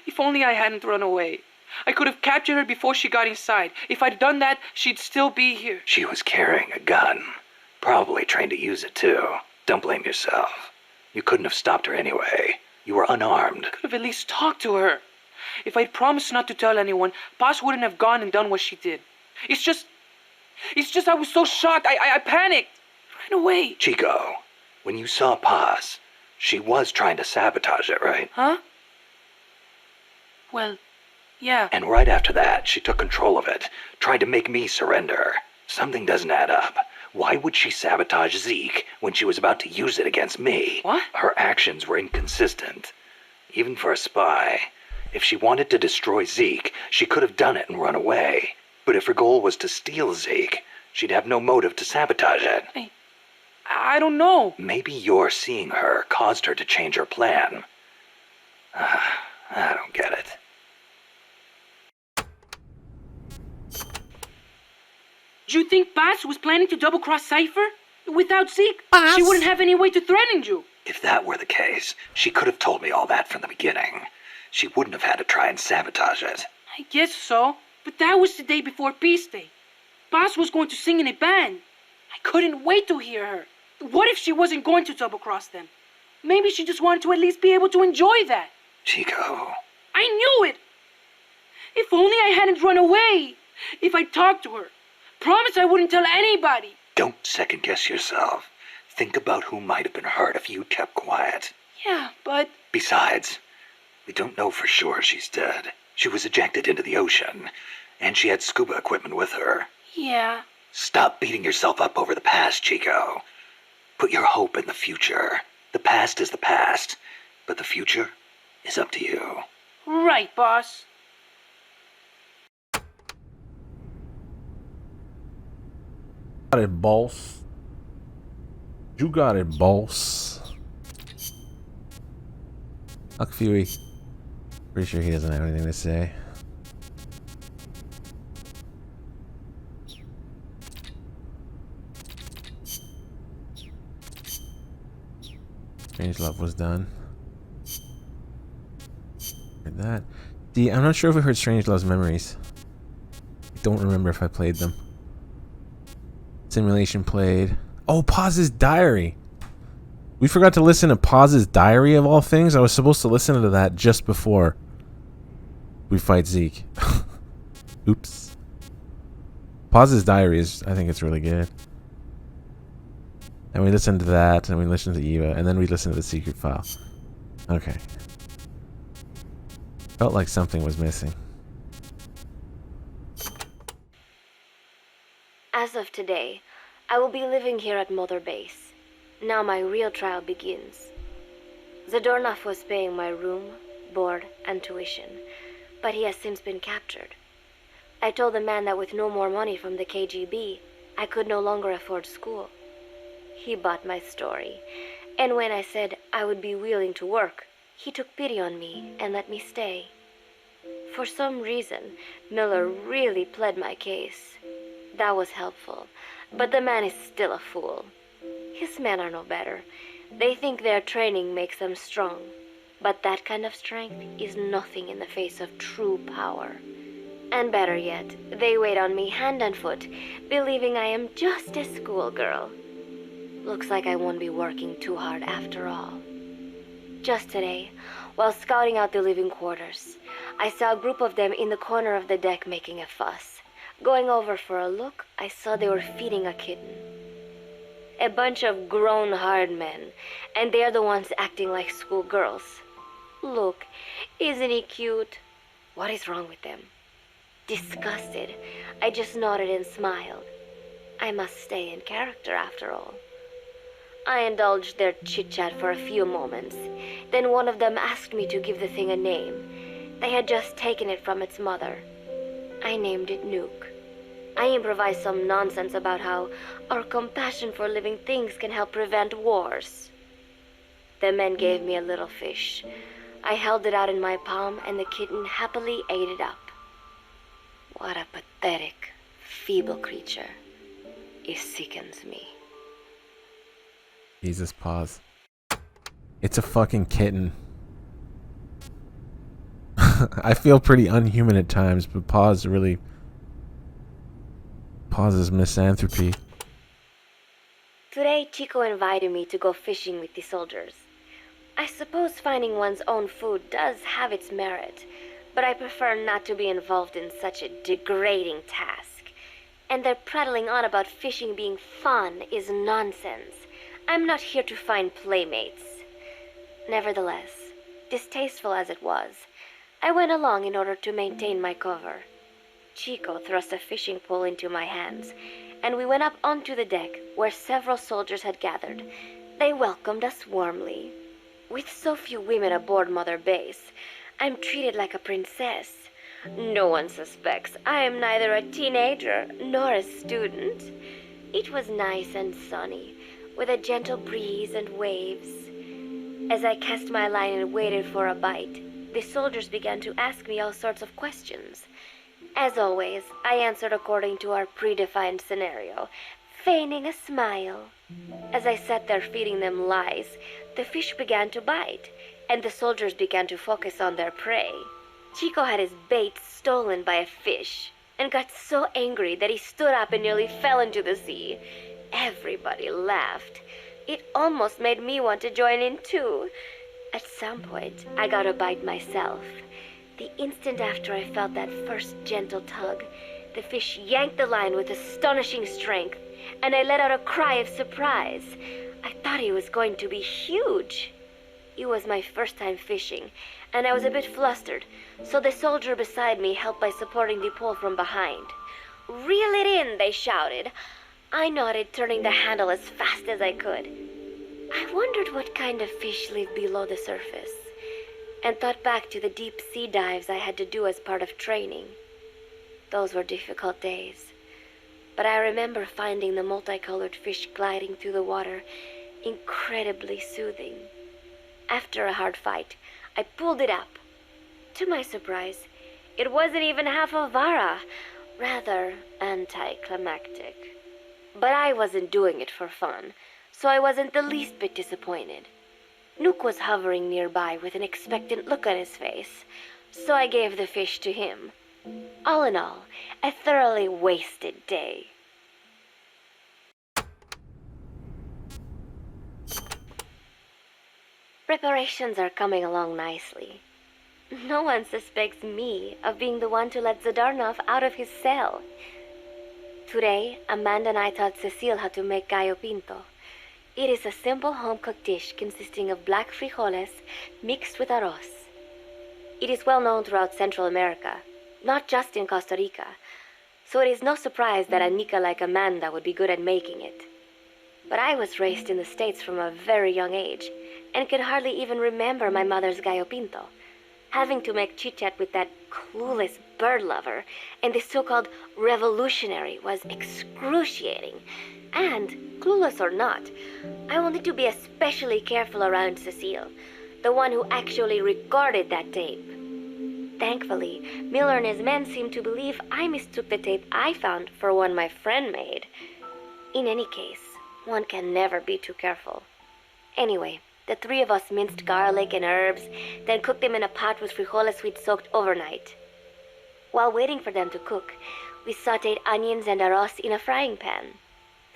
S13: If only I hadn't run away. I could have captured her before she got inside. If I'd done that, she'd still be here.
S4: She was carrying a gun. Probably trained to use it too. Don't blame yourself. You couldn't have stopped her anyway. You were unarmed.
S13: Could have at least talked to her. If I'd promised not to tell anyone, Paz wouldn't have gone and done what she did. It's just I was so shocked. I panicked. Ran away.
S4: Chico, when you saw Paz, she was trying to sabotage it, right?
S13: Huh? Well, yeah.
S4: And right after that, she took control of it, tried to make me surrender. Something doesn't add up. Why would she sabotage Zeke when she was about to use it against me?
S13: What?
S4: Her actions were inconsistent. Even for a spy. If she wanted to destroy Zeke, she could have done it and run away. But if her goal was to steal Zeke, she'd have no motive to sabotage it.
S13: I don't know.
S4: Maybe your seeing her caused her to change her plan. I don't get it.
S13: Do you think Paz was planning to double-cross Cypher? Without Zeke, she wouldn't have any way to threaten you.
S4: If that were the case, she could have told me all that from the beginning. She wouldn't have had to try and sabotage it.
S13: I guess so, but that was the day before Peace Day. Paz was going to sing in a band. I couldn't wait to hear her. What if she wasn't going to double-cross them? Maybe she just wanted to at least be able to enjoy that.
S4: Chico.
S13: I knew it! If only I hadn't run away. If I talked to her. Promise I wouldn't tell anybody.
S4: Don't second-guess yourself. Think about who might have been hurt if you kept quiet.
S13: Yeah, but...
S4: Besides, we don't know for sure she's dead. She was ejected into the ocean, and she had scuba equipment with her.
S13: Yeah.
S4: Stop beating yourself up over the past, Chico. Put your hope in the future. The past is the past, but the future is up to you.
S13: Right, boss.
S1: Got it, boss. You got it, boss. Huck Fury. Pretty sure he doesn't have anything to say. Strangelove was done. Heard that. I'm not sure if we heard Strangelove's memories. I don't remember if I played them. Simulation played. Oh, Paz's diary. We forgot to listen to Paz's diary of all things. I was supposed to listen to that just before we fight Zeke. Oops. Paz's diary is, I think it's really good. And we listened to that, and we listened to Eva, and then we listened to the secret file. Okay. Felt like something was missing.
S5: As of today, I will be living here at Mother Base. Now my real trial begins. Zadornov was paying my room, board, and tuition, but he has since been captured. I told the man that with no more money from the KGB, I could no longer afford school. He bought my story, and when I said I would be willing to work, he took pity on me and let me stay. For some reason, Miller really pled my case. That was helpful, but the man is still a fool. His men are no better. They think their training makes them strong, but that kind of strength is nothing in the face of true power. And better yet, they wait on me hand and foot, believing I am just a schoolgirl. Looks like I won't be working too hard after all. Just today, while scouting out the living quarters, I saw a group of them in the corner of the deck making a fuss. Going over for a look, I saw they were feeding a kitten. A bunch of grown hard men, and they're the ones acting like schoolgirls. Look, isn't he cute? What is wrong with them? Disgusted, I just nodded and smiled. I must stay in character after all. I indulged their chit-chat for a few moments. Then one of them asked me to give the thing a name. They had just taken it from its mother. I named it Nuke. I improvised some nonsense about how our compassion for living things can help prevent wars. The men gave me a little fish. I held it out in my palm, and the kitten happily ate it up. What a pathetic, feeble creature. It sickens me.
S1: Jesus, pause. It's a fucking kitten. I feel pretty unhuman at times, but pause really... Pause's misanthropy.
S5: Today, Chico invited me to go fishing with the soldiers. I suppose finding one's own food does have its merit, but I prefer not to be involved in such a degrading task. And their prattling on about fishing being fun is nonsense. I'm not here to find playmates. Nevertheless, distasteful as it was, I went along in order to maintain my cover. Chico thrust a fishing pole into my hands, and we went up onto the deck where several soldiers had gathered. They welcomed us warmly. With so few women aboard Mother Base, I'm treated like a princess. No one suspects I am neither a teenager nor a student. It was nice and sunny, with a gentle breeze and waves. As I cast my line and waited for a bite, the soldiers began to ask me all sorts of questions. As always, I answered according to our predefined scenario, feigning a smile. As I sat there feeding them lies, the fish began to bite, and the soldiers began to focus on their prey. Chico had his bait stolen by a fish, and got so angry that he stood up and nearly fell into the sea. Everybody laughed. It almost made me want to join in too. At some point, I got a bite myself. The instant after I felt that first gentle tug, the fish yanked the line with astonishing strength, and I let out a cry of surprise. I thought he was going to be huge. It was my first time fishing, and I was a bit flustered, so the soldier beside me helped by supporting the pole from behind. "Reel it in," they shouted. I nodded, turning the handle as fast as I could. I wondered what kind of fish lived below the surface, and thought back to the deep sea dives I had to do as part of training. Those were difficult days, but I remember finding the multicolored fish gliding through the water incredibly soothing. After a hard fight, I pulled it up. To my surprise, it wasn't even half a vara, rather anticlimactic. But I wasn't doing it for fun, so I wasn't the least bit disappointed. Nook was hovering nearby with an expectant look on his face, so I gave the fish to him. All in all, a thoroughly wasted day. Preparations are coming along nicely. No one suspects me of being the one to let Zadarnov out of his cell. Today, Amanda and I taught Cecile how to make gallo pinto. It is a simple home-cooked dish consisting of black frijoles mixed with arroz. It is well known throughout Central America, not just in Costa Rica, so it is no surprise that a Nica like Amanda would be good at making it. But I was raised in the States from a very young age, and could hardly even remember my mother's gallo pinto. Having to make chit-chat with that clueless bird lover and the so-called revolutionary was excruciating. And, clueless or not, I wanted to be especially careful around Cecile, the one who actually recorded that tape. Thankfully, Miller and his men seemed to believe I mistook the tape I found for one my friend made. In any case, one can never be too careful. Anyway, the three of us minced garlic and herbs, then cooked them in a pot with frijoles we'd soaked overnight. While waiting for them to cook, we sautéed onions and arroz in a frying pan.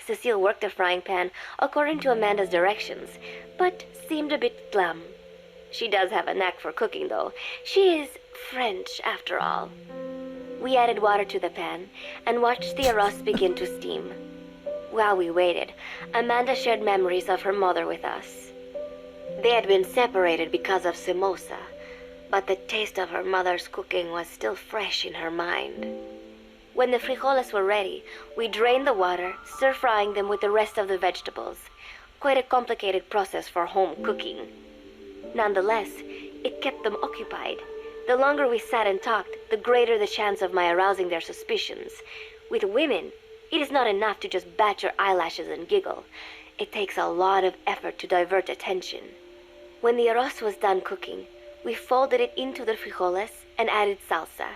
S5: Cecile worked the frying pan according to Amanda's directions, but seemed a bit glum. She does have a knack for cooking, though. She is French, after all. We added water to the pan and watched the arroz begin to steam. While we waited, Amanda shared memories of her mother with us. They had been separated because of Simosa, but the taste of her mother's cooking was still fresh in her mind. When the frijoles were ready, we drained the water, stir-frying them with the rest of the vegetables. Quite a complicated process for home cooking. Nonetheless, it kept them occupied. The longer we sat and talked, the greater the chance of my arousing their suspicions. With women, it is not enough to just bat your eyelashes and giggle. It takes a lot of effort to divert attention. When the arroz was done cooking, we folded it into the frijoles and added salsa,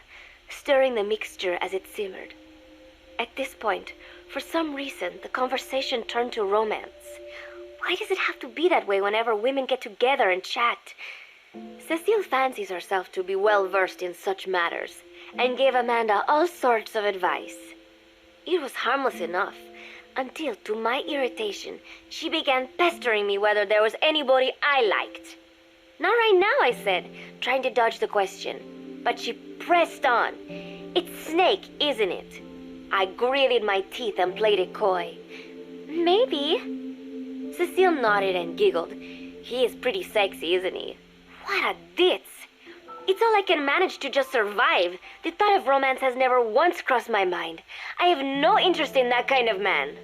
S5: stirring the mixture as it simmered. At this point, for some reason, the conversation turned to romance. Why does it have to be that way whenever women get together and chat? Cecile fancies herself to be well-versed in such matters, and gave Amanda all sorts of advice. It was harmless enough, until, to my irritation, she began pestering me whether there was anybody I liked. Not right now, I said, trying to dodge the question. But she pressed on. It's Snake, isn't it? I gritted my teeth and played it coy. Maybe. Cecile nodded and giggled. He is pretty sexy, isn't he? What a ditz. It's all I can manage to just survive. The thought of romance has never once crossed my mind. I have no interest in that kind of man.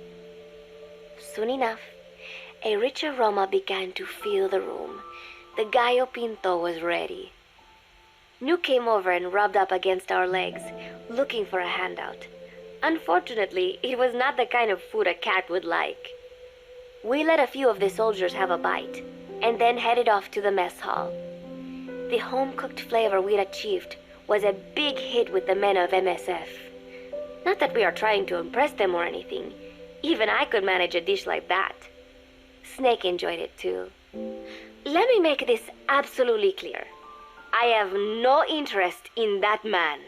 S5: Soon enough, a rich aroma began to fill the room. The gallo pinto was ready. New came over and rubbed up against our legs, looking for a handout. Unfortunately, it was not the kind of food a cat would like. We let a few of the soldiers have a bite, and then headed off to the mess hall. The home-cooked flavor we'd achieved was a big hit with the men of MSF. Not that we are trying to impress them or anything. Even I could manage a dish like that. Snake enjoyed it too. Let me make this absolutely clear. I have no interest in that man.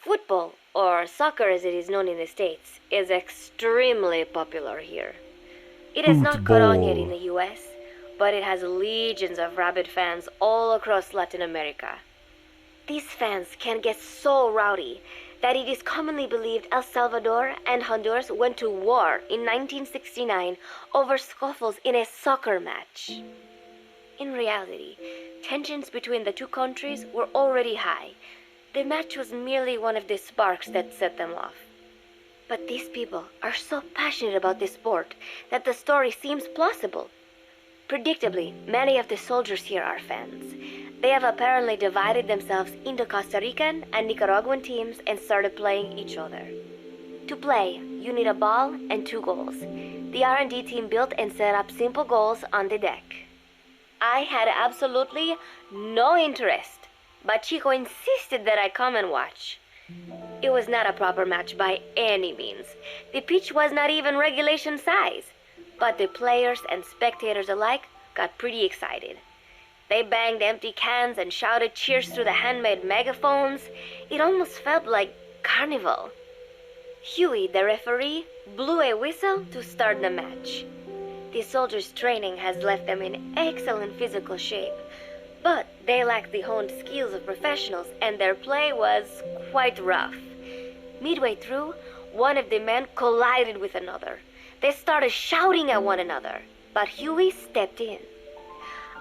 S5: Football, or soccer as it is known in the States, is extremely popular here. It has not caught on yet in the US, but it has legions of rabid fans all across Latin America. These fans can get so rowdy that it is commonly believed El Salvador and Honduras went to war in 1969 over scuffles in a soccer match. In reality, tensions between the two countries were already high. The match was merely one of the sparks that set them off. But these people are so passionate about this sport that the story seems plausible. Predictably, many of the soldiers here are fans. They have apparently divided themselves into Costa Rican and Nicaraguan teams and started playing each other. To play, you need a ball and 2 goals. The R&D team built and set up simple goals on the deck. I had absolutely no interest, but Chico insisted that I come and watch. It was not a proper match by any means. The pitch was not even regulation size. But the players and spectators alike got pretty excited. They banged empty cans and shouted cheers through the handmade megaphones. It almost felt like carnival. Huey, the referee, blew a whistle to start the match. The soldiers' training has left them in excellent physical shape, but they lacked the honed skills of professionals, and their play was quite rough. Midway through, one of the men collided with another. They started shouting at one another, but Huey stepped in.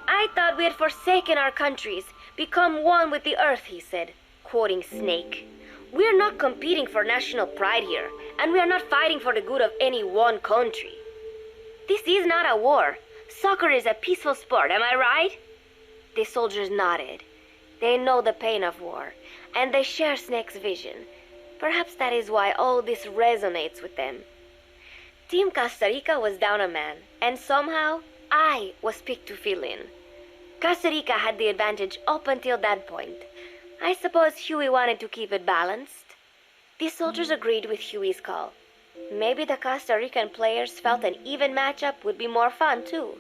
S5: "I thought we had forsaken our countries, become one with the earth," he said, quoting Snake. "We're not competing for national pride here, and we are not fighting for the good of any one country. This is not a war. Soccer is a peaceful sport, am I right?" The soldiers nodded. They know the pain of war, and they share Snake's vision. Perhaps that is why all this resonates with them. Team Costa Rica was down a man, and somehow I was picked to fill in. Costa Rica had the advantage up until that point. I suppose Huey wanted to keep it balanced. The soldiers agreed with Huey's call. Maybe the Costa Rican players felt an even matchup would be more fun too.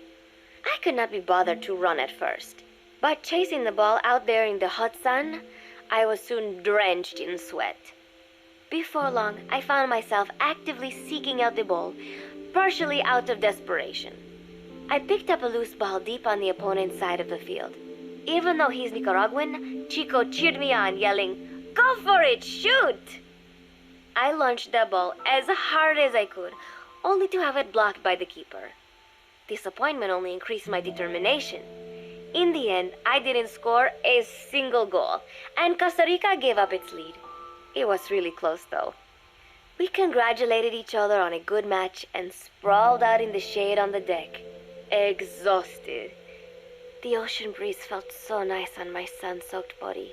S5: I could not be bothered to run at first, but chasing the ball out there in the hot sun, I was soon drenched in sweat. Before long, I found myself actively seeking out the ball, partially out of desperation. I picked up a loose ball deep on the opponent's side of the field. Even though he's Nicaraguan, Chico cheered me on, yelling, "Go for it, shoot!" I launched the ball as hard as I could, only to have it blocked by the keeper. Disappointment only increased my determination. In the end, I didn't score a single goal, and Costa Rica gave up its lead. It was really close, though. We congratulated each other on a good match and sprawled out in the shade on the deck, exhausted. The ocean breeze felt so nice on my sun-soaked body.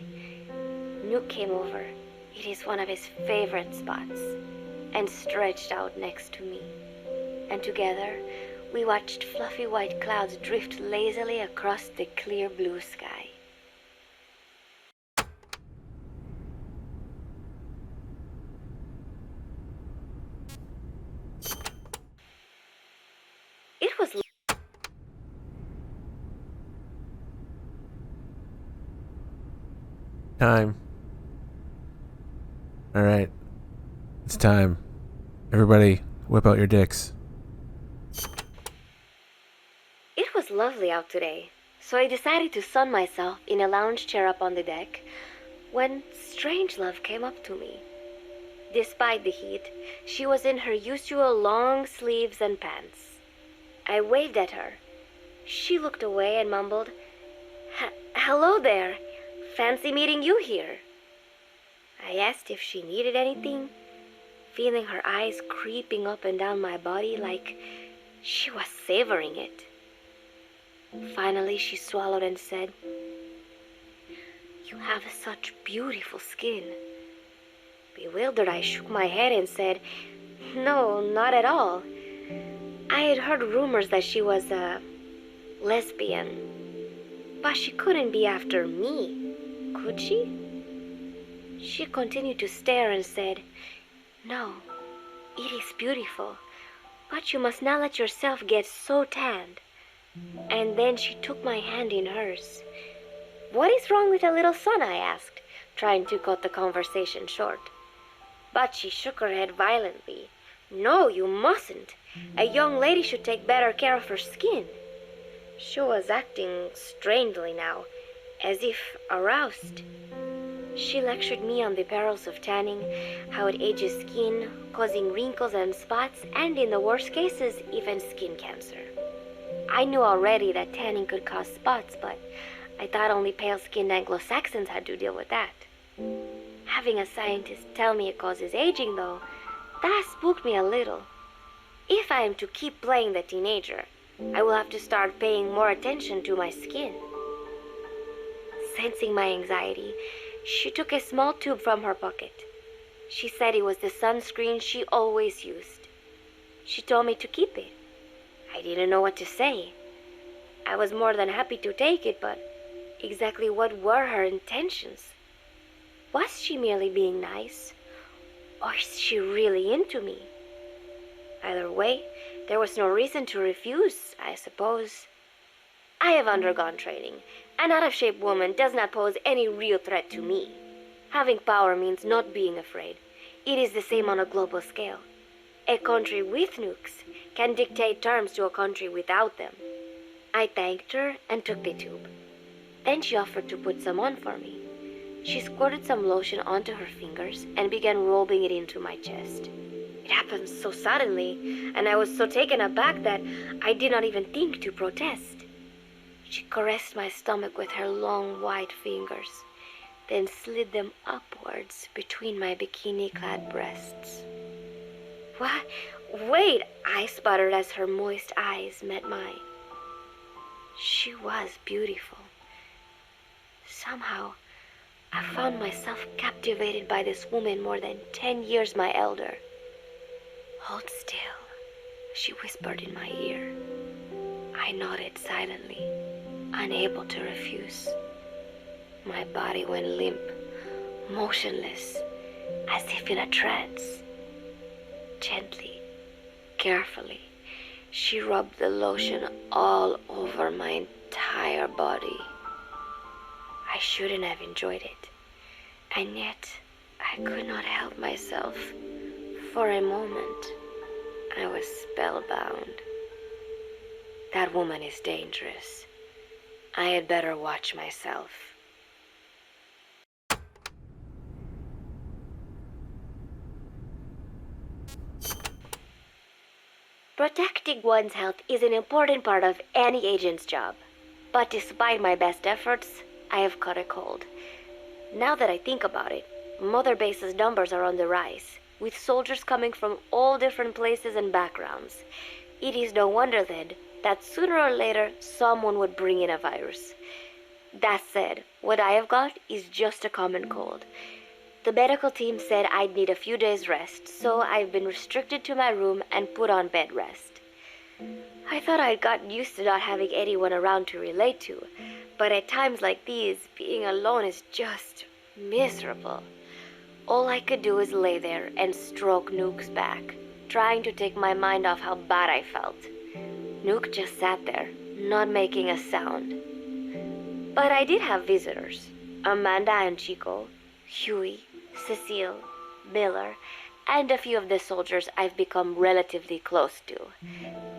S5: Nuke came over. It is one of his favorite spots, and stretched out next to me. And together, we watched fluffy white clouds drift lazily across the clear blue sky. It was
S1: Time. All right. It's time. Everybody, whip out your dicks.
S5: It was lovely out today, so I decided to sun myself in a lounge chair up on the deck when Strangelove came up to me. Despite the heat, she was in her usual long sleeves and pants. I waved at her. She looked away and mumbled, "Hello there. Fancy meeting you here." I asked if she needed anything, feeling her eyes creeping up and down my body like she was savoring it. Finally, she swallowed and said, "You have such beautiful skin." Bewildered, I shook my head and said, "No, not at all. I had heard rumors that she was a lesbian, but she couldn't be after me, could she?" She continued to stare and said, "No, it is beautiful, but you must not let yourself get so tanned." And then she took my hand in hers. "What is wrong with a little sun?" I asked, trying to cut the conversation short. But she shook her head violently. "No, you mustn't. A young lady should take better care of her skin." She was acting strangely now, as if aroused. She lectured me on the perils of tanning, how it ages skin, causing wrinkles and spots, and in the worst cases, even skin cancer. I knew already that tanning could cause spots, but I thought only pale-skinned Anglo-Saxons had to deal with that. Having a scientist tell me it causes aging, though, that spooked me a little. If I am to keep playing the teenager, I will have to start paying more attention to my skin. Sensing my anxiety, she took a small tube from her pocket. She said it was the sunscreen she always used. She told me to keep it. I didn't know what to say. I was more than happy to take it, but exactly what were her intentions? Was she merely being nice? Or is she really into me? Either way, there was no reason to refuse, I suppose. I have undergone training. An out-of-shape woman does not pose any real threat to me. Having power means not being afraid. It is the same on a global scale. A country with nukes can dictate terms to a country without them. I thanked her and took the tube. Then she offered to put some on for me. She squirted some lotion onto her fingers and began rolling it into my chest. It happened so suddenly, and I was so taken aback that I did not even think to protest. She caressed my stomach with her long white fingers, then slid them upwards between my bikini-clad breasts. What? Wait, I sputtered as her moist eyes met mine. She was beautiful. Somehow, I found myself captivated by this woman more than 10 years my elder. Hold still, she whispered in my ear. I nodded silently, unable to refuse. My body went limp, motionless, as if in a trance. Gently, carefully, she rubbed the lotion all over my entire body. I shouldn't have enjoyed it, and yet I could not help myself. For a moment, I was spellbound. That woman is dangerous. I had better watch myself. Protecting one's health is an important part of any agent's job. But despite my best efforts, I have caught a cold. Now that I think about it, Mother Base's numbers are on the rise, with soldiers coming from all different places and backgrounds. It is no wonder then that sooner or later someone would bring in a virus. That said, what I have got is just a common cold. The medical team said I'd need a few days rest, so I've been restricted to my room and put on bed rest. I thought I'd gotten used to not having anyone around to relate to, but at times like these, being alone is just miserable. All I could do is lay there and stroke Nuke's back, trying to take my mind off how bad I felt. Nuke just sat there, not making a sound. But I did have visitors. Amanda and Chico, Huey, Cecile, Miller, and a few of the soldiers I've become relatively close to.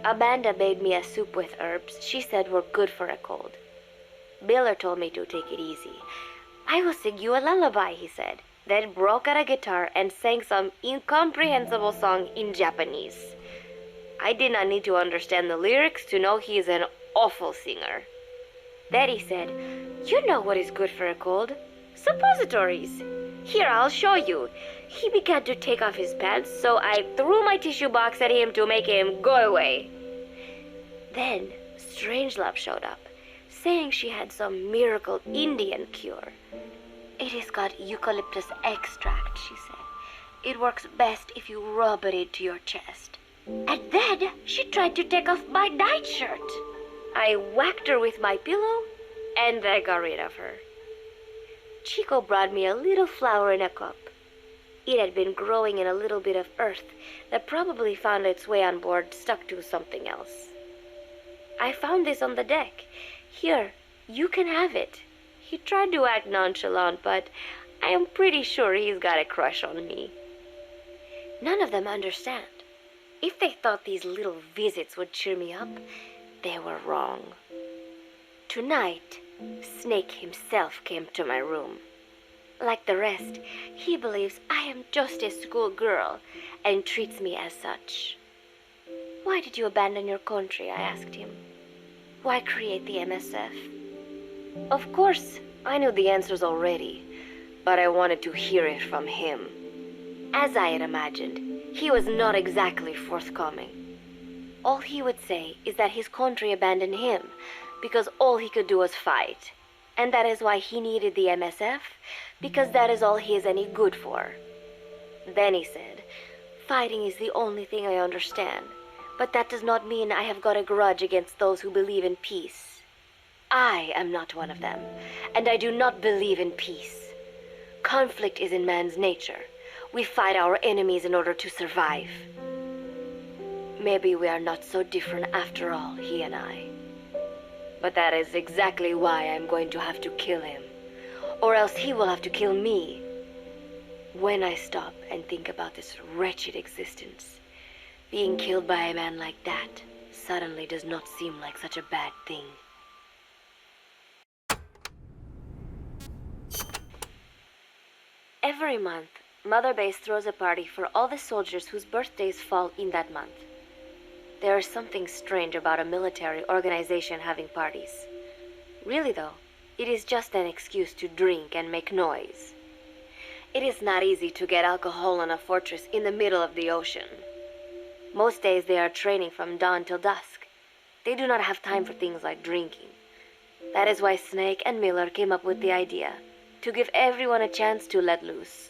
S5: Amanda made me a soup with herbs she said were good for a cold. Miller told me to take it easy. I will sing you a lullaby, he said, then broke out a guitar and sang some incomprehensible song in Japanese. I did not need to understand the lyrics to know he is an awful singer. Then he said, "You know what is good for a cold? Suppositories. Here, I'll show you." He began to take off his pants, so I threw my tissue box at him to make him go away. Then Strangelove showed up, saying she had some miracle Indian cure. It has got eucalyptus extract, she said. It works best if you rub it into your chest. And then she tried to take off my nightshirt. I whacked her with my pillow, and I got rid of her. Chico brought me a little flower in a cup. It had been growing in a little bit of earth that probably found its way on board stuck to something else. I found this on the deck. Here, you can have it. He tried to act nonchalant, but I am pretty sure he's got a crush on me. None of them understand. If they thought these little visits would cheer me up, they were wrong. Tonight, Snake himself came to my room. Like the rest, he believes I am just a schoolgirl and treats me as such. Why did you abandon your country? I asked him. Why create the MSF? Of course, I knew the answers already, but I wanted to hear it from him. As I had imagined, he was not exactly forthcoming. All he would say is that his country abandoned him because all he could do was fight, and that is why he needed the MSF, because that is all he is any good for. Then he said, "Fighting is the only thing I understand, but that does not mean I have got a grudge against those who believe in peace. I am not one of them, and I do not believe in peace. Conflict is in man's nature. We fight our enemies in order to survive. Maybe we are not so different after all, he and I. But that is exactly why I'm going to have to kill him. Or else he will have to kill me. When I stop and think about this wretched existence, being killed by a man like that suddenly does not seem like such a bad thing. Every month, Mother Base throws a party for all the soldiers whose birthdays fall in that month. There is something strange about a military organization having parties. Really though, it is just an excuse to drink and make noise. It is not easy to get alcohol on a fortress in the middle of the ocean. Most days they are training from dawn till dusk. They do not have time for things like drinking. That is why Snake and Miller came up with the idea, to give everyone a chance to let loose.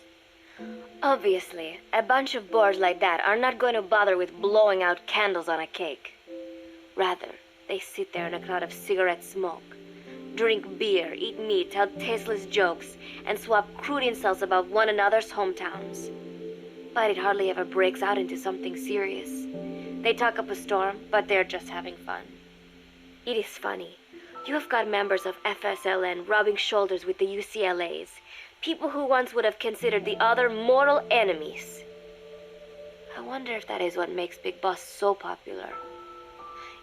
S5: Obviously, a bunch of boors like that are not going to bother with blowing out candles on a cake. Rather, they sit there in a cloud of cigarette smoke, drink beer, eat meat, tell tasteless jokes, and swap crude insults about one another's hometowns. But it hardly ever breaks out into something serious. They talk up a storm, but they're just having fun. It is funny. You have got members of FSLN rubbing shoulders with the UCLAs, people who once would have considered the other mortal enemies. I wonder if that is what makes Big Boss so popular.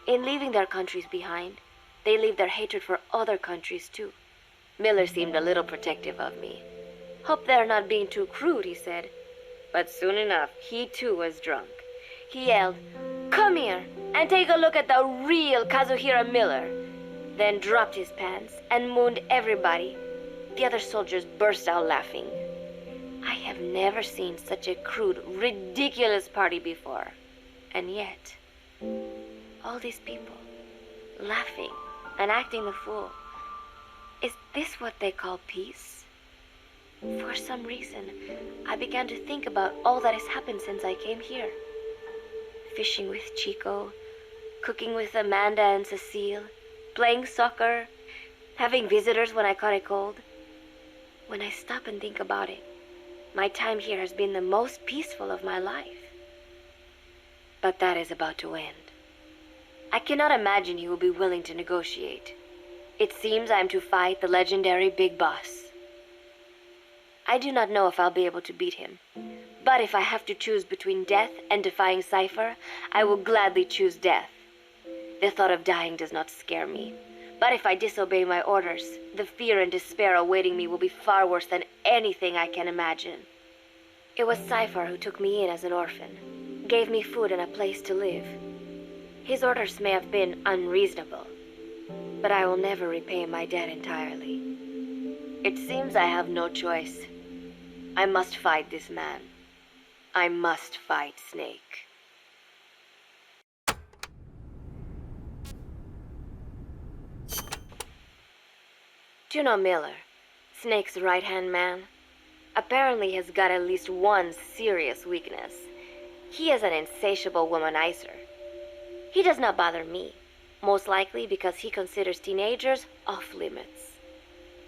S5: In leaving their countries behind, they leave their hatred for other countries too. Miller seemed a little protective of me. Hope they're not being too crude, he said. But soon enough, he too was drunk. He yelled, "Come here and take a look at the real Kazuhira Miller," then dropped his pants and mooned everybody. The other soldiers burst out laughing. I have never seen such a crude, ridiculous party before. And yet, all these people, laughing and acting the fool. Is this what they call peace? For some reason, I began to think about all that has happened since I came here. Fishing with Chico, cooking with Amanda and Cecile, playing soccer, having visitors when I caught a cold. When I stop and think about it, my time here has been the most peaceful of my life. But that is about to end. I cannot imagine he will be willing to negotiate. It seems I am to fight the legendary Big Boss. I do not know if I'll be able to beat him, but if I have to choose between death and defying Cypher, I will gladly choose death. The thought of dying does not scare me, but if I disobey my orders, the fear and despair awaiting me will be far worse than anything I can imagine. It was Cypher who took me in as an orphan, gave me food and a place to live. His orders may have been unreasonable, but I will never repay my debt entirely. It seems I have no choice. I must fight this man. I must fight Snake. Do you know Miller, Snake's right-hand man? Apparently has got at least one serious weakness. He is an insatiable womanizer. He does not bother me, most likely because he considers teenagers off limits.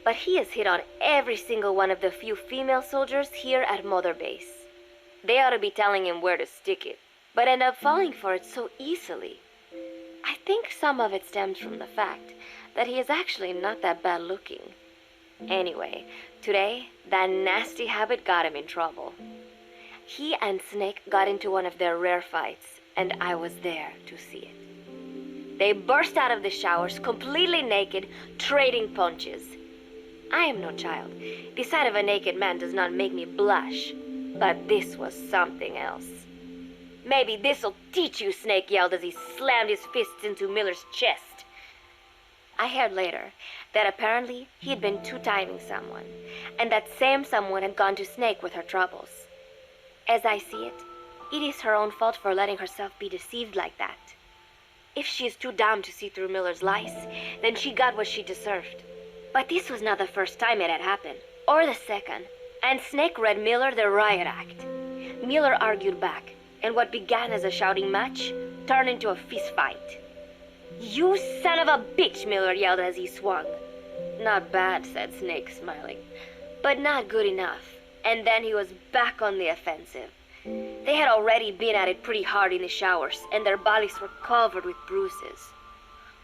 S5: But he has hit on every single one of the few female soldiers here at Mother Base. They ought to be telling him where to stick it, but end up falling for it so easily. I think some of it stems from the fact that he is actually not that bad looking. Anyway, today, that nasty habit got him in trouble. He and Snake got into one of their rare fights, and I was there to see it. They burst out of the showers, completely naked, trading punches. I am no child. The sight of a naked man does not make me blush, but this was something else. "Maybe this'll teach you," Snake yelled as he slammed his fists into Miller's chest. I heard later that apparently he'd been two-timing someone, and that same someone had gone to Snake with her troubles. As I see it, it is her own fault for letting herself be deceived like that. If she is too dumb to see through Miller's lies, then she got what she deserved. But this was not the first time it had happened, or the second, and Snake read Miller the riot act. Miller argued back, and what began as a shouting match turned into a fist fight. "You son of a bitch," Miller yelled as he swung. "Not bad," said Snake, smiling. but not good enough. And then he was back on the offensive. They had already been at it pretty hard in the showers, and their bodies were covered with bruises.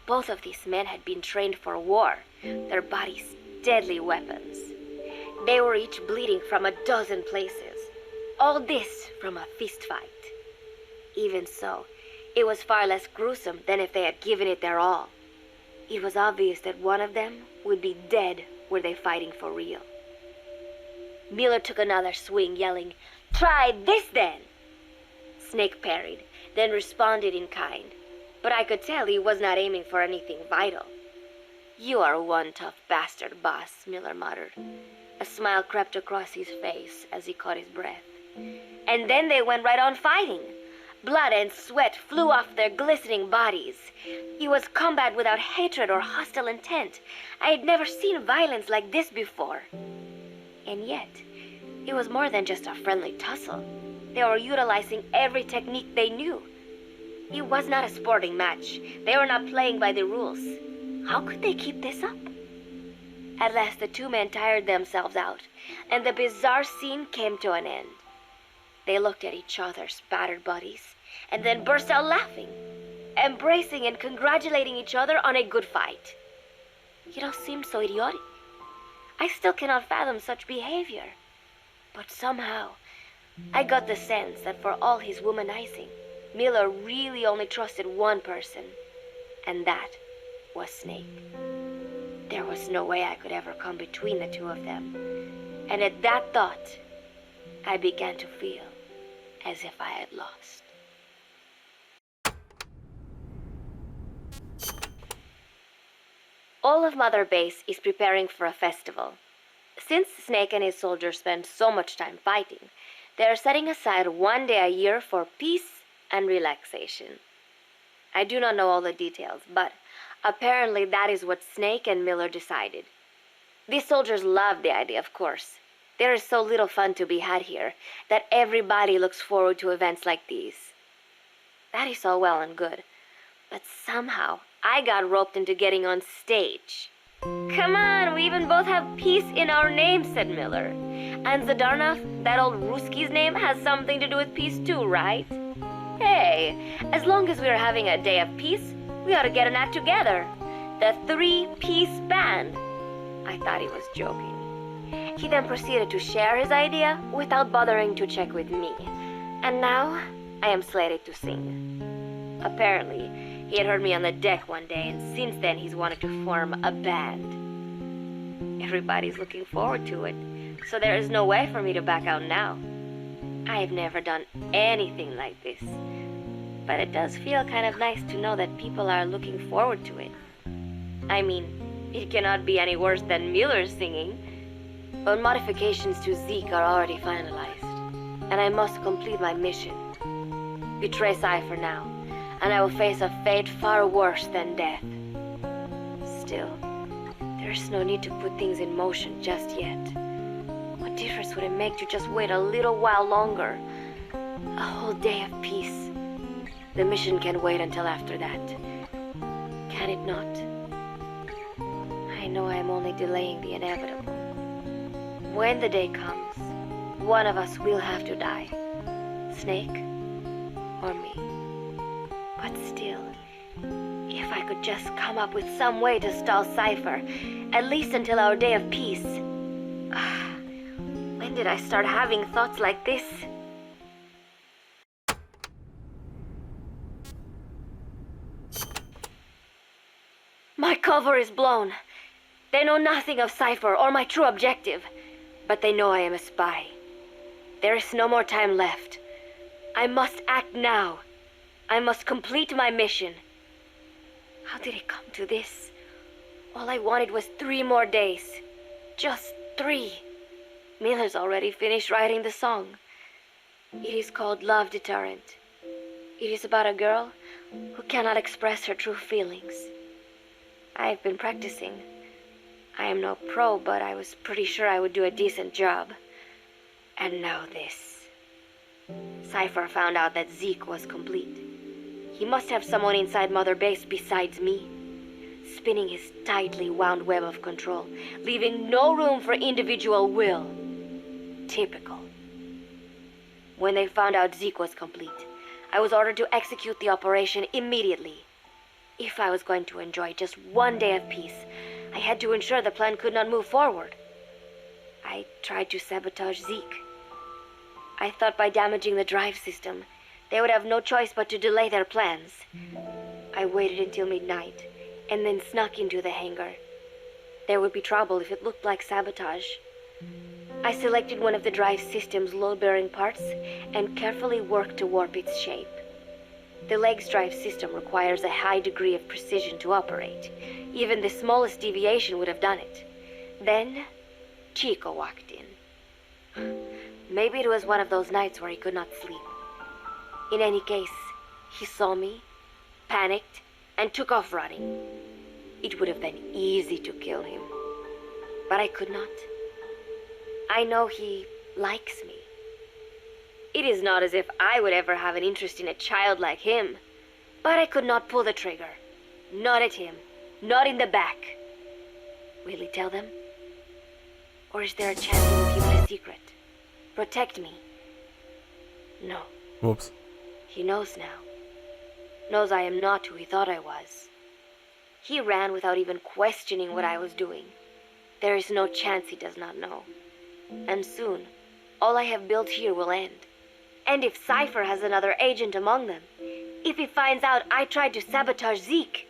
S5: Both of these men had been trained for war, their bodies deadly weapons. They were each bleeding from a dozen places. All this from a fist fight. Even so, it was far less gruesome than if they had given it their all. It was obvious that one of them would be dead were they fighting for real. Miller took another swing, yelling, "Try this then!" Snake parried, then responded in kind, but I could tell he was not aiming for anything vital. "You are one tough bastard, boss," Miller muttered. A smile crept across his face as he caught his breath. And then they went right on fighting. Blood and sweat flew off their glistening bodies. It was combat without hatred or hostile intent. I had never seen violence like this before. And yet, it was more than just a friendly tussle. They were utilizing every technique they knew. It was not a sporting match. They were not playing by the rules. How could they keep this up? At last, the two men tired themselves out, and the bizarre scene came to an end. They looked at each other's battered bodies, and then burst out laughing, embracing and congratulating each other on a good fight. It all seemed so idiotic. I still cannot fathom such behavior. But somehow, I got the sense that for all his womanizing, Miller really only trusted one person, and that was Snake. There was no way I could ever come between the two of them. And at that thought, I began to feel as if I had lost. All of Mother Base is preparing for a festival. Since Snake and his soldiers spend so much time fighting, they are setting aside one day a year for peace and relaxation. I do not know all the details, but apparently that is what Snake and Miller decided. These soldiers love the idea, of course. There is so little fun to be had here that everybody looks forward to events like these. That is all well and good, but somehow I got roped into getting on stage. "Come on, we even both have peace in our name," said Miller. "And Zadarnov, that old Ruski's name, has something to do with peace too, right? Hey, as long as we're having a day of peace, we ought to get an act together. The Three-Piece Band." I thought he was joking. He then proceeded to share his idea without bothering to check with me. And now, I am slated to sing. Apparently, he had heard me on the deck one day, and since then he's wanted to form a band. Everybody's looking forward to it, so there is no way for me to back out now. I have never done anything like this, but it does feel kind of nice to know that people are looking forward to it. I mean, it cannot be any worse than Miller's singing, but modifications to Zeke are already finalized, and I must complete my mission. Betray Cypher now, and I will face a fate far worse than death. Still, there's no need to put things in motion just yet. What difference would it make to just wait a little while longer? A whole day of peace. The mission can wait until after that. Can it not? I know I am only delaying the inevitable. When the day comes, one of us will have to die. Snake or me. But still, if I could just come up with some way to stall Cypher, at least until our day of peace. When did I start having thoughts like this? My cover is blown. They know nothing of Cypher or my true objective, but they know I am a spy. There is no more time left. I must act now. I must complete my mission. How did it come to this? All I wanted was 3 more days. Just 3. Miller's already finished writing the song. It is called Love Deterrent. It is about a girl who cannot express her true feelings. I have been practicing. I am no pro, but I was pretty sure I would do a decent job. And now this. Cypher found out that Zeke was complete. He must have someone inside Mother Base besides me. spinning his tightly wound web of control, leaving no room for individual will. Typical. When they found out Zeke was complete, I was ordered to execute the operation immediately. If I was going to enjoy just one day of peace, I had to ensure the plan could not move forward. I tried to sabotage Zeke. I thought by damaging the drive system, they would have no choice but to delay their plans. I waited until midnight, and then snuck into the hangar. There would be trouble if it looked like sabotage. I selected one of the drive system's load-bearing parts and carefully worked to warp its shape. The leg's drive system requires a high degree of precision to operate. Even the smallest deviation would have done it. Then, Chico walked in. Maybe it was one of those nights where he could not sleep. In any case, he saw me, panicked, and took off running. It would have been easy to kill him, but I could not. I know he likes me. It is not as if I would ever have an interest in a child like him, but I could not pull the trigger. Not at him, not in the back. Will he tell them? Or is there a chance he will keep it a secret? Protect me? No.
S1: Whoops.
S5: He knows now. Knows I am not who he thought I was. He ran without even questioning what I was doing. There is no chance he does not know. And soon, all I have built here will end. And if Cypher has another agent among them, if he finds out I tried to sabotage Zeke,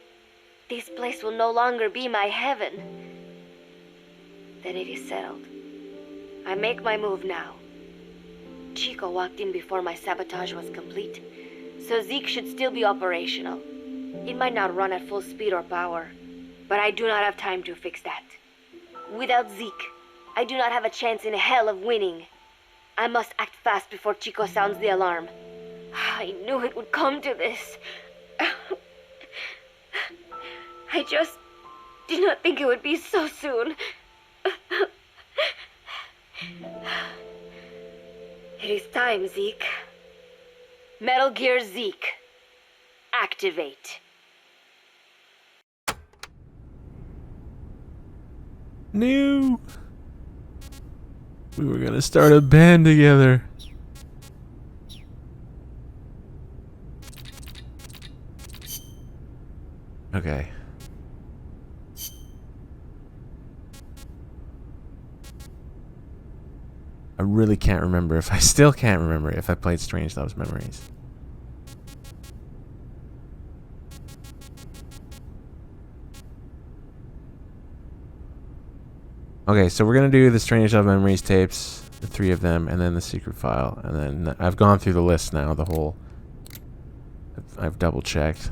S5: this place will no longer be my heaven. Then it is settled. I make my move now. Chico walked in before my sabotage was complete, so Zeke should still be operational. It might not run at full speed or power, but I do not have time to fix that. Without Zeke, I do not have a chance in hell of winning. I must act fast before Chico sounds the alarm. I knew it would come to this. I just did not think it would be so soon. It is time, Zeke. Metal Gear Zeke. Activate.
S1: New. We were gonna start a band together. Okay. I really can't remember if I still can't remember if I played Strangelove's Memories. Okay, so we're gonna do the Strangelove Memories tapes, the 3 of them, and then the secret file, and then I've gone through the list now, the whole. I've double checked.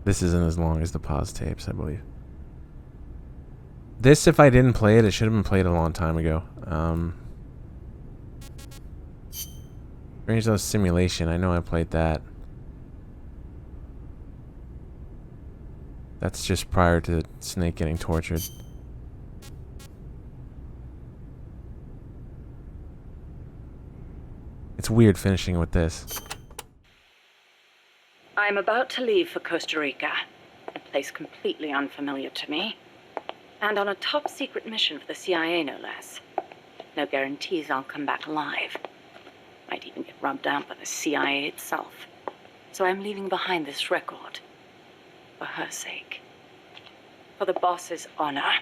S1: This isn't as long as the pause tapes, I believe. This, if I didn't play it, it should have been played a long time ago. Strangelove Simulation, I know I played that. That's just prior to Snake getting tortured. It's weird finishing with this.
S14: I'm about to leave for Costa Rica, a place completely unfamiliar to me, and on a top-secret mission for the CIA, no less. No guarantees I'll come back alive. Might even get rubbed out by the CIA itself. So I'm leaving behind this record. For her sake. For the boss's honor.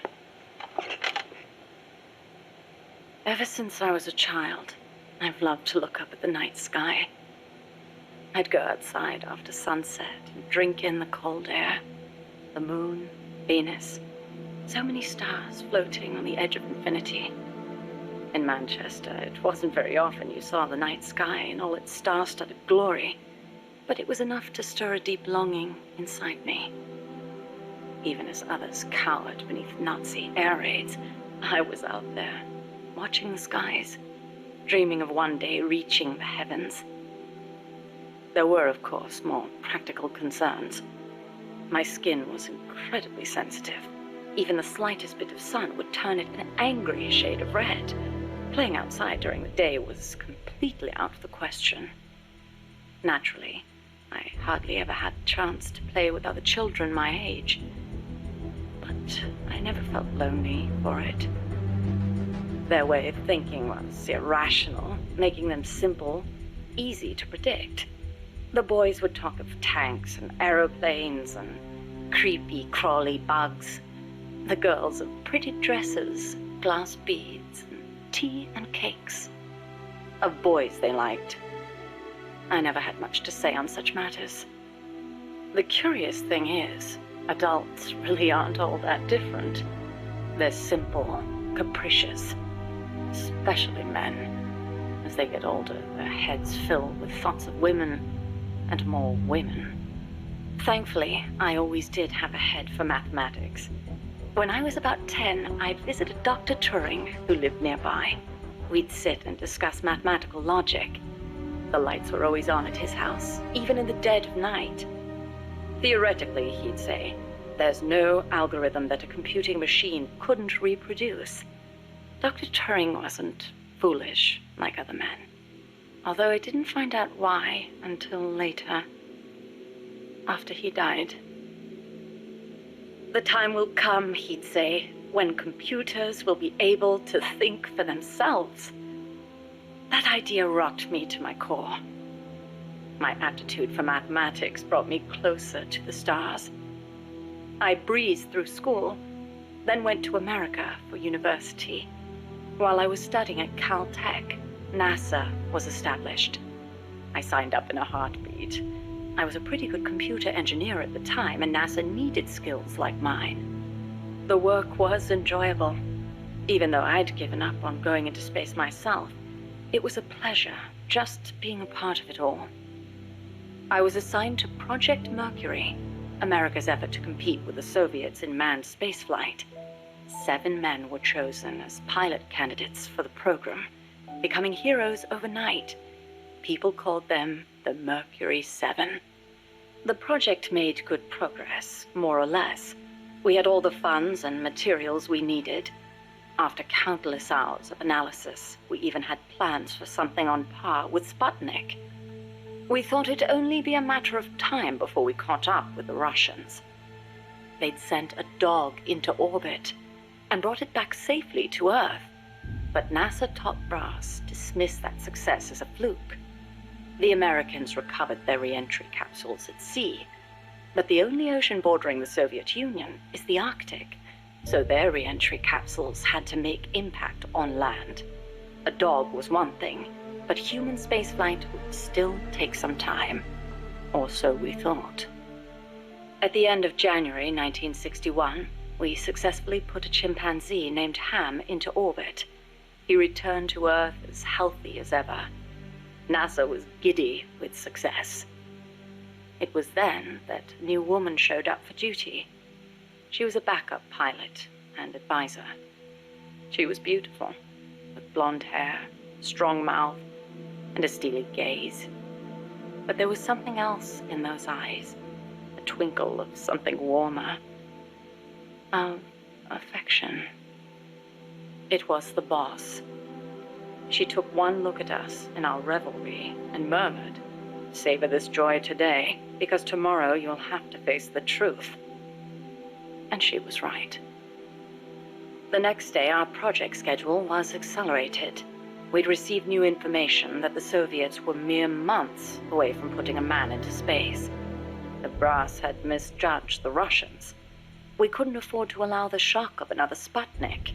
S14: Ever since I was a child, I've loved to look up at the night sky. I'd go outside after sunset and drink in the cold air. The moon, Venus, so many stars floating on the edge of infinity. In Manchester, it wasn't very often you saw the night sky in all its star-studded glory, but it was enough to stir a deep longing inside me. Even as others cowered beneath Nazi air raids, I was out there, watching the skies, dreaming of one day reaching the heavens. There were, of course, more practical concerns. My skin was incredibly sensitive. Even the slightest bit of sun would turn it an angry shade of red. Playing outside during the day was completely out of the question. Naturally, I hardly ever had a chance to play with other children my age. But I never felt lonely for it. Their way of thinking was irrational, making them simple, easy to predict. The boys would talk of tanks and aeroplanes and creepy, crawly bugs. The girls of pretty dresses, glass beads, and tea and cakes. Of boys they liked. I never had much to say on such matters. The curious thing is, adults really aren't all that different. They're simple, capricious, especially men. As they get older, their heads fill with thoughts of women and more women. Thankfully, I always did have a head for mathematics. When I was about 10, I'd visited Dr. Turing, who lived nearby. We'd sit and discuss mathematical logic. The lights were always on at his house, even in the dead of night. Theoretically, he'd say, there's no algorithm that a computing machine couldn't reproduce. Dr. Turing wasn't foolish like other men, although I didn't find out why until later, after he died. The time will come, he'd say, when computers will be able to think for themselves. That idea rocked me to my core. My aptitude for mathematics brought me closer to the stars. I breezed through school, then went to America for university. While I was studying at Caltech, NASA was established. I signed up in a heartbeat. I was a pretty good computer engineer at the time, and NASA needed skills like mine. The work was enjoyable. Even though I'd given up on going into space myself, it was a pleasure just being a part of it all. I was assigned to Project Mercury, America's effort to compete with the Soviets in manned spaceflight. 7 men were chosen as pilot candidates for the program, becoming heroes overnight. People called them the Mercury 7. The project made good progress, more or less. We had all the funds and materials we needed. After countless hours of analysis, we even had plans for something on par with Sputnik. We thought it'd only be a matter of time before we caught up with the Russians. They'd sent a dog into orbit and brought it back safely to Earth. But NASA top brass dismissed that success as a fluke. The Americans recovered their re-entry capsules at sea, but the only ocean bordering the Soviet Union is the Arctic, so their re-entry capsules had to make impact on land. A dog was one thing, but human spaceflight would still take some time, or so we thought. At the end of January 1961, we successfully put a chimpanzee named Ham into orbit. He returned to Earth as healthy as ever. NASA was giddy with success. It was then that a new woman showed up for duty. She was a backup pilot and advisor. She was beautiful, with blonde hair, strong mouth, and a steely gaze. But there was something else in those eyes, a twinkle of something warmer, of affection. It was the boss. She took one look at us in our revelry and murmured, "Savor this joy today, because tomorrow you'll have to face the truth." And she was right. The next day, our project schedule was accelerated. We'd received new information that the Soviets were mere months away from putting a man into space. The brass had misjudged the Russians. We couldn't afford to allow the shock of another Sputnik.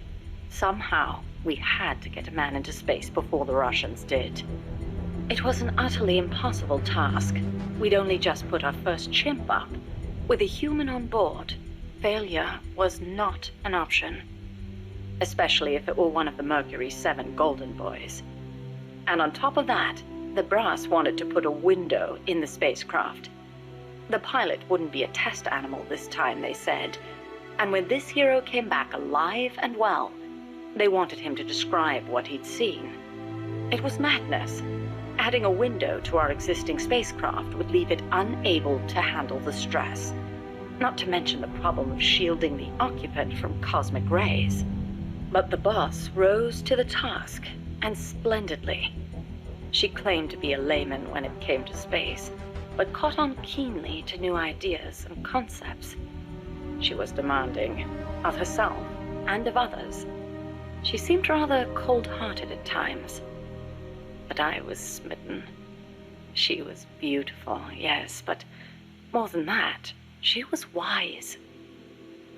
S14: Somehow, we had to get a man into space before the Russians did. It was an utterly impossible task. We'd only just put our first chimp up. With a human on board, failure was not an option, especially if it were one of the Mercury 7 Golden Boys. And on top of that, the brass wanted to put a window in the spacecraft. The pilot wouldn't be a test animal this time, they said, and when this hero came back alive and well, they wanted him to describe what he'd seen. It was madness. Adding a window to our existing spacecraft would leave it unable to handle the stress, not to mention the problem of shielding the occupant from cosmic rays. But the boss rose to the task, and splendidly. She claimed to be a layman when it came to space, but caught on keenly to new ideas and concepts. She was demanding of herself and of others. She seemed rather cold-hearted at times, but I was smitten. She was beautiful, yes, but more than that, she was wise.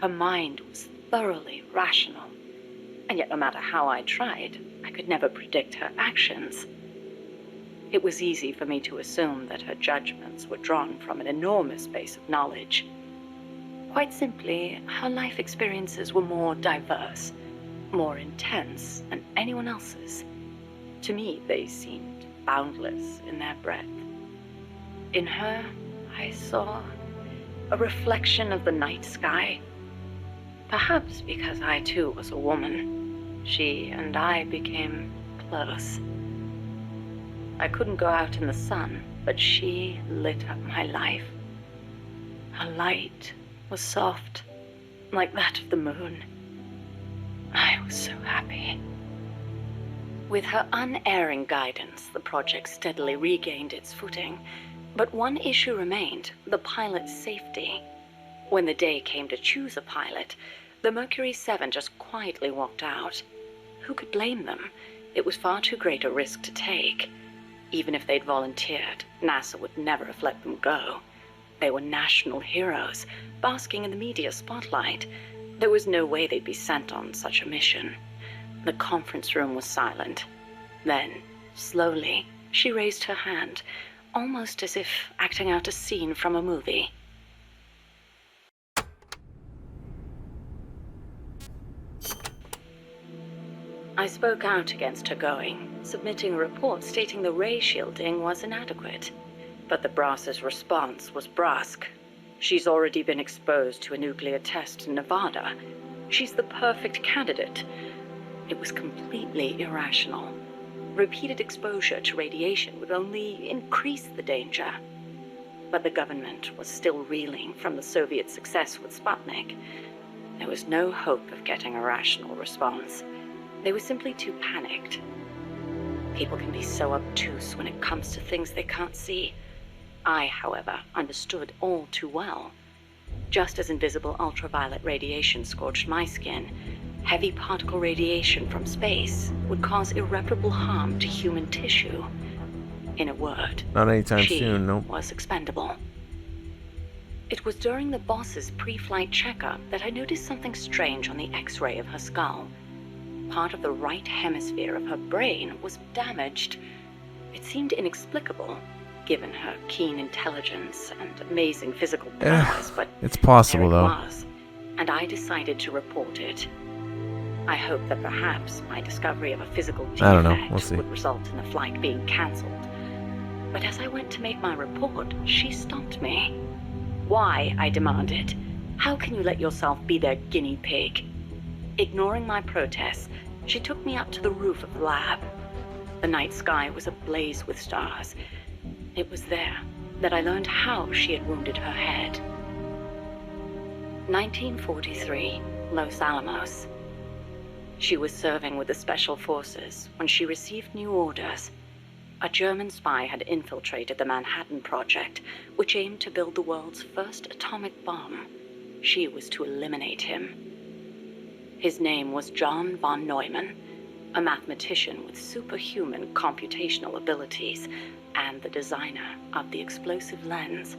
S14: Her mind was thoroughly rational, and yet no matter how I tried, I could never predict her actions. It was easy for me to assume that her judgments were drawn from an enormous base of knowledge. Quite simply, her life experiences were more diverse, more intense than anyone else's. To me, they seemed boundless in their breadth. In her, I saw a reflection of the night sky. Perhaps because I too was a woman, she and I became close. I couldn't go out in the sun, but she lit up my life. Her light was soft, like that of the moon. I was so happy. With her unerring guidance, the project steadily regained its footing. But one issue remained, the pilot's safety. When the day came to choose a pilot, the Mercury 7 just quietly walked out. Who could blame them? It was far too great a risk to take. Even if they'd volunteered, NASA would never have let them go. They were national heroes, basking in the media spotlight. There was no way they'd be sent on such a mission. The conference room was silent. Then, slowly, she raised her hand, almost as if acting out a scene from a movie. I spoke out against her going, submitting a report stating the ray shielding was inadequate. But the brass's response was brusque. She's already been exposed to a nuclear test in Nevada. She's the perfect candidate. It was completely irrational. Repeated exposure to radiation would only increase the danger. But the government was still reeling from the Soviet success with Sputnik. There was no hope of getting a rational response. They were simply too panicked. People can be so obtuse when it comes to things they can't see. I, however, understood all too well. Just as invisible ultraviolet radiation scorched my skin, heavy particle radiation from space would cause irreparable harm to human tissue. In a word,
S1: Not anytime
S14: she
S1: soon, nope.
S14: was expendable. It was during the boss's pre-flight checkup that I noticed something strange on the X-ray of her skull. Part of the right hemisphere of her brain was damaged. It seemed inexplicable, given her keen intelligence and amazing physical powers, but
S1: it's possible,
S14: there it
S1: though.
S14: was, and I decided to report it. I hoped that perhaps my discovery of a physical
S1: I don't know.
S14: defect
S1: We'll see.
S14: would result in the flight being cancelled. But as I went to make my report, she stopped me. Why? I demanded. How can you let yourself be their guinea pig? Ignoring my protests, she took me up to the roof of the lab. The night sky was ablaze with stars. It was there that I learned how she had wounded her head. 1943, Los Alamos. She was serving with the Special Forces when she received new orders. A German spy had infiltrated the Manhattan Project, which aimed to build the world's first atomic bomb. She was to eliminate him. His name was John von Neumann, a mathematician with superhuman computational abilities and the designer of the explosive lens.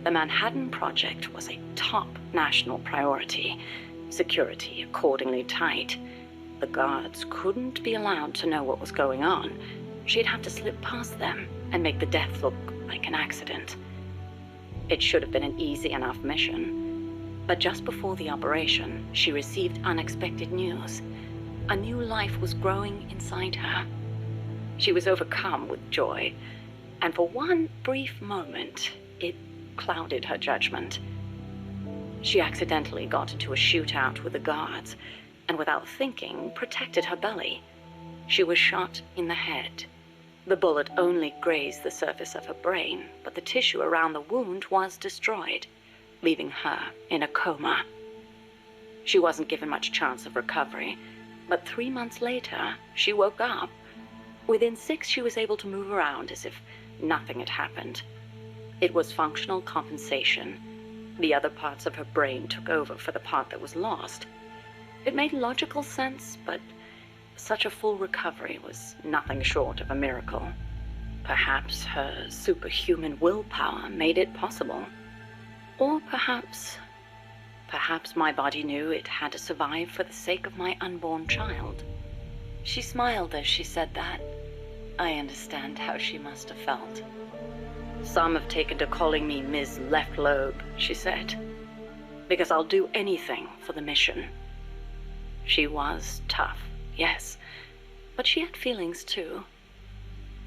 S14: The Manhattan Project was a top national priority, security accordingly tight. The guards couldn't be allowed to know what was going on. She'd have to slip past them and make the death look like an accident. It should have been an easy enough mission. But just before the operation, she received unexpected news. A new life was growing inside her. She was overcome with joy, and for one brief moment, it clouded her judgment. She accidentally got into a shootout with the guards, and without thinking, protected her belly. She was shot in the head. The bullet only grazed the surface of her brain, but the tissue around the wound was destroyed, leaving her in a coma. She wasn't given much chance of recovery, but 3 months later, she woke up. Within 6, she was able to move around as if nothing had happened. It was functional compensation. The other parts of her brain took over for the part that was lost. It made logical sense, but such a full recovery was nothing short of a miracle. Perhaps her superhuman willpower made it possible. Or perhaps my body knew it had to survive for the sake of my unborn child. She smiled as she said that. I understand how she must have felt. Some have taken to calling me Ms. Left Lobe, she said, because I'll do anything for the mission. She was tough, yes, but she had feelings too.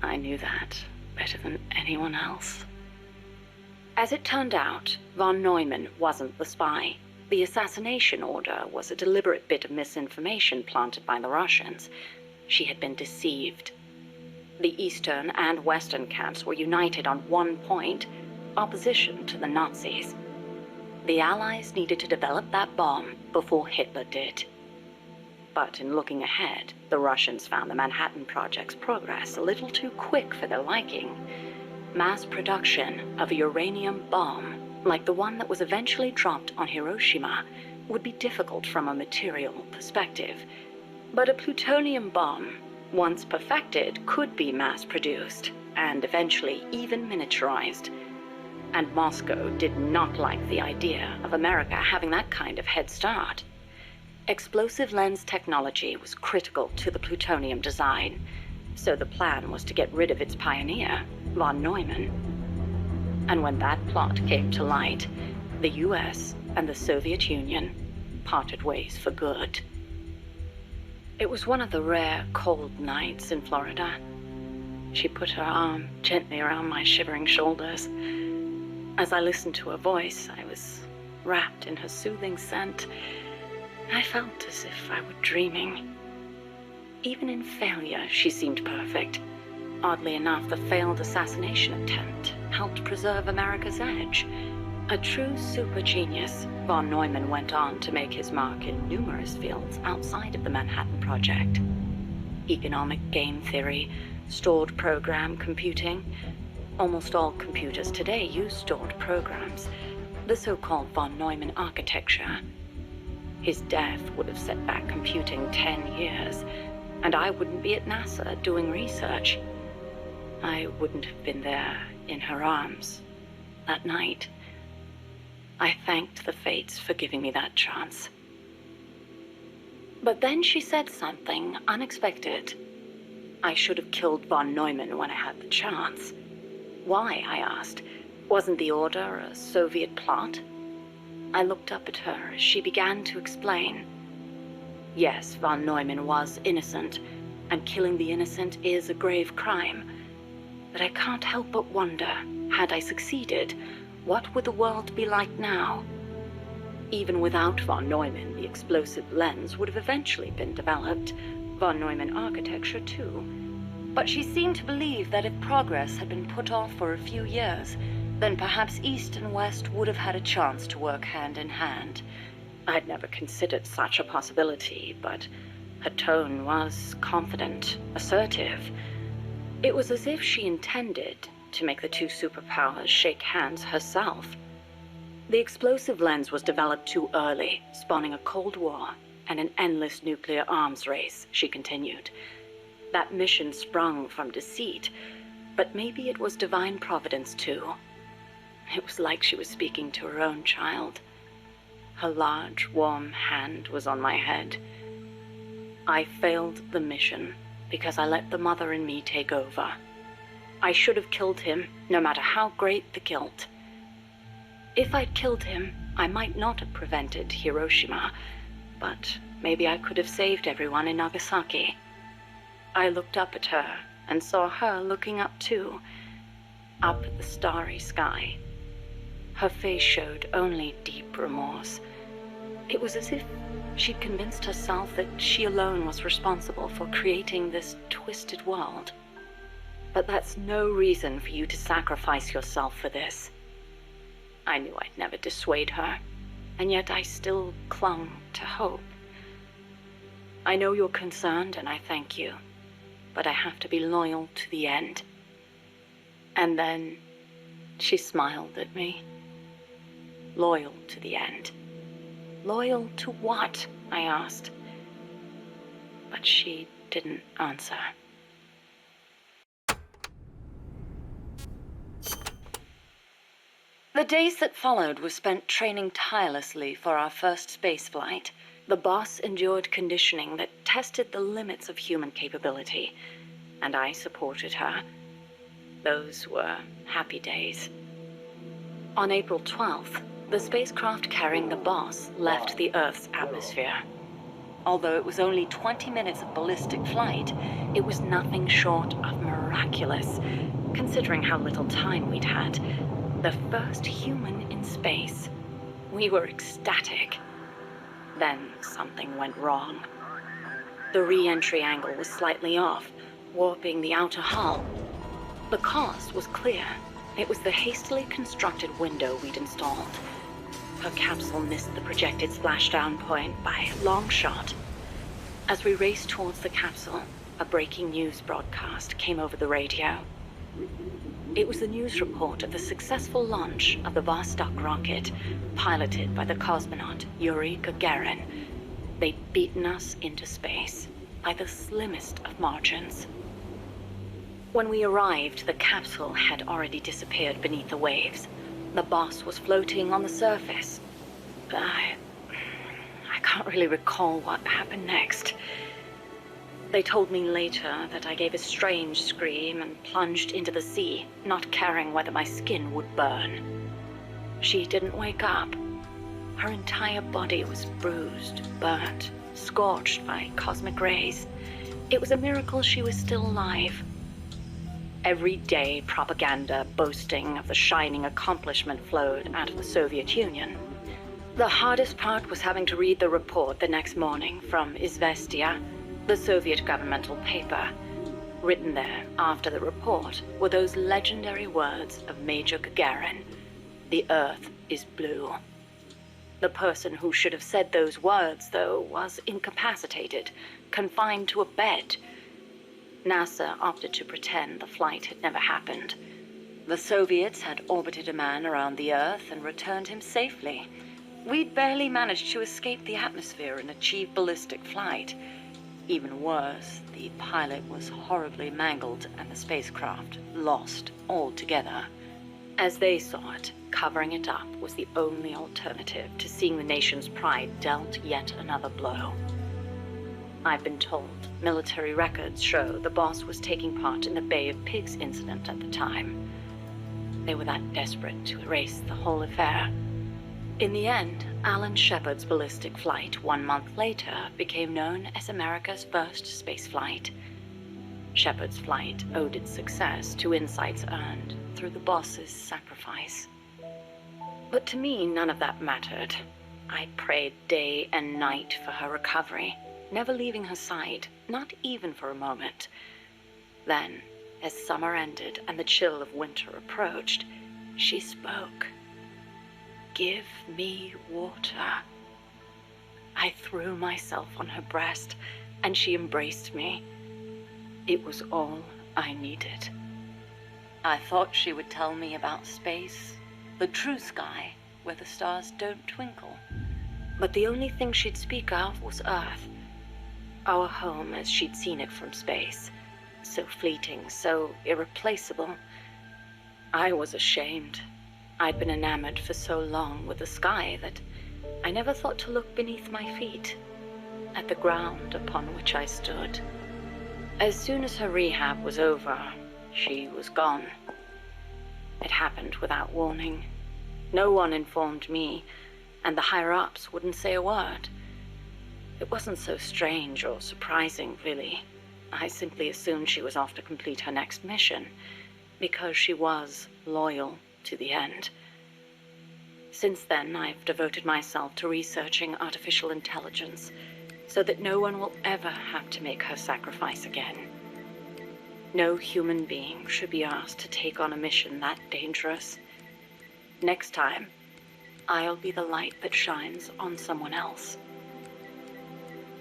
S14: I knew that better than anyone else. As it turned out, von Neumann wasn't the spy. The assassination order was a deliberate bit of misinformation planted by the Russians. She had been deceived. The Eastern and Western camps were united on one point: opposition to the Nazis. The Allies needed to develop that bomb before Hitler did. But in looking ahead, the Russians found the Manhattan Project's progress a little too quick for their liking. Mass production of a uranium bomb, like the one that was eventually dropped on Hiroshima, would be difficult from a material perspective. But a plutonium bomb, once perfected, could be mass-produced, and eventually even miniaturized. And Moscow did not like the idea of America having that kind of head start. Explosive lens technology was critical to the plutonium design, so the plan was to get rid of its pioneer, von Neumann. And when that plot came to light, the US and the Soviet Union parted ways for good. It was one of the rare cold nights in Florida. She put her arm gently around my shivering shoulders. As I listened to her voice, I was wrapped in her soothing scent. I felt as if I were dreaming. Even in failure, she seemed perfect. Oddly enough, the failed assassination attempt helped preserve America's edge. A true super genius, von Neumann went on to make his mark in numerous fields outside of the Manhattan Project. Economic game theory, stored program computing. Almost all computers today use stored programs, the so-called von Neumann architecture. His death would have set back computing 10 years, and I wouldn't be at NASA doing research. I wouldn't have been there in her arms that night. I thanked the fates for giving me that chance. But then she said something unexpected. I should have killed von Neumann when I had the chance. Why, I asked. Wasn't the order a Soviet plot? I looked up at her as she began to explain. Yes, von Neumann was innocent, and killing the innocent is a grave crime. But I can't help but wonder, had I succeeded, what would the world be like now? Even without von Neumann, the explosive lens would have eventually been developed. Von Neumann architecture, too. But she seemed to believe that if progress had been put off for a few years, then perhaps East and West would have had a chance to work hand in hand. I'd never considered such a possibility, but her tone was confident, assertive. It was as if she intended to make the two superpowers shake hands herself. The explosive lens was developed too early, spawning a Cold War and an endless nuclear arms race, she continued. That mission sprung from deceit, but maybe it was divine providence too. It was like she was speaking to her own child. Her large, warm hand was on my head. I failed the mission because I let the mother in me take over. I should have killed him, no matter how great the guilt. If I'd killed him, I might not have prevented Hiroshima, but maybe I could have saved everyone in Nagasaki. I looked up at her and saw her looking up too, up at the starry sky. Her face showed only deep remorse. It was as if she'd convinced herself that she alone was responsible for creating this twisted world. But that's no reason for you to sacrifice yourself for this. I knew I'd never dissuade her, and yet I still clung to hope. I know you're concerned, and I thank you, but I have to be loyal to the end. And then She smiled at me. Loyal to the end. Loyal to what? I asked. But she didn't answer. The days that followed were spent training tirelessly for our first space flight. The boss endured conditioning that tested the limits of human capability, and I supported her. Those were happy days. On April 12th, the spacecraft carrying the boss left the Earth's atmosphere. Although it was only 20 minutes of ballistic flight, it was nothing short of miraculous, considering how little time we'd had. The first human in space. We were ecstatic. Then something went wrong. The re-entry angle was slightly off, warping the outer hull. The cause was clear. It was the hastily constructed window we'd installed. Her capsule missed the projected splashdown point by a long shot. As we raced towards the capsule, a breaking news broadcast came over the radio. It was the news report of the successful launch of the Vostok rocket, piloted by the cosmonaut Yuri Gagarin. They'd beaten us into space by the slimmest of margins. When we arrived, the capsule had already disappeared beneath the waves. The boss was floating on the surface. I can't really recall what happened next. They told me later that I gave a strange scream and plunged into the sea, not caring whether my skin would burn. She didn't wake up. Her entire body was bruised, burnt, scorched by cosmic rays. It was a miracle she was still alive. Every day, propaganda boasting of the shining accomplishment flowed out of the Soviet Union. The hardest part was having to read the report the next morning from Izvestia, the Soviet governmental paper. Written there after the report were those legendary words of Major Gagarin: "The Earth is blue." The person who should have said those words, though, was incapacitated, confined to a bed. NASA opted to pretend the flight had never happened. The Soviets had orbited a man around the Earth and returned him safely. We'd barely managed to escape the atmosphere and achieve ballistic flight. Even worse, the pilot was horribly mangled and the spacecraft lost altogether. As they saw it, covering it up was the only alternative to seeing the nation's pride dealt yet another blow. I've been told military records show the boss was taking part in the Bay of Pigs incident at the time. They were that desperate to erase the whole affair. In the end, Alan Shepard's ballistic flight 1 month later became known as America's first spaceflight. Shepard's flight owed its success to insights earned through the boss's sacrifice. But to me, none of that mattered. I prayed day and night for her recovery, never leaving her side, not even for a moment. Then, as summer ended and the chill of winter approached, she spoke. "Give me water." I threw myself on her breast, and she embraced me. It was all I needed. I thought she would tell me about space, the true sky, where the stars don't twinkle. But the only thing she'd speak of was Earth, our home as she'd seen it from space. So fleeting, so irreplaceable. I was ashamed. I'd been enamored for so long with the sky that I never thought to look beneath my feet, at the ground upon which I stood. As soon as her rehab was over, she was gone. It happened without warning. No one informed me, and the higher-ups wouldn't say a word. It wasn't so strange or surprising, really. I simply assumed she was off to complete her next mission, because she was loyal to the end. Since then, I've devoted myself to researching artificial intelligence, so that no one will ever have to make her sacrifice again. No human being should be asked to take on a mission that dangerous. Next time, I'll be the light that shines on someone else.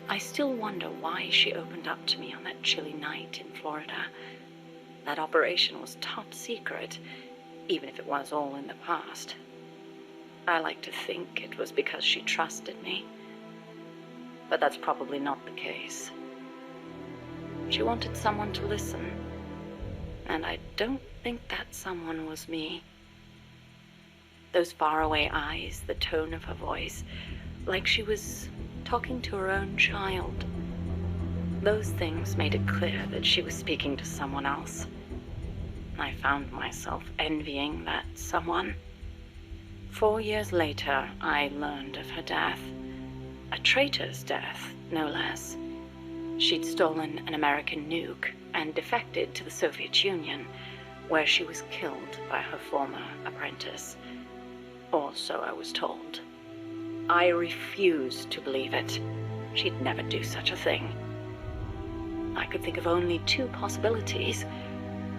S14: I still wonder why she opened up to me on that chilly night in Florida. That operation was top secret. even if it was all in the past. I like to think it was because she trusted me. But that's probably not the case. She wanted someone to listen. And I don't think that someone was me. Those faraway eyes, the tone of her voice, like she was talking to her own child. Those things made it clear that she was speaking to someone else. I found myself envying that someone. 4 years later, I learned of her death. A traitor's death, no less. She'd stolen an American nuke and defected to the Soviet Union, where she was killed by her former apprentice. Or so I was told. I refused to believe it. She'd never do such a thing. I could think of only two possibilities.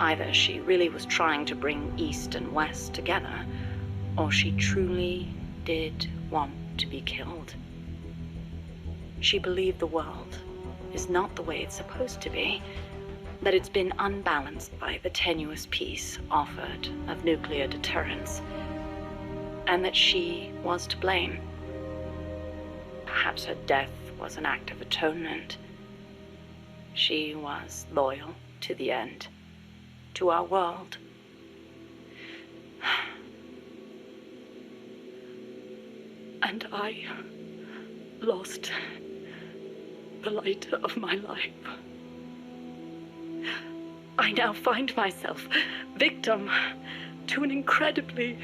S14: Either she really was trying to bring East and West together, or she truly did want to be killed. She believed the world is not the way it's supposed to be, that it's been unbalanced by the tenuous peace offered of nuclear deterrence, and that she was to blame. Perhaps her death was an act of atonement. She was loyal to the end, to our world. And I lost the light of my life. I now find myself victim to an incredibly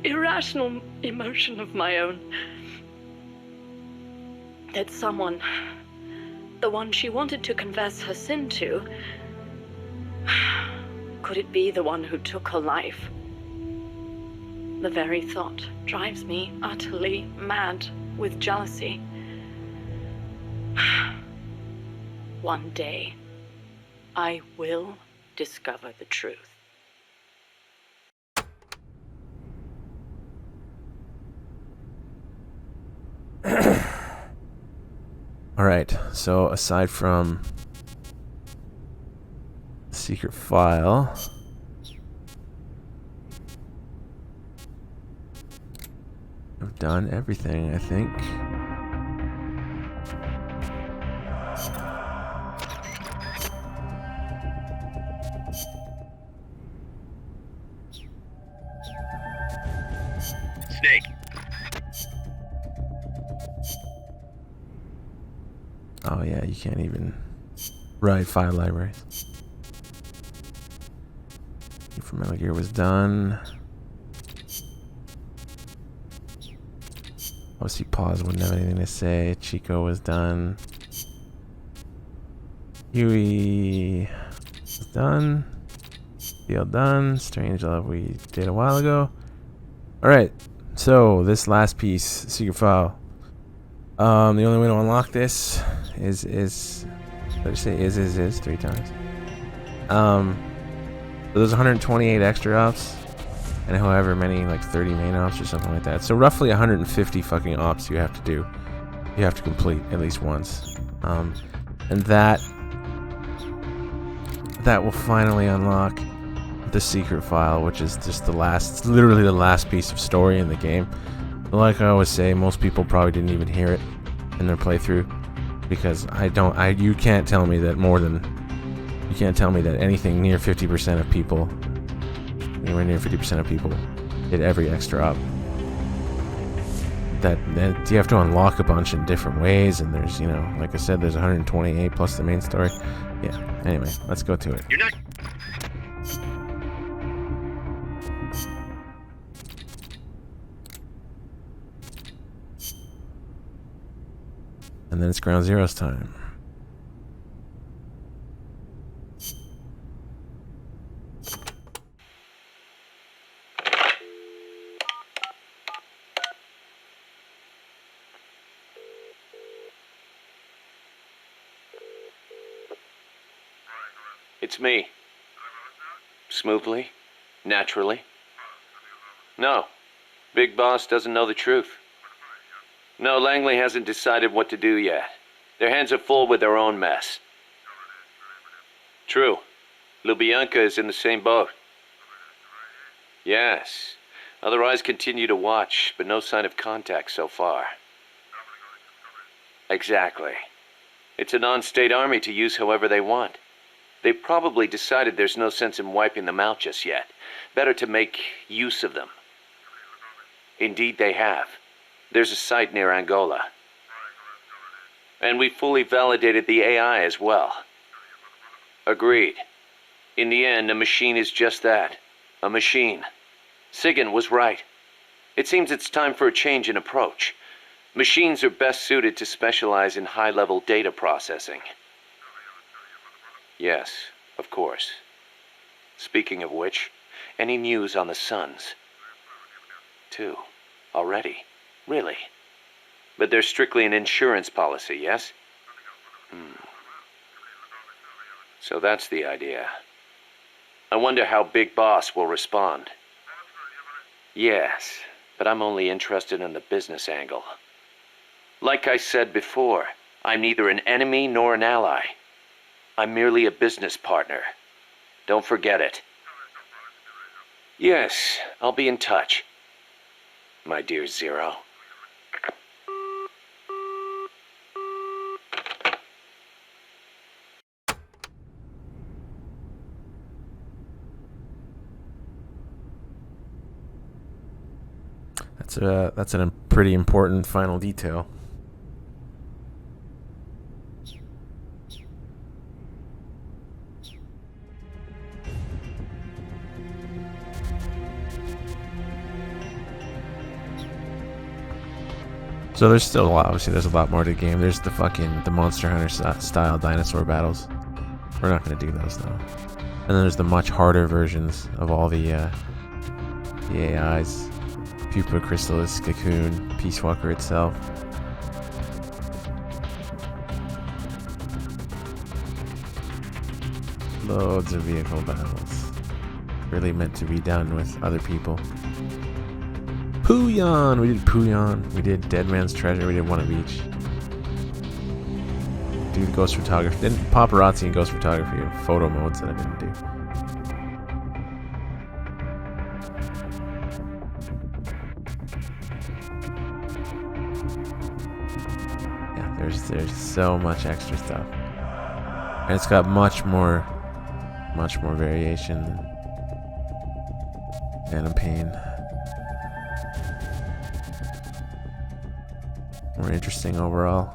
S14: irrational emotion of my own. That someone, the one she wanted to confess her sin to, could it be the one who took her life? The very thought drives me utterly mad with jealousy. One day, I will discover the truth.
S1: All right, so aside from the secret file, I've done everything, I think.
S12: Snake.
S1: Oh yeah, you can't even write file libraries. From Metal Gear was done. Obviously, Pause wouldn't have anything to say. Chico was done. Huey was done. Deal done. Strangelove we did a while ago. Alright, so this last piece, secret file. The only way to unlock this is let me say is 3 times. So there's 128 extra ops, and however many, like 30 main ops or something like that. So roughly 150 fucking ops you have to do. You have to complete at least once. And that will finally unlock the secret file, which is just literally the last piece of story in the game. Like I always say, most people probably didn't even hear it in their playthrough, because you can't tell me that anything near 50% of people, anywhere near 50% of people, did every extra up. That you have to unlock a bunch in different ways, and there's, like I said, there's 128 plus the main story. Yeah. Anyway, let's go to it.
S12: You're not.
S1: And then it's Ground Zero's time.
S3: It's me. Smoothly? Naturally? No. Big Boss doesn't know the truth. No, Langley hasn't decided what to do yet. Their hands are full with their own mess. True. Lubyanka is in the same boat. Yes. Other eyes continue to watch, but no sign of contact so far. Exactly. It's a non-state army to use however they want. They've probably decided there's no sense in wiping them out just yet. Better to make use of them. Indeed they have. There's a site near Angola. And we fully validated the AI as well. Agreed. In the end, a machine is just that. A machine. Sigan was right. It seems it's time for a change in approach. Machines are best suited to specialize in high-level data processing. Yes, of course. Speaking of which, any news on the Suns? 2. Already? Really? But they're strictly an insurance policy, yes? So that's the idea. I wonder how Big Boss will respond. Yes, but I'm only interested in the business angle. Like I said before, I'm neither an enemy nor an ally. I'm merely a business partner. Don't forget it. Yes, I'll be in touch. My dear Zero.
S1: That's a pretty important final detail. So there's still obviously there's a lot more to the game. There's the Monster Hunter style dinosaur battles. We're not gonna do those though. And then there's the much harder versions of all the AIs. Pupa, Chrysalis, Cocoon, Peace Walker itself. Loads of vehicle battles. Really meant to be done with other people. Puyon! We did Puyon. We did Dead Man's Treasure. We did one of each. Do Ghost Photography. Then Paparazzi and Ghost Photography are photo modes that I didn't do. Yeah, there's so much extra stuff. And it's got much more variation than Phantom Pain. More interesting overall.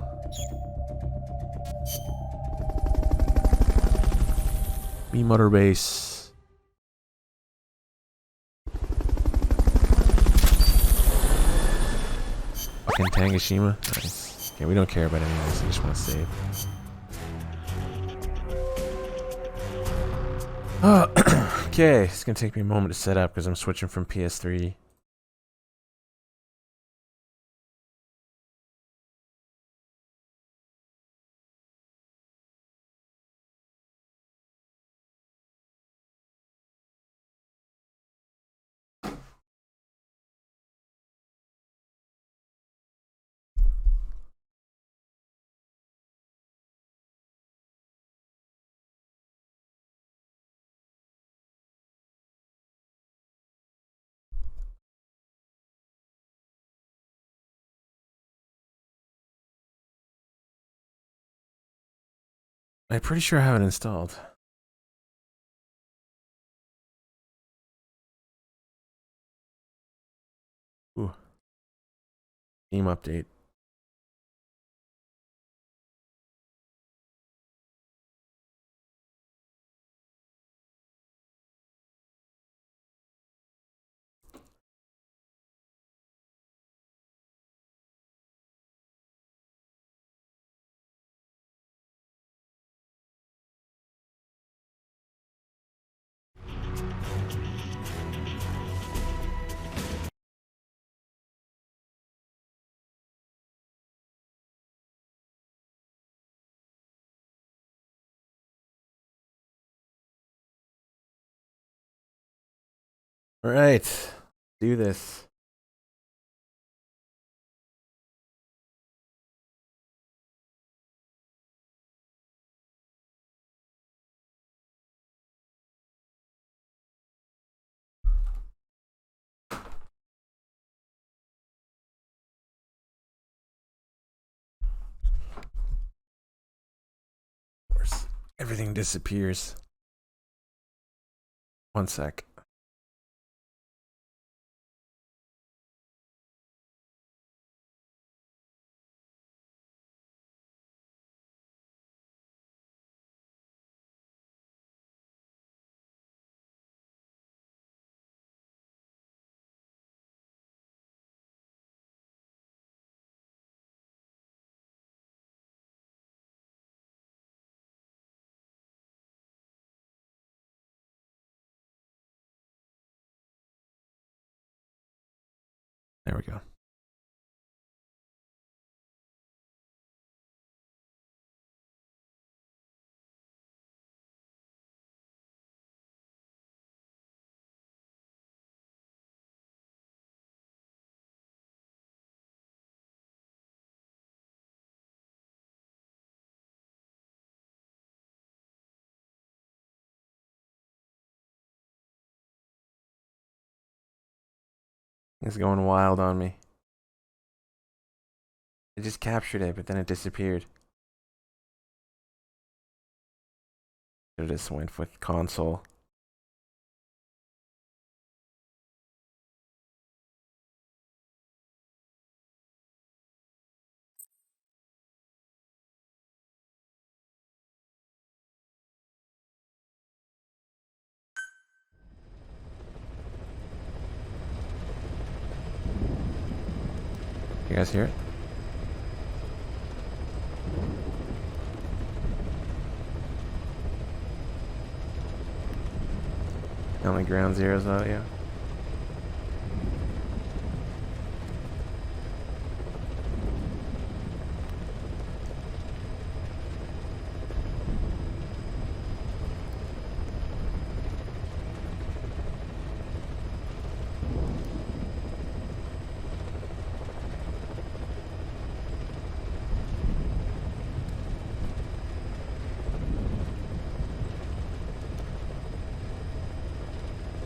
S1: Me Motor Base. Fucking Tangashima. Nice. Okay, we don't care about any of this. We just want to save. Okay, it's gonna take me a moment to set up because I'm switching from PS3. I'm pretty sure I have it installed. Ooh. Game update. All right, do this. Everything disappears. One sec. There we go. It's going wild on me. I just captured it, but then it disappeared. I just went with console. You guys hear it? Only ground zeroes audio.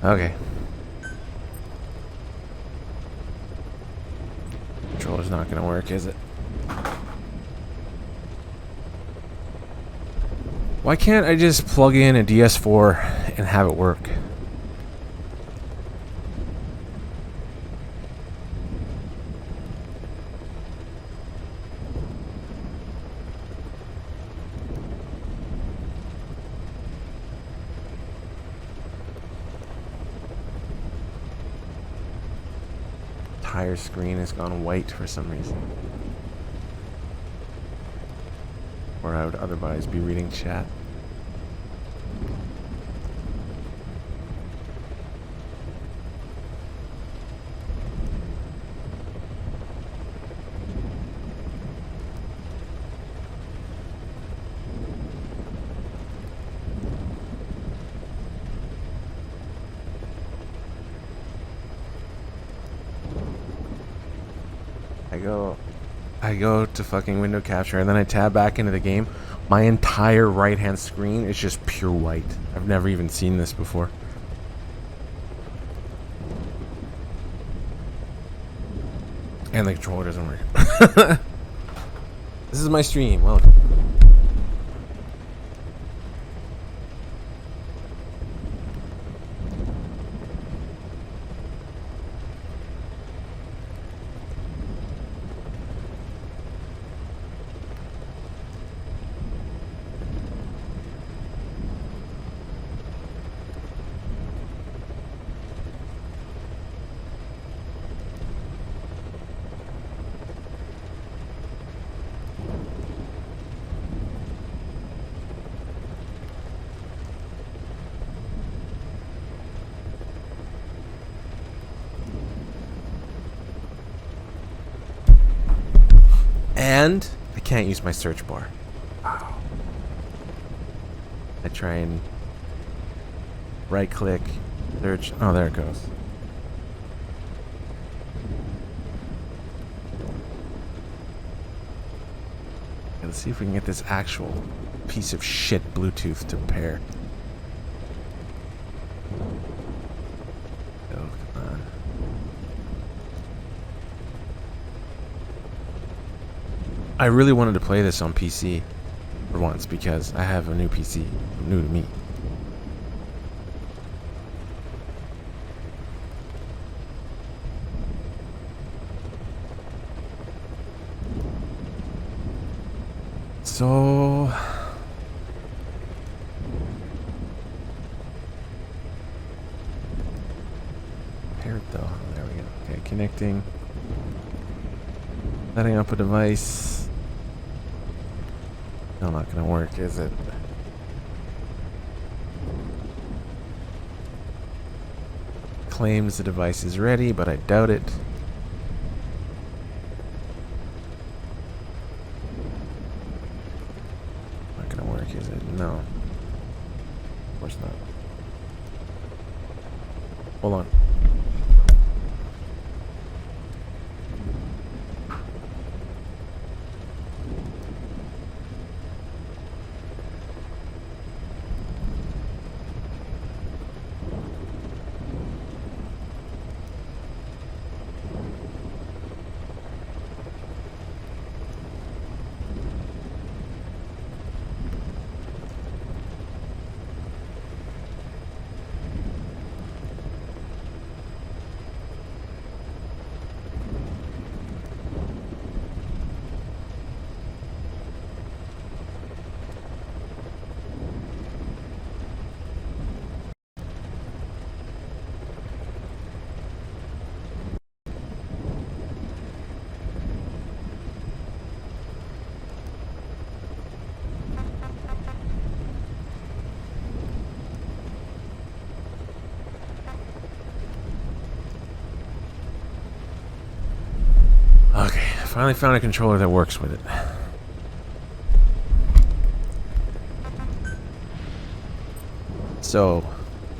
S1: Okay. Controller's not gonna work, is it? Why can't I just plug in a DS4 and have it work? Entire screen has gone white for some reason. Or I would otherwise be reading chat. I go to fucking window capture and then I tab back into the game. My entire right hand screen is just pure white. I've never even seen this before. And the controller doesn't work. This is my stream. Welcome. And I can't use my search bar. Wow. I try and right click, search. Oh, there it goes. Okay, let's see if we can get this actual piece of shit Bluetooth to pair. Oh, come on. I really wanted to play this on PC. For once, because I have a new PC, new to me. So pair it though. There we go. Okay, connecting. Setting up a device. Still not gonna work, is it? Claims the device is ready, but I doubt it. Not gonna work, is it? No. Of course not. Hold on. Okay, finally found a controller that works with it. So,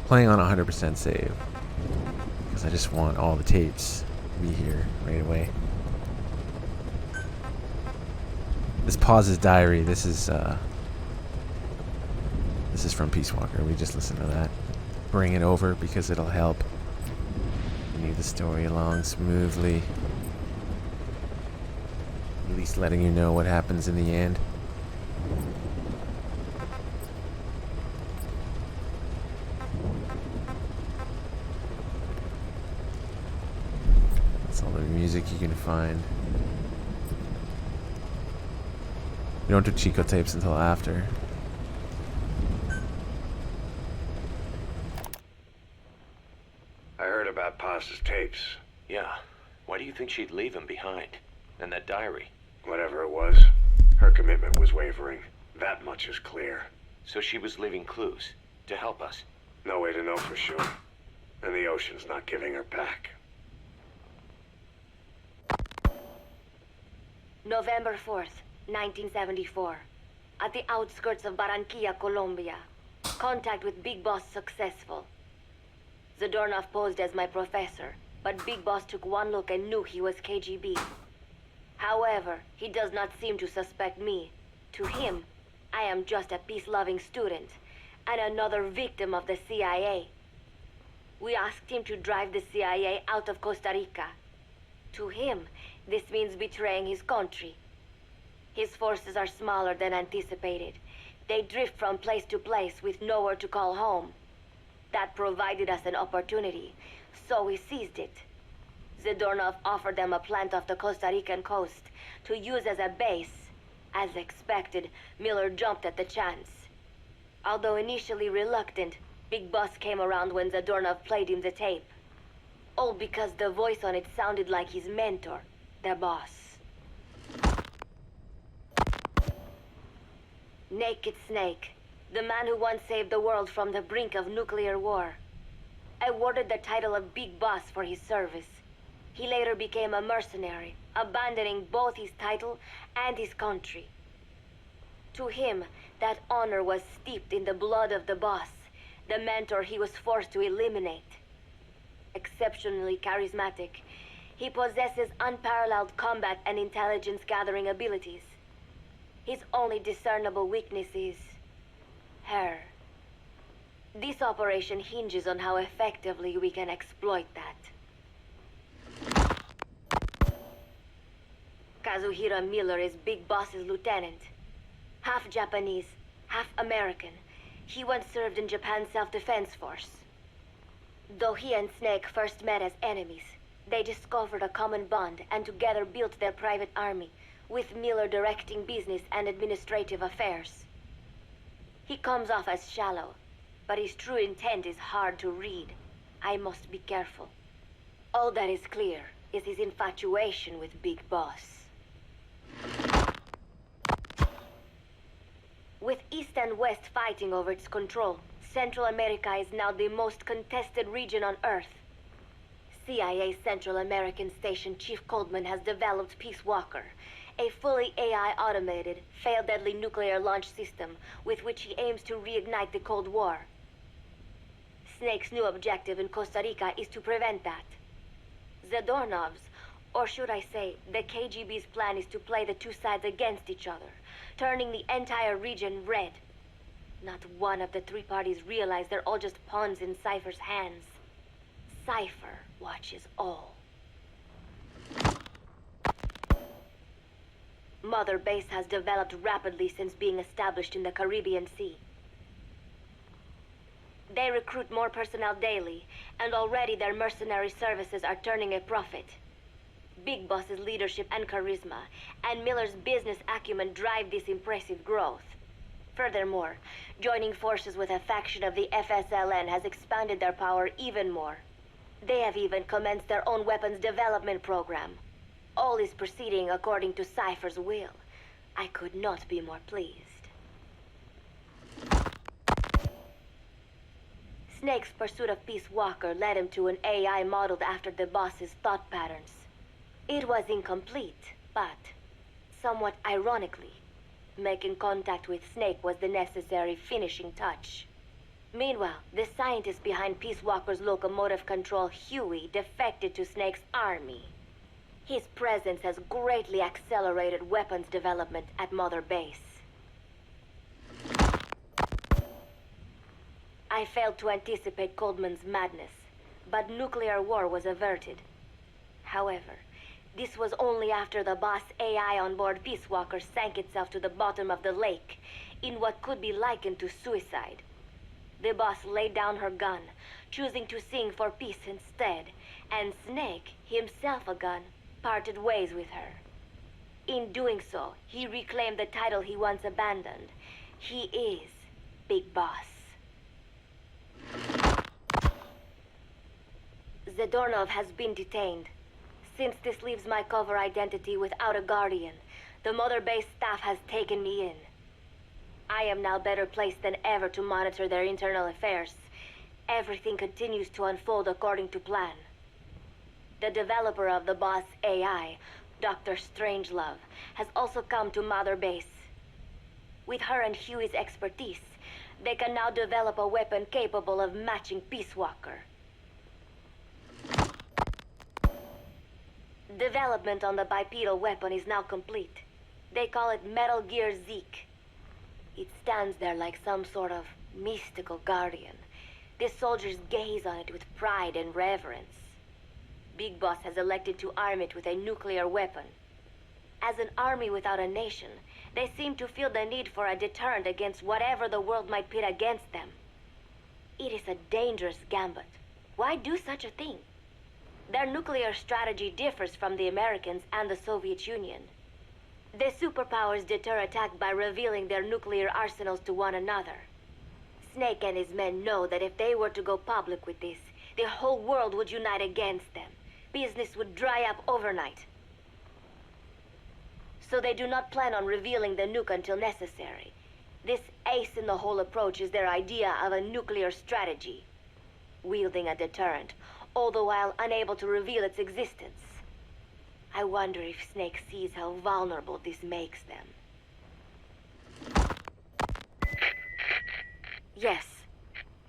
S1: playing on 100% save. Because I just want all the tapes to be here right away. This pauses diary. This is from Peace Walker. We just listened to that. Bring it over because it'll help move the story along smoothly. At least letting you know what happens in the end. That's all the music you can find. We don't do Chico tapes until after.
S12: I heard about Paz's tapes.
S3: Yeah. Why do you think she'd leave him behind? And that diary?
S12: Whatever it was, her commitment was wavering. That much is clear.
S3: So she was leaving clues to help us.
S12: No way to know for sure. And the ocean's not giving her back.
S5: November 4th, 1974. At the outskirts of Barranquilla, Colombia. Contact with Big Boss successful. Zadornov posed as my professor, but Big Boss took one look and knew he was KGB. However, he does not seem to suspect me. To him, I am just a peace-loving student, and another victim of the CIA. We asked him to drive the CIA out of Costa Rica. To him, this means betraying his country. His forces are smaller than anticipated. They drift from place to place with nowhere to call home. That provided us an opportunity, so we seized it. Zadornov offered them a plant off the Costa Rican coast to use as a base. As expected, Miller jumped at the chance. Although initially reluctant, Big Boss came around when Zadornov played him the tape. All because the voice on it sounded like his mentor, the boss. Naked Snake, the man who once saved the world from the brink of nuclear war. Awarded the title of Big Boss for his service. He later became a mercenary, abandoning both his title and his country. To him, that honor was steeped in the blood of the boss, the mentor he was forced to eliminate. Exceptionally charismatic, he possesses unparalleled combat and intelligence gathering abilities. His only discernible weakness is her. This operation hinges on how effectively we can exploit that. Kazuhira Miller is Big Boss's lieutenant. Half Japanese, half American. He once served in Japan's self-defense force. Though he and Snake first met as enemies, they discovered a common bond and together built their private army, with Miller directing business and administrative affairs. He comes off as shallow, but his true intent is hard to read. I must be careful. All that is clear is his infatuation with Big Boss. With East and West fighting over its control, Central America is now the most contested region on Earth. CIA Central American Station Chief Coldman has developed Peace Walker, a fully AI-automated, fail-deadly nuclear launch system with which he aims to reignite the Cold War. Snake's new objective in Costa Rica is to prevent that. Zadornov's, or should I say, the KGB's plan is to play the two sides against each other, turning the entire region red. Not one of the three parties realize they're all just pawns in Cypher's hands. Cypher watches all. Mother Base has developed rapidly since being established in the Caribbean Sea. They recruit more personnel daily, and already their mercenary services are turning a profit. Big Boss's leadership and charisma, and Miller's business acumen drive this impressive growth. Furthermore, joining forces with a faction of the FSLN has expanded their power even more. They have even commenced their own weapons development program. All is proceeding according to Cypher's will. I could not be more pleased. Snake's pursuit of Peace Walker led him to an AI modeled after the boss's thought patterns. It was incomplete, but, somewhat ironically, making contact with Snake was the necessary finishing touch. Meanwhile, the scientist behind Peace Walker's locomotive control, Huey, defected to Snake's army. His presence has greatly accelerated weapons development at Mother Base. I failed to anticipate Coldman's madness, but nuclear war was averted. However, this was only after the boss AI on board Peace Walker sank itself to the bottom of the lake, in what could be likened to suicide. The boss laid down her gun, choosing to sing for peace instead, and Snake, himself a gun, parted ways with her. In doing so, he reclaimed the title he once abandoned. He is Big Boss. Zadornov has been detained. Since this leaves my cover identity without a guardian, the Mother Base staff has taken me in. I am now better placed than ever to monitor their internal affairs. Everything continues to unfold according to plan. The developer of the boss AI, Dr. Strangelove, has also come to Mother Base. With her and Huey's expertise, they can now develop a weapon capable of matching Peace Walker. Development on the bipedal weapon is now complete. They call it Metal Gear Zeke. It stands there like some sort of mystical guardian. The soldiers gaze on it with pride and reverence. Big Boss has elected to arm it with a nuclear weapon. As an army without a nation, they seem to feel the need for a deterrent against whatever the world might pit against them. It is a dangerous gambit. Why do such a thing? Their nuclear strategy differs from the Americans and the Soviet Union. The superpowers deter attack by revealing their nuclear arsenals to one another. Snake and his men know that if they were to go public with this, the whole world would unite against them. Business would dry up overnight. So they do not plan on revealing the nuke until necessary. This ace-in-the-hole approach is their idea of a nuclear strategy. Wielding a deterrent, all the while unable to reveal its existence. I wonder if Snake sees how vulnerable this makes them. Yes.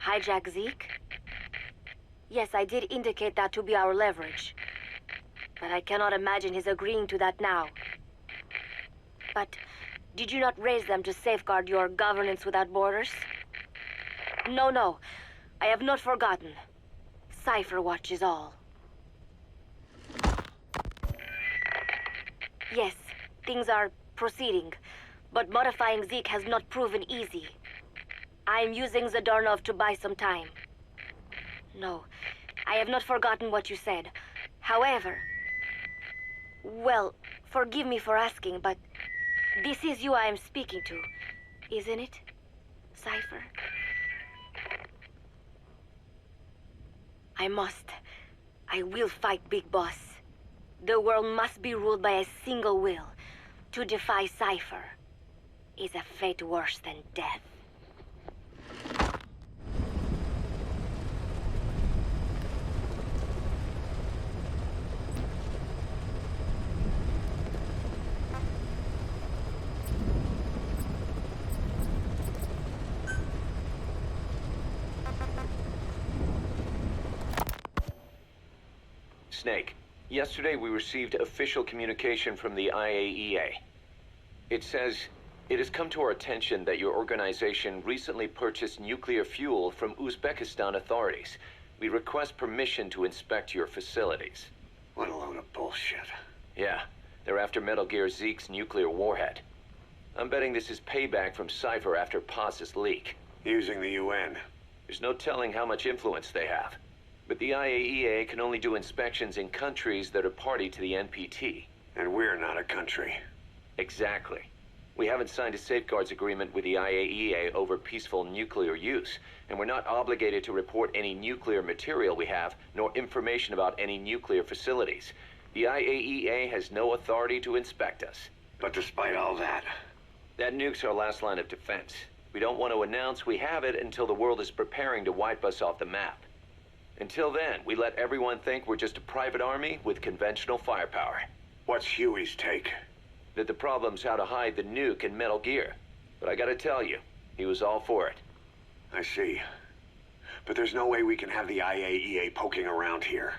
S5: Hijack Zeke? Yes, I did indicate that to be our leverage. But I cannot imagine his agreeing to that now. But did you not raise them to safeguard your governance without borders? No. I have not forgotten. Cypher watches all. Yes, things are proceeding. but modifying Zeke has not proven easy. I am using Zadornov to buy some time. No, I have not forgotten what you said. However, well, forgive me for asking, but this is you I am speaking to, isn't it, Cypher? I will fight Big Boss. The world must be ruled by a single will. To defy Cypher is a fate worse than death.
S3: Snake, yesterday we received official communication from the IAEA. It says, it has come to our attention that your organization recently purchased nuclear fuel from Uzbekistan authorities. We request permission to inspect your facilities.
S18: What a load of bullshit.
S3: Yeah, they're after Metal Gear Zeke's nuclear warhead. I'm betting this is payback from Cypher after Paz's leak.
S18: Using the UN.
S3: There's no telling how much influence they have. But the IAEA can only do inspections in countries that are party to the NPT.
S18: And we're not a country.
S3: Exactly. We haven't signed a safeguards agreement with the IAEA over peaceful nuclear use, and we're not obligated to report any nuclear material we have, nor information about any nuclear facilities. The IAEA has no authority to inspect us.
S18: But despite all that...
S3: That nuke's our last line of defense. We don't want to announce we have it until the world is preparing to wipe us off the map. Until then, we let everyone think we're just a private army with conventional firepower.
S18: What's Huey's take?
S3: That the problem's how to hide the nuke in Metal Gear. But I gotta tell you, he was all for it.
S18: I see. But there's no way we can have the IAEA poking around here.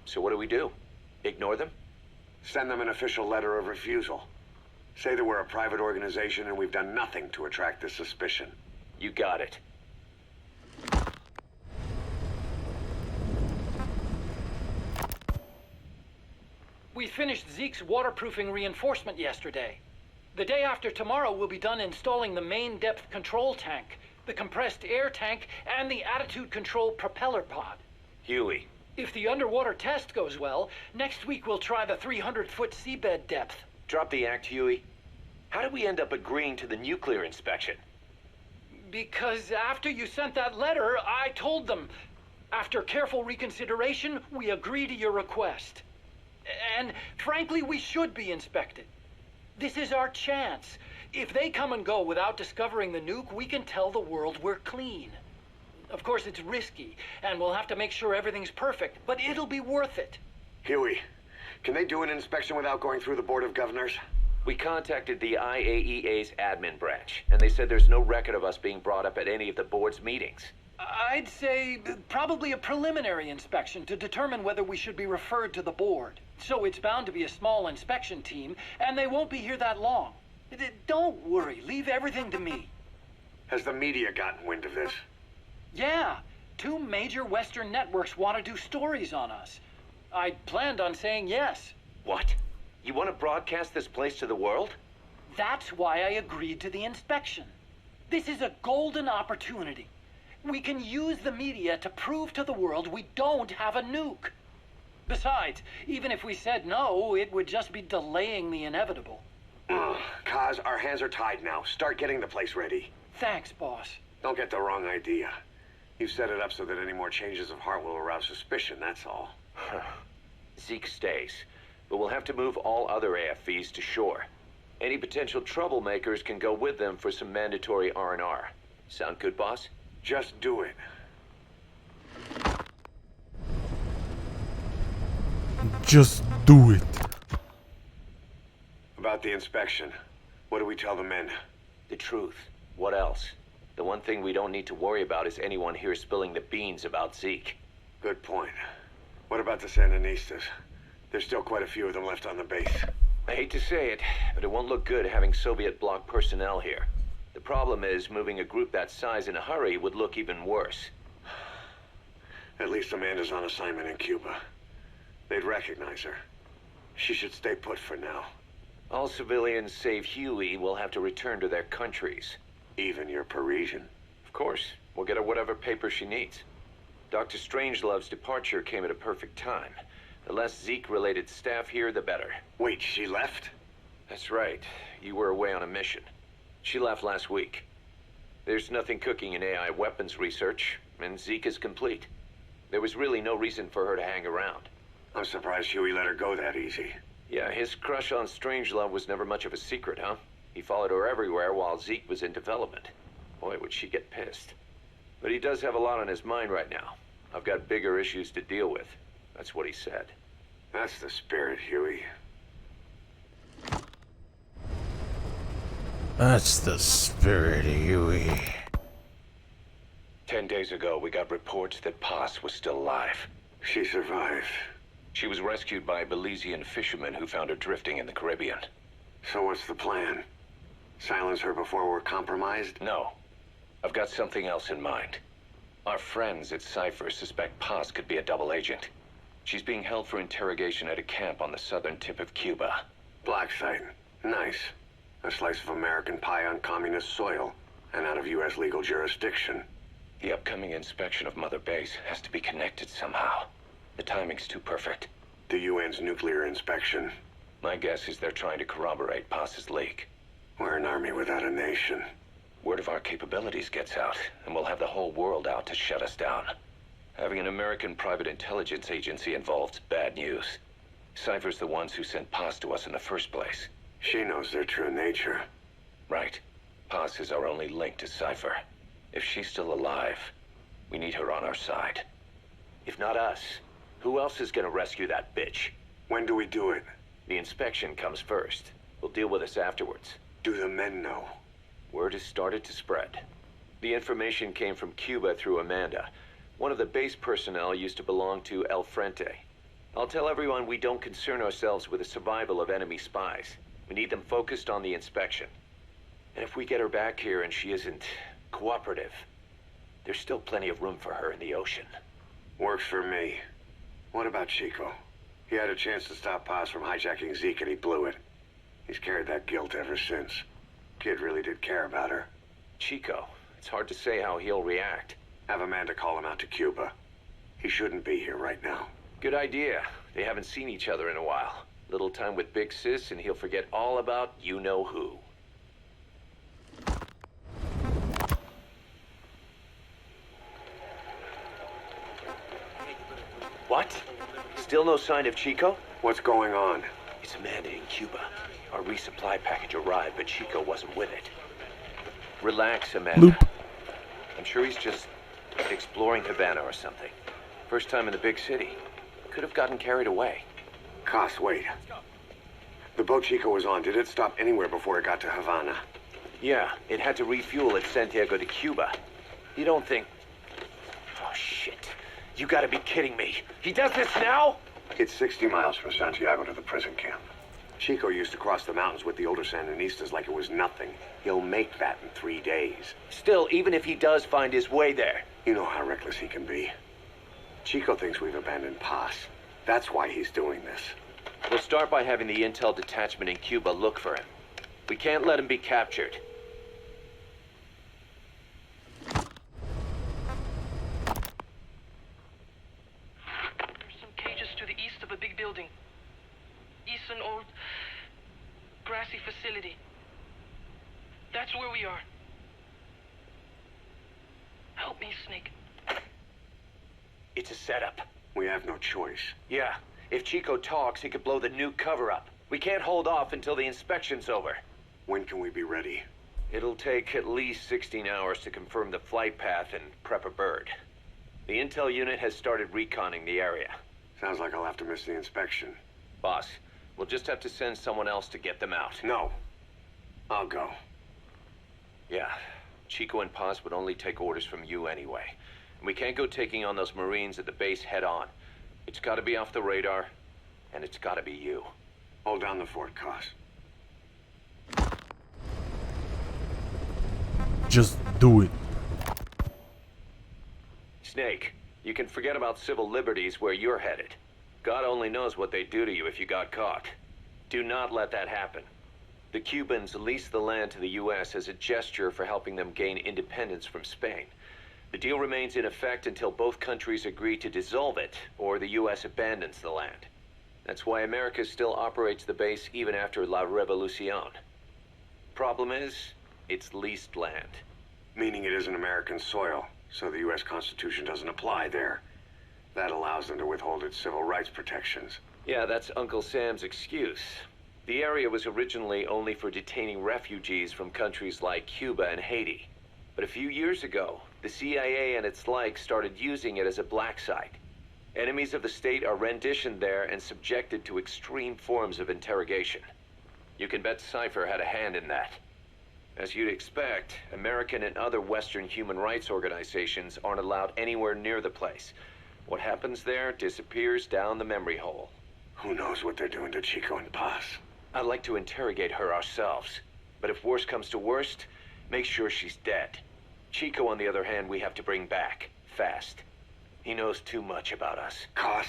S3: So what do? Ignore them?
S18: Send them an official letter of refusal. Say that we're a private organization and we've done nothing to attract this suspicion.
S3: You got it.
S6: We finished Zeke's waterproofing reinforcement yesterday. The day after tomorrow, we'll be done installing the main depth control tank, the compressed air tank, and the attitude control propeller pod.
S3: Huey.
S6: If the underwater test goes well, next week we'll try the 300-foot seabed depth.
S3: Drop the act, Huey. How did we end up agreeing to the nuclear inspection?
S6: Because after you sent that letter, I told them. After careful reconsideration, we agree to your request. And frankly, we should be inspected. This is our chance. If they come and go without discovering the nuke, we can tell the world we're clean. Of course, it's risky, and we'll have to make sure everything's perfect, but it'll be worth it.
S18: Huey, can they do an inspection without going through the Board of Governors?
S3: We contacted the IAEA's admin branch, and they said there's no record of us being brought up at any of the board's meetings.
S6: I'd say probably a preliminary inspection to determine whether we should be referred to the board. So it's bound to be a small inspection team, and they won't be here that long. Don't worry, leave everything to me.
S18: Has the media gotten wind of this?
S6: Yeah, 2 major Western networks want to do stories on us. I planned on saying yes.
S3: What? You want to broadcast this place to the world?
S6: That's why I agreed to the inspection. This is a golden opportunity. We can use the media to prove to the world we don't have a nuke. Besides, even if we said no, it would just be delaying the inevitable.
S18: Kaz, our hands are tied now. Start getting the place ready.
S6: Thanks, boss.
S18: Don't get the wrong idea. You've set it up so that any more changes of heart will arouse suspicion, that's all.
S3: Zeke stays, but we'll have to move all other AFVs to shore. Any potential troublemakers can go with them for some mandatory R&R. Sound good, boss?
S18: Just do it.
S1: Just do it.
S18: About the inspection, what do we tell the men?
S3: The truth. What else? The one thing we don't need to worry about is anyone here spilling the beans about Zeke.
S18: Good point. What about the Sandinistas? There's still quite a few of them left on the base.
S3: I hate to say it, but it won't look good having Soviet bloc personnel here. The problem is, moving a group that size in a hurry would look even worse.
S18: At least Amanda's on assignment in Cuba. They'd recognize her. She should stay put for now.
S3: All civilians save Huey will have to return to their countries.
S18: Even your Parisian?
S3: Of course. We'll get her whatever paper she needs. Dr. Strangelove's departure came at a perfect time. The less Zeke-related staff here, the better.
S18: Wait, she left?
S3: That's right. You were away on a mission. She left last week. There's nothing cooking in AI weapons research, and Zeke is complete. There was really no reason for her to hang around.
S18: I'm surprised Huey let her go that easy.
S3: Yeah, his crush on Strangelove was never much of a secret, huh? He followed her everywhere while Zeke was in development. Boy, would she get pissed. But he does have a lot on his mind right now. I've got bigger issues to deal with. That's what he said.
S18: That's the spirit, Huey.
S1: That's the spirit, Huey.
S3: 10 days ago, we got reports that Paz was still alive.
S18: She survived.
S3: She was rescued by Belizean fishermen who found her drifting in the Caribbean.
S18: So what's the plan? Silence her before we're compromised?
S3: No. I've got something else in mind. Our friends at Cypher suspect Paz could be a double agent. She's being held for interrogation at a camp on the southern tip of Cuba.
S18: Black site. Nice. A slice of American pie on communist soil, and out of U.S. legal jurisdiction.
S3: The upcoming inspection of Mother Base has to be connected somehow. The timing's too perfect.
S18: The UN's nuclear inspection.
S3: My guess is they're trying to corroborate Paz's leak.
S18: We're an army without a nation.
S3: Word of our capabilities gets out, and we'll have the whole world out to shut us down. Having an American private intelligence agency involved's bad news. Cypher's the ones who sent Paz to us in the first place.
S18: She knows their true nature.
S3: Right. Paz is our only link to Cypher. If she's still alive, we need her on our side. If not us, who else is gonna rescue that bitch?
S18: When do we do it?
S3: The inspection comes first. We'll deal with this afterwards.
S18: Do the men know?
S3: Word has started to spread. The information came from Cuba through Amanda. One of the base personnel used to belong to El Frente. I'll tell everyone we don't concern ourselves with the survival of enemy spies. We need them focused on the inspection. And if we get her back here and she isn't cooperative, there's still plenty of room for her in the ocean.
S18: Works for me. What about Chico? He had a chance to stop Paz from hijacking Zeke and he blew it. He's carried that guilt ever since. Kid really did care about her.
S3: Chico, it's hard to say how he'll react.
S18: Have Amanda call him out to Cuba. He shouldn't be here right now.
S3: Good idea. They haven't seen each other in a while. Little time with Big Sis and he'll forget all about you-know-who. What? Still no sign of Chico?
S18: What's going on?
S3: It's Amanda in Cuba. Our resupply package arrived, but Chico wasn't with it. Relax, Amanda.
S1: Loop.
S3: I'm sure he's just exploring Havana or something. First time in the big city. Could have gotten carried away.
S18: Cos, wait. The boat Chico was on, did it stop anywhere before it got to Havana?
S3: Yeah, it had to refuel at Santiago de Cuba. You don't think... Oh, shit. You gotta be kidding me. He does this now?
S18: It's 60 miles from Santiago to the prison camp. Chico used to cross the mountains with the older Sandinistas like it was nothing. He'll make that in 3 days.
S3: Still, even if he does find his way there...
S18: You know how reckless he can be. Chico thinks we've abandoned Paz. That's why he's doing this.
S3: We'll start by having the intel detachment in Cuba look for him. We can't let him be captured.
S19: There's some cages to the east of a big building. East an old grassy facility. That's where we are. Help me, Snake.
S3: It's a setup.
S18: We have no choice.
S3: Yeah. If Chico talks, he could blow the nuke cover up. We can't hold off until the inspection's over.
S18: When can we be ready?
S3: It'll take at least 16 hours to confirm the flight path and prep a bird. The intel unit has started reconning the area.
S18: Sounds like I'll have to miss the inspection.
S3: Boss, we'll just have to send someone else to get them out.
S18: No. I'll go.
S3: Yeah. Chico and Paz would only take orders from you anyway. And we can't go taking on those Marines at the base head on. It's gotta be off the radar, and it's gotta be you.
S18: Hold down the fort, Cos.
S1: Just do it.
S3: Snake, you can forget about civil liberties where you're headed. God only knows what they'd do to you if you got caught. Do not let that happen. The Cubans leased the land to the U.S. as a gesture for helping them gain independence from Spain. The deal remains in effect until both countries agree to dissolve it, or the U.S. abandons the land. That's why America still operates the base even after La Revolucion. Problem is, it's leased land.
S18: Meaning it isn't American soil, so the U.S. Constitution doesn't apply there. That allows them to withhold its civil rights protections.
S3: Yeah, that's Uncle Sam's excuse. The area was originally only for detaining refugees from countries like Cuba and Haiti. But a few years ago, the CIA and its like started using it as a black site. Enemies of the state are renditioned there and subjected to extreme forms of interrogation. You can bet Cypher had a hand in that. As you'd expect, American and other Western human rights organizations aren't allowed anywhere near the place. What happens there disappears down the memory hole.
S18: Who knows what they're doing to Chico and Paz?
S3: I'd like to interrogate her ourselves. But if worst comes to worst, make sure she's dead. Chico, on the other hand, we have to bring back, fast. He knows too much about us.
S18: Cos?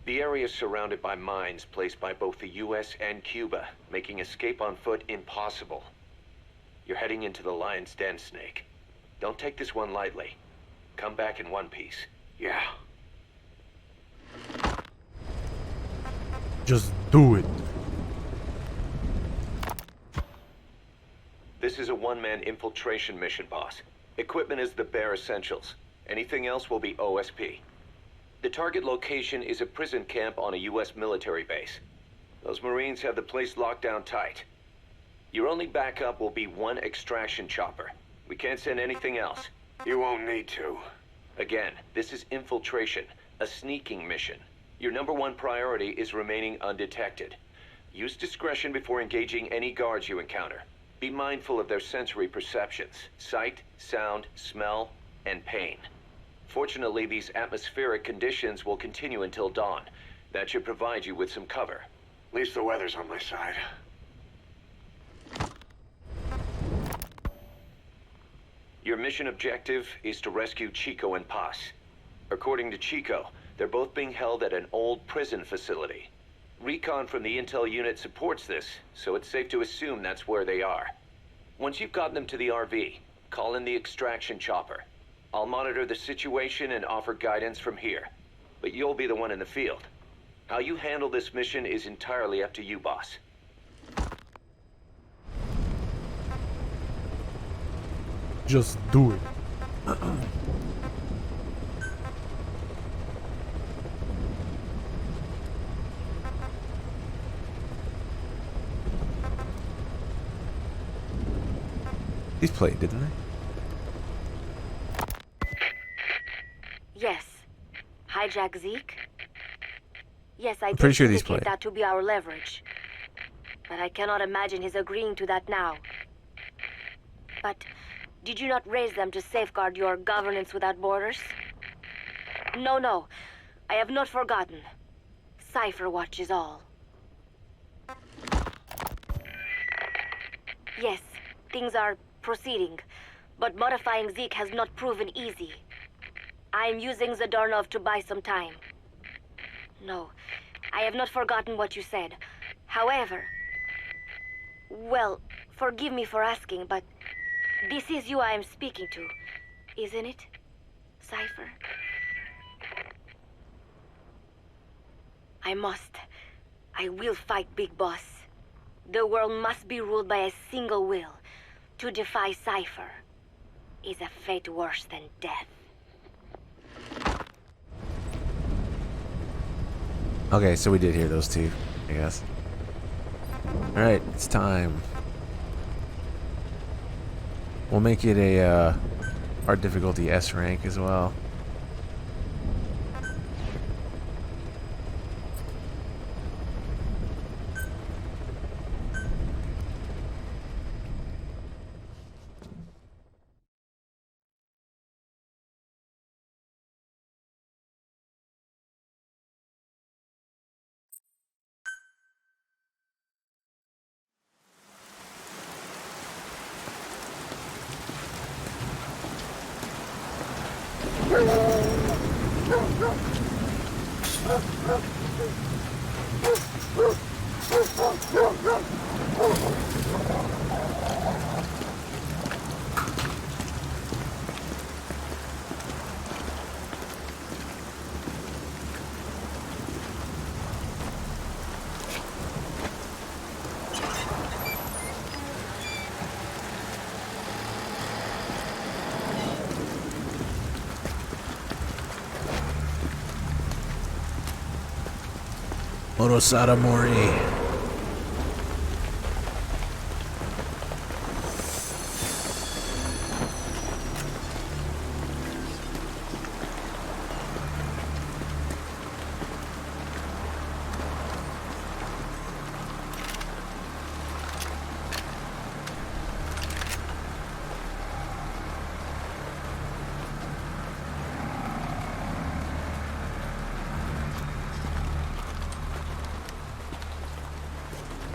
S3: The area is surrounded by mines placed by both the U.S. and Cuba, making escape on foot impossible. You're heading into the lion's den, Snake. Don't take this one lightly. Come back in one piece.
S18: Yeah.
S1: Just do it.
S3: This is a one-man infiltration mission, boss. Equipment is the bare essentials. Anything else will be OSP. The target location is a prison camp on a U.S. military base. Those Marines have the place locked down tight. Your only backup will be one extraction chopper. We can't send anything else.
S18: You won't need to.
S3: Again, this is infiltration, a sneaking mission. Your #1 priority is remaining undetected. Use discretion before engaging any guards you encounter. Be mindful of their sensory perceptions: sight, sound, smell, and pain. Fortunately, these atmospheric conditions will continue until dawn. That should provide you with some cover.
S18: At least the weather's on my side.
S3: Your mission objective is to rescue Chico and Paz. According to Chico, they're both being held at an old prison facility. Recon from the intel unit supports this, so it's safe to assume that's where they are. Once you've gotten them to the RV, call in the extraction chopper. I'll monitor the situation and offer guidance from here, but you'll be the one in the field. How you handle this mission is entirely up to you, boss.
S1: Just do it. These played, didn't they?
S5: Yes. Hijack Zeke? Yes, I
S1: I'm pretty
S5: did
S1: sure these
S5: indicate
S1: played.
S5: that to be our leverage. But I cannot imagine his agreeing to that now. But did you not raise them to safeguard your governance without borders? No, no. I have not forgotten. Cypher watches all. Yes, things are proceeding, but modifying Zeke has not proven easy. I am using Zadornov to buy some time. No, I have not forgotten what you said. However, well, forgive me for asking, but this is you I am speaking to, isn't it, Cypher? I will fight Big Boss. The world must be ruled by a single will. To defy Cypher is a fate worse than death.
S1: Okay, so we did hear those two, I guess. Alright, it's time. We'll make it a hard difficulty S rank as well. Orosada Mori.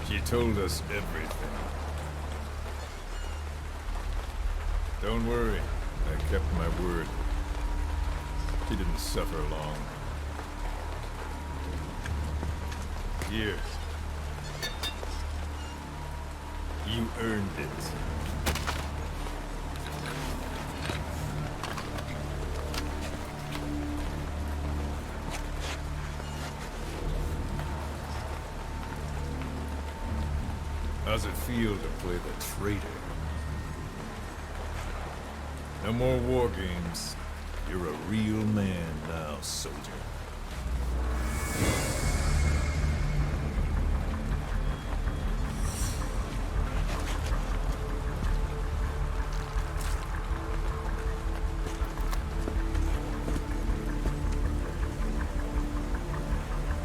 S20: She told us everything. Don't worry, I kept my word. She didn't suffer long. Here. You earned it. How's it feel to play the traitor? No more war games. You're a real man now, soldier.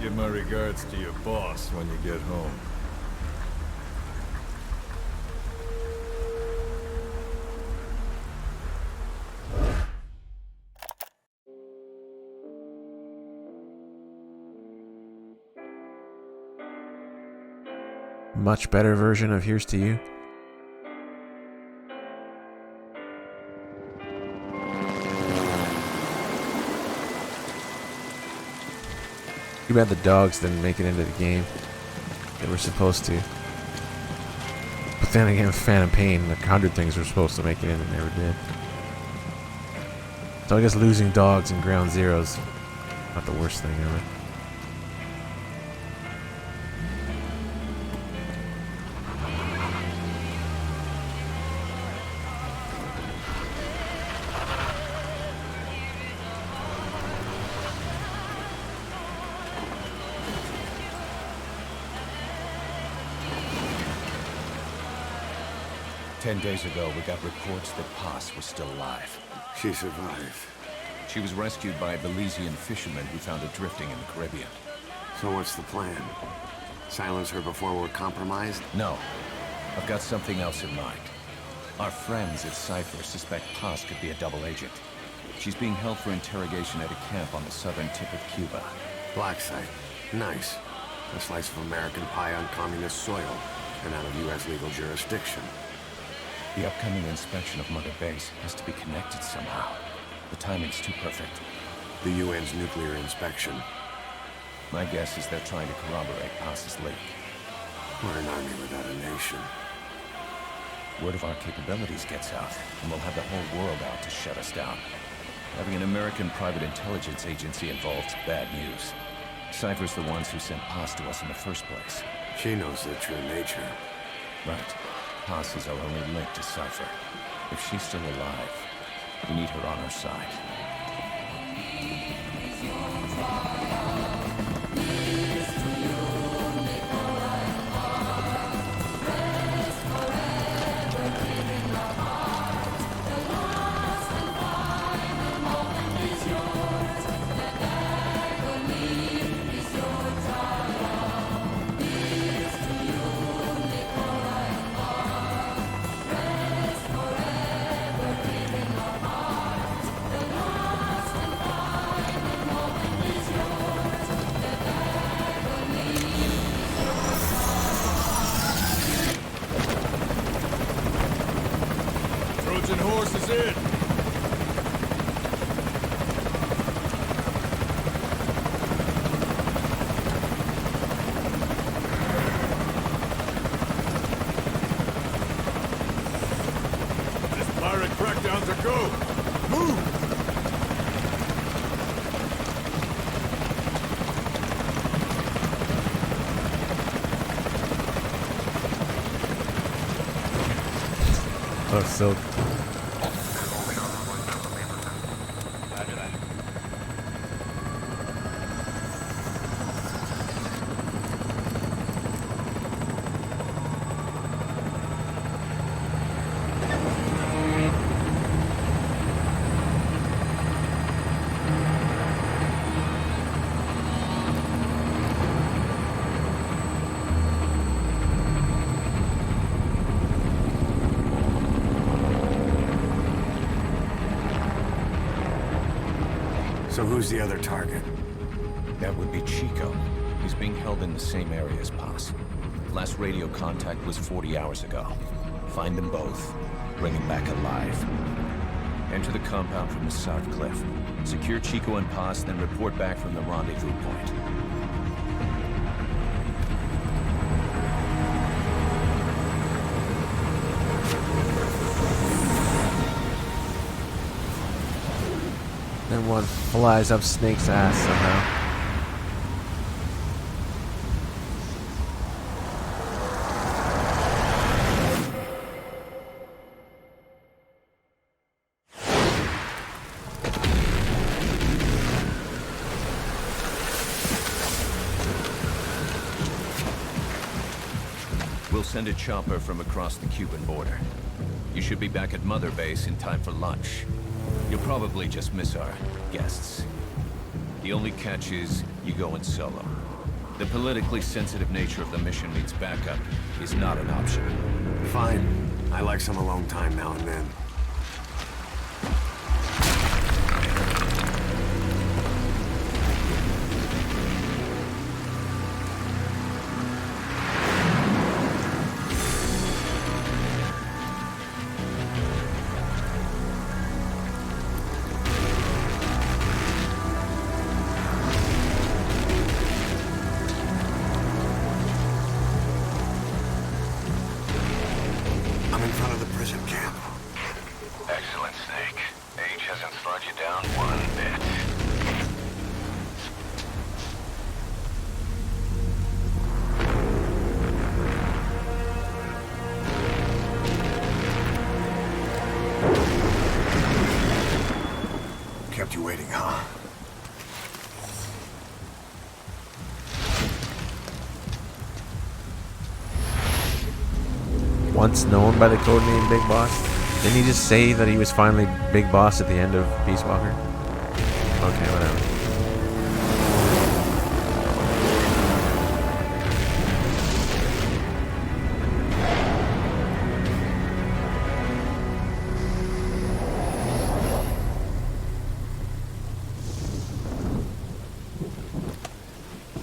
S20: Give my regards to your boss when you get home.
S1: Much better version of Here's to You. Too bad the dogs didn't make it into the game. They were supposed to. But then again, with Phantom Pain, like 100 things were supposed to make it in and never did. So I guess losing dogs in Ground Zero's not the worst thing ever.
S8: Ten days ago, we got reports that Paz was still alive.
S18: She survived.
S8: She was rescued by a Belizean fisherman who found her drifting in the Caribbean.
S18: So what's the plan? Silence her before we're compromised?
S8: No. I've got something else in mind. Our friends at Cypher suspect Paz could be a double agent. She's being held for interrogation at a camp on the southern tip of Cuba.
S18: Black site. Nice. A slice of American pie on communist soil and out of U.S. legal jurisdiction.
S8: The upcoming inspection of Mother Base has to be connected somehow. The timing's too perfect.
S18: The UN's nuclear inspection.
S8: My guess is they're trying to corroborate Paz's leak.
S18: We're an army without a nation.
S8: Word of our capabilities gets out, and we'll have the whole world out to shut us down. Having an American private intelligence agency involved's bad news. Cypher's the ones who sent Paz to us in the first place.
S18: She knows their true nature.
S8: Right. Paz is our only link to Cypher. If she's still alive, we need her on our side.
S20: Trojan horse is in! This pirate crackdown's a go! Move!
S1: Oh, Silk.
S18: So who's the other target?
S8: That would be Chico. He's being held in the same area as Paz. Last radio contact was 40 hours ago. Find them both. Bring him back alive. Enter the compound from the south cliff. Secure Chico and Paz, then report back from the rendezvous point.
S1: Then one flies up Snake's ass somehow.
S8: We'll send a chopper from across the Cuban border. You should be back at Mother Base in time for lunch. You'll probably just miss our guests. The only catch is you go in solo. The politically sensitive nature of the mission means backup is not an option.
S18: Fine. I like some alone time now and then. I'm in front of the prison camp.
S12: Excellent, Snake. Age hasn't slowed you down one bit.
S18: Kept you waiting, huh?
S1: Once known by the codename Big Boss. Didn't he just say that he was finally Big Boss at the end of Peace Walker? Okay, whatever.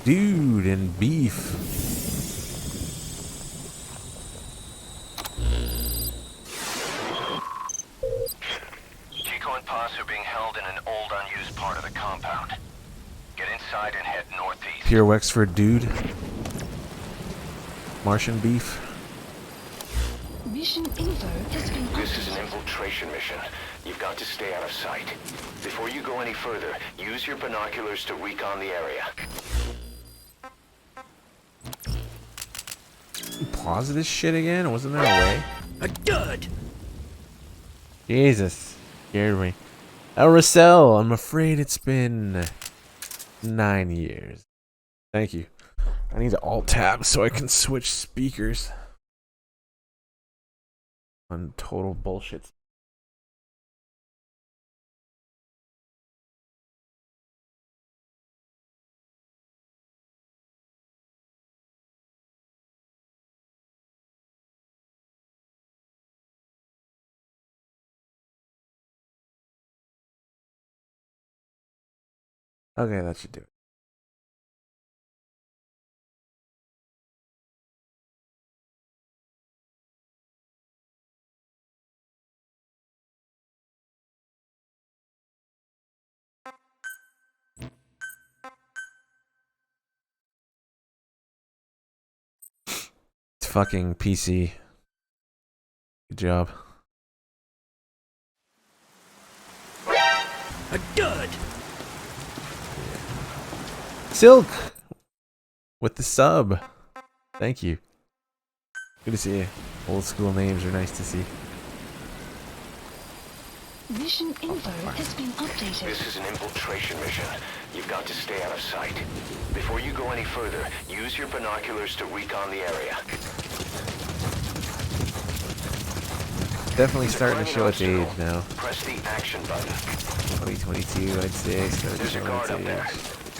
S1: Dude and beef.
S12: Chico and Paz are being held in an old unused part of the compound. Get inside and head northeast.
S1: Pure Wexford dude. Martian beef.
S12: Mission info has been This is an infiltration mission. You've got to stay out of sight. Before you go any further, use your binoculars to recon the area.
S1: Pause this shit again? Wasn't there a way?
S6: Good.
S1: Jesus. Scared me. El Russell, I'm afraid it's been 9 years. Thank you. I need to alt-tab so I can switch speakers. On total bullshit. Okay, that should do it. It's fucking PC. Good job.
S6: Good.
S1: Silk with the sub. Thank you. Good to see you. Old school names are nice to see.
S12: Mission info has been updated. This is an infiltration mission. You've got to stay out of sight. Before you go any further, use your binoculars to recon the area.
S1: Definitely starting to show its age now.
S12: Press the action button.
S1: 2022, I'd say.
S12: There's a guard up there.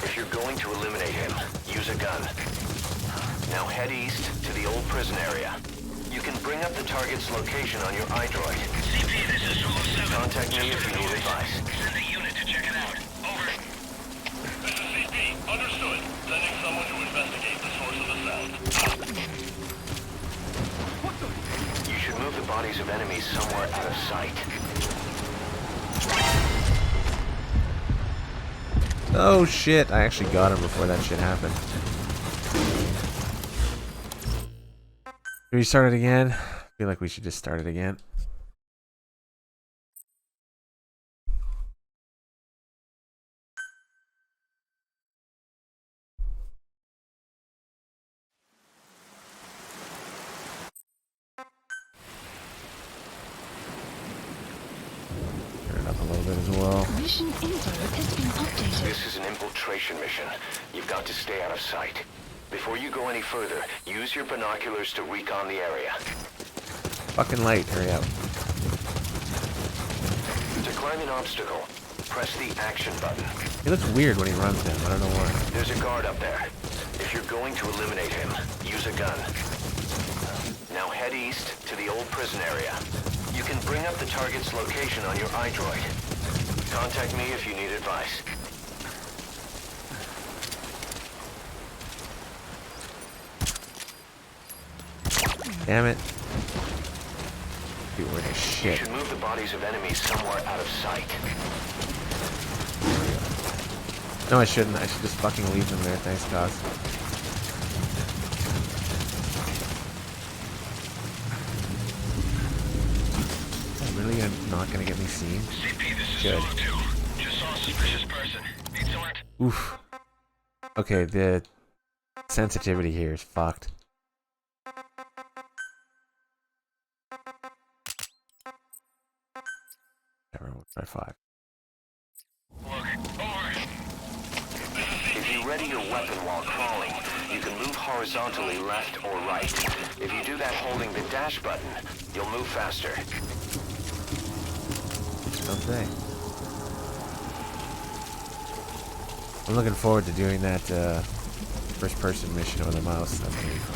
S12: If you're going to eliminate him, use a gun. Now head east to the old prison area. You can bring up the target's location on your iDroid. CP, this is Solo 7. Contact me if you need advice. Send a unit to check it out. Over.
S4: bodies of enemies somewhere out of sight.
S1: Oh shit, I actually got him before that shit happened. Should we start it again? I feel like we should just start it again. Turn it up a little bit as well.
S4: Mission info has been updated. This is an infiltration mission. You've got to stay out of sight. Before you go any further, use your binoculars to recon the area.
S1: Fucking light, hurry up.
S4: To climb an obstacle, press the action button.
S1: He looks weird when he runs down, I don't know why.
S4: There's a guard up there. If you're going to eliminate him, use a gun. Now head east to the old prison area. You can bring up the target's location on your iDroid. Contact me if you need advice.
S1: Damn it. Dude, we're in
S4: You
S1: shit.
S4: should move the bodies of enemies somewhere out of sight.
S1: No, I shouldn't. I should just fucking leave them there. Thanks, Cos. Really, I'm not gonna get me seen?
S12: CP, this is
S1: Good.
S12: Solo 2. Just saw a suspicious person. Need someone to...
S1: Oof. Okay, the sensitivity here is fucked. Whatever, we'll try 5.
S4: If you ready your weapon while crawling, you can move horizontally left or right. If you do that holding the dash button, you'll move faster.
S1: Don't say. I'm looking forward to doing that first-person mission with a mouse.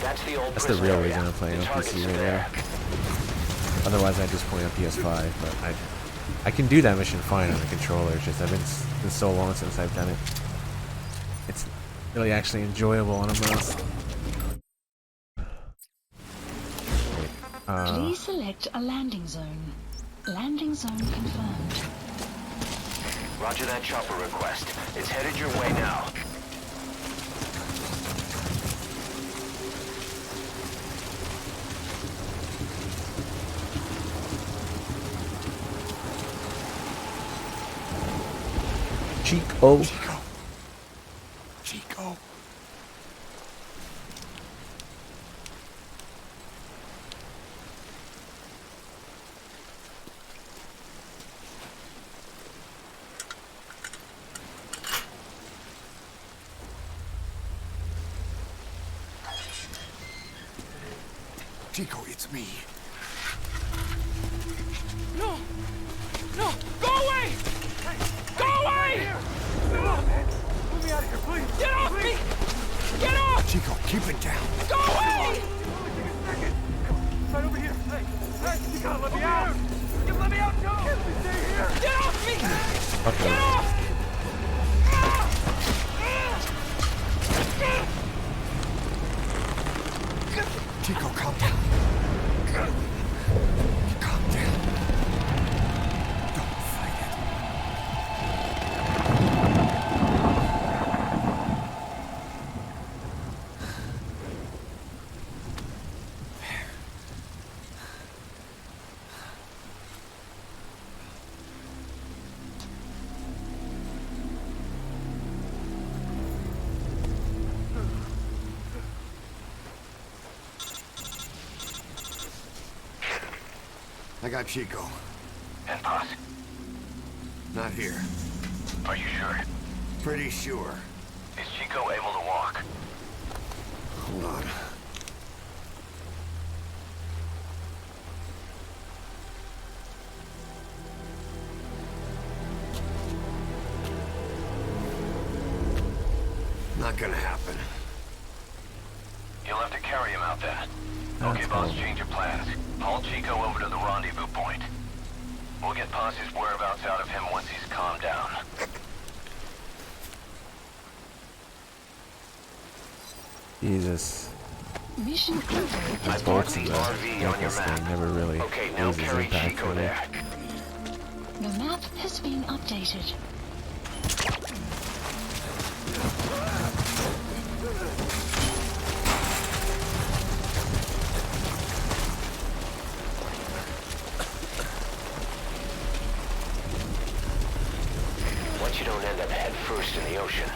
S1: That's the real reason I'm playing on PC right now. Otherwise, I just play on PS5. But I can do that mission fine on the controller. It's just it's been so long since I've done it. It's really actually enjoyable on a mouse.
S21: Please select a landing zone. Landing zone confirmed.
S4: Roger that chopper request. It's headed your way now.
S1: Chico.
S2: Chico. Chico, it's me.
S16: No! No! Go away! Go away!
S2: Move me out of here, please.
S16: Get off me! Get off!
S2: Chico, keep it down.
S16: Go away!
S2: Right over here. Hey, you gotta let me out. You let me out, no! Stay here.
S16: Get off me!
S1: Okay.
S16: Get off!
S2: Chico, calm down. Calm down. Don't fight it. I got Chico.
S4: And Paz?
S18: Not here.
S4: Are you sure?
S18: Pretty sure.
S4: Is Chico able to walk?
S18: Hold on. Not gonna happen.
S4: You'll have to carry him out then.
S1: That's
S4: Okay, boss,
S1: cool.
S4: change your plans. Haul Chico over to the rendezvous point. We'll get Paz's whereabouts out of him once he's calmed down.
S1: Jesus.
S21: Mission info
S1: These bolts in the
S4: RV on your
S1: ankles thing
S4: map.
S1: never really.
S4: Okay,
S21: map is being updated.
S3: Once you don't end up head first in the ocean.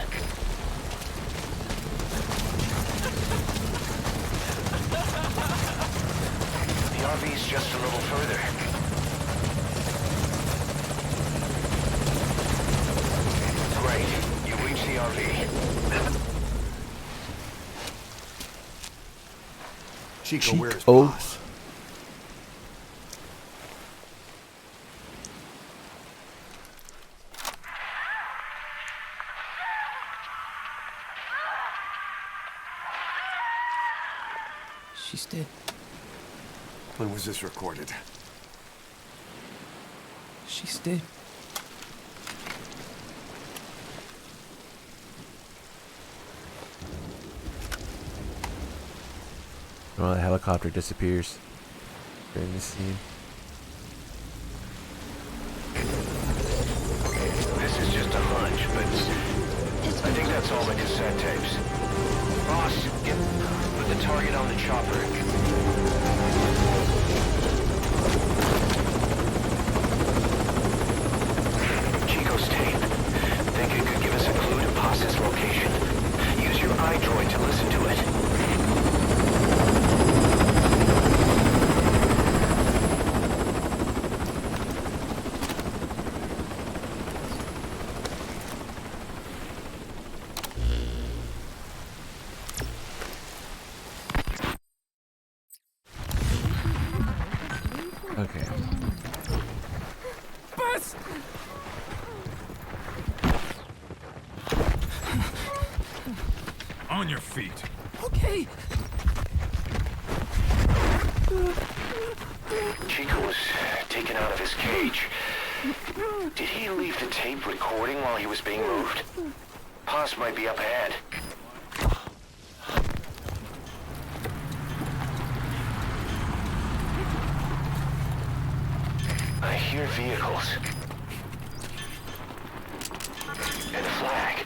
S3: The RV's just a little further. Great. You reach the RV.
S9: Chico, where's
S1: Oh.
S9: Boss?
S17: She's dead.
S9: When was this recorded?
S17: She's dead.
S1: Well, the helicopter disappears during this scene.
S3: This is just a hunch, but I think that's all the cassette tapes. Boss, put the target on the chopper. Chico's tape. Think it could give us a clue to Boss's location? Use your iDroid to listen to it.
S1: Okay.
S16: Bus!
S20: On your feet.
S16: Okay.
S3: Chico was taken out of his cage. Did he leave the tape recording while he was being moved? Paz might be up ahead. I hear vehicles. And a flag.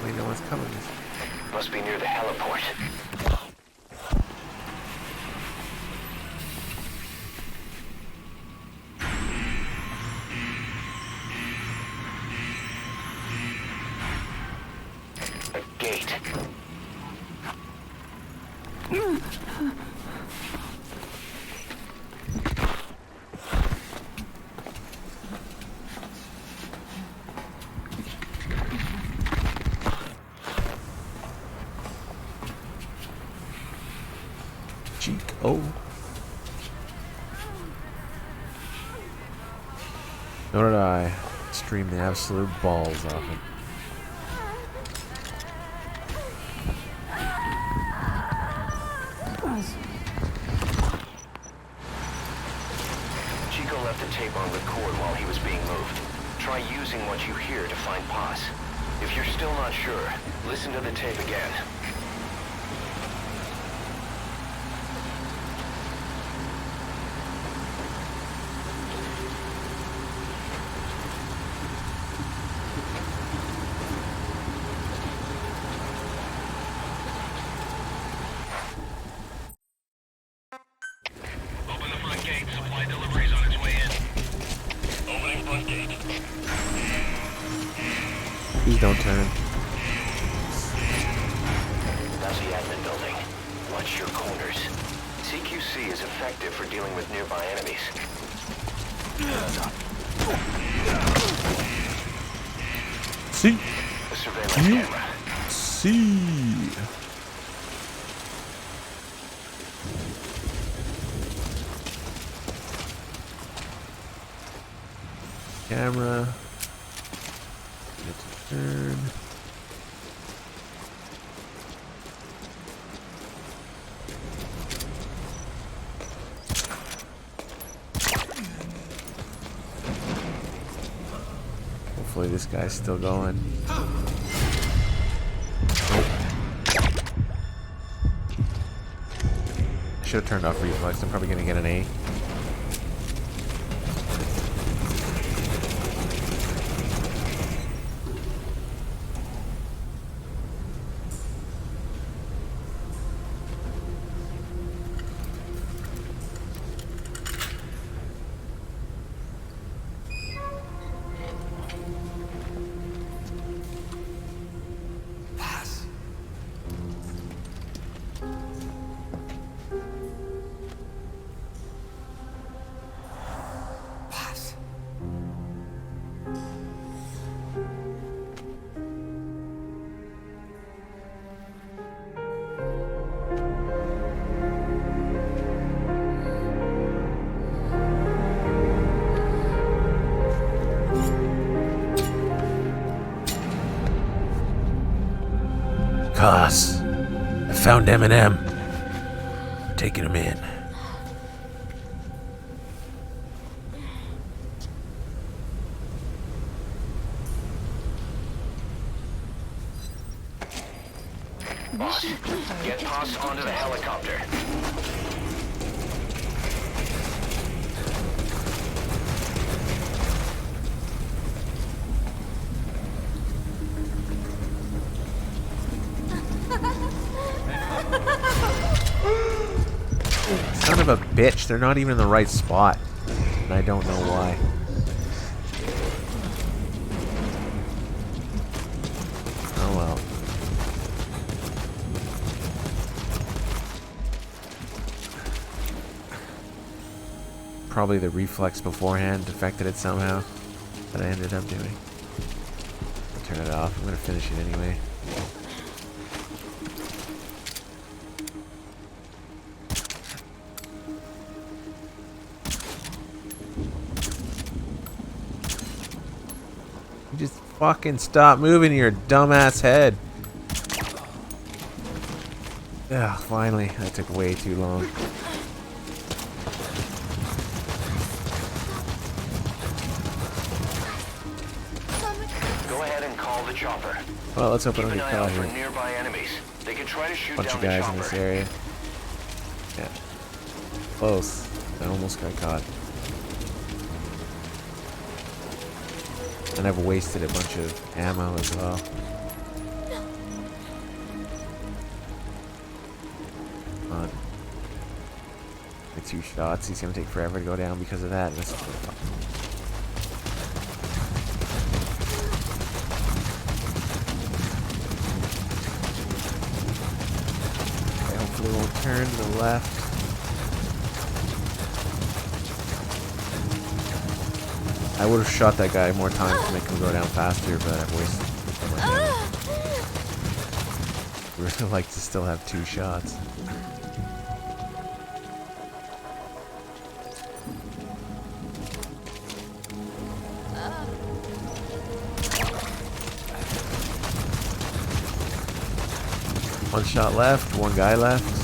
S1: Wait, no one's coming.
S3: Must be near the heliport. A gate.
S1: Chico. Nor did I stream the absolute balls off it.
S3: Chico left the tape on record while he was being moved. Try using what you hear to find Paz. If you're still not sure, listen to the tape again.
S12: Open the front gate. Supply deliveries on its way in. Opening front gate.
S1: Please don't turn.
S3: That's the admin building. Watch your corners. CQC is effective for dealing with nearby enemies.
S1: See.
S3: The surveillance camera.
S1: See. Camera. Get to turn. Hopefully this guy's still going. should have turned off reflex. I'm probably gonna get an A. Cos, I found M&M. Taking him in.
S8: Boss, get Boss onto the helicopter.
S1: Son of a bitch, they're not even in the right spot. And I don't know why. Oh well. Probably the reflex beforehand affected it somehow. That I ended up doing. I'll turn it off. I'm gonna finish it anyway. Just fucking stop moving your dumbass head. Ugh, finally. That took way too long.
S8: Go ahead and call the chopper.
S1: Well, let's hope I
S8: Keep
S1: don't
S8: an
S1: get
S8: eye
S1: caught
S8: out for
S1: here.
S8: nearby enemies. They can try to shoot
S1: Bunch
S8: down
S1: of
S8: the
S1: guys
S8: chopper.
S1: in this area. Yeah. Close. I almost got caught. And I've wasted a bunch of ammo as well. Come on. Like 2 shots. He's gonna take forever to go down because of that. This is okay, hopefully it won't turn to the left. I would have shot that guy more times to make him go down faster, but I've wasted so much ammo. I'd really like to still have 2 shots. One shot left, 1 guy left.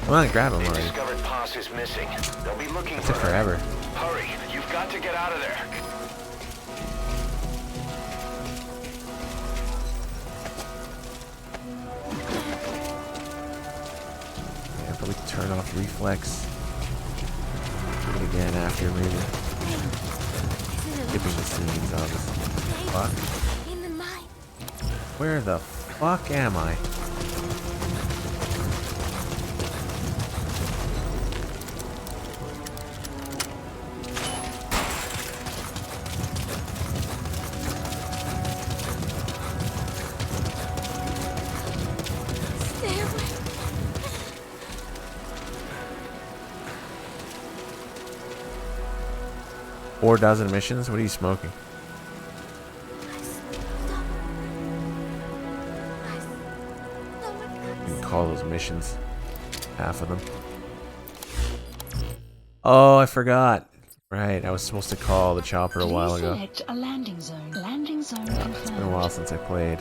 S1: Come on, grab him
S8: They
S1: already.
S8: discovered Poss is missing. They'll be looking
S1: That
S8: for
S1: took
S8: her.
S1: forever.
S8: Hurry, you've got to get out of there.
S1: Yeah, probably turn off reflex. Do it again after, maybe. Skipping the scenes, obviously. Fuck. Where the fuck am I? Four dozen missions? What are you smoking? You can call those missions. Half of them. Oh, I forgot. Right, I was supposed to call the chopper a while ago.
S21: Select a landing zone. Landing zone
S1: It's been a while since I played.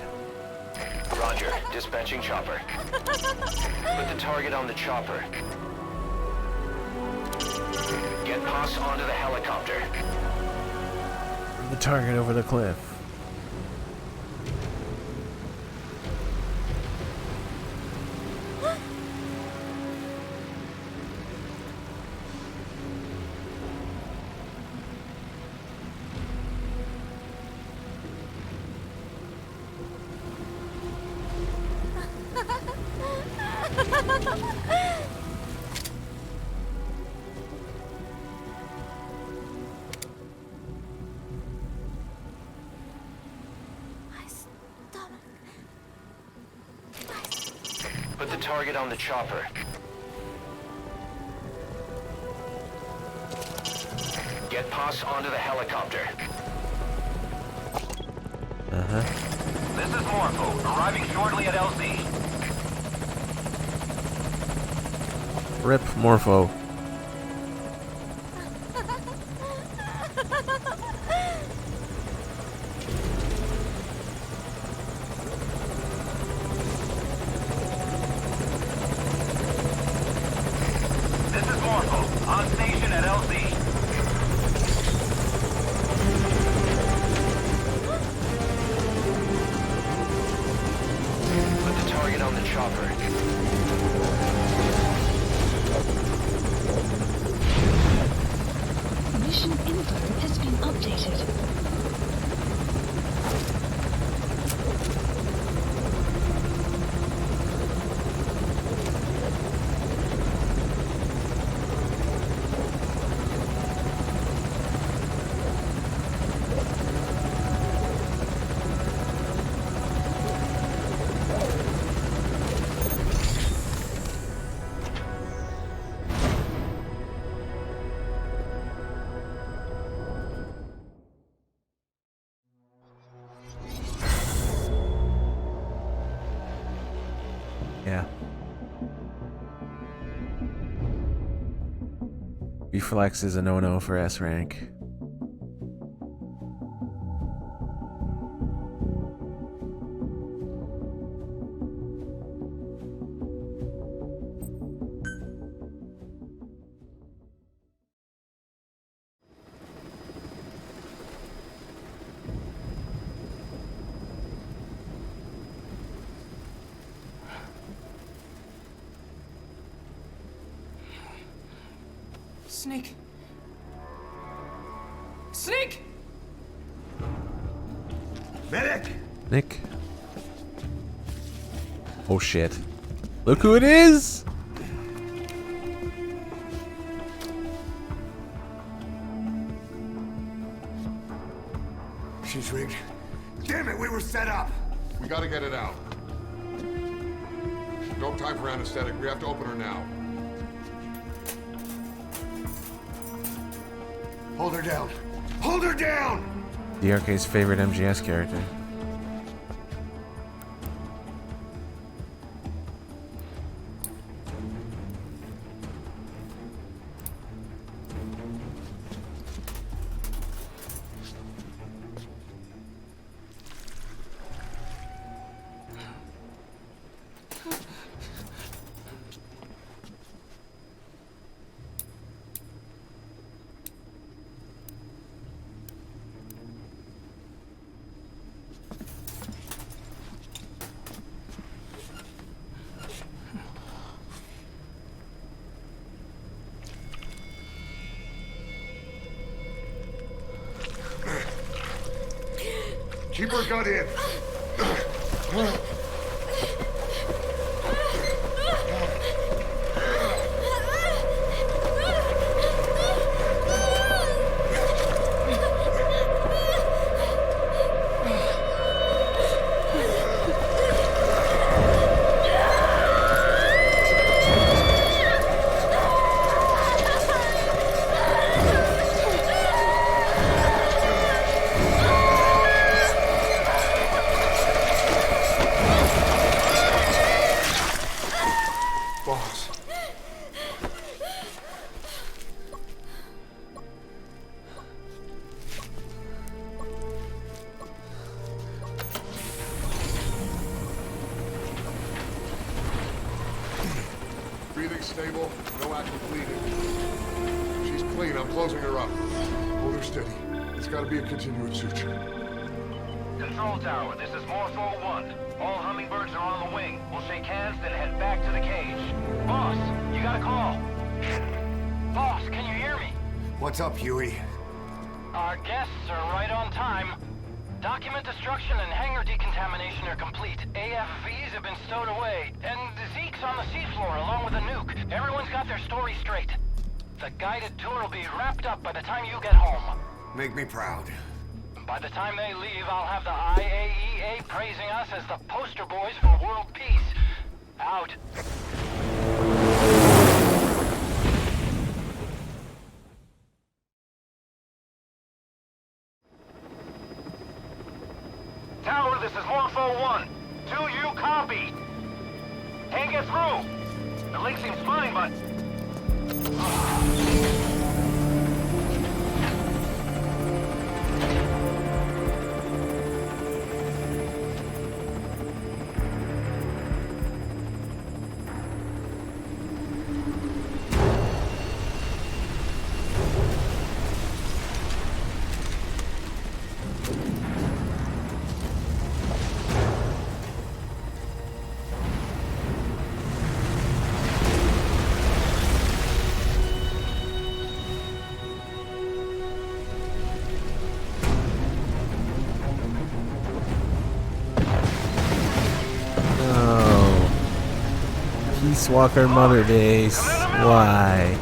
S8: Roger. Roger. Dispatching chopper. Put the target on the chopper. Get Poss onto the helicopter.
S1: The target over the cliff.
S8: Put the target on the chopper. Get Poss onto the helicopter. This is Morpho, arriving shortly at LZ.
S1: Rip Morpho.
S8: This is Morpho, on station at LZ. Put the target on the chopper.
S21: Mission info has been updated.
S1: Yeah. Reflex is a no-no for S rank.
S13: Snake. Snake!
S9: Medic!
S1: Nick. Oh shit. Look who it is!
S9: She's rigged. Damn it, we were set up!
S11: We gotta get it out. No time for anesthetic. We have to open her now.
S9: Hold her down. Hold her down!
S1: DRK's favorite MGS character.
S9: Keep her gun in.
S11: Everything's stable. No active bleeding. She's clean. I'm closing her up. Hold her steady. It's got to be a continuous suture.
S12: Control tower, this is Morpho 1. All hummingbirds are on the wing. We'll shake hands, then head back to the cage. Boss, you got a call. Boss, can you hear me?
S9: What's up, Huey?
S10: Our guests are right on time. Document destruction and hangar decontamination are complete. AFVs have been stowed away. And Zeke's on the seafloor along with a nuke. Everyone's got their story straight. The guided tour will be wrapped up by the time you get home.
S9: Make me proud.
S10: By the time they leave, I'll have the IAEA praising us as the poster boys for world peace. Out.
S12: Tower, this is Morpho 1. Do you copy? Can't get through. The link seems fine, but...
S1: Peace Walker Mother Base. Why?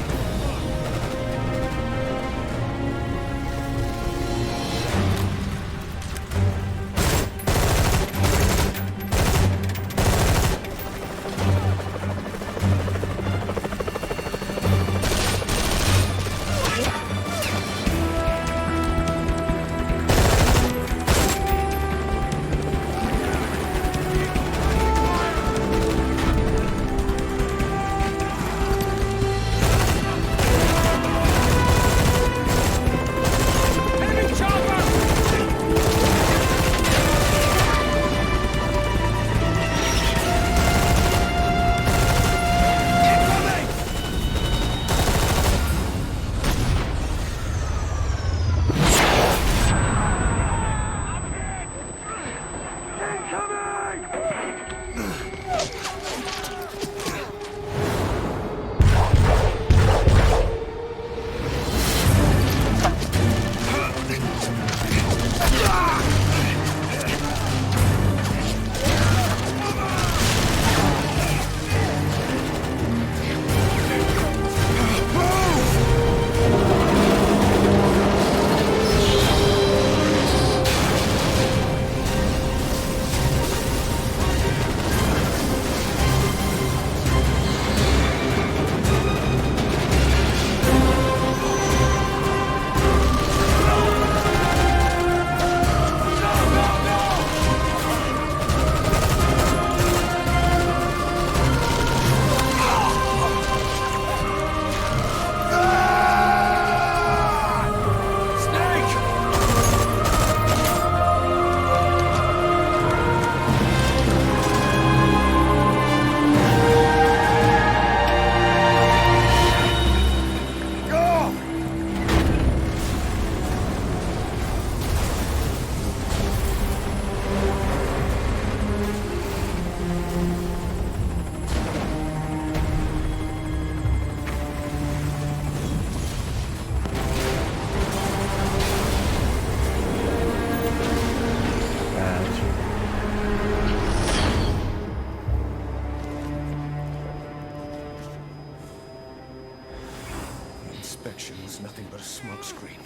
S9: Inspection was nothing but a smokescreen.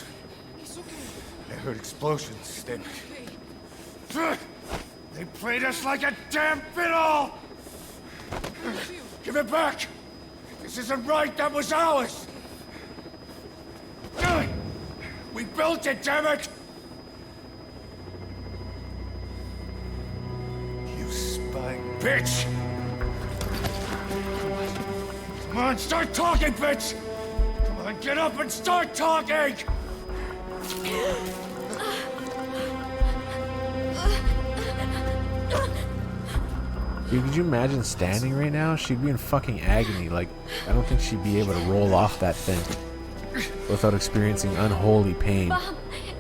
S9: I heard explosions, then... They played us like a damn fiddle! Give it back! This isn't right, that was ours! We built it, damn it! You spying bitch! Come on, start talking, bitch! Come on, get up and start talking!
S1: Dude, could you imagine standing right now? She'd be in fucking agony. Like, I don't think she'd be able to roll off that thing without experiencing unholy pain.
S16: Bob,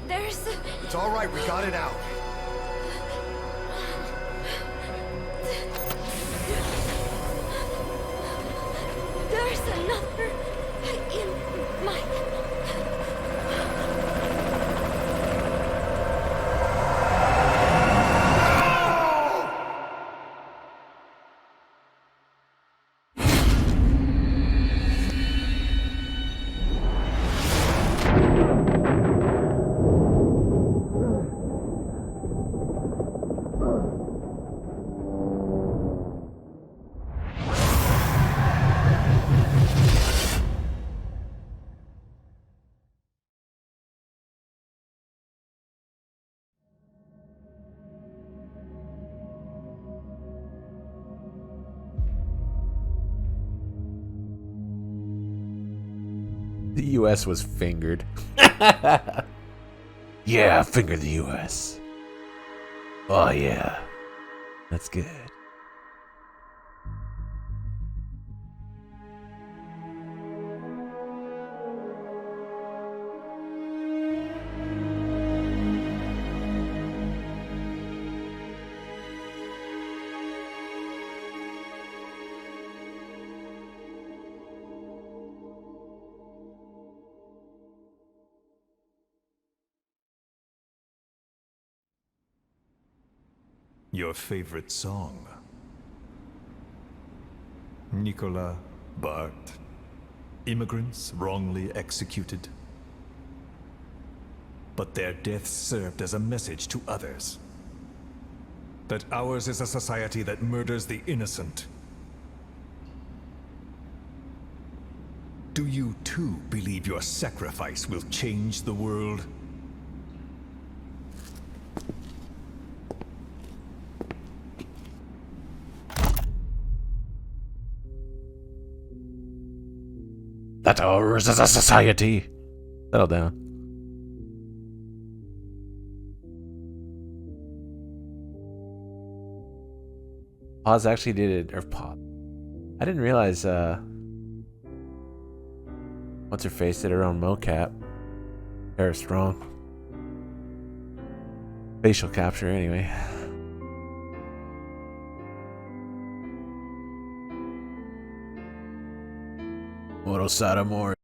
S16: there's...
S9: It's all right. We got it out.
S16: There's another in my...
S1: The US was fingered. Yeah, finger the US. Oh yeah. That's good.
S8: Your favorite song? Nicola, Bart, immigrants wrongly executed. But their deaths served as a message to others. That ours is a society that murders the innocent. Do you too believe your sacrifice will change the world?
S1: That ours is a society. Settle down. Pause actually did it, or pause. I didn't realize, what's her face did her own mocap. Very strong. Facial capture, anyway. Moro Saramori.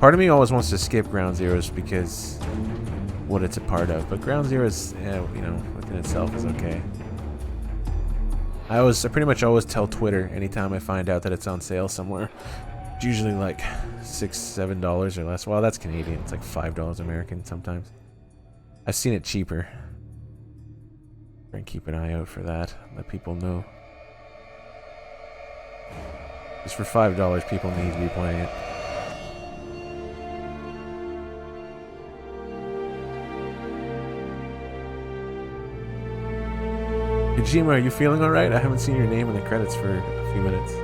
S1: Part of me always wants to skip Ground Zeroes because what it's a part of, but Ground Zeroes, you know, within itself is okay. I pretty much always tell Twitter anytime I find out that it's on sale somewhere. It's usually like $6-7 or less. Well, that's Canadian. It's like $5 American sometimes. I've seen it cheaper. Try and keep an eye out for that. Let people know. Just for $5, people need to be playing it. Kojima, are you feeling alright? I haven't seen your name in the credits for a few minutes.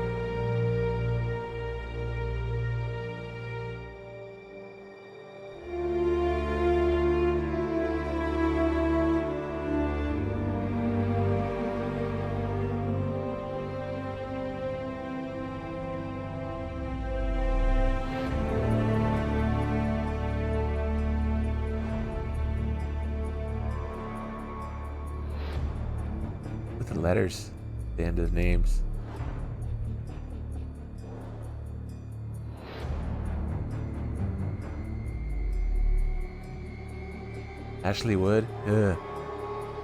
S1: Letters at the end of names. Ashley Wood? Ugh.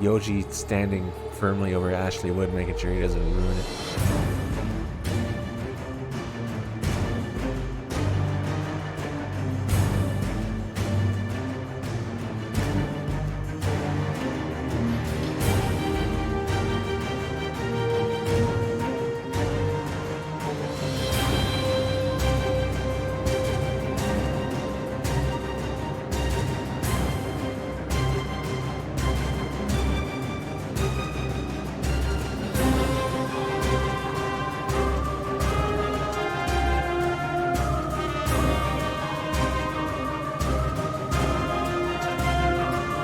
S1: Yoji standing firmly over Ashley Wood, making sure he doesn't ruin it.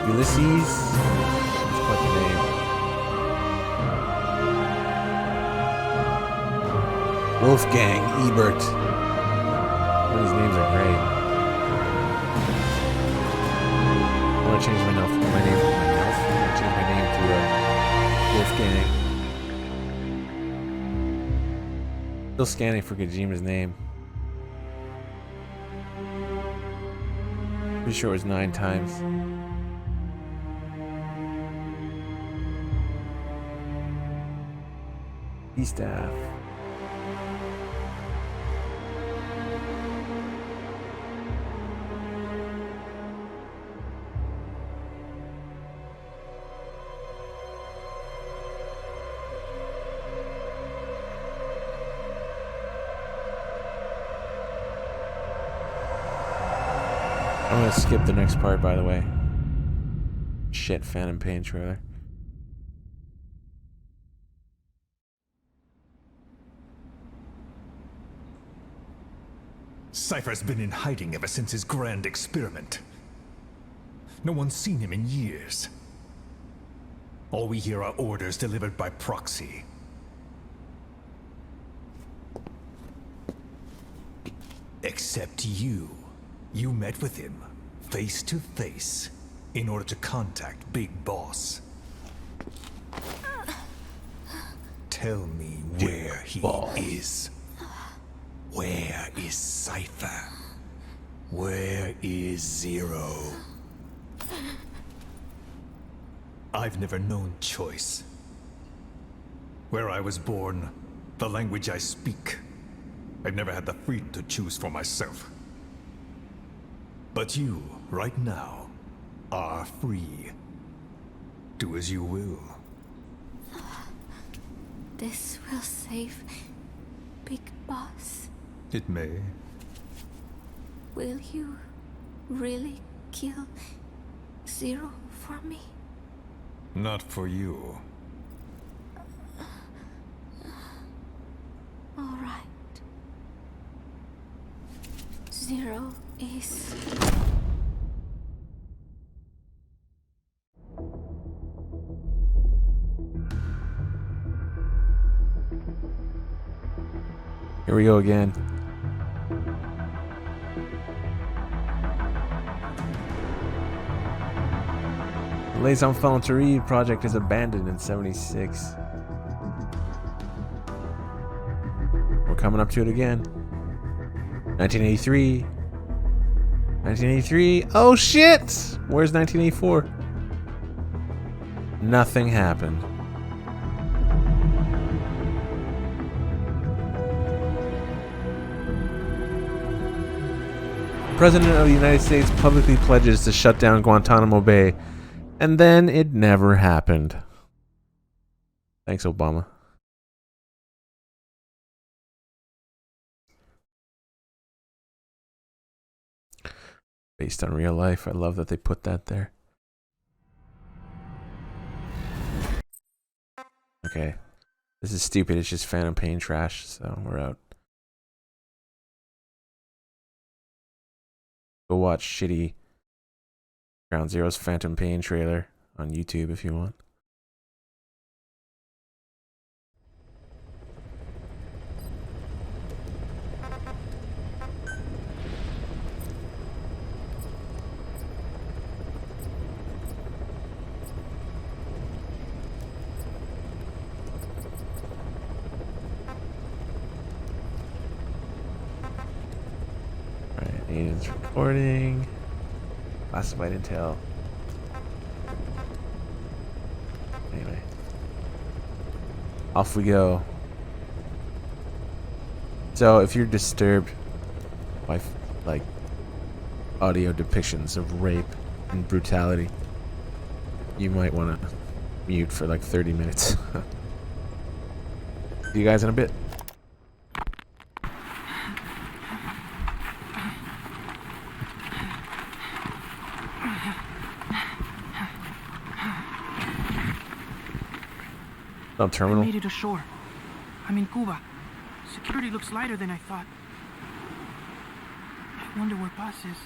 S1: Ulysses. That's quite the name. Wolfgang Ebert. All these names are great. I want to change my name. I want to change my name to Wolfgang. Still scanning for Kojima's name. Pretty sure it was 9 times. Staff. I'm gonna skip the next part, by the way. Shit, Phantom Pain trailer.
S9: Cypher's been in hiding ever since his grand experiment. No one's seen him in years. All we hear are orders delivered by proxy. Except you. You met with him, face to face, in order to contact Big Boss. Tell me where he is. Where is Cypher? Where is Zero? I've never known choice. Where I was born, the language I speak, I've never had the freedom to choose for myself. But you, right now, are free. Do as you will.
S5: This will save Big Boss.
S9: It may.
S5: Will you really kill Zero for me?
S9: Not for you.
S5: All right. Zero is...
S1: Here we go again. The Les Enfants Terribles project is abandoned in 76. We're coming up to it again. 1983. 1983. Oh shit! Where's 1984? Nothing happened. The President of the United States publicly pledges to shut down Guantanamo Bay, and then it never happened. Thanks, Obama. Based on real life. I love that they put that there. Okay. This is stupid. It's just Phantom Pain trash, so we're out. Go watch shitty Ground Zero's Phantom Pain trailer on YouTube if you want. Aiden's recording. Classified intel. Anyway. Off we go. So if you're disturbed by like audio depictions of rape and brutality, you might want to mute for like 30 minutes. See you guys in a bit. Terminal.
S19: I made it ashore. I'm in Cuba. Security looks lighter than I thought. I wonder where Paz is.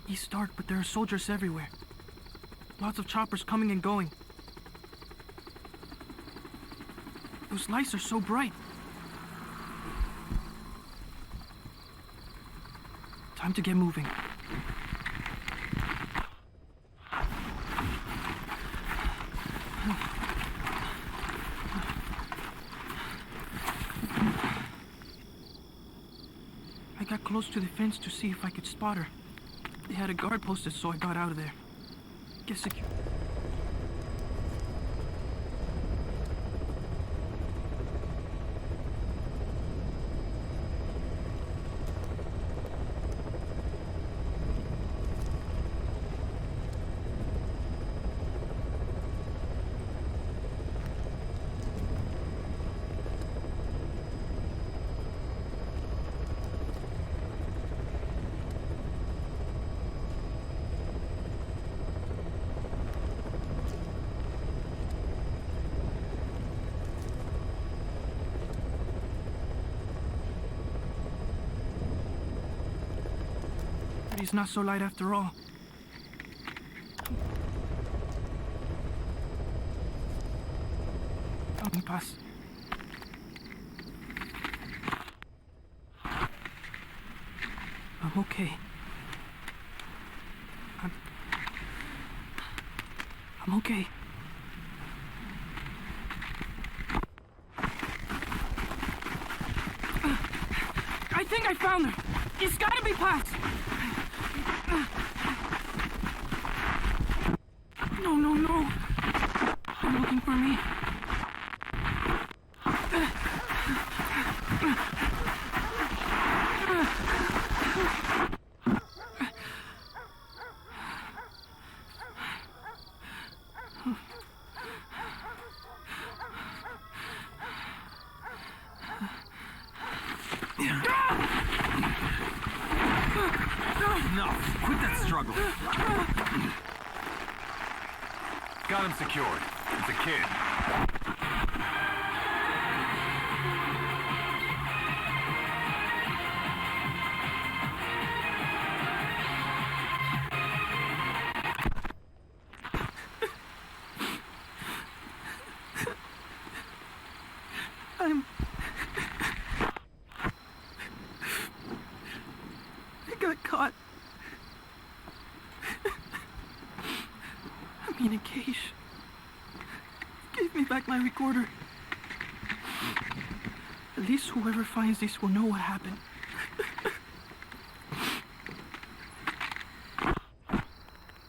S19: East dark, but there are soldiers everywhere. Lots of choppers coming and going. Those lights are so bright. Time to get moving. I got close to the fence to see if I could spot her. They had a guard posted, so I got out of there. Get secure. It's not so light after all. Tell me, Paz. I'm okay. I'm okay. I think I found her. It's gotta be Paz. No. They're looking for me.
S2: No, quit that struggle. Got him secured. It's a kid.
S19: I got caught. I'm in a cage. Gave me back my recorder. At least whoever finds this will know what happened.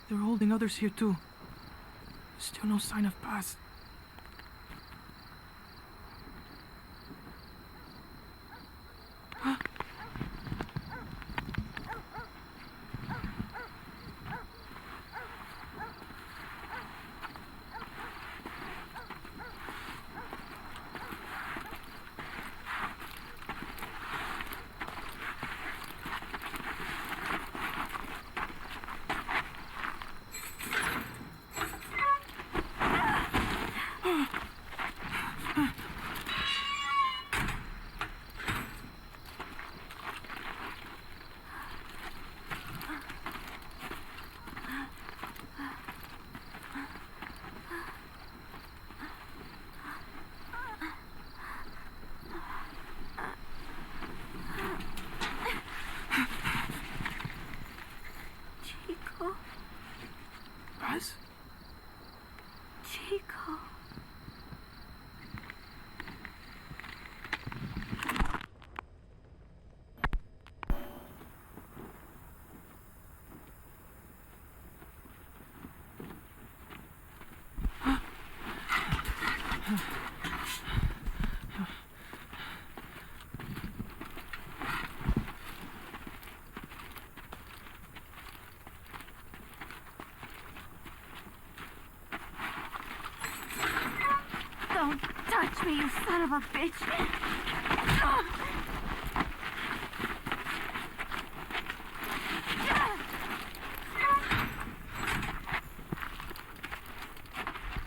S19: They're holding others here too. Still no sign of Paz.
S5: Chico.
S19: Paz?
S5: Chico. Don't touch me, you son of a bitch!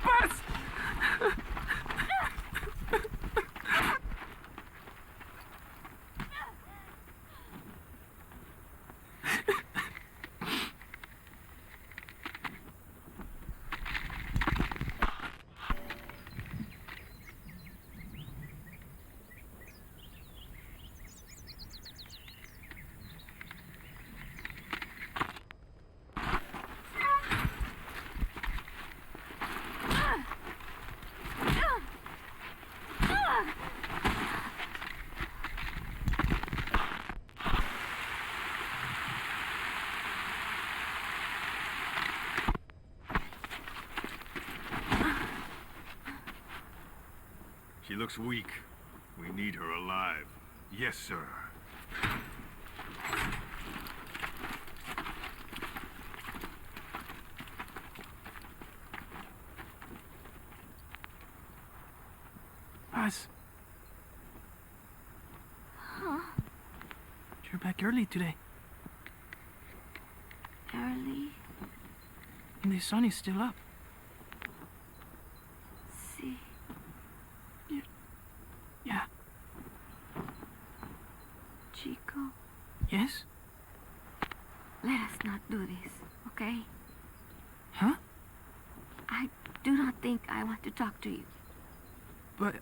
S19: Paz!
S20: She looks weak. We need her alive. Yes, sir.
S19: Paz,
S5: Huh?
S19: you're back early today.
S5: Early.
S19: And the sun is still up.
S5: See.
S19: Yeah.
S5: Chico,
S19: Yes?
S5: let us not do this, okay?
S19: Huh?
S5: I do not think I want to talk to you.
S19: But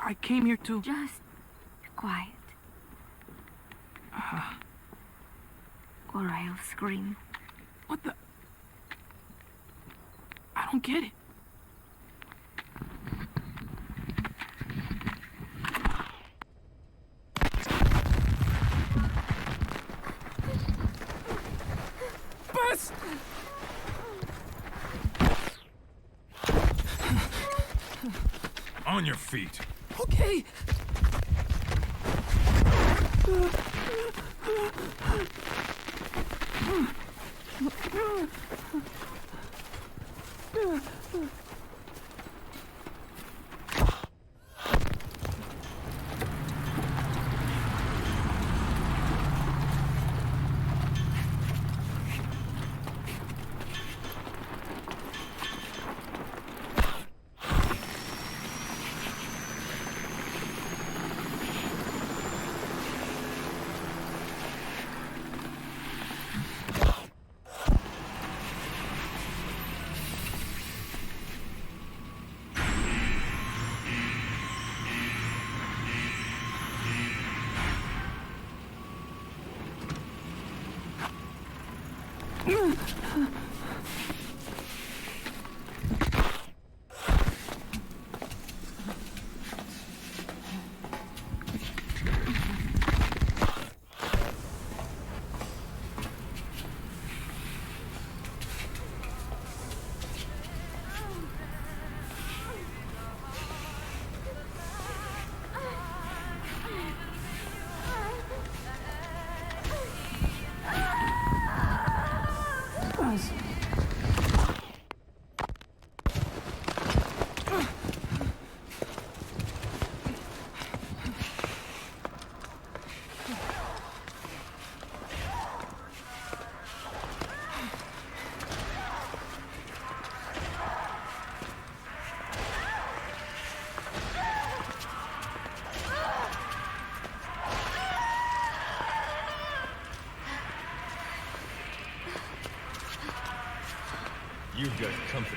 S19: I came here to...
S5: Just quiet,
S19: Uh,
S5: or I'll scream.
S19: what the... I don't get it. Bus!
S20: On your feet.
S19: Okay.
S20: got company.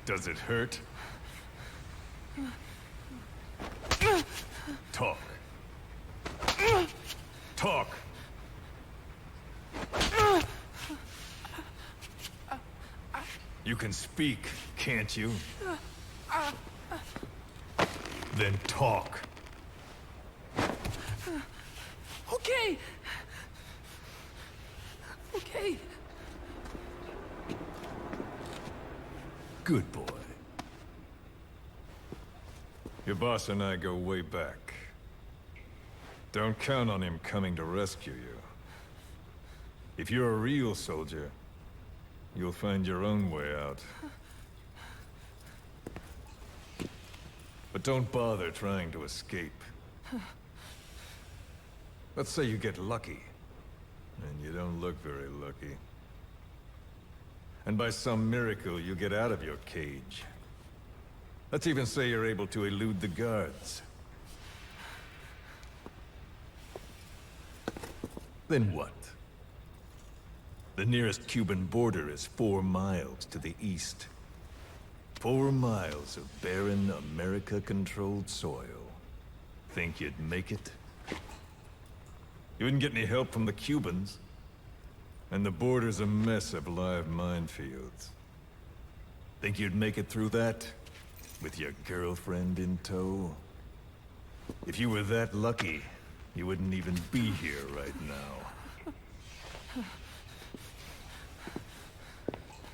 S20: Does it hurt? Talk. Talk! You can speak, can't you? Then talk.
S13: Okay. Okay.
S20: Good boy. Your boss and I go way back. Don't count on him coming to rescue you. If you're a real soldier, you'll find your own way out. But don't bother trying to escape. Let's say you get lucky, and you don't look very lucky. And by some miracle, you get out of your cage. Let's even say you're able to elude the guards. Then what? The nearest Cuban border is 4 miles to the east. 4 miles of barren, America-controlled soil. Think you'd make it? You wouldn't get any help from the Cubans. And the border's a mess of live minefields. Think you'd make it through that? With your girlfriend in tow? If you were that lucky, you wouldn't even be here right now.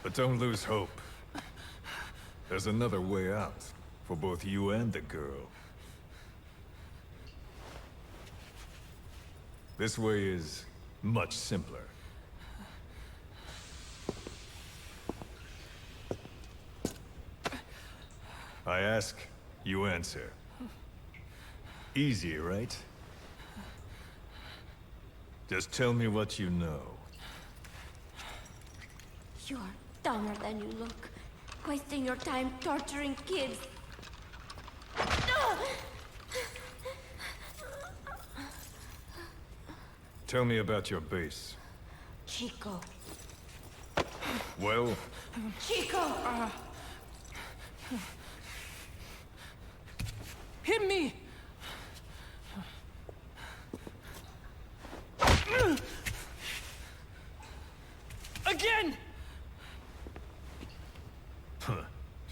S20: But don't lose hope. There's another way out, for both you and the girl. This way is much simpler. I ask, you answer. Easy, right? Just tell me what you know.
S5: You're dumber than you look. Wasting your time torturing kids.
S20: Tell me about your base.
S5: Chico.
S20: Well,
S5: Chico!
S13: Hit me! Again!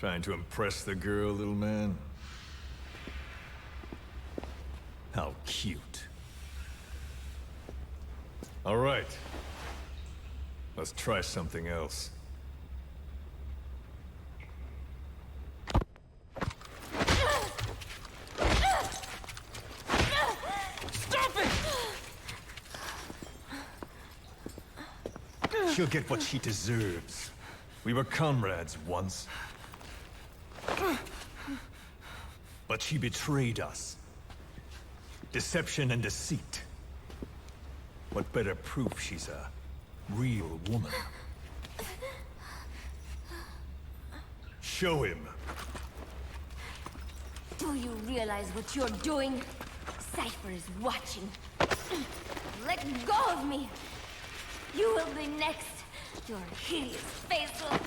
S20: trying to impress the girl, little man? How cute. All right. Let's try something else.
S13: Stop it!
S20: She'll get what she deserves. We were comrades once. But she betrayed us. Deception and deceit. What better proof she's a real woman? Show him.
S5: Do you realize what you're doing? Cypher is watching. Let go of me! You will be next. Your hideous face will...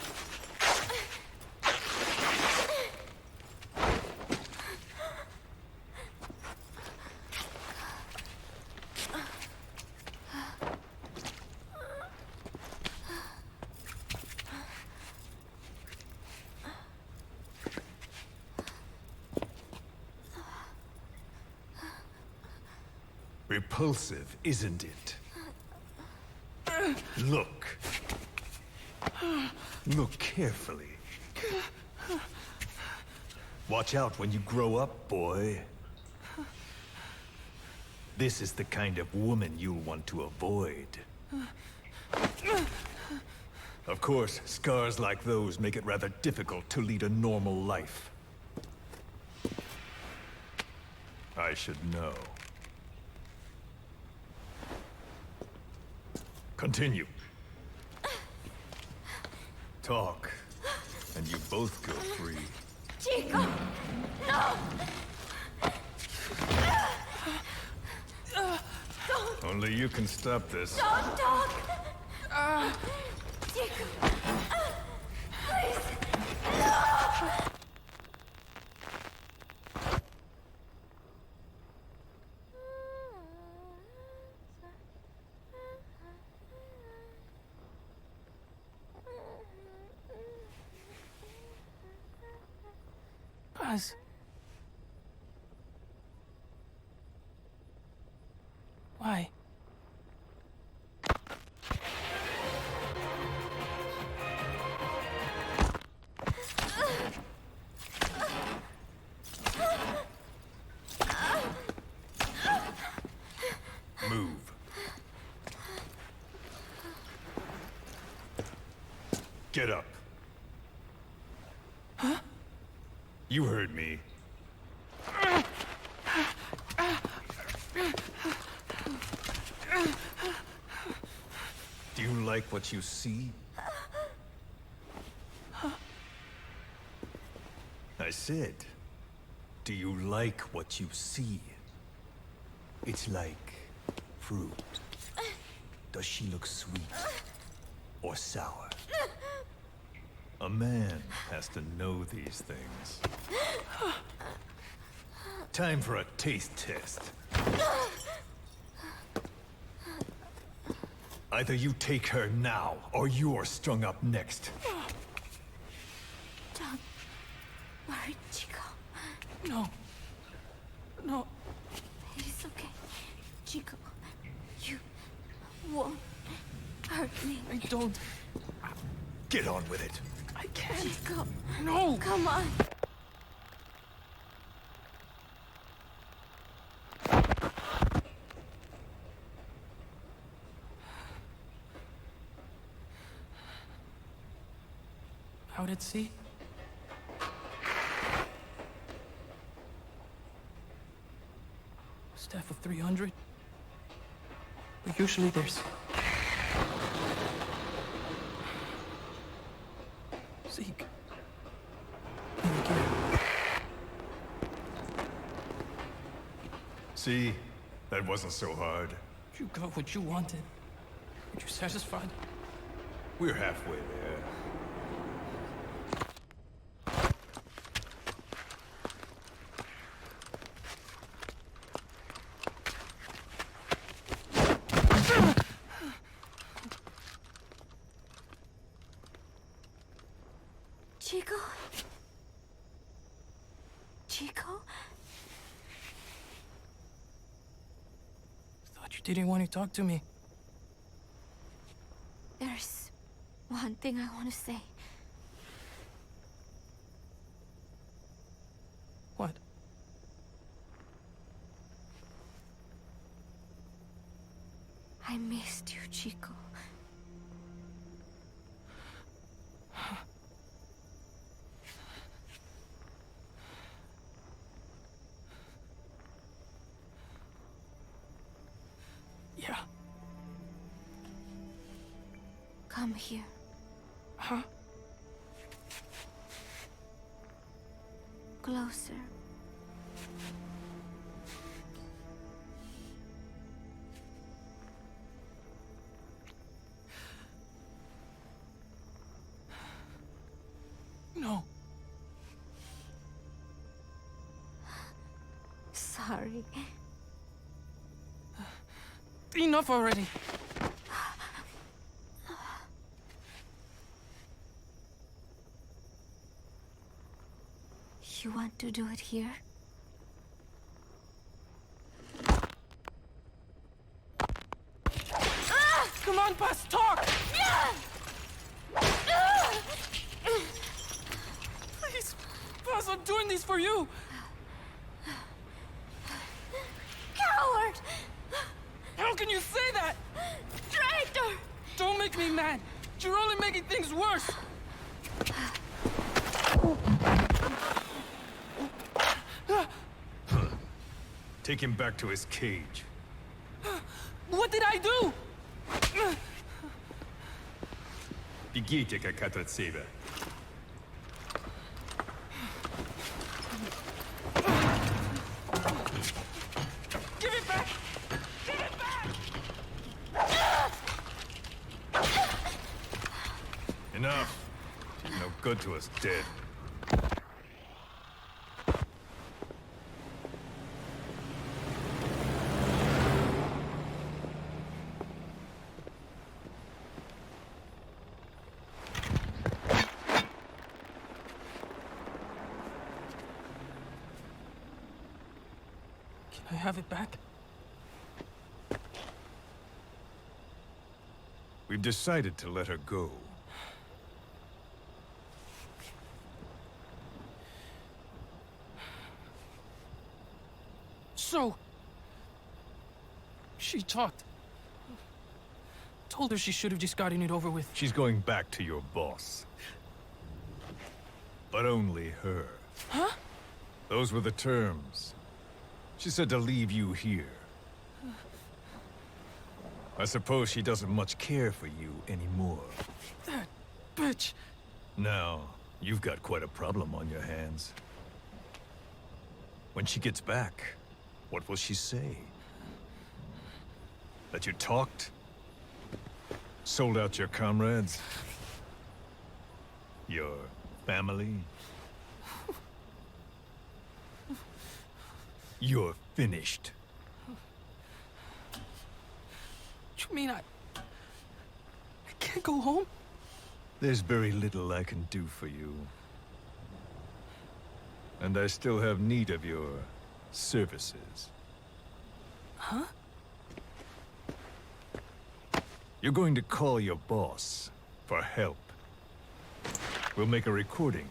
S20: Repulsive, isn't it? Look. Look carefully. Watch out when you grow up, boy. This is the kind of woman you'll want to avoid. Of course, scars like those make it rather difficult to lead a normal life. I should know. Continue. Talk, and you both go free.
S16: Chico! No!
S20: Only you can stop this.
S16: Don't talk! Chico! Please! No!
S13: Paz. Why?
S20: Move. Get up.
S13: Huh?
S20: You heard me. Do you like what you see? I said, do you like what you see? It's like fruit. Does she look sweet or sour? A man has to know these things. Time for a taste test. Either you take her now, or you're strung up next.
S16: Don't worry, Chico.
S13: No. No.
S16: It's okay. Chico, you won't hurt me.
S13: I don't.
S20: Get on with it.
S13: I can't.
S16: Chico.
S13: No.
S16: Come on.
S13: Out at sea? Staff of 300? But usually there's... Zeke. And again.
S20: See? That wasn't so hard.
S13: You got what you wanted. Were you satisfied?
S20: We're halfway there.
S16: Chico? Chico?
S13: Thought you didn't want to talk to me.
S16: There's one thing I want to say.
S13: What?
S16: I missed you, Chico.
S13: Yeah.
S16: Come here.
S13: Huh?
S16: Closer.
S13: No.
S16: Sorry.
S13: Enough already.
S16: You want to do it here?
S13: Come on, Paz, talk! Please, Paz, I'm doing this for you.
S16: Coward!
S13: How can you say that?
S16: Traitor!
S13: Don't make me mad. You're only making things worse.
S20: Take him back to his cage.
S13: What did I do?
S20: Бегите, как от себя.
S2: Give it back! Give it back!
S20: Enough. She's no good to us dead.
S2: Can I have it back?
S20: We've decided to let her go.
S2: So... She talked. Told her she should have just gotten it over with.
S20: She's going back to your boss. But only her.
S2: Huh?
S20: Those were the terms. She said to leave you here. I suppose she doesn't much care for you anymore.
S2: That bitch.
S20: Now, you've got quite a problem on your hands. When she gets back, what will she say? That you talked? Sold out your comrades? Your family? You're finished.
S2: You mean I can't go home?
S20: There's very little I can do for you. And I still have need of your services.
S2: Huh?
S20: You're going to call your boss for help. We'll make a recording,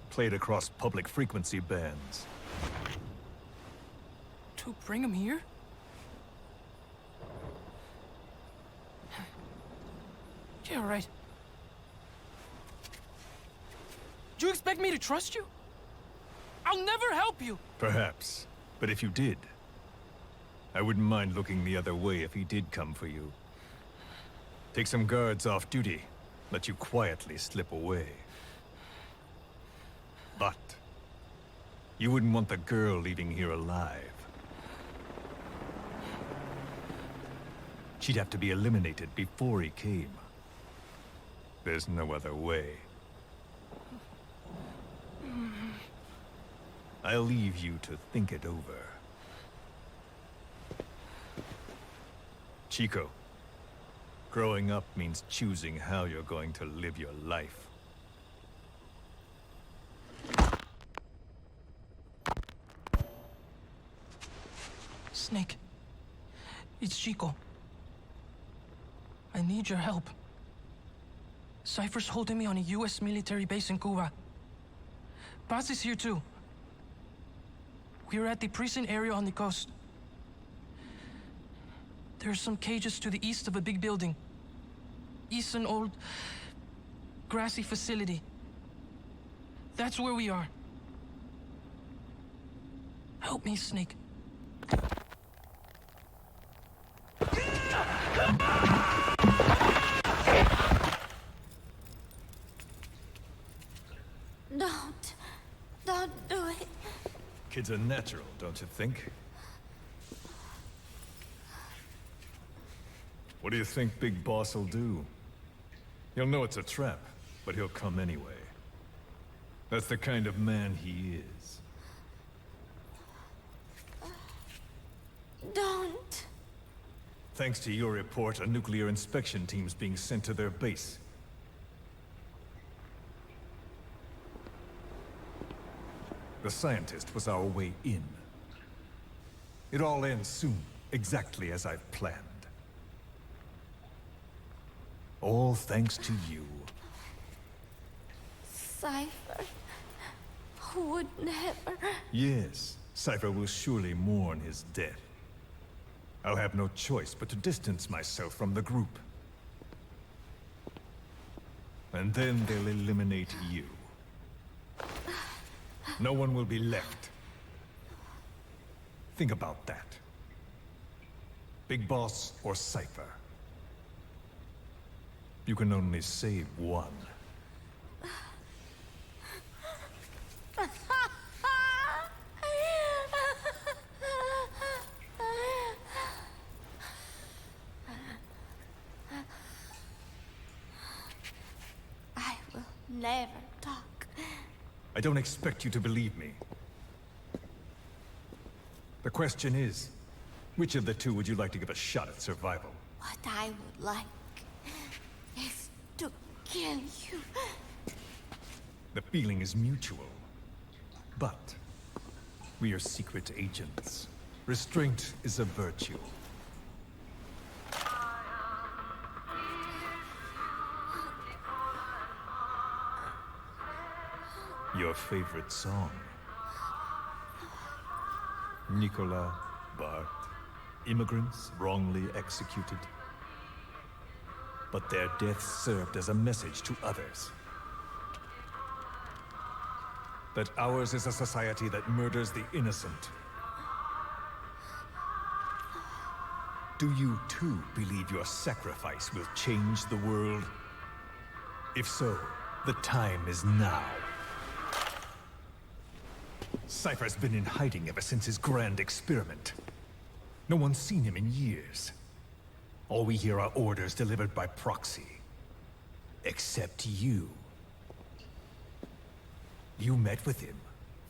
S20: play it across public frequency bands.
S2: To bring him here? Yeah, right. Do you expect me to trust you? I'll never help you!
S20: Perhaps. But if you did, I wouldn't mind looking the other way if he did come for you. Take some guards off duty, let you quietly slip away. But you wouldn't want the girl leaving here alive. She'd have to be eliminated before he came. There's no other way. I'll leave you to think it over. Chico, growing up means choosing how you're going to live your life.
S2: Snake. It's Chico. I need your help. Cypher's holding me on a U.S. military base in Cuba. Paz is here too. We're at the prison area on the coast. There are some cages to the east of a big building. East an old, grassy facility. That's where we are. Help me, Snake.
S5: Don't do it.
S20: Kids are natural, don't you think? What do you think Big Boss will do? He'll know it's a trap, but he'll come anyway. That's the kind of man he is.
S5: Don't.
S20: Thanks to your report, a nuclear inspection team's being sent to their base. The scientist was our way in. It all ends soon, exactly as I've planned. All thanks to you.
S5: Cypher would never.
S20: Yes, Cypher will surely mourn his death. I'll have no choice but to distance myself from the group. And then they'll eliminate you. No one will be left. Think about that. Big Boss or Cypher.
S9: You can only save one.
S16: I will never talk.
S9: I don't expect you to believe me. The question is, which of the two would you like to give a shot at survival?
S16: What I would like is to kill you.
S9: The feeling is mutual. But we are secret agents. Restraint is a virtue. Your favorite song? Nicola, Bart, immigrants wrongly executed. But their deaths served as a message to others. That ours is a society that murders the innocent. Do you too believe your sacrifice will change the world? If so, the time is now. Cypher's been in hiding ever since his grand experiment. No one's seen him in years. All we hear are orders delivered by proxy. Except you. You met with him,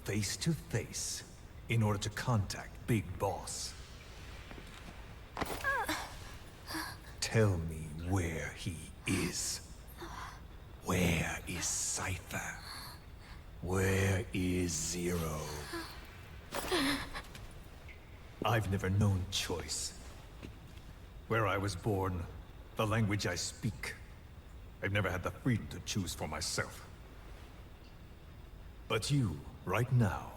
S9: face to face, in order to contact Big Boss. Tell me where he is. Where is Cypher? Where is Zero? I've never known choice. Where I was born, the language I speak, I've never had the freedom to choose for myself. But you, right now,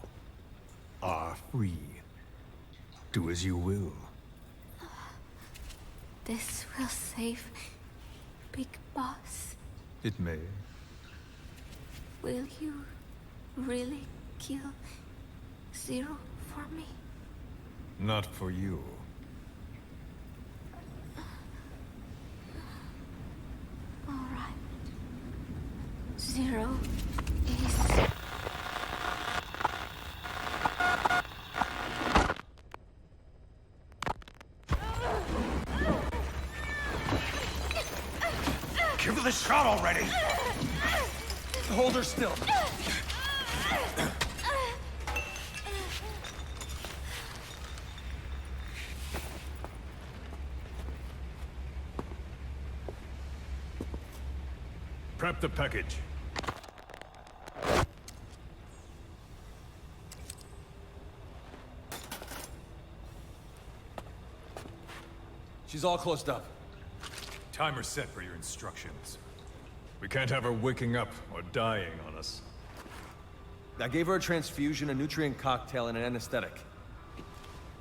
S9: are free. Do as you will.
S16: This will save Big Boss.
S9: It may.
S16: Will you really kill Zero for me?
S9: Not for you.
S16: All right. Zero is...
S9: Give it a shot already!
S15: Hold her still.
S9: Prep the package.
S15: She's all closed up.
S9: Timer set for your instructions. We can't have her waking up or dying on us.
S15: I gave her a transfusion, a nutrient cocktail, and an anesthetic.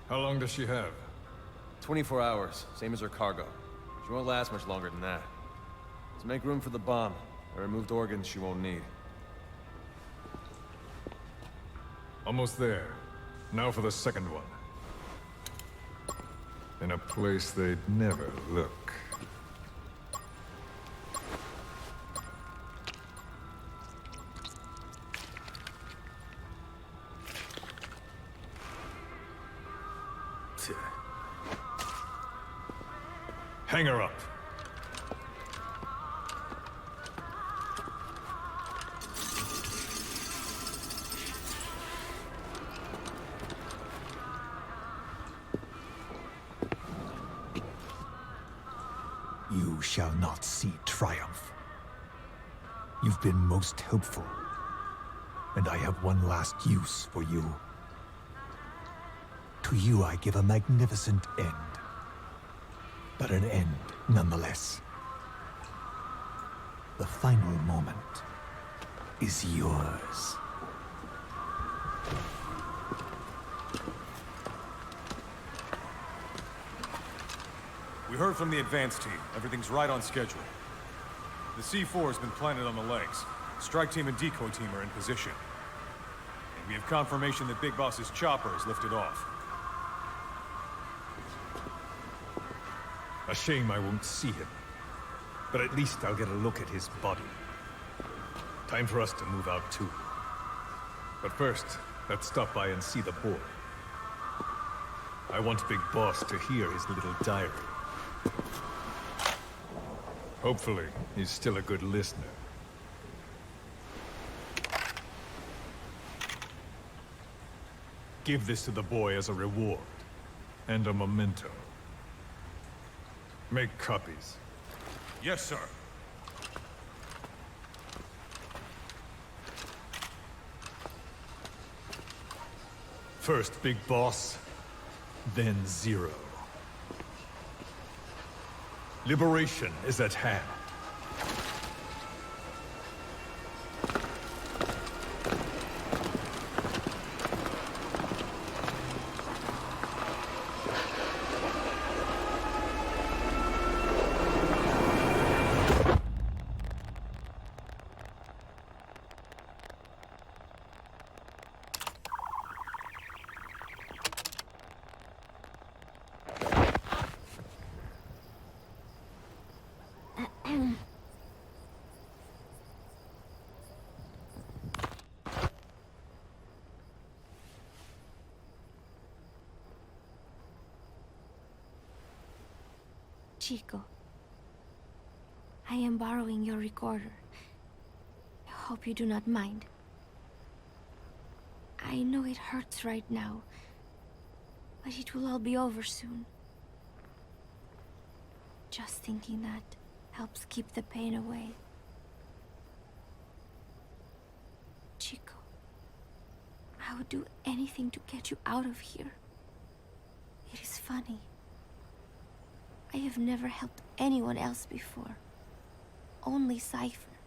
S9: How long does she have?
S15: 24 hours, same as her cargo. She won't last much longer than that. To make room for the bomb, I removed organs she won't need.
S9: Almost there. Now for the second one. In a place they'd never look. Hang her up. You shall not see triumph. You've been most helpful, and I have one last use for you. To you I give a magnificent end. But an end, nonetheless. The final moment is yours.
S22: We heard from the advance team. Everything's right on schedule. The C4 has been planted on the legs. Strike team and decoy team are in position. And we have confirmation that Big Boss's chopper is lifted off.
S9: A shame I won't see him. but at least I'll get a look at his body. Time for us to move out too. But first, let's stop by and see the boy. I want Big Boss to hear his little diary. Hopefully, he's still a good listener. Give this to the boy as a reward, and a memento. Make copies.
S22: Yes, sir.
S9: First Big Boss, then Zero. Liberation is at hand.
S5: Chico, I am borrowing your recorder. I hope you do not mind. I know it hurts right now, but it will all be over soon. Just thinking that helps keep the pain away. Chico, I would do anything to get you out of here. It is funny. I have never helped anyone else before. Only Cypher.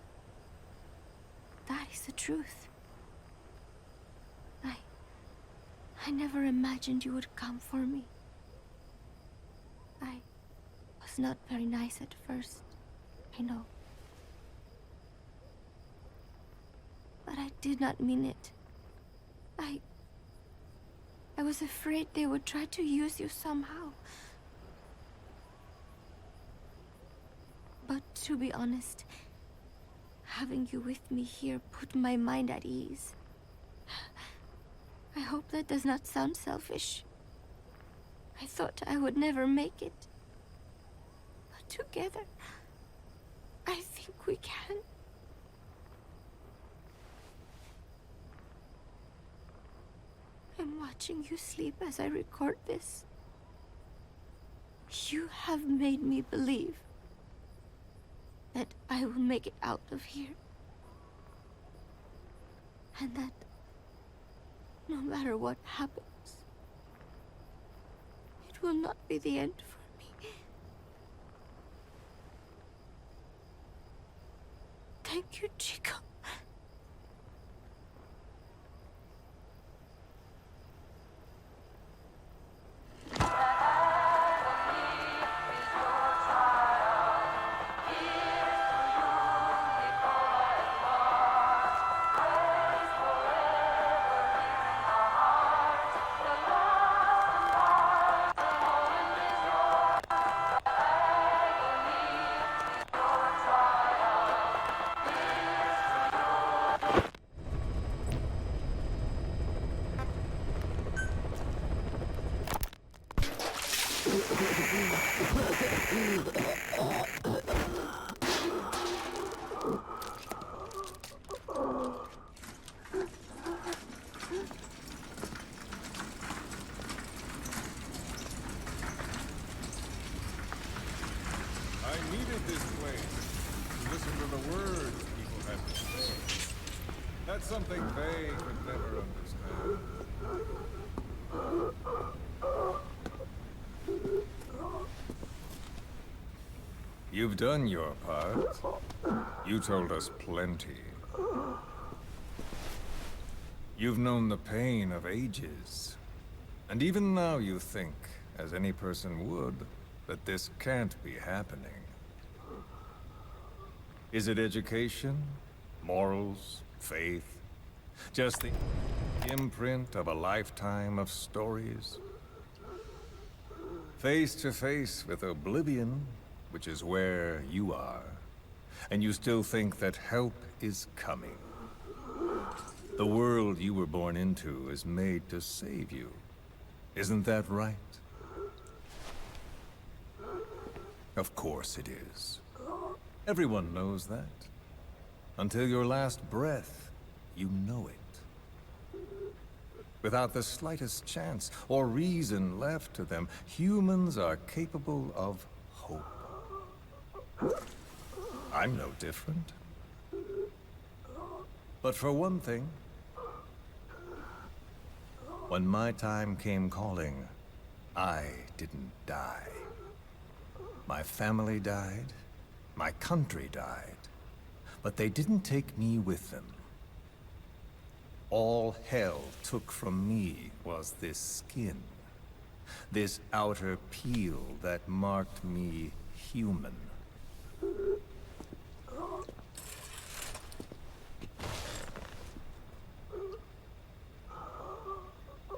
S5: That is the truth. I never imagined you would come for me. I was not very nice at first, I know. But I did not mean it. I was afraid they would try to use you somehow. But to be honest, having you with me here put my mind at ease. I hope that does not sound selfish. I thought I would never make it. But together, I think we can. I'm watching you sleep as I record this. You have made me believe that I will make it out of here. And that no matter what happens, it will not be the end for me. Thank you, Chico.
S22: I needed this place to listen to the words people had to say. That's something they could never understand.
S8: You've done your part. You told us plenty. You've known the pain of ages. And even now you think, as any person would, that this can't be happening. Is it education? Morals? Faith? Just the imprint of a lifetime of stories? Face to face with oblivion, which is where you are.
S20: And you still think that help is coming. The world you were born into is made to save you. Isn't that right? Of course it is. Everyone knows that. Until your last breath, you know it. Without the slightest chance or reason left to them, humans are capable of hope. I'm no different. But for one thing, when my time came calling, I didn't die. My family died, my country died, but they didn't take me with them. All hell took from me was this skin, this outer peel that marked me human.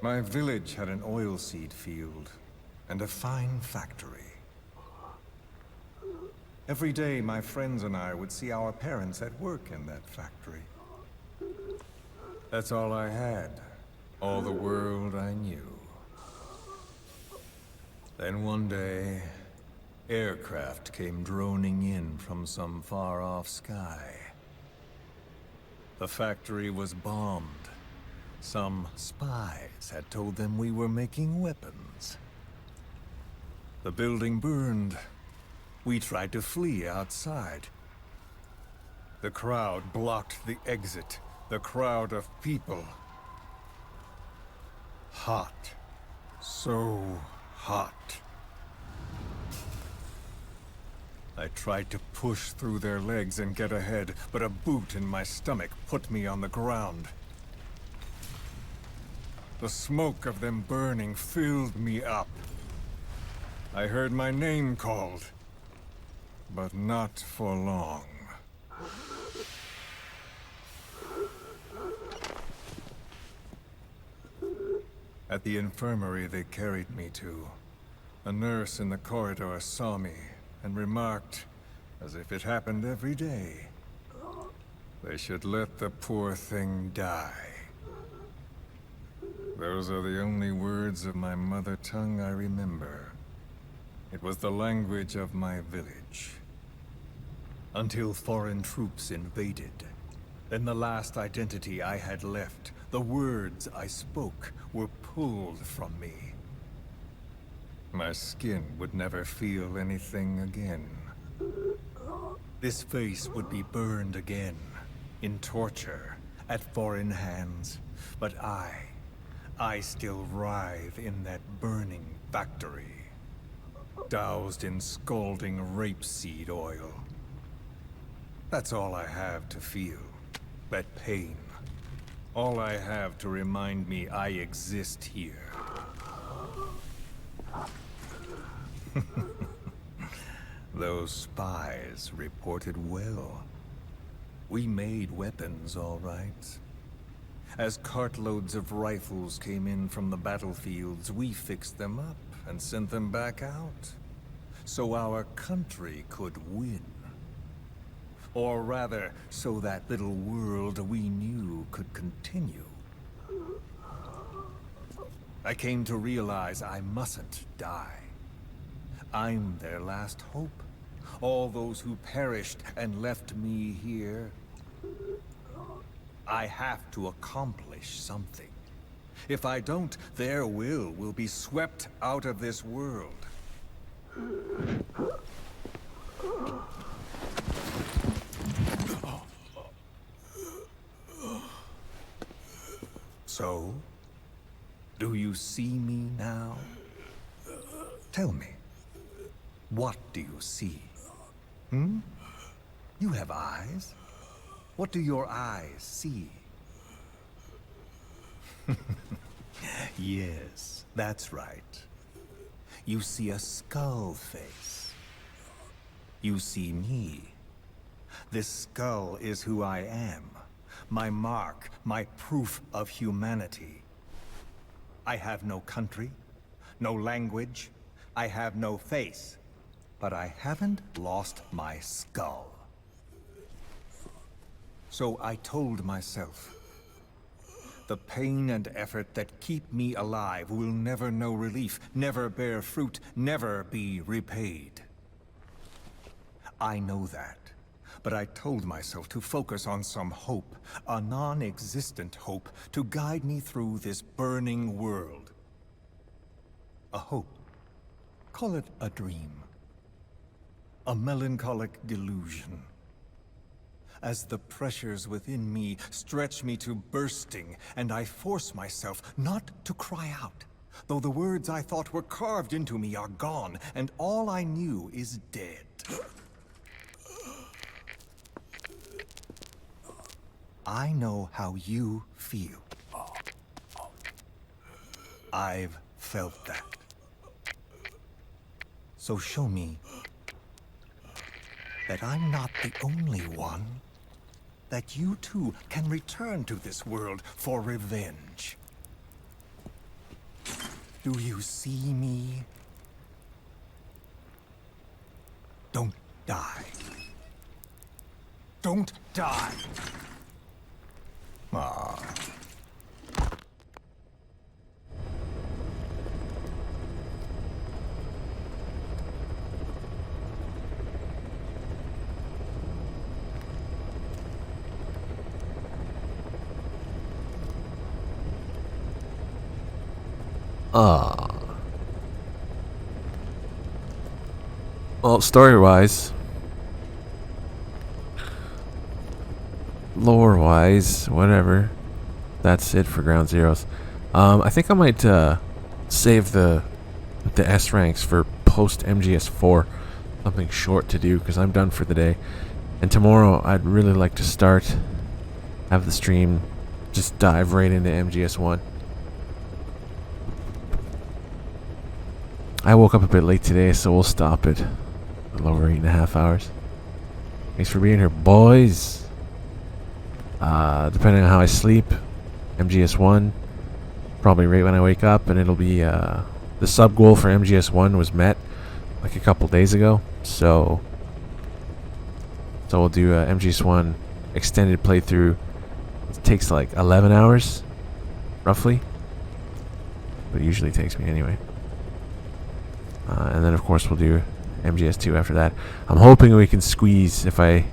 S20: My village had an oilseed field and a fine factory. Every day, my friends and I would see our parents at work in that factory. That's all I had, all the world I knew. Then one day, aircraft came droning in from some far-off sky. The factory was bombed. Some spies had told them we were making weapons. The building burned. We tried to flee outside. The crowd blocked the exit. The crowd of people. Hot. So hot. I tried to push through their legs and get ahead, but a boot in my stomach put me on the ground. The smoke of them burning filled me up. I heard my name called, but not for long. At the infirmary they carried me to, a nurse in the corridor saw me and remarked, as if it happened every day, they should let the poor thing die. Those are the only words of my mother tongue I remember. It was the language of my village. Until foreign troops invaded. Then the last identity I had left, the words I spoke, were pulled from me. My skin would never feel anything again. This face would be burned again, in torture, at foreign hands. But I still writhe in that burning factory, doused in scalding rapeseed oil. That's all I have to feel, that pain. All I have to remind me I exist here. Those spies reported well. We made weapons, all right. As cartloads of rifles came in from the battlefields, we fixed them up and sent them back out. So our country could win. Or rather, so that little world we knew could continue. I came to realize I mustn't die. I'm their last hope. All those who perished and left me here. I have to accomplish something. If I don't, their will be swept out of this world. So, do you see me now? Tell me, what do you see? You have eyes. What do your eyes see? Yes, that's right. You see a skull face. You see me. This skull is who I am. My mark, my proof of humanity. I have no country, no language, I have no face, but I haven't lost my skull.
S9: So I told myself, the pain and effort that keep me alive will never know relief, never bear fruit, never be repaid. I know that, but I told myself to focus on some hope, a non-existent hope, to guide me through this burning world. A hope. Call it a dream. A melancholic delusion. As the pressures within me stretch me to bursting, and I force myself not to cry out, though the words I thought were carved into me are gone, and all I knew is dead. I know how you feel. I've felt that. So show me that I'm not the only one. That you too can return to this world for revenge. Do you see me? Don't die. Don't die. Ah.
S1: Well, story-wise, lore-wise, whatever. That's it for Ground Zeroes. I think I might save the S ranks for post MGS 4, something short to do because I'm done for the day. And tomorrow, I'd really like to have the stream just dive right into MGS 1. I woke up a bit late today, so we'll stop it. A little over 8.5 hours. Thanks for being here, boys. Depending on how I sleep, MGS 1, probably right when I wake up, and it'll be, the sub goal for MGS 1 was met like a couple days ago, so we'll do a MGS 1 extended playthrough. It takes like 11 hours, roughly, but it usually takes me anyway. And then of course we'll do MGS 2 after that. I'm hoping we can squeeze, if I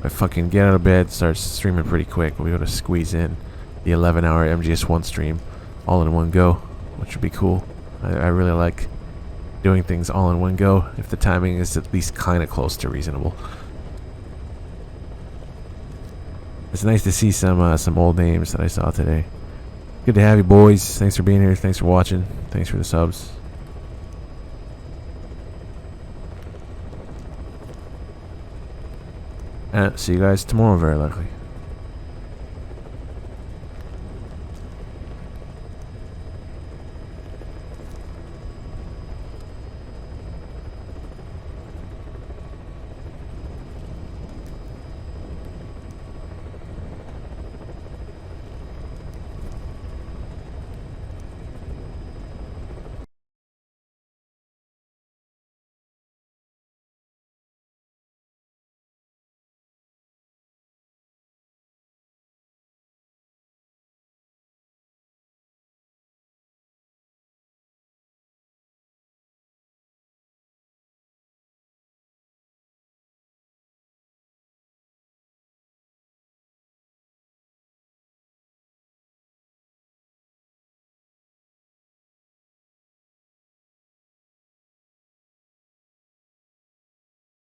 S1: fucking get out of bed, start streaming pretty quick, we'll be able to squeeze in the 11-hour MGS 1 stream all in one go, which would be cool. I really like doing things all in one go, if the timing is at least kind of close to reasonable. It's nice to see some old names that I saw today. Good to have you, boys. Thanks for being here. Thanks for watching. Thanks for the subs. And see you guys tomorrow, very likely.